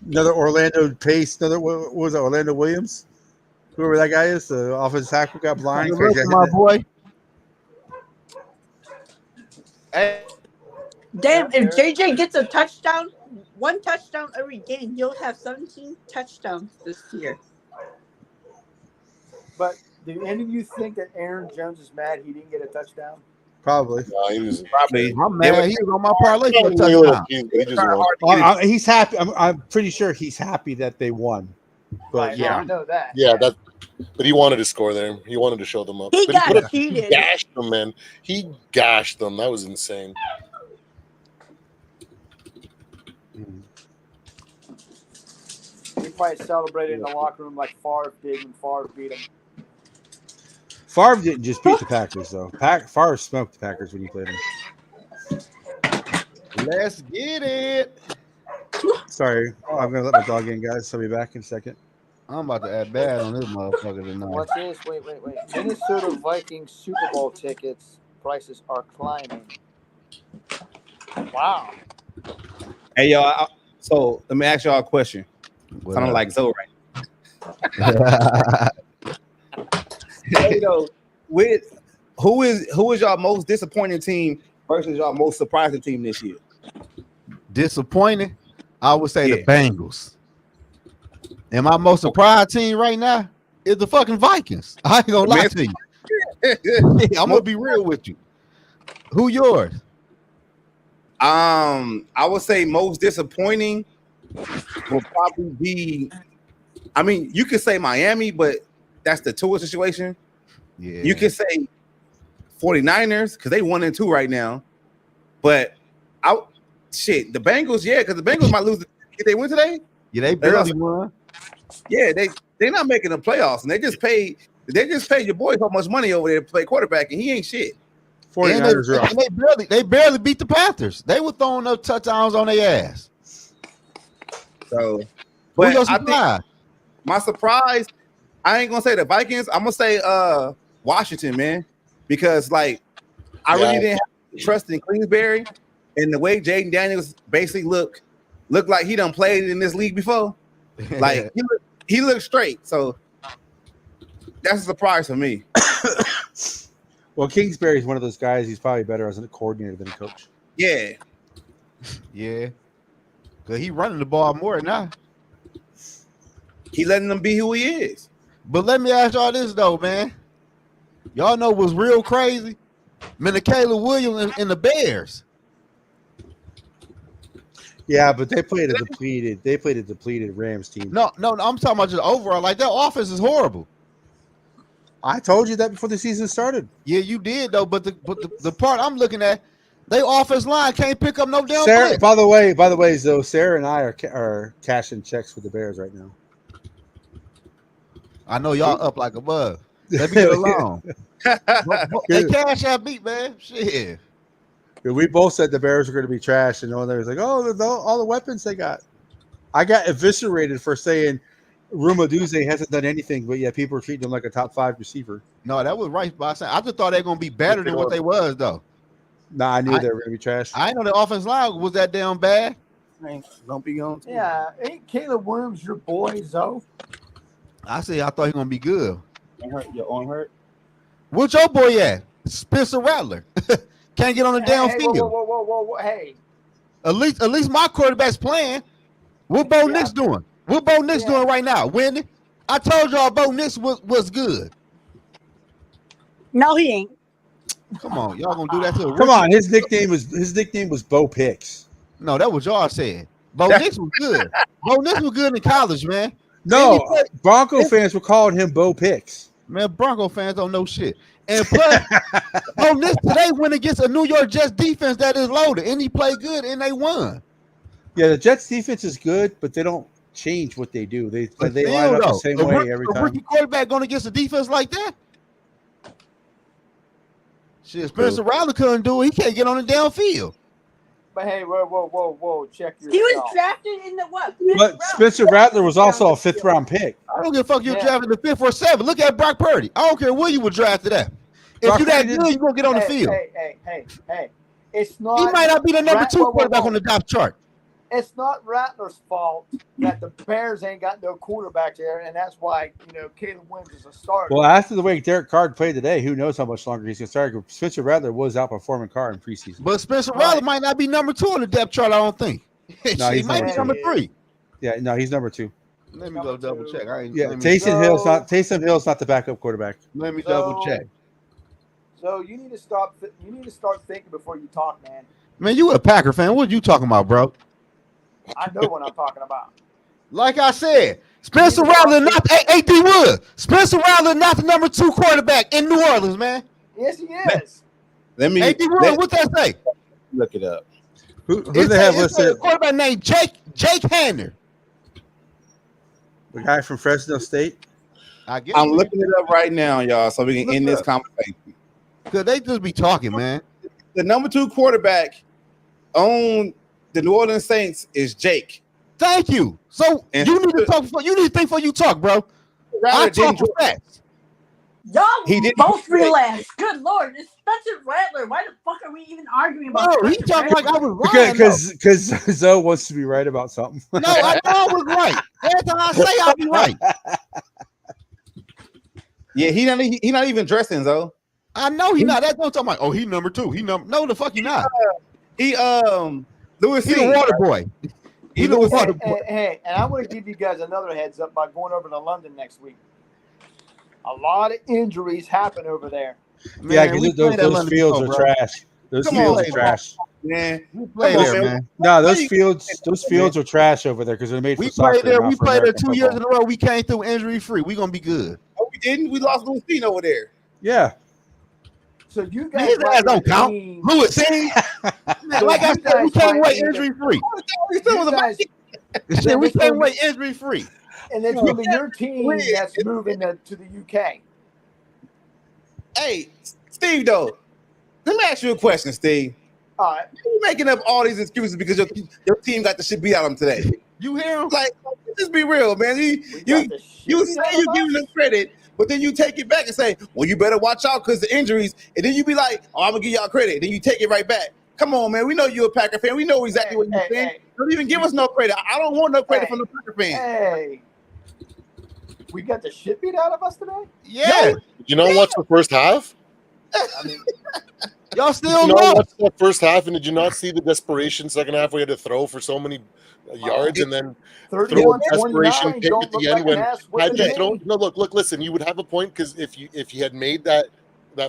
Another Orlando Pace. What was it? Orlando Williams? Whoever that guy is, the offensive tackle got blind. My boy. Hey. Damn, if JJ gets a touchdown, one touchdown every game, he'll have 17 touchdowns this year. But do any of you think that Aaron Jones is mad he didn't get a touchdown? Probably. No, he was Probably. I'm mad. He was on my parlay for a touchdown. He's happy. I'm pretty sure he's happy that they won. But I know that. Yeah, But he wanted to score there. He wanted to show them up. He But got could've- cheated. gashed them, man. He gashed them. That was insane. He probably celebrated in the locker room like Favre did when Favre beat him. Favre didn't just beat the Packers though. Favre smoked the Packers when he played them. Let's get it. Sorry, I'm gonna let my dog in, guys. I'll be back in a second. I'm about to add bad on this motherfucker tonight. What's this? Wait. Minnesota Vikings Super Bowl tickets prices are climbing. Wow. Hey y'all, so let me ask y'all a question. What I don't up? like Zoe right. Hey, though, who is y'all most disappointing team versus y'all most surprising team this year? Disappointing, I would say Yeah. the Bengals. And my most surprised team right now is the fucking Vikings. I ain't gonna lie Man. to you. I'm gonna be real with you. Who yours? I would say most disappointing will probably be. I mean, you could say Miami, but that's the Tua situation. Yeah. You could say 49ers because they 1-2 right now. But the Bengals, yeah, because the Bengals might lose. If they win today, Yeah, they barely won. yeah, they're not making the playoffs, and they just paid your boy so much money over there to play quarterback, and he ain't shit. 49ers are And they barely beat the Panthers. They were throwing up touchdowns on their ass. So, Who but your I think surprise? my surprise, I ain't gonna say the Vikings. I'm gonna say Washington, man, because like I really didn't have trust in Kingsbury, and the way Jaden Daniels basically looked like he done played in this league before. Like he looked straight. So that's a surprise for me. well, Kingsbury is one of those guys. He's probably better as a coordinator than a coach. Yeah. Yeah. Because he running the ball more now. He letting them be who he is. But let me ask y'all this though, man. Y'all know what's real crazy? Caleb Williams and the Bears. Yeah, but they played a depleted Rams team. No, I'm talking about just overall. Like their offense is horrible. I told you that before the season started. Yeah, you did though. But the part I'm looking at, they offense line can't pick up no damn Sarah, blitz. by the way, though, Sarah and I are cashing checks with the Bears right now. I know y'all up like a bug. Let me get along. They cash that beat, man. Shit. We both said the Bears were going to be trash, and one there was like, "Oh, all the weapons they got." I got eviscerated for saying Rumaduze hasn't done anything, but yeah, people are treating him like a top 5 receiver. No, that was right by saying. I just thought they were gonna be better than what they was though. Nah, I knew they were going to be trash. I know the offense line was that damn bad. Don't be on. Yeah, ain't Caleb Williams your boy, Zoe? I thought he was gonna be good. Your arm hurt. What's your boy at? Spencer Rattler. Can't get on the damn field. Whoa. Hey. At least my quarterback's playing. What Bo Nix doing? What Bo Nix doing right now? Winning? I told y'all Bo Nix was good. No, he ain't. Come on, y'all gonna do that to a Come on, his nickname was Bo Picks. No, that was y'all saying. Bo Nix was good. Bo Nix was good in college, man. No, Bronco fans were calling him Bo Picks. Man, Bronco fans don't know shit. And plus, Bo Nix today went against a New York Jets defense that is loaded, and he played good, and they won. Yeah, the Jets defense is good, but they don't change what they do. They line up the same way every time. A rookie quarterback going against a defense like that? Shit, Spencer Rattler couldn't do it. He can't get on the downfield. But hey, whoa, check yourself. He was drafted in the what? But Spencer Rattler was also a 5th round pick. I don't give a fuck you drafted the 5th or 7th. Look at Brock Purdy. I don't care where you were drafted at. If Brock you that Purdy good, you gonna get on the field. Hey. It's not. He might not be the number 2 quarterback on the depth chart. It's not Rattler's fault that the Bears ain't got no quarterback there, and that's why Caleb Williams is a starter. Well, after the way Derek Carr played today, who knows how much longer he's going to start. Spencer Rattler was outperforming Carr in preseason. But Spencer Rattler might not be number 2 on the depth chart, I don't think. No, he he's might be number 3. Yeah, no, he's number 2. Let me go double check. Taysom Hill's not the backup quarterback. Let me double check. So you need to stop. You need to start thinking before you talk, man. Man, you a Packer fan. What you talking about, bro? I know what I'm talking about. Like I said, Spencer Rattler not AD Wood. Spencer Rattler not the number 2 quarterback in New Orleans, man. Yes, he is. Let me AD Wood, what that say? look it up. Who do they have listed? A quarterback named Jake Hanner. The guy from Fresno State. I guess I'm looking it up right now, y'all, so we can end this conversation. Because they just be talking, man. The number 2 quarterback on the New Orleans Saints is Jake. Thank you. So And you need to talk. You need to think before you talk, bro. I talk for facts. Y'all He didn't both play. relax. Good Lord, it's Spencer Rattler. Why the fuck are we even arguing about? Bro, he Spencer talking like I Rattler? was right. Because Zoe wants to be right about something. No, I know I was right. Every time I say I'll be right. Yeah, he not even dressing though. I know he not. That's what I'm talking about. Oh, he number 2. He number. No, the fuck he not. He Louis He C. the water boy. He the water boy. Hey, and I'm going to give you guys another heads up by going over to London next week. A lot of injuries happen over there. Yeah, Man, we because played that those London fields before, are bro. trash. Those Come fields on, are trash. Man, We played Come on, there, man. man. No, those fields are trash over there because they're made for We soccer. played there. not We for played there American 2 years football. in a row. We came through injury free. We gonna be good. Oh, we didn't. We lost Louis C. over there. Yeah. So you Man, guys his ass might don't count. need- Louis C. So Like I you said, we guys came might away need to- injury free. He still was You a guys, Shit, we came away injury free. and it's going to be your team that's moving to the UK. Hey, Steve, though, let me ask you a question, Steve. All right. You're making up all these excuses because your team got the shit beat out of them today. You hear him? Like, just be real, man. You say you give them credit, but then you take it back and say, well, you better watch out because the injuries. And then you be like, oh, I'm going to give y'all credit. Then you take it right back. Come on, man. We know you're a Packer fan. We know exactly what you're saying. Don't even give us no credit. I don't want no credit from the Packer fan. Hey, we got the shit beat out of us today? Yeah. Did you not watch the first half? I mean, Y'all Did still you not lost. watch that first half, and did you not see the desperation second half we had to throw for so many yards and then throw a 31-29, desperation pick don't at the look end like when an ass had whipping you me. thrown? No, look, listen. You would have a point because if you had made that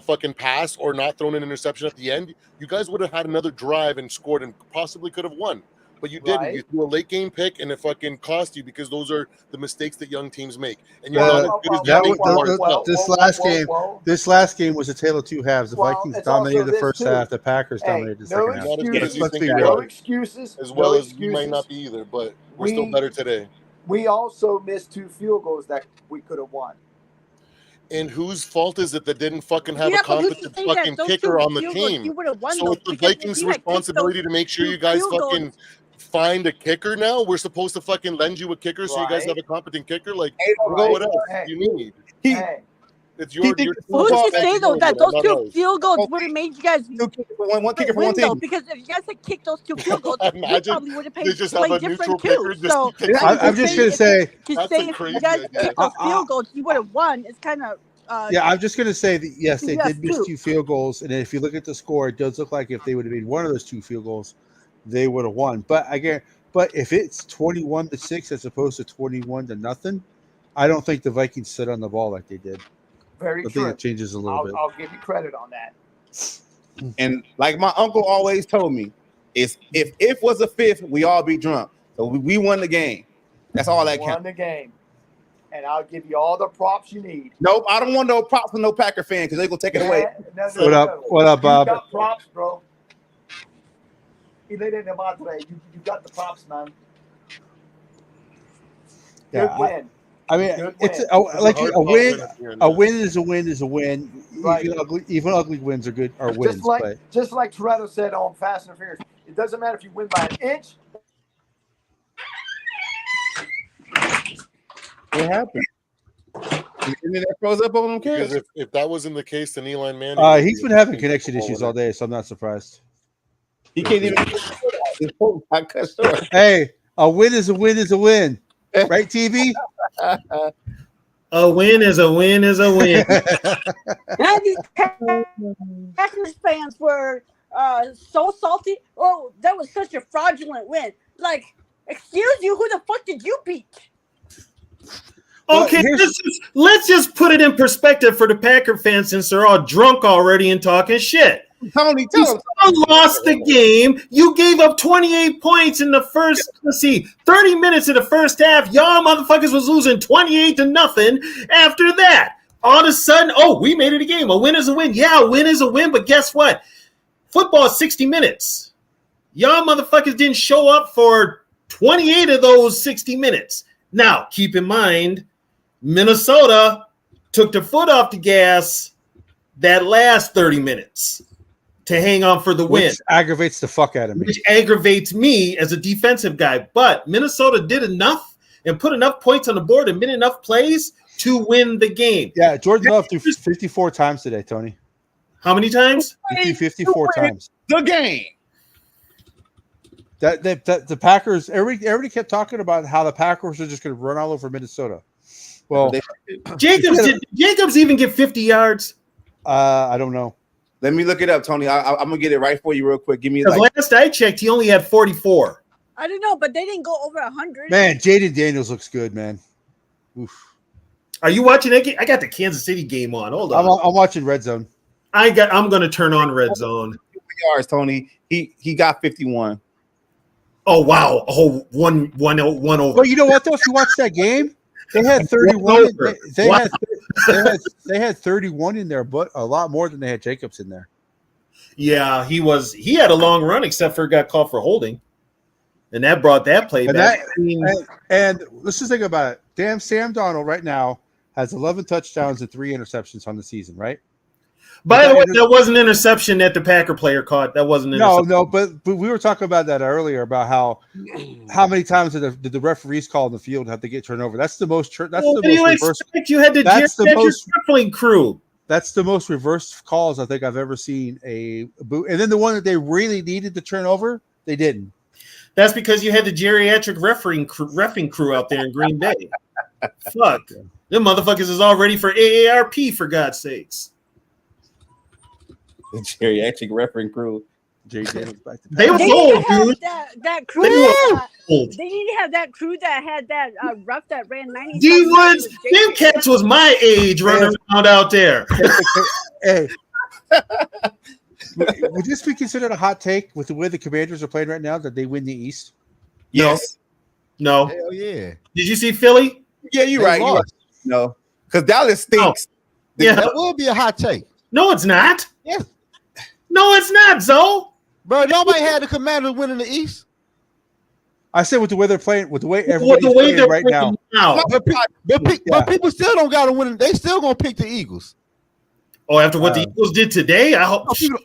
fucking pass or not thrown an interception at the end, you guys would have had another drive and scored and possibly could have won. But you didn't. Right. You threw a late game pick and it fucking cost you because those are the mistakes that young teams make. And you're not as good as that you was- think you are. This last game was a tale of two halves. The Well, Vikings it's also dominated the this first too. half. The Packers Hey, dominated the no second half. Not as good as you Let's think be you real. No are. excuses. As well no as you might not be either, but we're still We- better today. We also missed 2 field goals that we could have won. And whose fault is it that didn't fucking have Yeah, a but who's to competent say that fucking those kicker 2 on the field goals team? you would have won, So though, it's the because if Vikings' you had kicked responsibility those to make sure 2 you guys field goals- fucking find a kicker now. We're supposed to fucking lend you a kicker so you guys Right. have a competent kicker. Like, Right. what else Hey. do you need? Hey, It's your think your it's Who's to responsibility, say, though, that those not 2 ours. field goals would have made you guys Two kickers for one kicker for win, one though? team. Because if you guys had kicked those 2 field goals, you Imagine probably would have they just have played a neutral different kicker too. just So to kick I'm just gonna say, to That's say a if crazy you guys idea. kicked those field goals, you would have won. It's kind of yeah, I'm just gonna say that yes, they Yes, did miss too. 2 field goals, and if you look at the score, it does look like if they would have made one of those 2 field goals, they would have won. But again, if it's 21-6 as opposed to 21-0, I don't think the Vikings sit on the ball like they did. very I think true. it changes a little bit. I'll give you credit on that. And like my uncle always told me, is if was a fifth, we all be drunk. So we won the game. That's all that Won counts. the game. And I'll give you all the props you need. Nope, I don't want no props from no Packer fan because they're gonna take it away. No, What up? What up, Bob? You got props, bro. You got the props, man. Yeah, Good win. I mean, Good it's win. like Hard a win. at the end, A yeah. win is a win is a win. Right. Even ugly wins are good are wins. Just like Toretto said on Fast and Furious, it doesn't matter if you win by an inch. What happened? And then that froze up on them Because kids. if that wasn't the case, then Eli Manning. would he's be been having a connection Super Bowl issues winner. all day, so I'm not surprised. He can't even get his phone got cut short. Hey, a win is a win is a win, right? TV. A win is a win is a win. And these Packers fans were so salty. Oh, that was such a fraudulent win. Like, excuse you, who the fuck did you beat? Okay, let's just put it in perspective for the Packer fans since they're all drunk already and talking shit. Tony, tell him. You lost the game. You gave up 28 points in the first, 30 minutes of the first half. Y'all motherfuckers was losing 28-0 after that. All of a sudden, we made it a game. A win is a win. Yeah, a win is a win, but guess what? Football is 60 minutes. Y'all motherfuckers didn't show up for 28 of those 60 minutes. Now, keep in mind, Minnesota took their foot off the gas that last 30 minutes to hang on for the win. Which aggravates the fuck out of me. Which aggravates me as a defensive guy. But Minnesota did enough and put enough points on the board and made enough plays to win the game. Yeah, Jordan Love threw 54 times today, Tony. How many times? 54 times. The game. That the Packers, everybody kept talking about how the Packers are just going to run all over Minnesota. Well, did Jacobs even get 50 yards? I don't know. Let me look it up, Tony. I'm gonna get it right for you real quick. Give me last I checked, he only had 44. I don't know, but they didn't go over 100. Man, Jaden Daniels looks good, man. Oof. Are you watching that game? I got the Kansas City game on. Hold on. I'm watching Red Zone. I'm gonna turn on Red Zone. Yards, Tony. He got 51. Oh wow! One over. Well, you know what though? If you watch that game, they had 31. They had 31 in there, but a lot more than they had Jacobs in there. Yeah, he had a long run, except for got called for holding, and that brought that play back. And let's just think about it. Damn, Sam Darnold right now has 11 touchdowns and 3 interceptions on the season, right? By the way, that was an interception that the Packer player caught. That wasn't an interception. No, but we were talking about that earlier about how many times did the referees call in the field have to get turned over? That's the most. You had the referee crew. That's the most reversed calls I think I've ever seen. And then the one that they really needed to turn over, they didn't. That's because you had the geriatric reffing crew out there in Green Bay. Fuck, them motherfuckers is all ready for AARP for God's sakes. The geriatric refereeing crew. They were old, dude. That crew. They need to have that crew that had that rough that ran 90. D Woods, them cats was my age running around out there. Hey, would this be considered a hot take with the way the Commanders are playing right now that they win the East? Yes. No. Hell yeah. Did you see Philly? Yeah, you're right. You're right. No, because Dallas stinks. No. Yeah, that would be a hot take. No, it's not. Yeah. No, it's not, Zoe. Bro, nobody had the Commanders winning the East. I said with the way they're playing, with the way everybody's playing right now. But people still don't got to win. They still gonna pick the Eagles. Oh, after what the Eagles did today, I hope people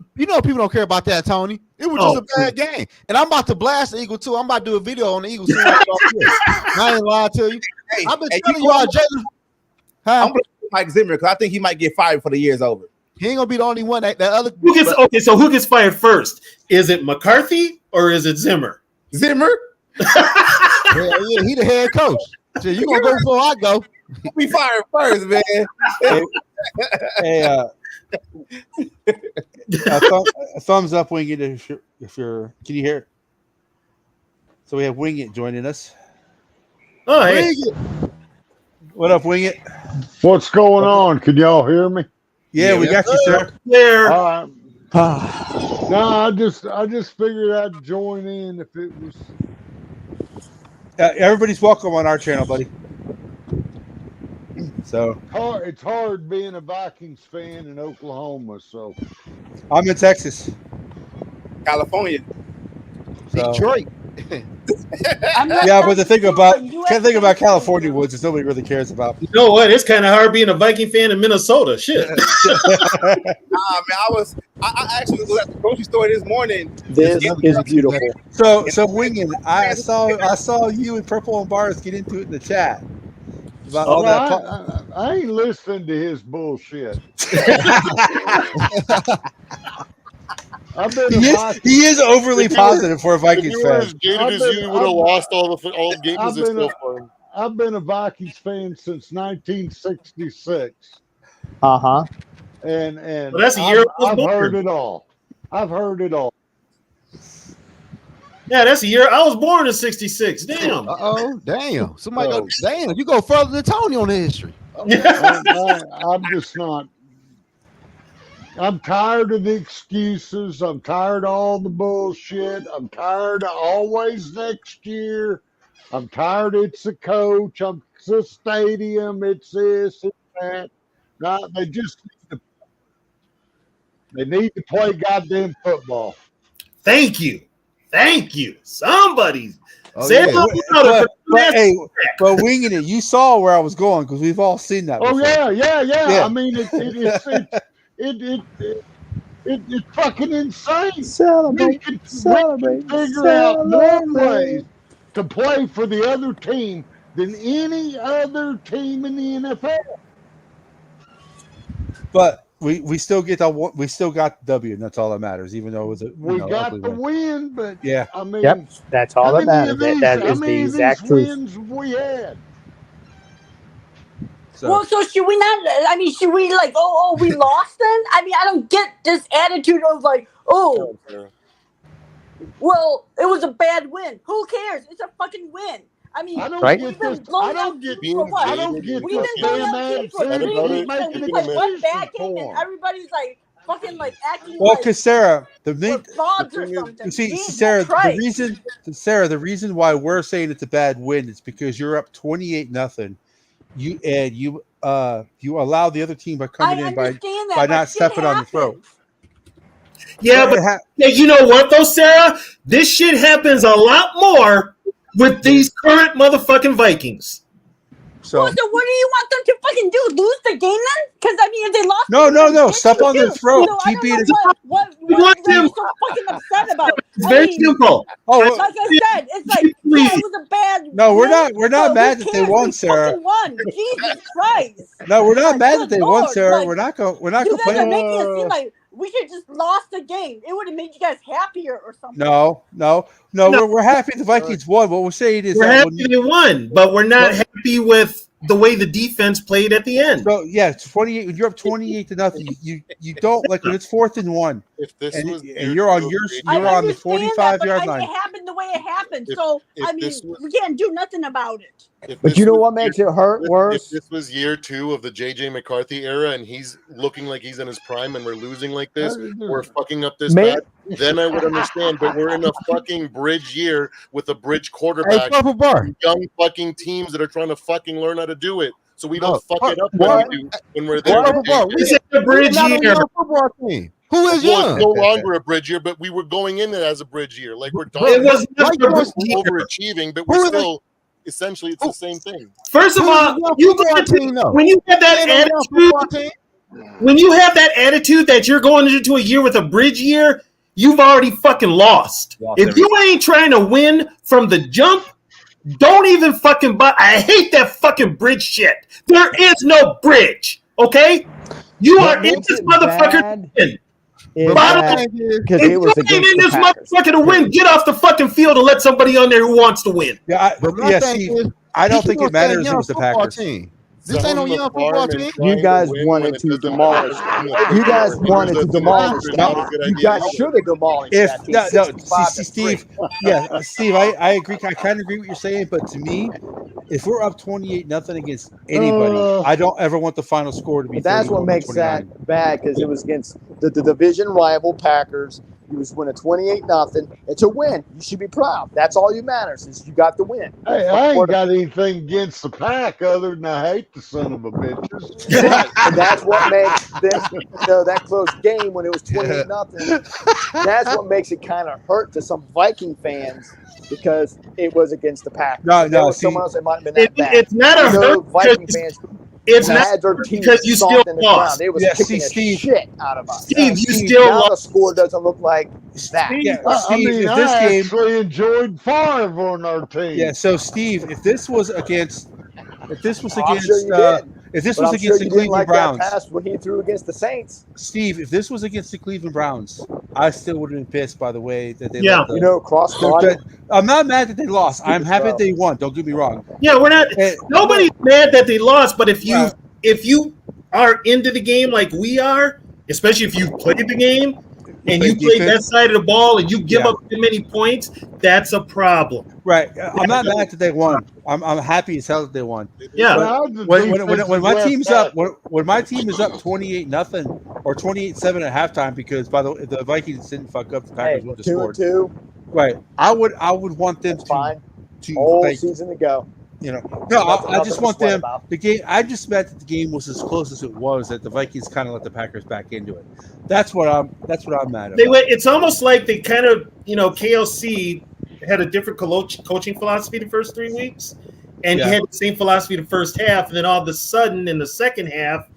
don't care about that, Tony. It was just a bad game, and I'm about to blast the Eagle too. I'm about to do a video on the Eagles. I ain't lying to you. Hey, I've been telling y'all, Jalen. I'm gonna Mike Zimmer because I think he might get fired before the year's over. He ain't gonna be the only one. That other. So who gets fired first? Is it McCarthy or is it Zimmer? Zimmer. Yeah, he the head coach. So you gonna go before I go? We fired first, man. A thumbs up, Wing It, if you're. Can you hear it? So we have Wing It joining us. Oh, hey. What up, Wing It? What's going on? Can y'all hear me? Yeah, we got you, sir. There. No, I just figured I'd join in if it was. Everybody's welcome on our channel, buddy. So It's hard being a Vikings fan in Oklahoma. So I'm in Texas, California, Detroit. Yeah, but the thing about California Woods is nobody really cares about. You know what? It's kind of hard being a Viking fan in Minnesota. Shit. man, I actually was at the grocery store this morning. This is beautiful. So Wingin, I saw you and Purple and Bars get into it in the chat. I ain't listening to his bullshit. He is overly positive for a Vikings fan. You would have lost all the games. I've been a Vikings fan since 1966. And well, that's a year I've heard it all. Yeah, that's a year. I was born in '66. Damn. Damn. Somebody go. Damn. You go further than Tony on the history. I'm just not. I'm tired of the excuses. I'm tired of all the bullshit. I'm tired of always next year. I'm tired it's the coach. It's the stadium. It's this, it's that. No, they need to play goddamn football. Thank you. Somebody Oh say yeah. But winging it, you saw where I was going because we've all seen that. Oh before. yeah. I mean, it's fucking insane. We Celebrate, can celebrate, figure out more ways celebrate. to play for the other team than any other team in the NFL. But we still get that. We still got the W, and that's all that matters. Even though it was We got ugly the win. win, but Yeah. I mean, Yep, that's all how that many of matters. these? That How is the many of these exact truth. wins we had? So Well, so should we not? I mean, should we like? Oh, we lost then? I mean, I don't get this attitude of like, oh, well, it was a bad win. Who cares? It's a fucking win. I mean, I don't Right? get we've been this. blowing I out don't get. teams for what? I I don't get We've this been blowing damn out teams for attitude. 3 about He's it. weeks. making And like one excuses bad game, for and 'em. everybody's like fucking like acting well, like because Sarah, we're frauds or thing is- something. see, Jesus Sarah, Christ. the reason why we're saying it's a bad win is because you're up 28-0. You allow the other team by coming I in by understand that, by but not shit stepping on the throat. happens. Yeah, but yeah, you know what though, Sarah? This shit happens a lot more with these current motherfucking Vikings. So Well, so what do you want them to fucking do? Lose the game then? Because I mean, if they lost, no, the game, they're step bitching on their too. throat. So I Keep don't being know what We you want guys them- are so fucking upset about. It's I very mean, simple. Oh, like I said, it's like yeah, it was a bad. No, we're win, not- we're not but mad who that they cares? won, We Sarah. fucking won. Jesus Christ. no, we're not mad that Good they won, Lord, Sarah. like, We're not You guys are complaining. making it seem like we should just lost the game. It would have made you guys happier or something. No. No. We're happy the Vikings won. What we're saying is We're that happy they won, but we're not happy with the way the defense played at the end. So yeah, it's 28. When you're up 28-0, you don't like when it's 4th and 1, If this and, was and you're on your I you're on the understand that, but 45-yard I mean, line. it happened the way it happened. If- So if I mean, this was- we can't do nothing about it. But you know what makes it hurt worse? If this was year 2 of the JJ McCarthy era, and he's looking like he's in his prime, and we're losing like this, we're fucking up this Man. bad, then I would understand. But we're in a fucking bridge year with a bridge Hey, quarterback, Purple Bar. young fucking teams that are trying to fucking learn how to do it, so we don't No, fuck it up what? when we're there. Purple with Bar. JJ. This is a bridge Not on year. your football team. Who is Well, young? it's no longer a bridge year, but we were going in it as a bridge year. Like we're done. It was Like never a yours- bridge year. Overachieving, but Who we're is- still essentially it's the same thing. First of Who is all, the young you football got to- team, though? when you have that Ain't no young attitude, football team. when you have that attitude that you're going into a year with a bridge year, you've already fucking lost. If you ain't trying to win from the jump, don't even fucking buy. I hate that fucking bridge shit. There is no bridge, okay? You What are in makes this it motherfucker bad to win. is Bottom that line because If it you was ain't against in the this Packers. motherfucker to win, get off the fucking field and let somebody on there who wants to win. Yeah, But my yeah. thing See, is, I don't you think gonna it matters. say It young was the football Packers. team. This ain't no Selling the young farm football and team. trying You guys to win wanted when it to doesn't demolish matter. that. You guys wanted to demolish It's that. not a good You idea guys either. should have demolished If that team. no, 65 see, to Steve, 3. yeah, Steve, I agree. I kind of agree what you're saying, but to me, if we're up 28-0 against anybody, I don't ever want the final score to be. But that's what 31 makes 29. that bad because it was against the division rival Packers. You was winning 28-0. It's a win. You should be proud. That's all that matters is you got the win. Hey, I ain't got anything against the Pack other than I hate the son of a bitches. Right. And that's what makes this, that close game when it was 28-0. That's what makes it kind of hurt to some Viking fans because it was against the Packers. No, If there no, was see, someone else, it might have been that It- bad. it's not a You know, hurt Viking because fans It's not had their team because you stomped still in the lost. ground. It was Yeah, kicking see, the Steve. shit out of us. Steve, you Steve, still Now the lost. score doesn't look like that. Yeah, I Steve, mean, if this I game, actually enjoyed Favre on our team. yeah. So, Steve, if this was against, I'm sure you did. if this But was I'm sure against you the didn't Cleveland like Browns, that pass when he threw against the Saints. Steve, if this was against the Cleveland Browns, I still would have been pissed by the way that they Yeah. let the, You know, cross body. I'm not mad that they lost. Stupid I'm happy throw. that they won. Don't get me wrong. Yeah, we're not. Eh, Nobody's mad that they lost, but if Right. you are into the game like we are, especially if you played the game and you Play play that defense. side of the ball and you give Yeah. up too many points, that's a problem. Right. I'm not mad that they won. I'm happy as hell that they won. Yeah. Well, the When defensive my left team's tackle. up, when my team is up 28-0, or 28-7 at halftime because by the way, if the Vikings didn't fuck up, the Hey, Packers would have 2-2. scored. Right. I would want them That's fine. to Whole like, season to go. you know. No, I Nothing just to want sweat them about. the game. I just meant that the game was as close as it was that the Vikings kind of let the Packers back into it. That's what I'm mad about. It's almost like they kind of, KLC had a different coaching philosophy the first 3 weeks, and he had the same philosophy the first half, and then all of a sudden in the second half,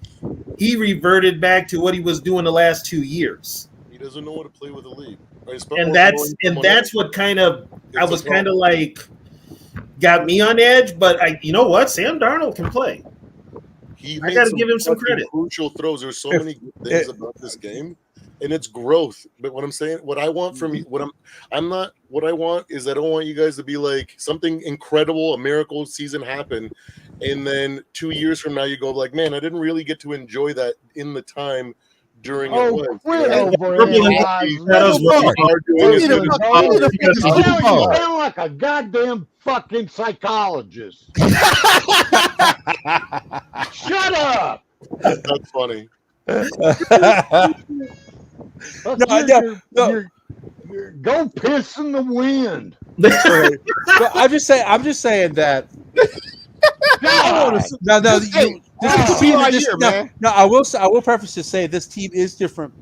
he reverted back to what he was doing the last 2 years. He doesn't know how to play with the league. And that's what kind of I was kind of like got me on edge. But you know what? Sam Darnold can play. I got to give him some credit. Crucial throws. There's so many good things about this game, and it's growth. But what I'm saying, what I want from you, what I want is I don't want you guys to be like something incredible, a miracle season happen, and then 2 years from now you go like, man, I didn't really get to enjoy that in the time during it was. You sound like a goddamn fucking psychologist. Shut up. That's funny. Go piss in the wind. I'm just saying that. No, I will preface to say this team is different.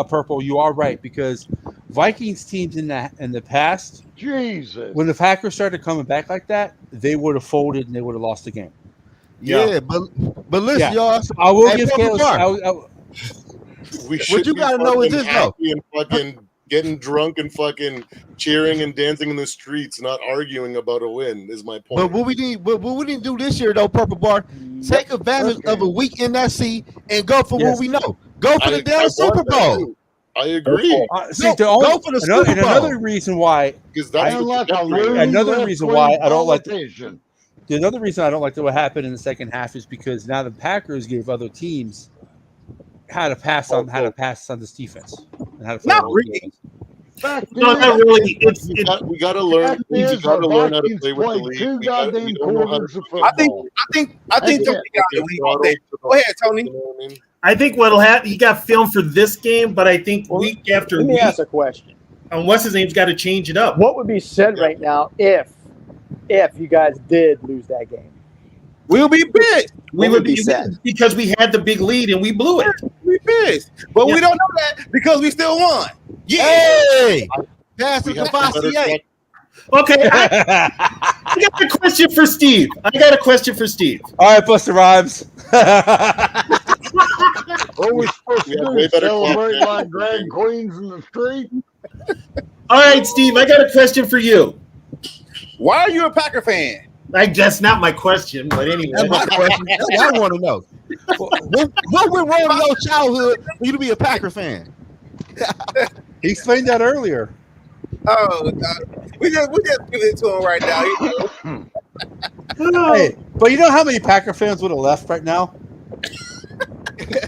Purple, you are right because Vikings teams in the past, Jesus, when the Packers started coming back like that, they would have folded and they would have lost the game. Yeah, but listen, y'all. I will give Caleb. What you gotta know is this though. And fucking getting drunk and fucking cheering and dancing in the streets, not arguing about a win, is my point. But what we need to do this year though, Purple Bar, take advantage of a week in that seat and go for what we know. Go for the damn Super Bowl. I agree. Go for the Super Bowl. Another reason why I don't like the another reason I don't like what happened in the second half is because now the Packers gave other teams how to pass on this defense and how to play. Not really. No, not really. We got to learn. We got to learn how to play with the league. Two goddamn quarters of football. I think Tony got it. Go ahead, Tony. I think what'll happen. He got filmed for this game, but I think week after let me week. ask a question. And what's his name's got to change it up. What would be said right now if you guys did lose that game? We'll be pissed. We would be sad because we had the big lead and we blew it. We pissed, but we don't know that because we still won. Yeah. Hey, pass it to Fossier. Okay, I got a question for Steve. All right, Buster Rhymes. What we supposed to do? Celebrate like drag queens in the street? All right, Steve, I got a question for you. Why are you a Packer fan? That's not my question, but anyway. That's my question. That's what I want to know. What went wrong in your childhood for you to be a Packer fan? He explained that earlier. Oh, we just give it to him right now. Hey, but you know how many Packer fans would have left right now?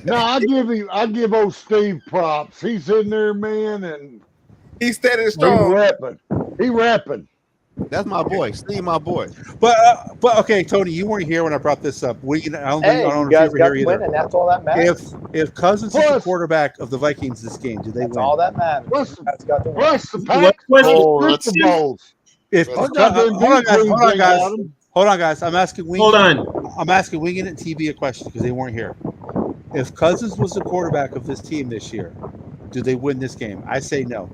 No, I give old Steve props. He's in there, man, and he's standing strong. He rapping. That's my boy, Steve, my boy. But okay, Tony, you weren't here when I brought this up. I don't know guys if you got were to here win, either. and that's all that matters. If Cousins is the quarterback of the Vikings this game, do they That's win? all that matters. Plus You guys got to win. the Packers Super Bowls. Hold on, guys. I'm asking Wing. Hold on. I'm asking Winging and TB a question because they weren't here. If Cousins was the quarterback of this team this year, do they win this game? I say no.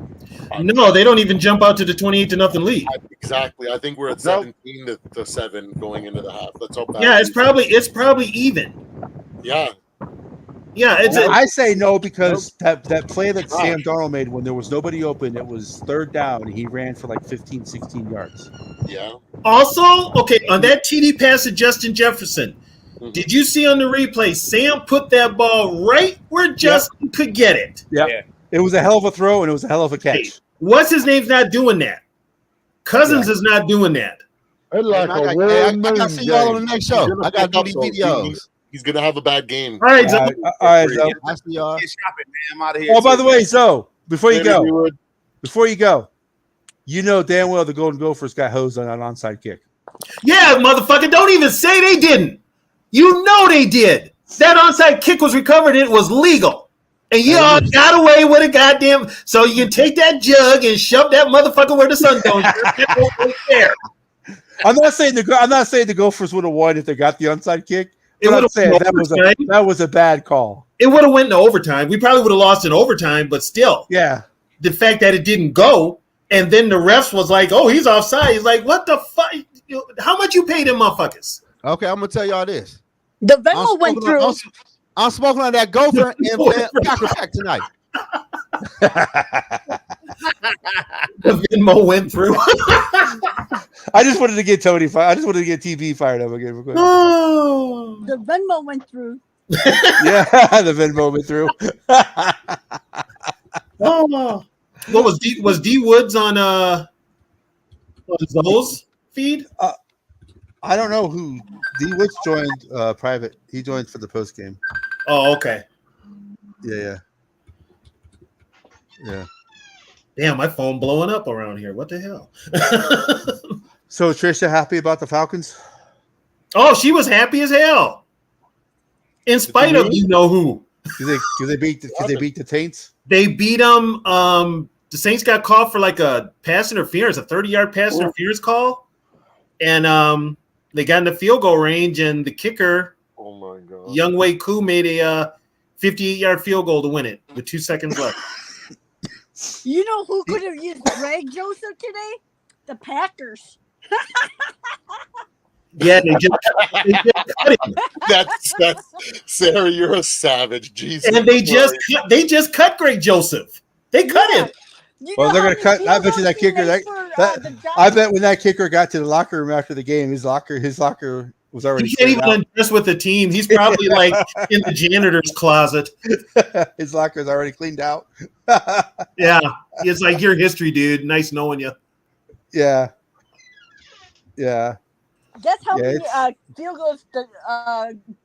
No, they don't even jump out to the 28-0 lead. Exactly. I think we're at 17-7 going into the half. That's all bad. Yeah, it's probably even. Yeah. Yeah, I say no because that play that Sam Darnold made when there was nobody open, it was third down, and he ran for like 15, 16 yards. Yeah. Also, okay, on that TD pass to Justin Jefferson, did you see on the replay, Sam put that ball right where Justin could get it? Yeah. It was a hell of a throw, and it was a hell of a catch. Hey, what's his name's not doing that? Cousins is not doing that. It's like I got to see y'all on the next show. I got to do these videos. He's going to have a bad game. All right, All right, Zoe. I see y'all. Get shopping, man. I'm out of here. Oh, by the way, Zoe, before you go, you know damn well the Golden Gophers got hosed on an onside kick. Yeah, motherfucker, don't even say they didn't. You know they did. That onside kick was recovered and it was legal. And you all got away with a goddamn. So you can take that jug and shove that motherfucker where the sun don't. There. I'm not saying the Gophers would have won if they got the onside kick. It But would I'm saying that was a bad call. It would have went into overtime. We probably would have lost in overtime, but still. Yeah. The fact that it didn't go, and then the refs was like, "Oh, he's offside." He's like, "What the fuck? How much you paid them motherfuckers?" Okay, I'm gonna tell y'all this. The Venmo went through. I'm smoking on that Gopher and Packer Pack tonight. The Venmo went through. I just wanted to get Tony fired. I just wanted to get TB fired up again. Oh. The Venmo went through. Yeah, the Venmo went through. Oh. What was D Woods on Zoe's feed? I don't know who D Woods joined private. He joined for the post game. Oh, okay. Yeah. Damn, my phone blowing up around here. What the hell? So Trisha happy about the Falcons? Oh, she was happy as hell. In spite of you know who. Because they beat the Taints? They beat them. The Saints got called for like a pass interference, a 30-yard pass interference call. And they got in the field goal range, and the kicker, Oh my god. Young Wei Koo, made a 58-yard field goal to win it with 2 seconds left. You know who could have used Greg Joseph today? The Packers. Yeah, they just cut him. That's Sarah, you're a savage. Jesus. And they just cut Greg Joseph. They cut him. You Well, know they're how going to cut. many I bet you that field kicker. goals he made for, the Giants? I bet when that kicker got to the locker room after the game, his locker was already. He can't even undress with the team. He's probably like in the janitor's closet. His locker's already cleaned out. Yeah, it's like your history, dude. Nice knowing you. Yeah. Guess how many field goals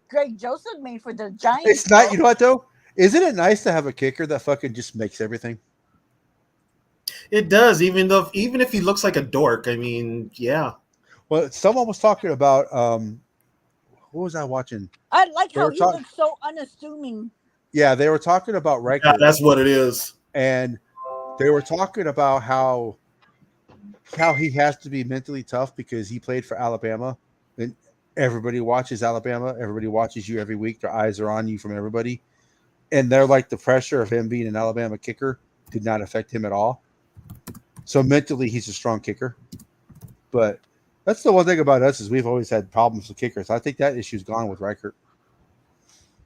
Greg Joseph made for the Giants? It's not. You know what though? Isn't it nice to have a kicker that fucking just makes everything? It does, even if he looks like a dork. I mean, yeah. Well, someone was talking about what was I watching? I like how he talking- looks so unassuming. Yeah, they were talking about Riker. Yeah, that's what it is. And they were talking about how he has to be mentally tough because he played for Alabama, and everybody watches Alabama. Everybody watches you every week. Their eyes are on you from everybody, and they're like the pressure of him being an Alabama kicker did not affect him at all. So mentally, he's a strong kicker. But that's the one thing about us is we've always had problems with kickers. I think that issue's gone with Reichert.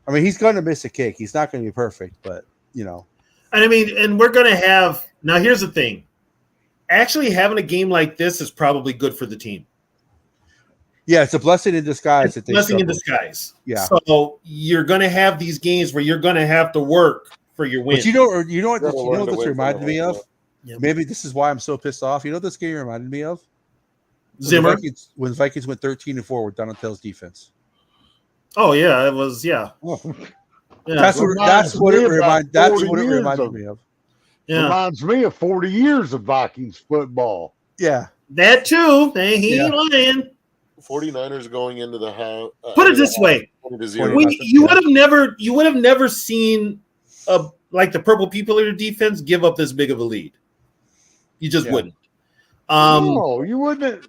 I mean, he's going to miss a kick. He's not going to be perfect, but you know. And I mean, and we're going to have now. Here's the thing: actually, having a game like this is probably good for the team. Yeah, it's a blessing in disguise. It's a blessing in disguise. Yeah. So you're going to have these games where you're going to have to work for your win. But you know what this reminded me of? Yeah. Maybe this is why I'm so pissed off. You know what this game reminded me of? Zimmer. When the Vikings went 13-4 with Donatel's defense. Oh yeah, it was yeah. That's what it reminded me of. Yeah. Reminds me of 40 years of Vikings football. Yeah. That too. He ain't lying. 49ers going into the house. Put it this way: you would have never seen like the Purple People Eater defense give up this big of a lead. You just wouldn't. No, you wouldn't.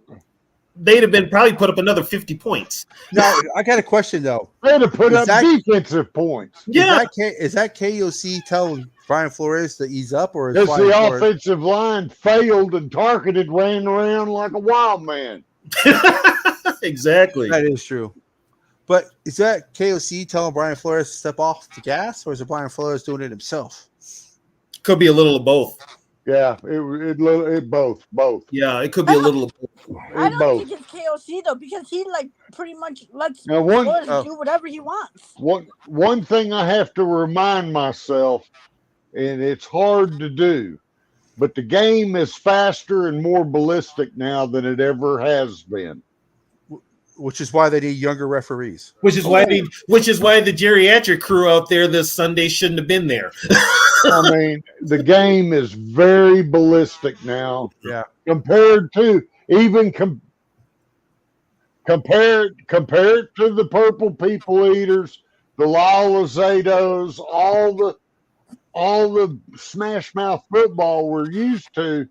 They'd have been probably put up another 50 points. Now I got a question though. They'd have put up defensive points. Yeah. Is that KOC telling Brian Flores to ease up, or is because the offensive line failed and targeted ran around like a wild man? Exactly. That is true. But is that KOC telling Brian Flores to step off the gas, or is it Brian Flores doing it himself? Could be a little of both. Yeah, it both. Yeah, it could be a little of both. I don't think it's KOC though, because he like pretty much lets Flores do whatever he wants. One thing I have to remind myself, and it's hard to do, but the game is faster and more ballistic now than it ever has been. Which is why they need younger referees. Which is why the geriatric crew out there this Sunday shouldn't have been there. I mean, the game is very ballistic now. Yeah. Compared to even compared to the Purple People Eaters, the Lalazados, all the all the smash mouth football we're used to.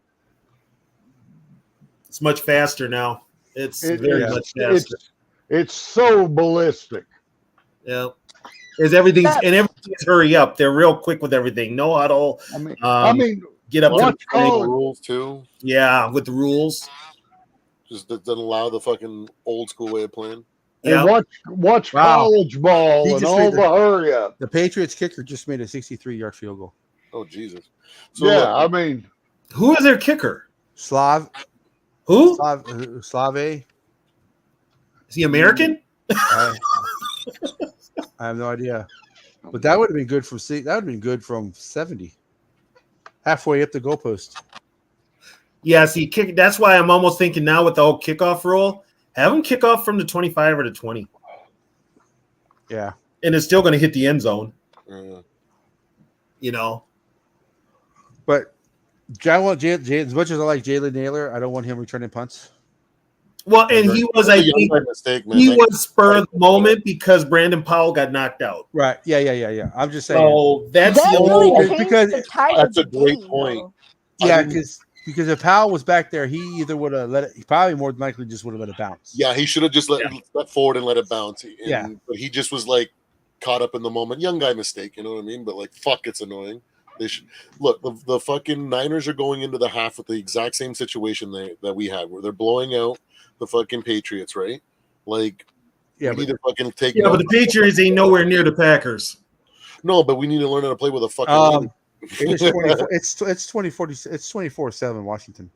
It's much faster now. It's It, very it's, much faster. it's so ballistic. Yeah. Is everything's That- and everything's hurry up. They're real quick with everything. No huddle. I mean, Get up to watch the play. college. rules too. Yeah, with the rules. Just doesn't allow the fucking old school way of playing. Yeah. And watch Wow. college ball He and just all made the the- hurry up. The Patriots kicker just made a 63-yard field goal. Oh Jesus! So Yeah, I mean, Who is their kicker? Who? Slave. Is he American? I have no idea. But that would have been good from that would have been good from 70. Halfway up the goalpost. Yeah, see, kick. That's why I'm almost thinking now with the whole kickoff rule, have them kick off from the 25 or the 20. Yeah. And it's still going to hit the end zone. You know. But I want as much as I like Jalen Naylor, I don't want him returning punts. Well, and he was, I think, mistake, man. he was spur of the moment because Brandon Powell got knocked out. Right. Yeah. I'm just saying. So that's That the really only changed because the tide that's of a the great game, point. though. Yeah, because if Powell was back there, he either would have let it. He probably more than likely just would have let it bounce. Yeah, he should have just let forward and let it bounce. Yeah. But he just was like caught up in the moment. Young guy mistake, you know what I mean? But like, fuck, it's annoying. They should look. The fucking Niners are going into the half with the exact same situation that we had, where they're blowing out the fucking Patriots, right? Like, Yeah, we need to fucking take. Yeah, but the Patriots ain't nowhere near the Packers. No, but we need to learn how to play with a fucking. It is 24. It's 2040. It's 24/7 Washington.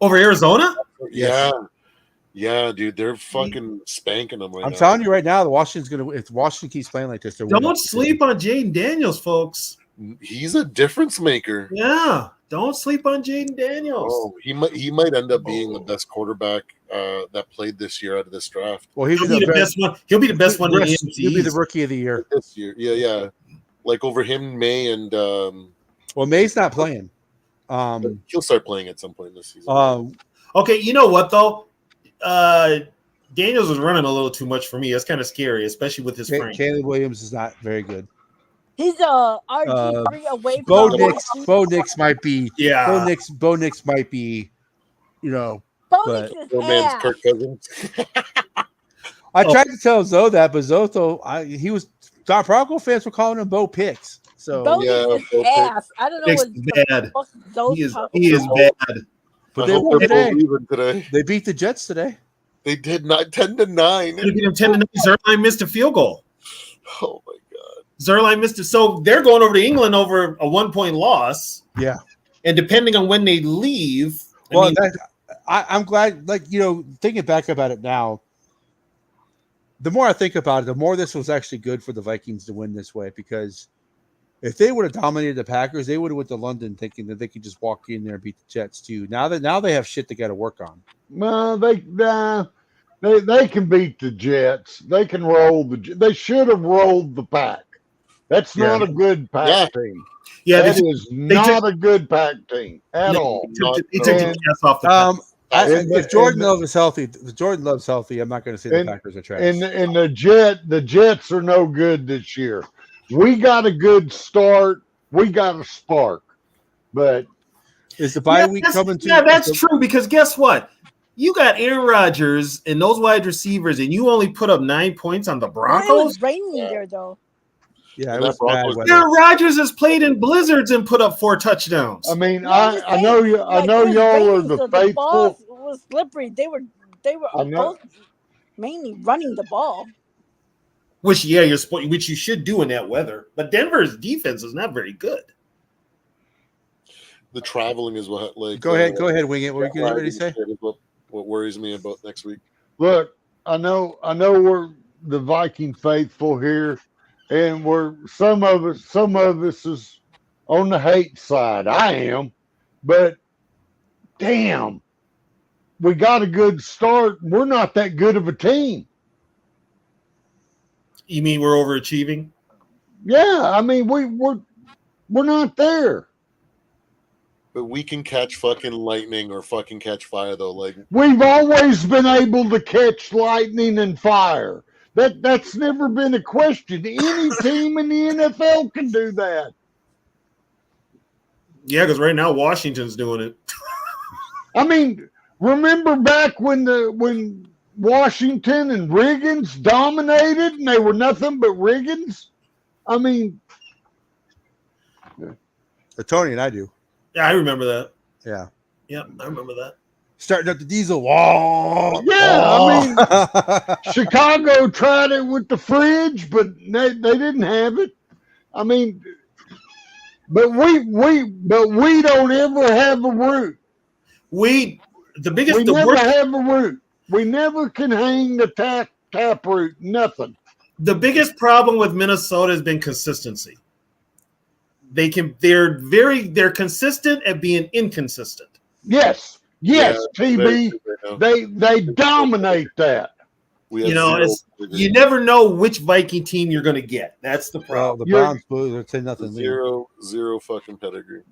Over Arizona? Yeah, dude, they're fucking spanking them right now. I'm telling you right now, the Washington's gonna. If Washington keeps playing like this, they're Don't winning. sleep on Jaden Daniels, folks. He's a difference maker. Yeah, don't sleep on Jaden Daniels. Oh, he might end up being the best quarterback that played this year out of this draft. Well, He'll be the best one. He'll be the best one in the NFC. He'll be the rookie of the year this year. Yeah. Like over him, May, and well, May's not playing. He'll start playing at some point this season. Okay, you know what though? Daniels was running a little too much for me. That's kind of scary, especially with his frame. Caleb Williams is not very good. He's RG3 away Bo from Nix might be. Yeah. Bo Nix might be. You know. Bo but Nix is man's ass. Kirk Cousins. I tried to tell Zoe that, but Zoe though he was. Bronco fans were calling him Bo Picks. So Bo Nix is ass. I don't know Nix what is bad. He is bad. But I they hope won they're today. both even today. They beat the Jets today. They did not 10-9. They beat him 10-9. Zerline missed a field goal. Oh my god. Zerline missed it. So they're going over to England over a 1-point loss. Yeah. And depending on when they leave, I'm glad. Like thinking back about it now, the more I think about it, the more this was actually good for the Vikings to win this way. Because if they would have dominated the Packers, they would have went to London thinking that they could just walk in there and beat the Jets too. Now they have shit they got to work on. Well, they can beat the Jets. They can roll They should have rolled the Pack. That's not a good Pack team. Yeah, that is not a good Pack team at all. They took the gas off the Pack. If Jordan Love is healthy, if Jordan Love's healthy, I'm not going to say the Packers are trash. And the Jets are no good this year. We got a good start. We got a spark, but is the bye week coming to? Yeah, that's true. Because guess what? You got Aaron Rodgers and those wide receivers, and you only put up 9 points on the Broncos. It was raining there though. Yeah, it was bad weather. Aaron Rodgers has played in blizzards and put up 4 touchdowns. I mean, I know you. I know y'all are the faithful. The ball was slippery. They were both mainly running the ball. Which which you should do in that weather. But Denver's defense is not very good. The traveling is what Go ahead, wing it. What are you getting ready to say? What worries me about next week. Look, I know we're the Viking faithful here, and some of us is on the hate side. I am, but damn, we got a good start. We're not that good of a team. You mean we're overachieving? Yeah, I mean we're not there. But we can catch fucking lightning or fucking catch fire though. Like we've always been able to catch lightning and fire. That's never been a question. Any team in the NFL can do that. Yeah, because right now Washington's doing it. I mean, remember back when Washington and Riggins dominated and they were nothing but Riggins? I mean, Tony and I do. Yeah, I remember that. Yeah. Yeah, I remember that. Starting up the diesel. Whoa. yeah, I mean, Chicago tried it with the fridge, but they didn't have it. I mean, but we don't ever have a root. The We never worst, have a root. We never can hang the tap root. Nothing. the biggest problem with Minnesota has been consistency. They're consistent at being inconsistent. Yes, Yeah, TB. They dominate that. We You have know, you never know which Viking team you're going to get. That's the Well, problem. the Browns blew their 10-0 lead. zero fucking pedigree.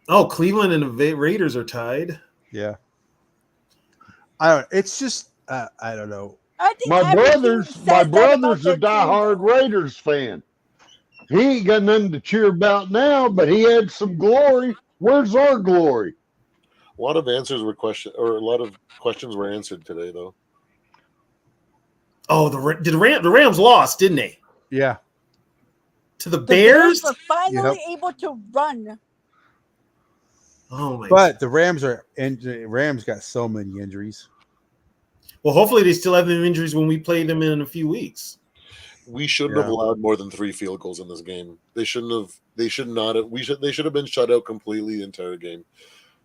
Oh, Cleveland and the Raiders are tied. Yeah. I don't. It's just I don't know. I think My every team brother's says that about a their team, diehard though. Raiders fan. He ain't got nothing to cheer about now, but he had some glory. Where's our glory? A lot of answers were a lot of questions were answered today, though. Oh, the Rams lost, didn't they? Yeah. To the The Bears Bears? were finally able to run. Oh my! But the Rams got so many injuries. Well, hopefully they still have them injuries when we play them in a few weeks. We shouldn't have allowed more than 3 field goals in this game. They should not have. They should have been shut out completely the entire game.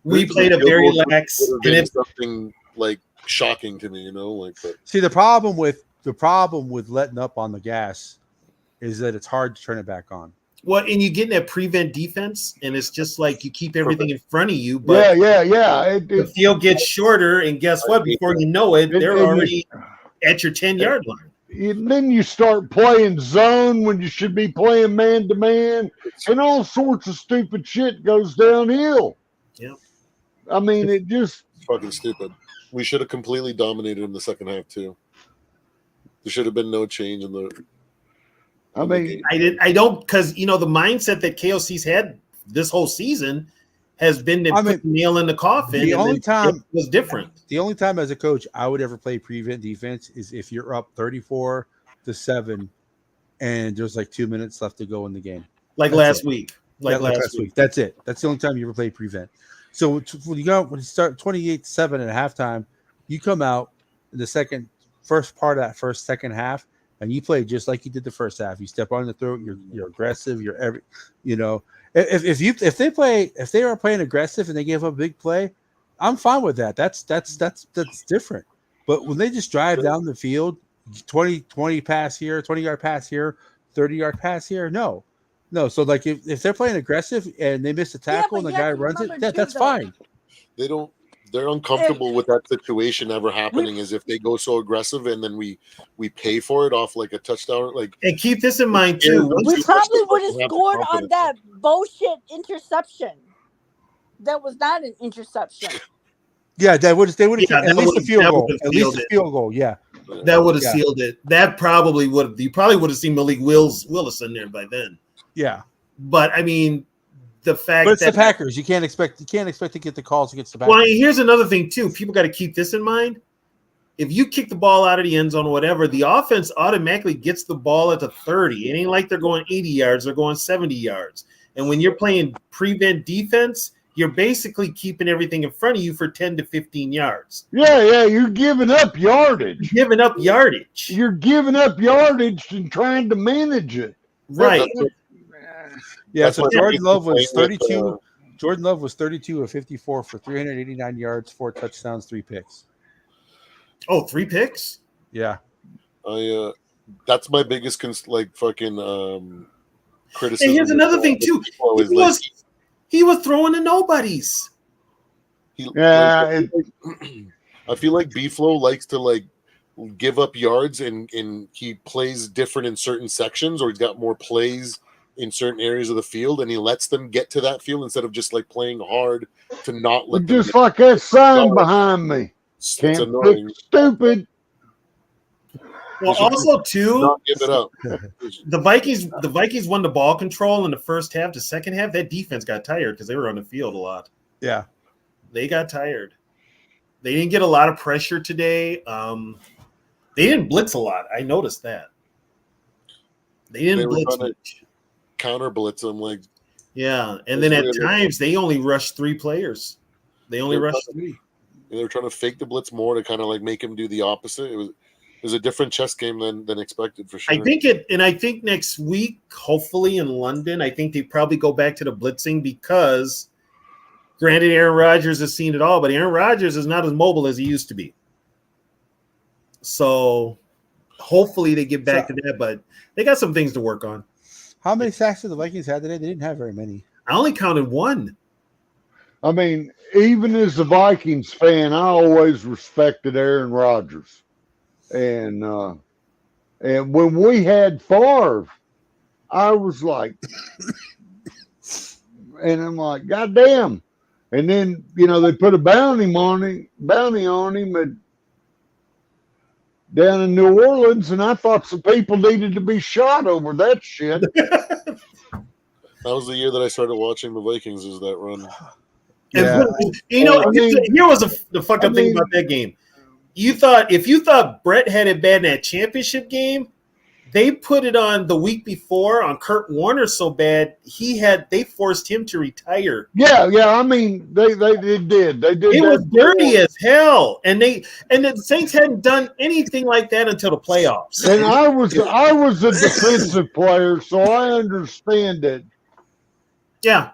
We played a very lax. Would have been something like shocking to me, you know. Like, but See, the problem with letting up on the gas is that it's hard to turn it back on. Well, and you get in that prevent defense, and it's just like you keep everything in front of you, but yeah. the field gets shorter, and guess what? Before you know it, they're already at your 10-yard line. And then you start playing zone when you should be playing man to man, and all sorts of stupid shit goes downhill. Yep. I mean, it just fucking stupid. We should have completely dominated in the second half too. There should have been no change in the. I don't, because the mindset that KOC's had this whole season has been to put the nail in the coffin. The only time it was different. The only time as a coach I would ever play prevent defense is if you're up 34-7 and there's like 2 minutes left to go in the game. Like last week. Like last week. That's it. That's the only time you ever play prevent. So when you start 28-7 at halftime, you come out in the second half, and you play just like you did the first half. You step on the throat. You're aggressive. If they are playing aggressive and they give up a big play, I'm fine with that. That's different. But when they just drive down the field, 20 pass here, 20-yard pass here, 30-yard pass here, no. So like if they're playing aggressive and they miss a tackle and the guy runs it, that's fine. They're uncomfortable with that situation ever happening, as if they go so aggressive and then we pay for it off like a touchdown. Like, and keep this in mind too. We probably would have scored on that bullshit interception. That was not an interception. Yeah, they would have at least a field goal. At least a field goal. Yeah, that would have sealed it. That probably would have. You probably would have seen Malik Willis in there by then. Yeah, but I mean, the fact but it's that the Packers. You can't expect to get the calls against the Packers. Well, here's another thing too. People got to keep this in mind. If you kick the ball out of the end zone or whatever, the offense automatically gets the ball at the 30. It ain't like they're going 80 yards; they're going 70 yards. And when you're playing prevent defense, you're basically keeping everything in front of you for 10 to 15 yards. Yeah, you're giving up yardage. You're giving up yardage. You're giving up yardage and trying to manage it. Right. Yeah, so Jordan Love was 32. Jordan Love was 32 of 54 for 389 yards, 4 touchdowns, 3 picks. Oh, 3 picks? Yeah. That's my biggest criticism. And here's another thing too. He was throwing to nobodies. I feel like B-Flow likes to give up yards and he plays different in certain sections, or he's got more plays in certain areas of the field, and he lets them get to that field instead of just playing hard to not let them. Just like that sign behind me. Can't pick stupid. Well, also too, Don't give it up. the Vikings won the ball control in the first half. The second half, that defense got tired because they were on the field a lot. Yeah. They got tired. They didn't get a lot of pressure today. They didn't blitz a lot. I noticed that. They They didn't were blitz trying to much. counter blitz them like Yeah, and It's then at weird. times they only rushed 3 players. They only They're rushed trying 3. they were trying to fake the blitz more to kind of like make him do the opposite. It was a different chess game than expected for sure. I think next week, hopefully in London, I think they probably go back to the blitzing because, granted, Aaron Rodgers has seen it all, but Aaron Rodgers is not as mobile as he used to be. So hopefully they get back to that, but they got some things to work on. How many sacks did the Vikings have today? They didn't have very many. I only counted 1. I mean, even as a Vikings fan, I always respected Aaron Rodgers. And when we had Favre, I was like, and I'm like, God damn. And then, they put a bounty on him down in New Orleans, and I thought some people needed to be shot over that shit. That was the year that I started watching the Vikings. Is that run? Yeah. And, here was the fucked up thing about that game. If you thought Brett had it bad in that championship game, they put it on the week before on Kurt Warner so bad they forced him to retire. Yeah. I mean, they did. They did. It was dirty as hell, and the Saints hadn't done anything like that until the playoffs. And I was a defensive player, so I understand it. Yeah,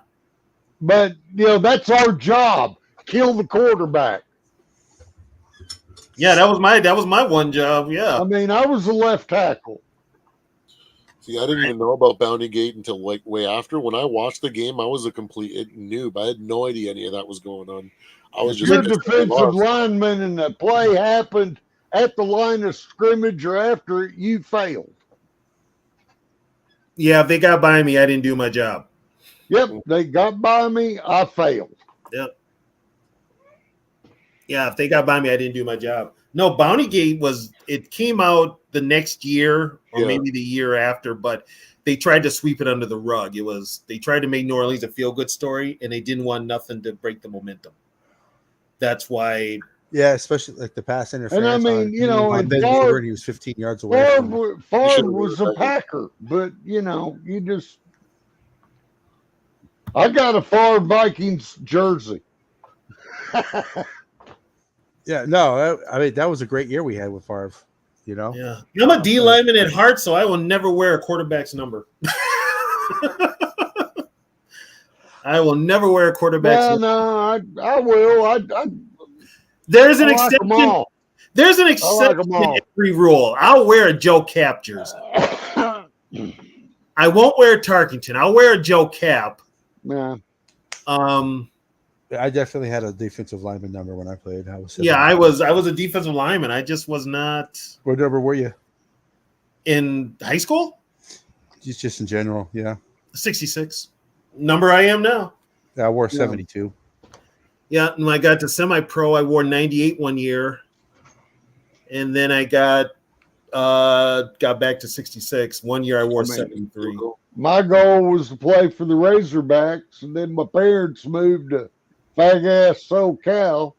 but that's our job: kill the quarterback. Yeah, that was my one job. Yeah, I mean, I was a left tackle. See, I didn't even know about Bounty Gate until like way after. When I watched the game, I was a complete noob. I had no idea any of that was going on. I was just You're a defensive lineman, and the play happened at the line of scrimmage or after it, you failed. Yeah, if they got by me, I didn't do my job. Yep, they got by me, I failed. Yep. Yeah, if they got by me, I didn't do my job. No, Bounty Gate it came out the next year or maybe the year after, but they tried to sweep it under the rug. They tried to make New Orleans a feel-good story, and they didn't want nothing to break the momentum. That's why. Yeah, especially like the pass interference. And I mean, and Favre, he was 15 yards away. Favre was a Packer, but you just. I got a Favre Vikings jersey. Yeah, no, I mean that was a great year we had with Favre. Yeah, I'm a D lineman at heart, so I will never wear a quarterback's number. I will never wear a quarterback's number. No, I will. There's an exception. There's an exception to every rule. I'll wear a Joe Cap jersey. I won't wear a Tarkington. I'll wear a Joe Cap. Yeah. I definitely had a defensive lineman number when I played. I was a defensive lineman. I just was not. What number were you? In high school? Just in general, yeah. 66. Number I am now. I wore 72. Yeah, and when I got to semi-pro, I wore 98 one year. And then I got back to 66. One year I wore 73. My goal was to play for the Razorbacks, and then my parents moved to fag-ass SoCal,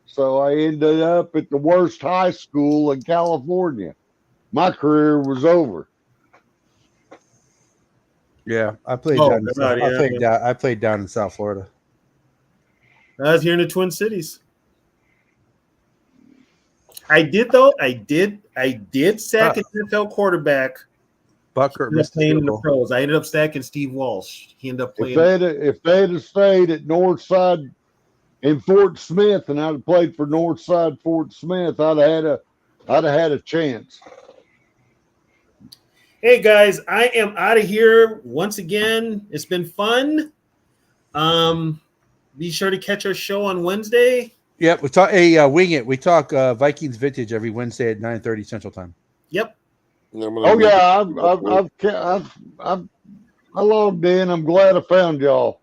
so I ended up at the worst high school in California. My career was over. Yeah, I played I played down in South Florida. I was here in the Twin Cities. I did sack an NFL quarterback. Bucker playing in the pros. I ended up stacking Steve Walsh. He ended up playing. If they had stayed at Northside in Fort Smith, and I'd have played for Northside Fort Smith, I'd have had a chance. Hey guys, I am out of here once again. It's been fun. Be sure to catch our show on Wednesday. Yep, we talk Wing It. We talk Vikings vintage every Wednesday at 9:30 Central Time. Yep. Oh yeah, I logged in. I'm glad I found y'all.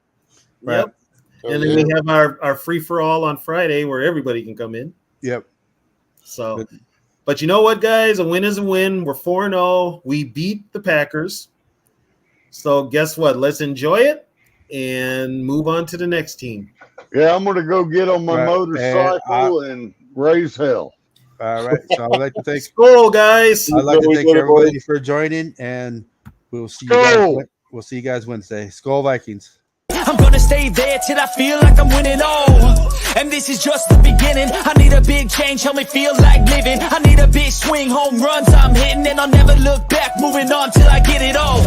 Right. Yep. And then we have our free for all on Friday where everybody can come in. Yep. So But you know what, guys? A win is a win. We're 4-0. We beat the Packers. So guess what? Let's enjoy it and move on to the next team. Yeah, I'm gonna go get on my Right, motorcycle and raise hell. All right. So I'd like to thank Skol, guys. I'd like to We thank did it, everybody boys. for joining, and we'll see you Skol. guys. We'll see you guys Wednesday. Skol Vikings. I'm gonna stay there till I feel like I'm winning all. And this is just the beginning. I need a big change, help me feel like living. I need a big swing, home runs I'm hitting, and I'll never look back, moving on till I get it all.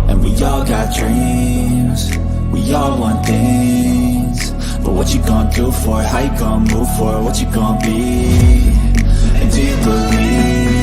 And we all got dreams, we all want things. But what you gonna do for it? How you gonna move for it? What you gonna be? And do you believe